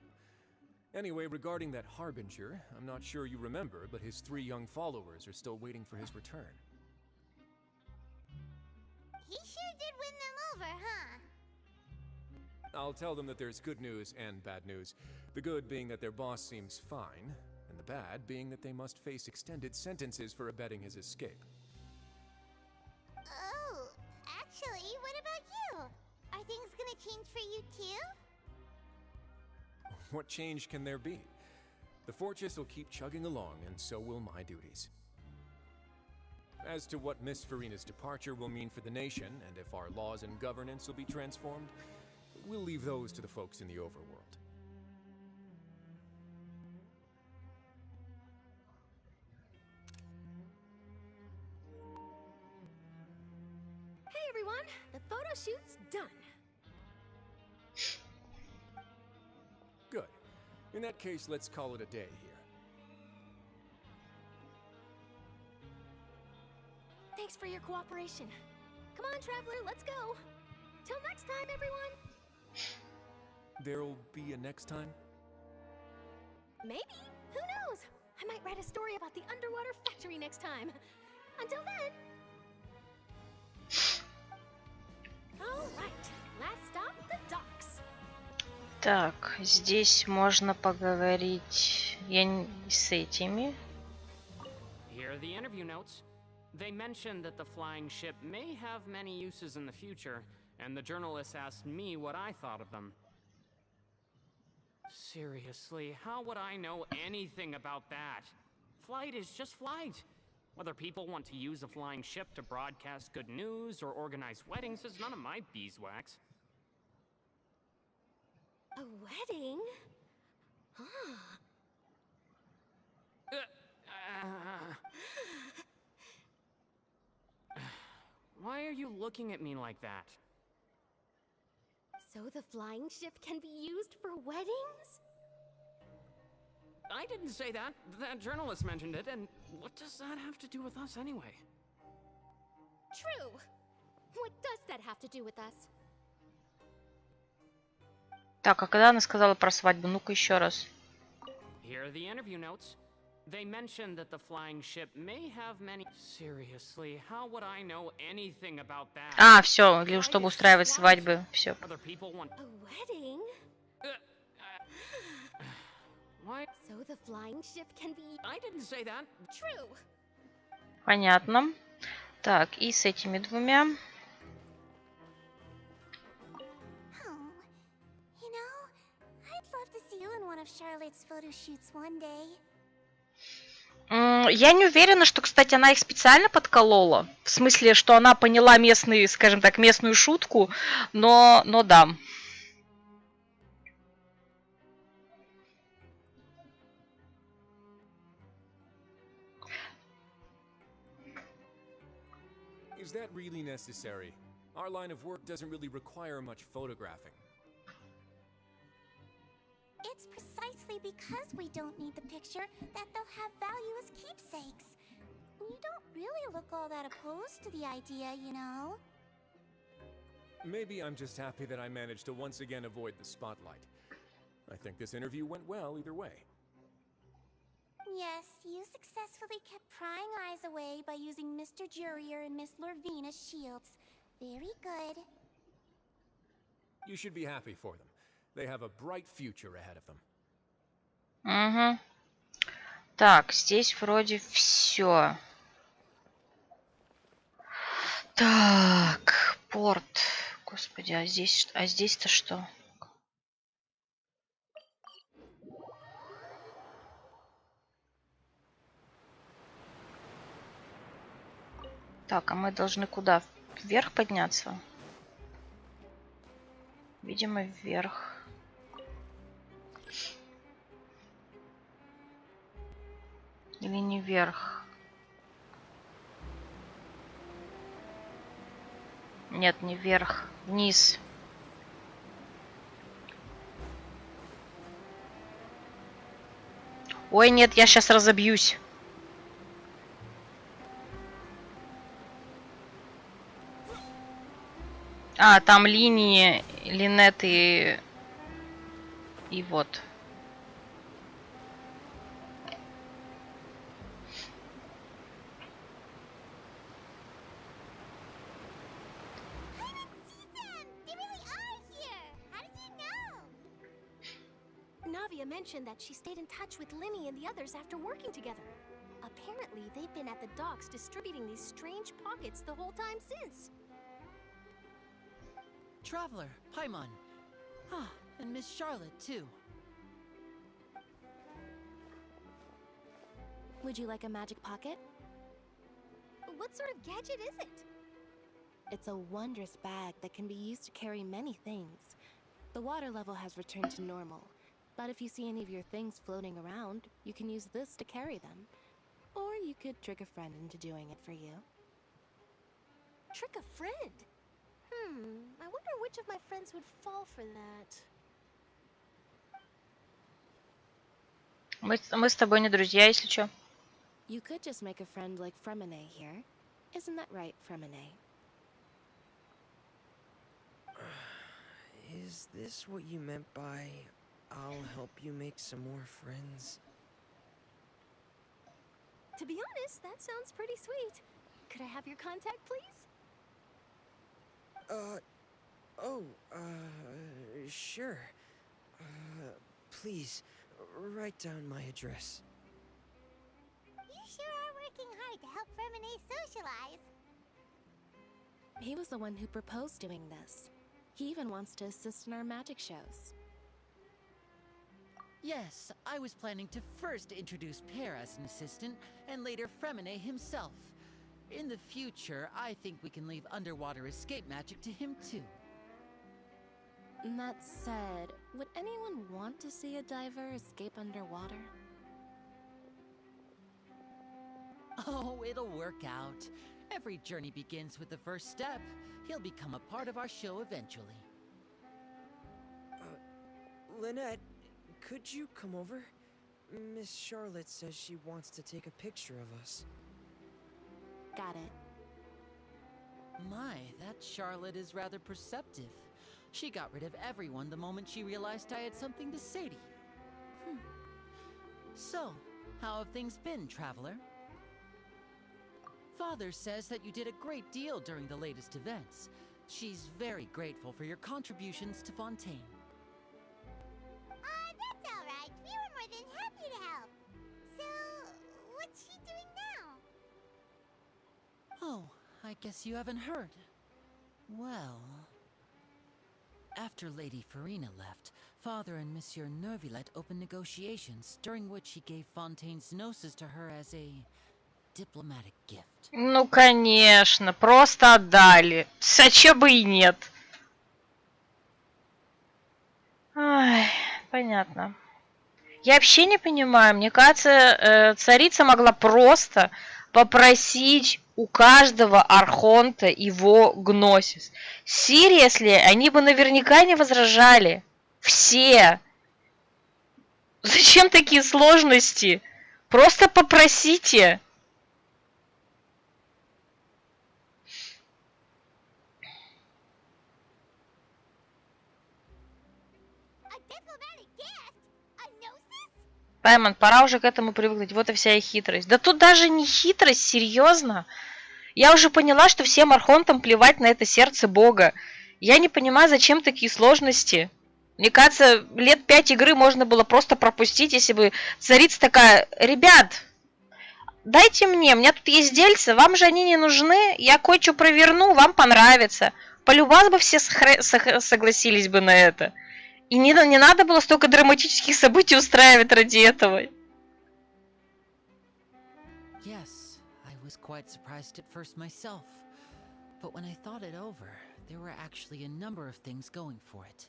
Anyway, regarding that Harbinger, I'm not sure you remember, but his 3 young followers are still waiting for his return. He sure did win them over, huh? I'll tell them that there's good news and bad news. The good being that their boss seems fine, and the bad being that they must face extended sentences for abetting his escape. Oh, actually, what about you? Are things gonna change for you too? What change can there be? The fortress will keep chugging along, and so will my duties. As to what Miss Farina's departure will mean for the nation, and if our laws and governance will be transformed, we'll leave those to the folks in the overworld. Hey everyone, the photo shoot's done. Good. In that case, let's call it a day here. Thanks for your cooperation. Come on, Traveler, let's go. Till next time, everyone. There'll be a next time? Maybe. Who knows? I might write a story about the underwater factory next time. Until then. All right. Last stop, the docks. Так, здесь можно поговорить с этими. Here are the interview notes. They mentioned that the flying ship may have many uses in the future, and the journalist asked me what I thought of them. Seriously, how would I know anything about that? Flight is just flight. Whether people want to use a flying ship to broadcast good news or organize weddings is none of my beeswax. A wedding? Huh. Why are you looking at me like that? So the flying ship can be used for weddings? I didn't say that. That journalist mentioned it, and what does that have to do with us anyway? True. What does that have to do with us? Так, а когда она сказала про свадьбу? Ну-ка еще раз. Here are the interview notes. They mentioned that the flying ship may have many... Seriously, how would I know anything about that? А, все, чтобы устраивать свадьбы, все. Other people want... A wedding? Why? So the flying ship can be... I didn't say that. True. Понятно. Так, и с этими двумя. Oh, you know, I'd love to see you in one of Charlotte's photo shoots one day. Я не уверена, что, кстати, она их специально подколола. В смысле, что она поняла местную, скажем так, местную шутку, но да. Is that really necessary? Our line of work doesn't really require much photographing. It's precisely because we don't need the picture that they'll have value as keepsakes. You don't really look all that opposed to the idea, you know. Maybe I'm just happy that I managed to once again avoid the spotlight. I think this interview went well either way. Yes, you successfully kept prying eyes away by using Mr. Jurier and Miss Lurvine as shields. Very good. You should be happy for them. They have a bright future ahead of them. Угу. Так, здесь вроде все. Так, порт. Господи, а здесь-то что? Так, а мы должны куда? Вверх подняться? Видимо, вверх. Или не вверх? Нет, не вверх. Вниз. Ой, нет, я сейчас разобьюсь. А, там линии, Линет и вот. Navia mentioned that she stayed in touch with Linny and the others after working together. Apparently, they've been at the docks distributing these strange pockets the whole time since. Traveler, Paimon. Ah, and Miss Charlotte, too. Would you like a magic pocket? What sort of gadget is it? It's a wondrous bag that can be used to carry many things. The water level has returned to normal, but if you see any of your things floating around, you can use this to carry them. Or you could trick a friend into doing it for you. Trick a friend? I wonder which of my friends would fall for that. Мы с тобой не друзья, если чё. You could just make a friend like Fremine here. Isn't that right, Fremine? Is this what you meant by, I'll help you make some more friends? To be honest, that sounds pretty sweet. Could I have your contact, please? Sure. Please, write down my address. You sure are working hard to help Fremine socialize. He was the one who proposed doing this. He even wants to assist in our magic shows. Yes, I was planning to first introduce Pear as an assistant, and later Fremine himself. In the future, I think we can leave underwater escape magic to him too. That said, would anyone want to see a diver escape underwater? Oh, it'll work out. Every journey begins with the first step. He'll become a part of our show eventually. Lynette, could you come over? Miss Charlotte says she wants to take a picture of us. Got it. My, that Charlotte is rather perceptive. She got rid of everyone the moment she realized I had something to say to you. So, how have things been, Traveler? Father says that you did a great deal during the latest events. She's very grateful for your contributions to Fontaine. That's all right. We were more than happy to help. So, what's she doing now? Oh, I guess you haven't heard. Well... After Lady Farina left, Father and Monsieur Nervillet opened negotiations, during which he gave Fontaine's gnosis to her as a diplomatic gift. Ну, конечно, просто отдали. А чё бы и нет. Ай, понятно. Я вообще не понимаю. Мне кажется, царица могла просто попросить у каждого архонта его гносис. Seriously, они бы наверняка не возражали. Все. Зачем такие сложности? Просто попросите. Паймон, пора уже к этому привыкнуть. Вот и вся их хитрость. Да тут даже не хитрость, серьезно. Я уже поняла, что всем архонтам плевать на это сердце Бога. Я не понимаю, зачем такие сложности. Мне кажется, лет 5 игры можно было просто пропустить, если бы царица такая: ребят, дайте мне, у меня тут есть дельцы, вам же они не нужны, я кое-что проверну, вам понравится. Полюбас бы все согласились бы на это. И не надо было столько драматических событий устраивать ради этого. Yes, I was quite surprised at first myself. But when I thought it over, there were actually a number of things going for it.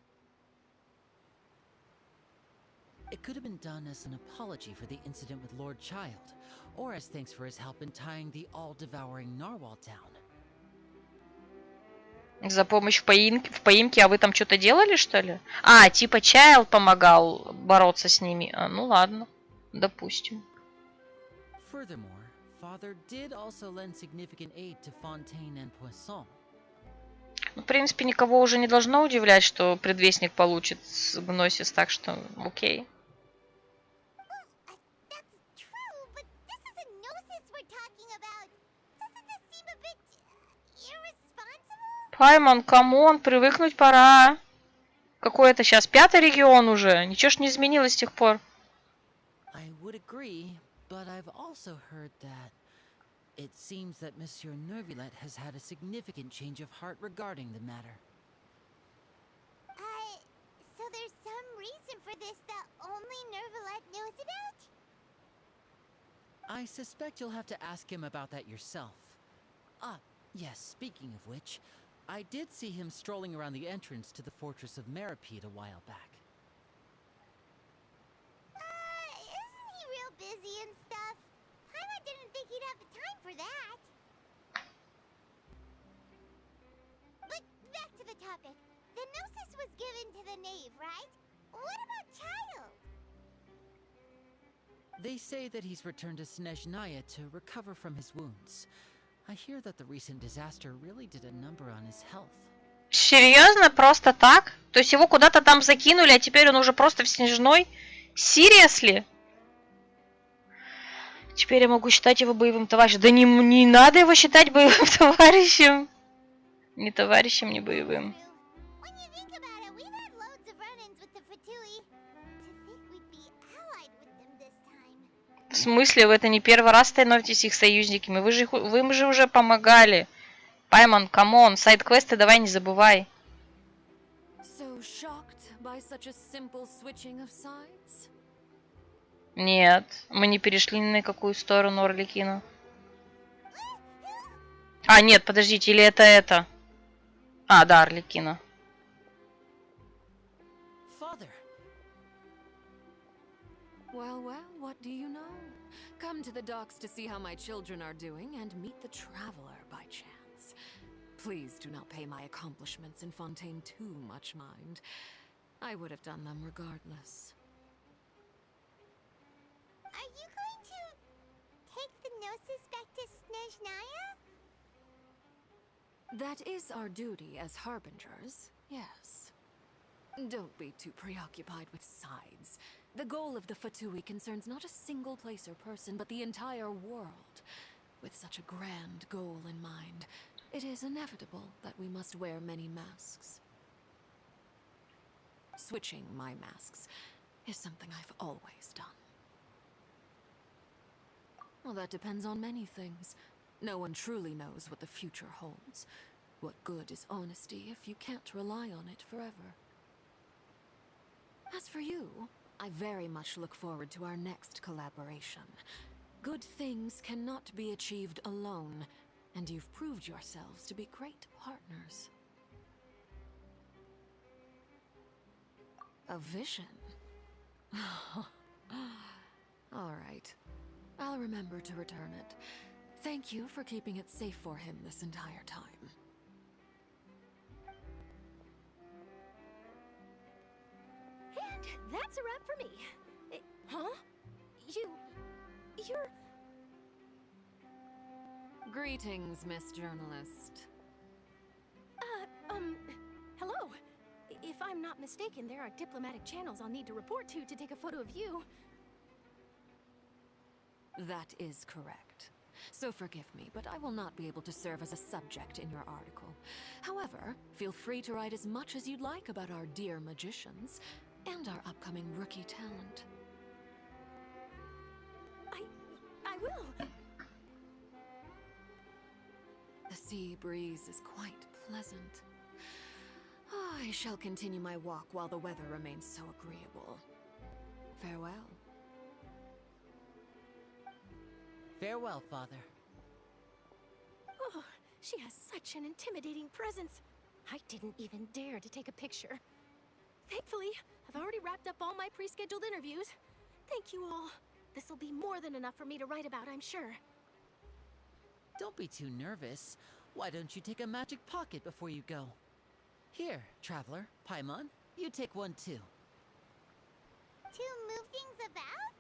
It could have been done as an apology for the incident with Lord Child, or as thanks for his help in tying the all-devouring narwhal down. За помощь в поимке, а вы там что-то делали, что ли? А, типа Чайлд помогал бороться с ними. Ну ладно, допустим. Furthermore, Father did also lend significant aid to Fontaine and Poisson. Ну, в принципе, никого уже не должно удивлять, что предвестник получит гносис, так что окей. Паймон, камон, привыкнуть пора. Какой это сейчас? 5-й регион уже. Ничего ж не изменилось с тех пор. I would agree, but I've also heard that it seems that Monsieur Nervulet has had a significant change of heart regarding the matter. So there's some reason for this that only Nervulet knows about? I suspect you'll have to ask him about that yourself. Ah, yes, speaking of which, I did see him strolling around the entrance to the Fortress of Meripede a while back. Isn't he real busy and stuff? Paimon didn't think he'd have the time for that. But back to the topic. The Gnosis was given to the knave, right? What about Child? They say that he's returned to Snezhnaya to recover from his wounds. I hear that the recent disaster really did a number on his health. Серьезно? Просто так? То есть его куда-то там закинули, а теперь он уже просто в Снежной? Seriously? Теперь я могу считать его боевым товарищем. Да не надо его считать боевым товарищем. Ни товарищем, ни боевым. В смысле, вы это не первый раз становитесь их союзниками? Вы же уже помогали. Паймон, камон, сайд-квесты давай не забывай. So shocked by such a simple switching of sides? Нет, мы не перешли ни на какую сторону Орликина. А, нет, подождите, или это? А, да, Орликина. Father. Well, what do you know? Come to the docks to see how my children are doing and meet the traveler by chance. Please do not pay my accomplishments in Fontaine too much mind. I would have done them regardless. Are you going to take the Gnosis back to Snezhnaya? That is our duty as harbingers, yes. Don't be too preoccupied with sides. The goal of the Fatui concerns not a single place or person, but the entire world. With such a grand goal in mind, it is inevitable that we must wear many masks. Switching my masks is something I've always done. Well, that depends on many things. No one truly knows what the future holds. What good is honesty if you can't rely on it forever? As for you, I very much look forward to our next collaboration. Good things cannot be achieved alone, and you've proved yourselves to be great partners. A vision? All right. I'll remember to return it. Thank you for keeping it safe for him this entire time. And that's a wrap for me. Huh? You're... Greetings, Miss Journalist. Hello. If I'm not mistaken, there are diplomatic channels I'll need to report to take a photo of you. That is correct. so forgive me, but I will not be able to serve as a subject in your article. However, feel free to write as much as you'd like about our dear magicians and our upcoming rookie talent. I will. The sea breeze is quite pleasant. I shall continue my walk while the weather remains so agreeable. Farewell. Farewell, Father. Oh, she has such an intimidating presence. I didn't even dare to take a picture. Thankfully, I've already wrapped up all my pre-scheduled interviews. Thank you all. This'll be more than enough for me to write about, I'm sure. Don't be too nervous. Why don't you take a magic pocket before you go? Here, traveler, Paimon, you take one too. To move things about?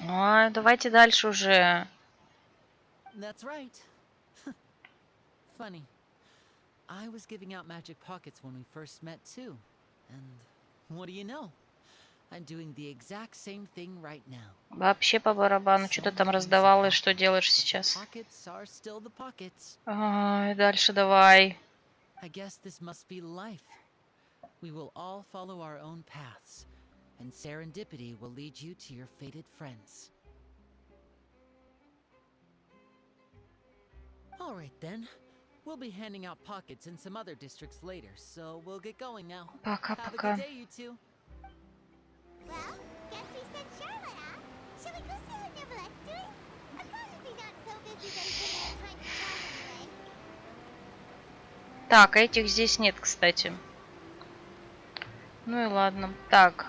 Ой, давайте дальше уже. That's right. Funny. I was giving out magic pockets when we first met too. And what do you know? I'm doing the exact same thing right now. Вообще по барабану, что ты там раздавал и что делаешь сейчас? Pockets are still the pockets. Ай, дальше давай. I guess this must be life. We will all follow our own paths, and serendipity will lead you to your fated friends. All right then. We'll be handing out pockets in some other districts later, so we'll get going now. Have a good day, you two. Well, guess we sent Charlotte off. Shall we go see what Nivelette's doing? As long as he's not so busy that he doesn't have time to chat anyway. Так, этих здесь нет, кстати. Ну и ладно. Так,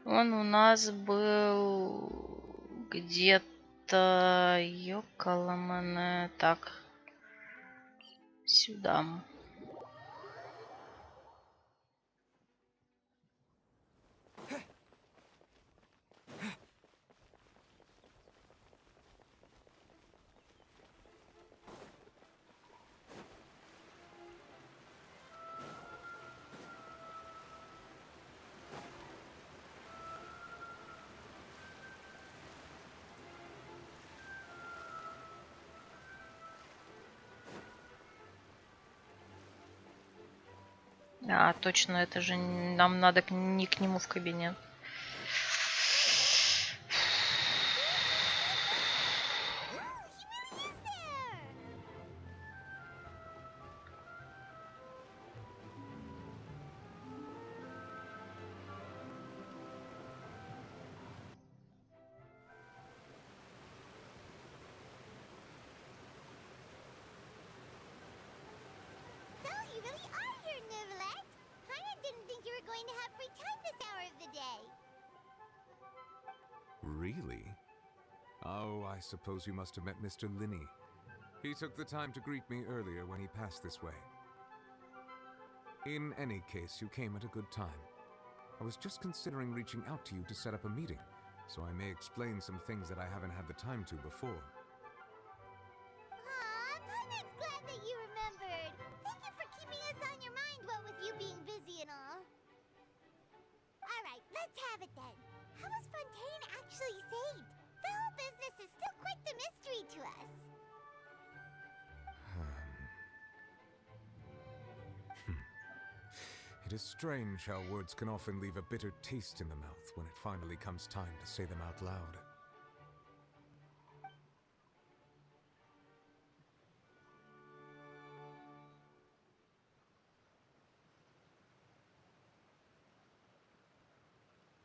он у нас был где-то... Ёкаламане. Так, сюда. А, точно, это же нам надо не к нему в кабинет. So, you really are here, Nivelette. I didn't think you were going to have free time this hour of the day. Really? Oh, I suppose you must have met Mr. Linney. He took the time to greet me earlier when he passed this way. In any case, you came at a good time. I was just considering reaching out to you to set up a meeting, so I may explain some things that I haven't had the time to before. Aw, Paimon's glad that you remembered. Thank you for keeping us on your mind, what with you being busy and all. Alright, let's have it then. How was Fontaine actually saved? The whole business is still quite the mystery to us. It is strange how words can often leave a bitter taste in the mouth when it finally comes time to say them out loud.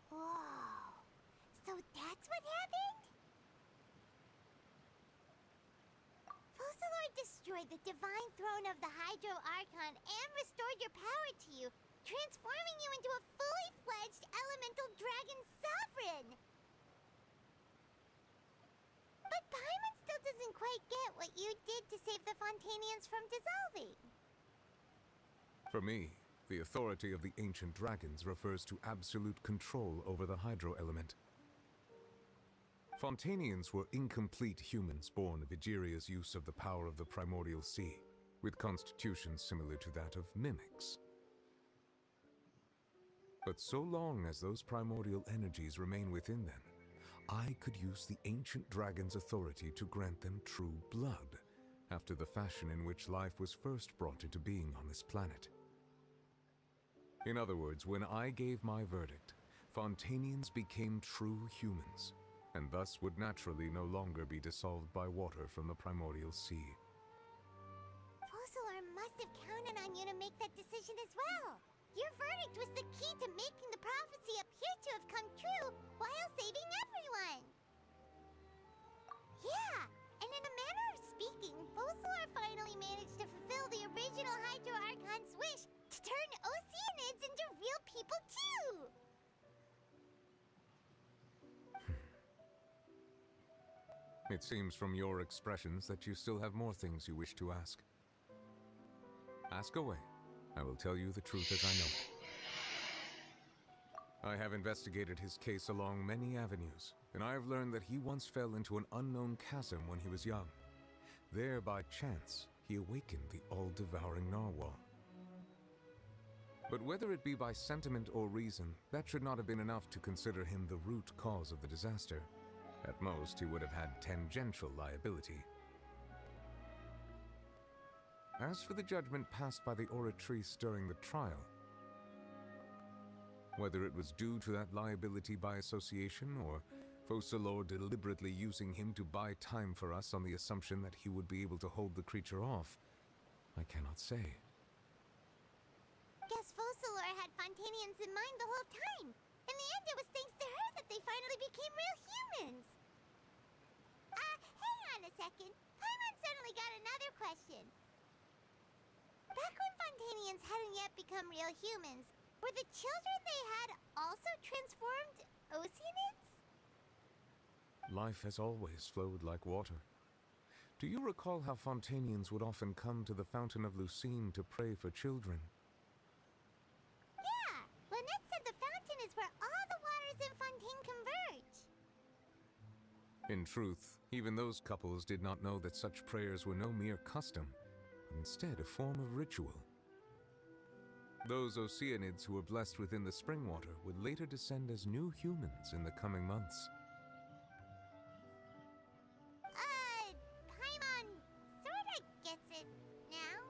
Whoa. So that's what happened? Focalord destroyed the divine throne of the Hydro Archon and restored your power to you, transforming you into a fully fledged elemental dragon sovereign! But Paimon still doesn't quite get what you did to save the Fontainians from dissolving. For me, the authority of the ancient dragons refers to absolute control over the hydro element. Fontainians were incomplete humans born of Egeria's use of the power of the primordial sea, with constitutions similar to that of mimics. But so long as those primordial energies remain within them, I could use the ancient dragon's authority to grant them true blood, after the fashion in which life was first brought into being on this planet. In other words, when I gave my verdict, Fontanians became true humans, and thus would naturally no longer be dissolved by water from the primordial sea. Fossilor must have counted on you to make that decision as well. Your verdict was the key to making the prophecy appear to have come true while saving everyone. Yeah, and in a manner of speaking, Fossilor finally managed to fulfill the original Hydro Archon's wish to turn Oceanids into real people too. It seems from your expressions that you still have more things you wish to ask. Ask away. I will tell you the truth as I know it. I have investigated his case along many avenues, and I have learned that he once fell into an unknown chasm when he was young. There, by chance, he awakened the all-devouring narwhal. But whether it be by sentiment or reason, that should not have been enough to consider him the root cause of the disaster. At most, he would have had tangential liability. As for the judgment passed by the Oratrice during the trial, whether it was due to that liability by association, or Fossilor deliberately using him to buy time for us on the assumption that he would be able to hold the creature off, I cannot say. Guess Fossilor had Fontanians in mind the whole time. In the end, it was thanks to her that they finally became real humans. Hang on a second. Paimon certainly got another question. Back when Fontanians hadn't yet become real humans, were the children they had also transformed Oceanids? Life has always flowed like water. Do you recall how Fontanians would often come to the Fountain of Lucine to pray for children? Yeah, Lynette said the fountain is where all the waters in Fontaine converge. In truth, even those couples did not know that such prayers were no mere custom, but instead a form of ritual. Those Oceanids who were blessed within the spring water would later descend as new humans in the coming months. Paimon sorta gets it now.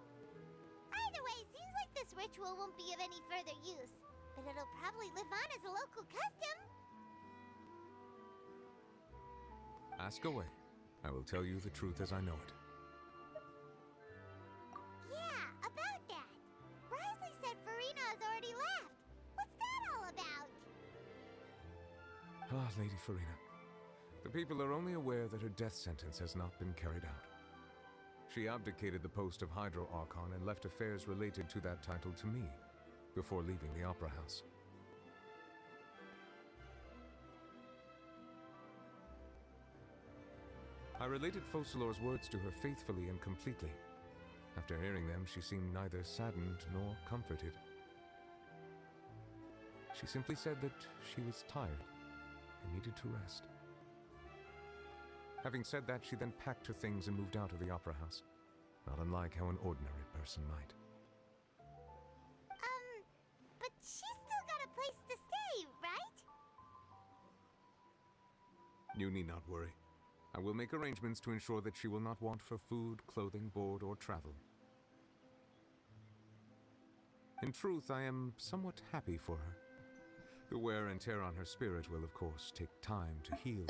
Either way, seems like this ritual won't be of any further use, but it'll probably live on as a local custom. Ask away. I will tell you the truth as I know it. Yeah, about that. Risley said Farina has already left. What's that all about? Ah, Lady Farina. The people are only aware that her death sentence has not been carried out. She abdicated the post of Hydro Archon and left affairs related to that title to me, before leaving the Opera House. I related Fossilor's words to her faithfully and completely. After hearing them, she seemed neither saddened nor comforted. She simply said that she was tired and needed to rest. Having said that, she then packed her things and moved out of the Opera House, not unlike how an ordinary person might. But she's still got a place to stay, right? You need not worry. I will make arrangements to ensure that she will not want for food, clothing, board, or travel. In truth, I am somewhat happy for her. The wear and tear on her spirit will, of course, take time to heal.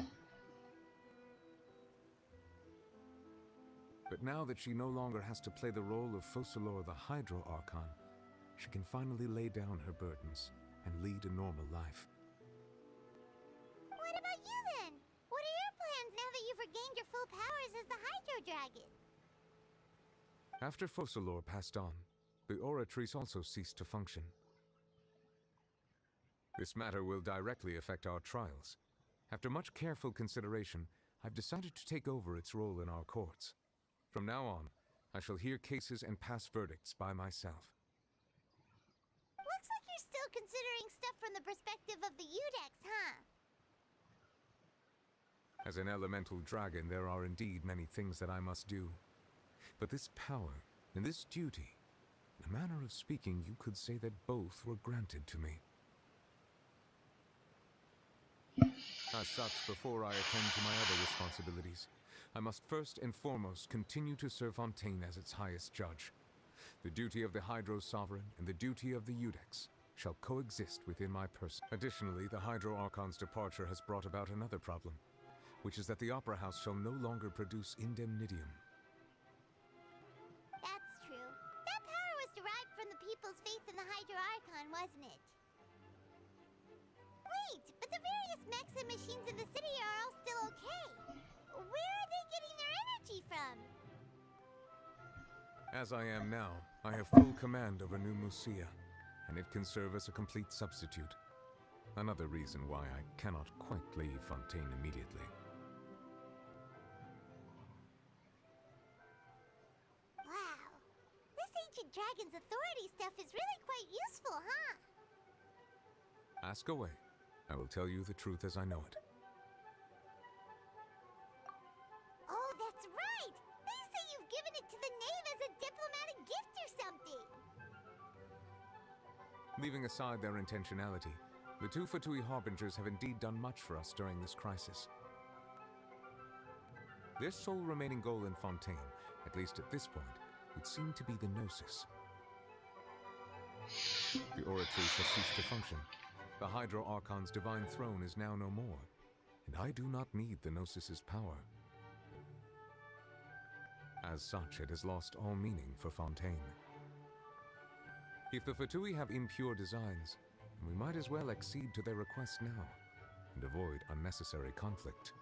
But now that she no longer has to play the role of Fossilor the Hydro Archon, she can finally lay down her burdens and lead a normal life. What about you then? What are your plans now that you've regained your full powers as the Hydro Dragon? After Fossilor passed on, the Oratrice also ceased to function. This matter will directly affect our trials. After much careful consideration, I've decided to take over its role in our courts. From now on, I shall hear cases and pass verdicts by myself. Looks like you're still considering stuff from the perspective of the Udex, huh? As an elemental dragon, there are indeed many things that I must do. But this power and this duty, in a manner of speaking, you could say that both were granted to me. As such, before I attend to my other responsibilities, I must first and foremost continue to serve Fontaine as its highest judge. The duty of the Hydro Sovereign and the duty of the Eudex shall coexist within my person. Additionally, the Hydro Archon's departure has brought about another problem, which is that the Opera House shall no longer produce indemnitium. That's true. That power was derived from the people's faith in the Hydro Archon, wasn't it? Wait, but the various mechs and machines in the city are all still okay. Where are they getting their energy from? As I am now, I have full command over New Musia, and it can serve as a complete substitute. Another reason why I cannot quite leave Fontaine immediately. Wow. This ancient dragon's authority stuff is really quite useful, huh? Ask away. I will tell you the truth as I know it. Oh, that's right! They say you've given it to the knave as a diplomatic gift or something! Leaving aside their intentionality, the two Fatui Harbingers have indeed done much for us during this crisis. Their sole remaining goal in Fontaine, at least at this point, would seem to be the Gnosis. The oratory shall cease to function. The Hydro Archon's divine throne is now no more, and I do not need the Gnosis's power. As such, it has lost all meaning for Fontaine. If the Fatui have impure designs, we might as well accede to their request now, and avoid unnecessary conflict.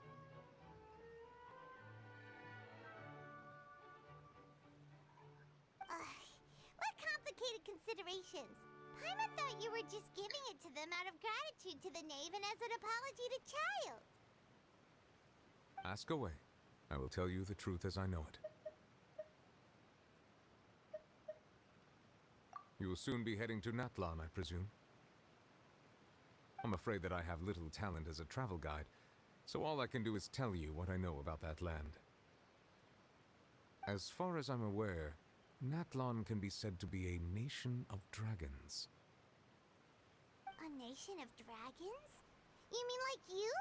What complicated considerations! Paimon thought you were just giving it to them out of gratitude to the knave and as an apology to Child. Ask away. I will tell you the truth as I know it. You will soon be heading to Natlan, I presume? I'm afraid that I have little talent as a travel guide, so all I can do is tell you what I know about that land. As far as I'm aware, Natlan can be said to be a nation of dragons. A nation of dragons? You mean like you?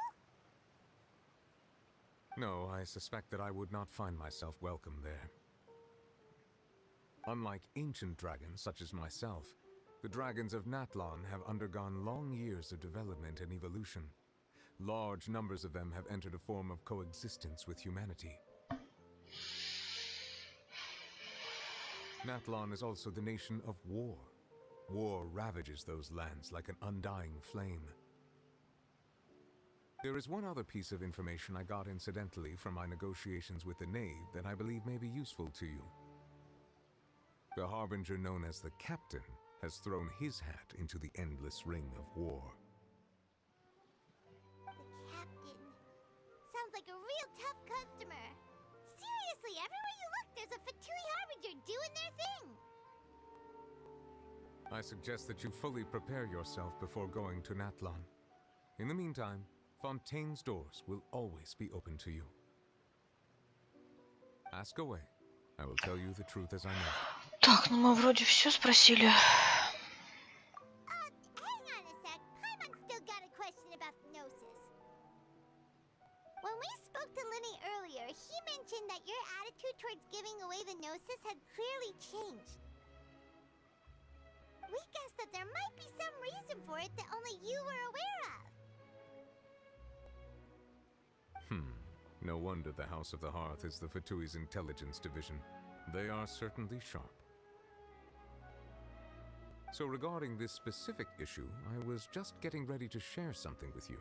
No, I suspect that I would not find myself welcome there. Unlike ancient dragons such as myself, the dragons of Natlan have undergone long years of development and evolution. Large numbers of them have entered a form of coexistence with humanity. Natlan is also the nation of war. War ravages those lands like an undying flame. There is one other piece of information I got incidentally from my negotiations with the Knave that I believe may be useful to you. The Harbinger known as the Captain has thrown his hat into the endless ring of war. The Captain. Sounds like a real tough customer. Seriously, everywhere you look, there's a Fatui Harbinger doing their thing. I suggest that you fully prepare yourself before going to Natlan. In the meantime, Fontaine's doors will always be open to you. Ask away. I will tell you the truth as I know it. Так, ну мы вроде все спросили. Hang on a sec. Paimon still got a question about the Gnosis. When we spoke to Linny earlier, he mentioned that your attitude towards giving away the Gnosis had clearly changed. We guessed that there might be some reason for it that only you were aware of. No wonder the House of the Hearth is the Fatui's intelligence division. They are certainly sharp. So regarding this specific issue, I was just getting ready to share something with you.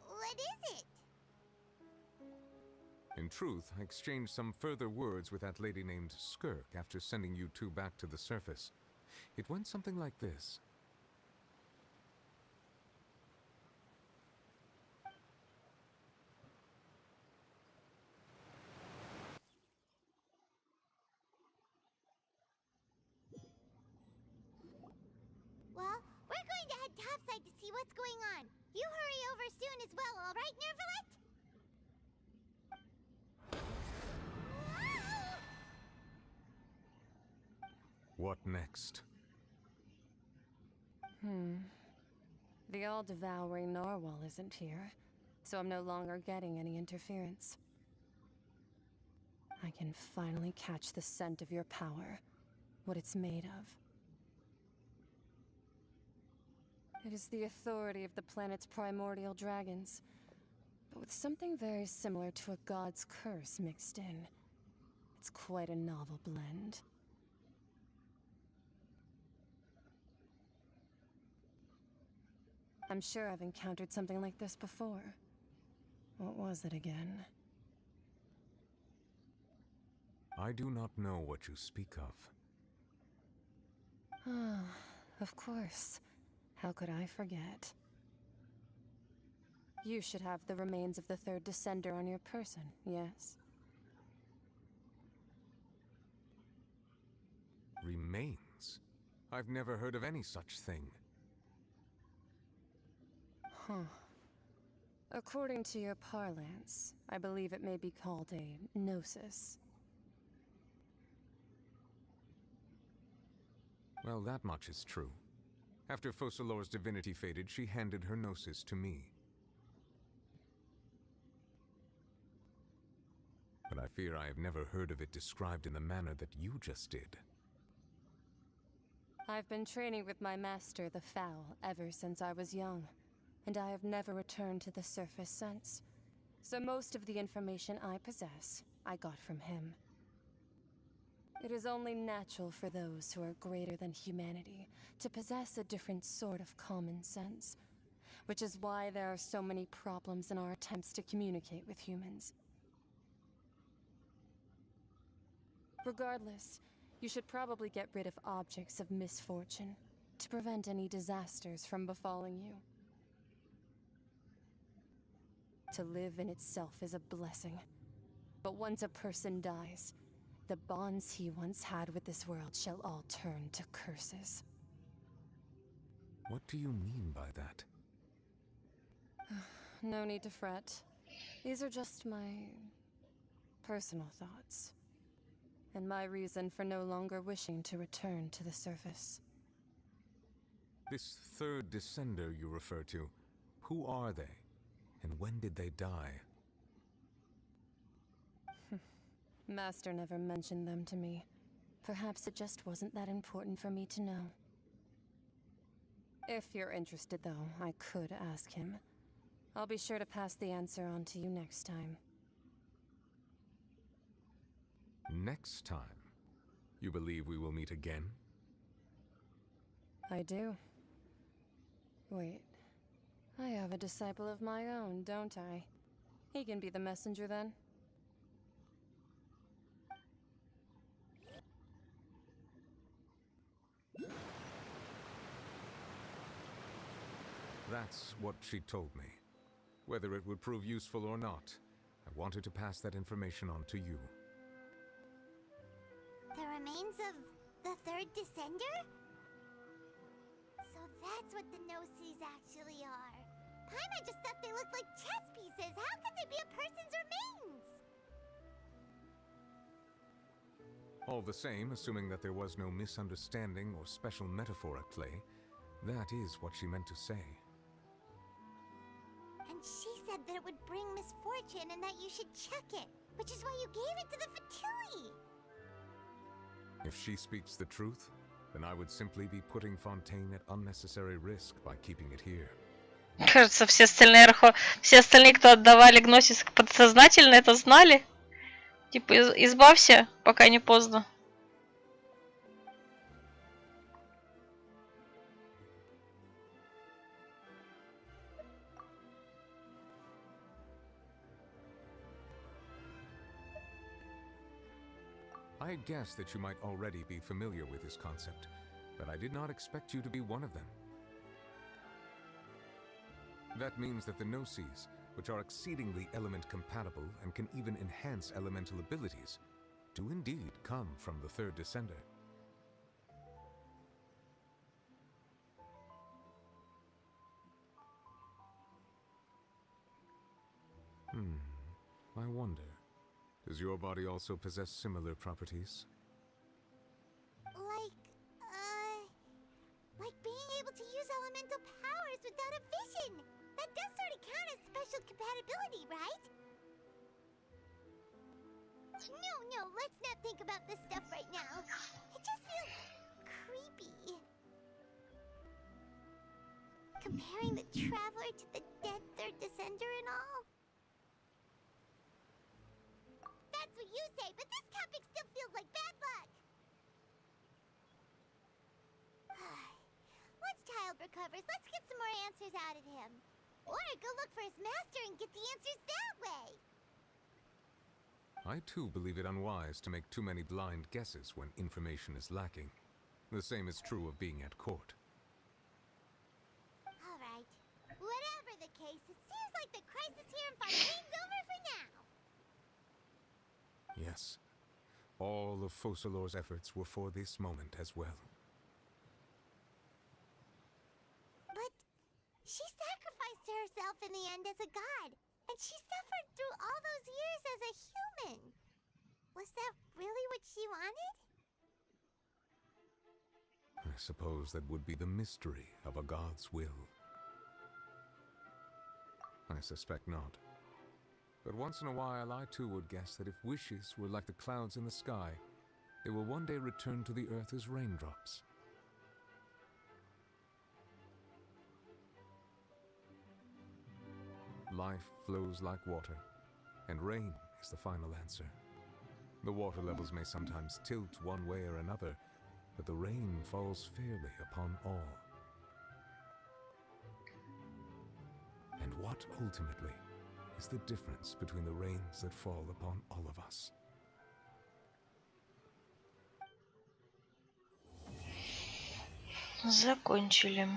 What is it? In truth, I exchanged some further words with that lady named Skirk after sending you two back to the surface. It went something like this. Well, we're going to head topside to see what's going on. You hurry over soon as well, all right, Nervalet? What next? The all-devouring narwhal isn't here, so I'm no longer getting any interference. I can finally catch the scent of your power, what it's made of. It is the authority of the planet's primordial dragons, but with something very similar to a god's curse mixed in. It's quite a novel blend. I'm sure I've encountered something like this before. What was it again? I do not know what you speak of. Ah, of course. How could I forget? You should have the remains of the third descender on your person, yes? Remains? I've never heard of any such thing. Huh. According to your parlance, I believe it may be called a gnosis. Well, that much is true. After Focalor's divinity faded, she handed her gnosis to me. But I fear I have never heard of it described in the manner that you just did. I've been training with my master, the Fowl, ever since I was young, and I have never returned to the surface since. So most of the information I possess, I got from him. It is only natural for those who are greater than humanity to possess a different sort of common sense, which is why there are so many problems in our attempts to communicate with humans. Regardless, you should probably get rid of objects of misfortune to prevent any disasters from befalling you. To live in itself is a blessing, but once a person dies, the bonds he once had with this world shall all turn to curses. What do you mean by that? No need to fret. These are just my personal thoughts, and my reason for no longer wishing to return to the surface. This third descender you refer to, who are they? And when did they die? Master never mentioned them to me. Perhaps it just wasn't that important for me to know. If you're interested, though, I could ask him. I'll be sure to pass the answer on to you next time. Next time? You believe we will meet again? I do. Wait. I have a disciple of my own, don't I? He can be the messenger then. That's what she told me. Whether it would prove useful or not, I wanted to pass that information on to you. The remains of the third descender? So that's what the Gnosis actually are. Paimon just thought they looked like chess pieces. How could they be a person's remains? All the same, assuming that there was no misunderstanding or special metaphor at play, that is what she meant to say. And she said that it would bring misfortune and that you should chuck it, which is why you gave it to the Fatui. If she speaks the truth, then I would simply be putting Fontaine at unnecessary risk by keeping it here. Кажется, все остальные, кто отдавали гносис, подсознательно это знали. Типа, избавься, пока не поздно. I had guessed that you might already be familiar with this concept, but I did not expect you to be one of them. That means that the Gnosis, which are exceedingly element compatible and can even enhance elemental abilities, do indeed come from the third descender. I wonder, does your body also possess similar properties? Like being able to use elemental powers without a vision. That does sort of count as special compatibility, right? No, let's not think about this stuff right now. It just feels creepy. Comparing the Traveler to the dead third descender and all. That's what you say, but this topic still feels like bad luck. Once Child recovers, let's get some more answers out of him. Or go look for his master and get the answers that way. I too believe it unwise to make too many blind guesses when information is lacking. The same is true of being at court. Alright. Whatever the case, it seems like the crisis here in Fontaine's over for now. Yes. All of Focalor's efforts were for this moment as well. But she sacrificed herself in the end as a god, and she suffered through all those years as a human. Was that really what she wanted? I suppose that would be the mystery of a god's will. I suspect not. But once in a while, I too would guess that if wishes were like the clouds in the sky, they will one day return to the earth as raindrops. Life flows like water, and rain is the final answer. The water levels may sometimes tilt one way or another, but the rain falls fairly upon all. And what ultimately is the difference between the rains that fall upon all of us? Закончили.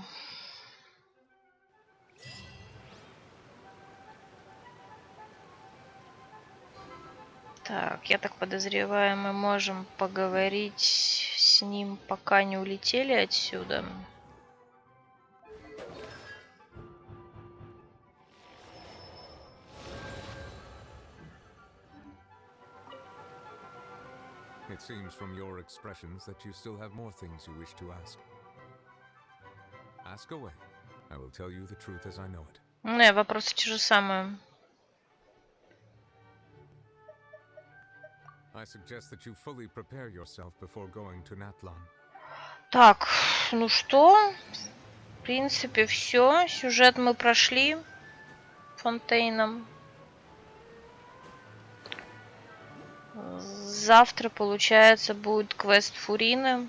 Так, я так подозреваю, мы можем поговорить с ним, пока не улетели отсюда. It seems from your expressions that you still have more things you wish to ask. Ask away. I will tell you the truth as I know it. Не, вопросы те же самые. I suggest that you fully prepare yourself before going to Natlan. Так, ну что? В принципе, все. Сюжет мы прошли Фонтейном. Завтра, получается, будет квест Фурины.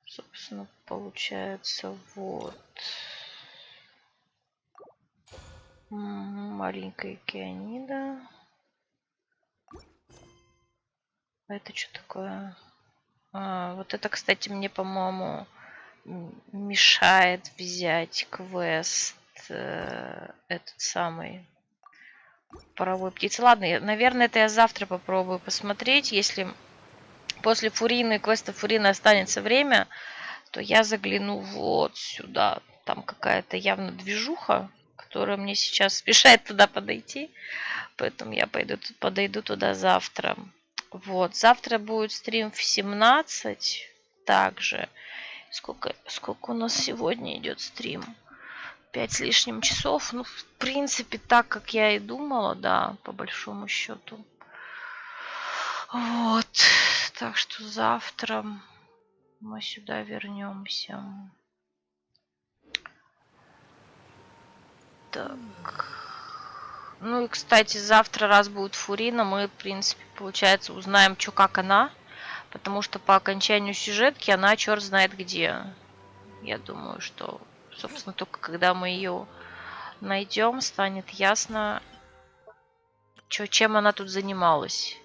Собственно, получается, вот. Маленькая океанида. Это что такое? Вот это, кстати, мне, по-моему, мешает взять квест этот самый паровой птицы. Ладно, наверное, это я завтра попробую посмотреть. Если после Фурины, квеста Фурины останется время, то я загляну вот сюда. Там какая-то явно движуха, которая мне сейчас мешает туда подойти. Поэтому я подойду туда завтра. Вот, завтра будет стрим в 17. Также. Сколько у нас сегодня идет стрим? 5 с лишним часов. Ну, в принципе, так, как я и думала, да, по большому счету. Вот. Так что завтра мы сюда вернемся. Так. Ну и, кстати, завтра, раз будет Фурина, мы, в принципе, получается, узнаем, что как она. Потому что по окончанию сюжетки она черт знает где. Я думаю, что, собственно, только когда мы ее найдем, станет ясно, чем она тут занималась.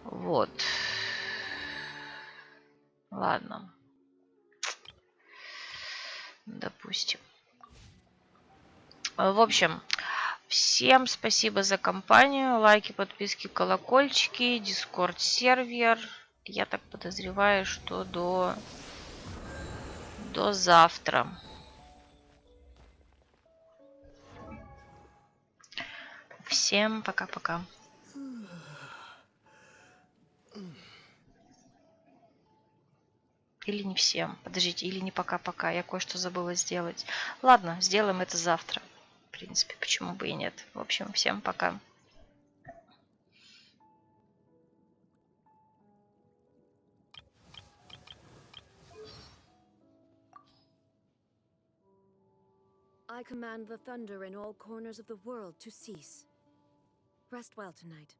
Вот. Ладно. Допустим. В общем, всем спасибо за компанию. Лайки, подписки, колокольчики, Дискорд-сервер. Я так подозреваю, что до завтра. Всем пока-пока. Или не всем. Подождите, или не пока-пока. Я кое-что забыла сделать. Ладно, сделаем это завтра. В принципе, почему бы и нет. В общем, всем пока. I command the thunder in all corners of the world to cease. Rest well tonight.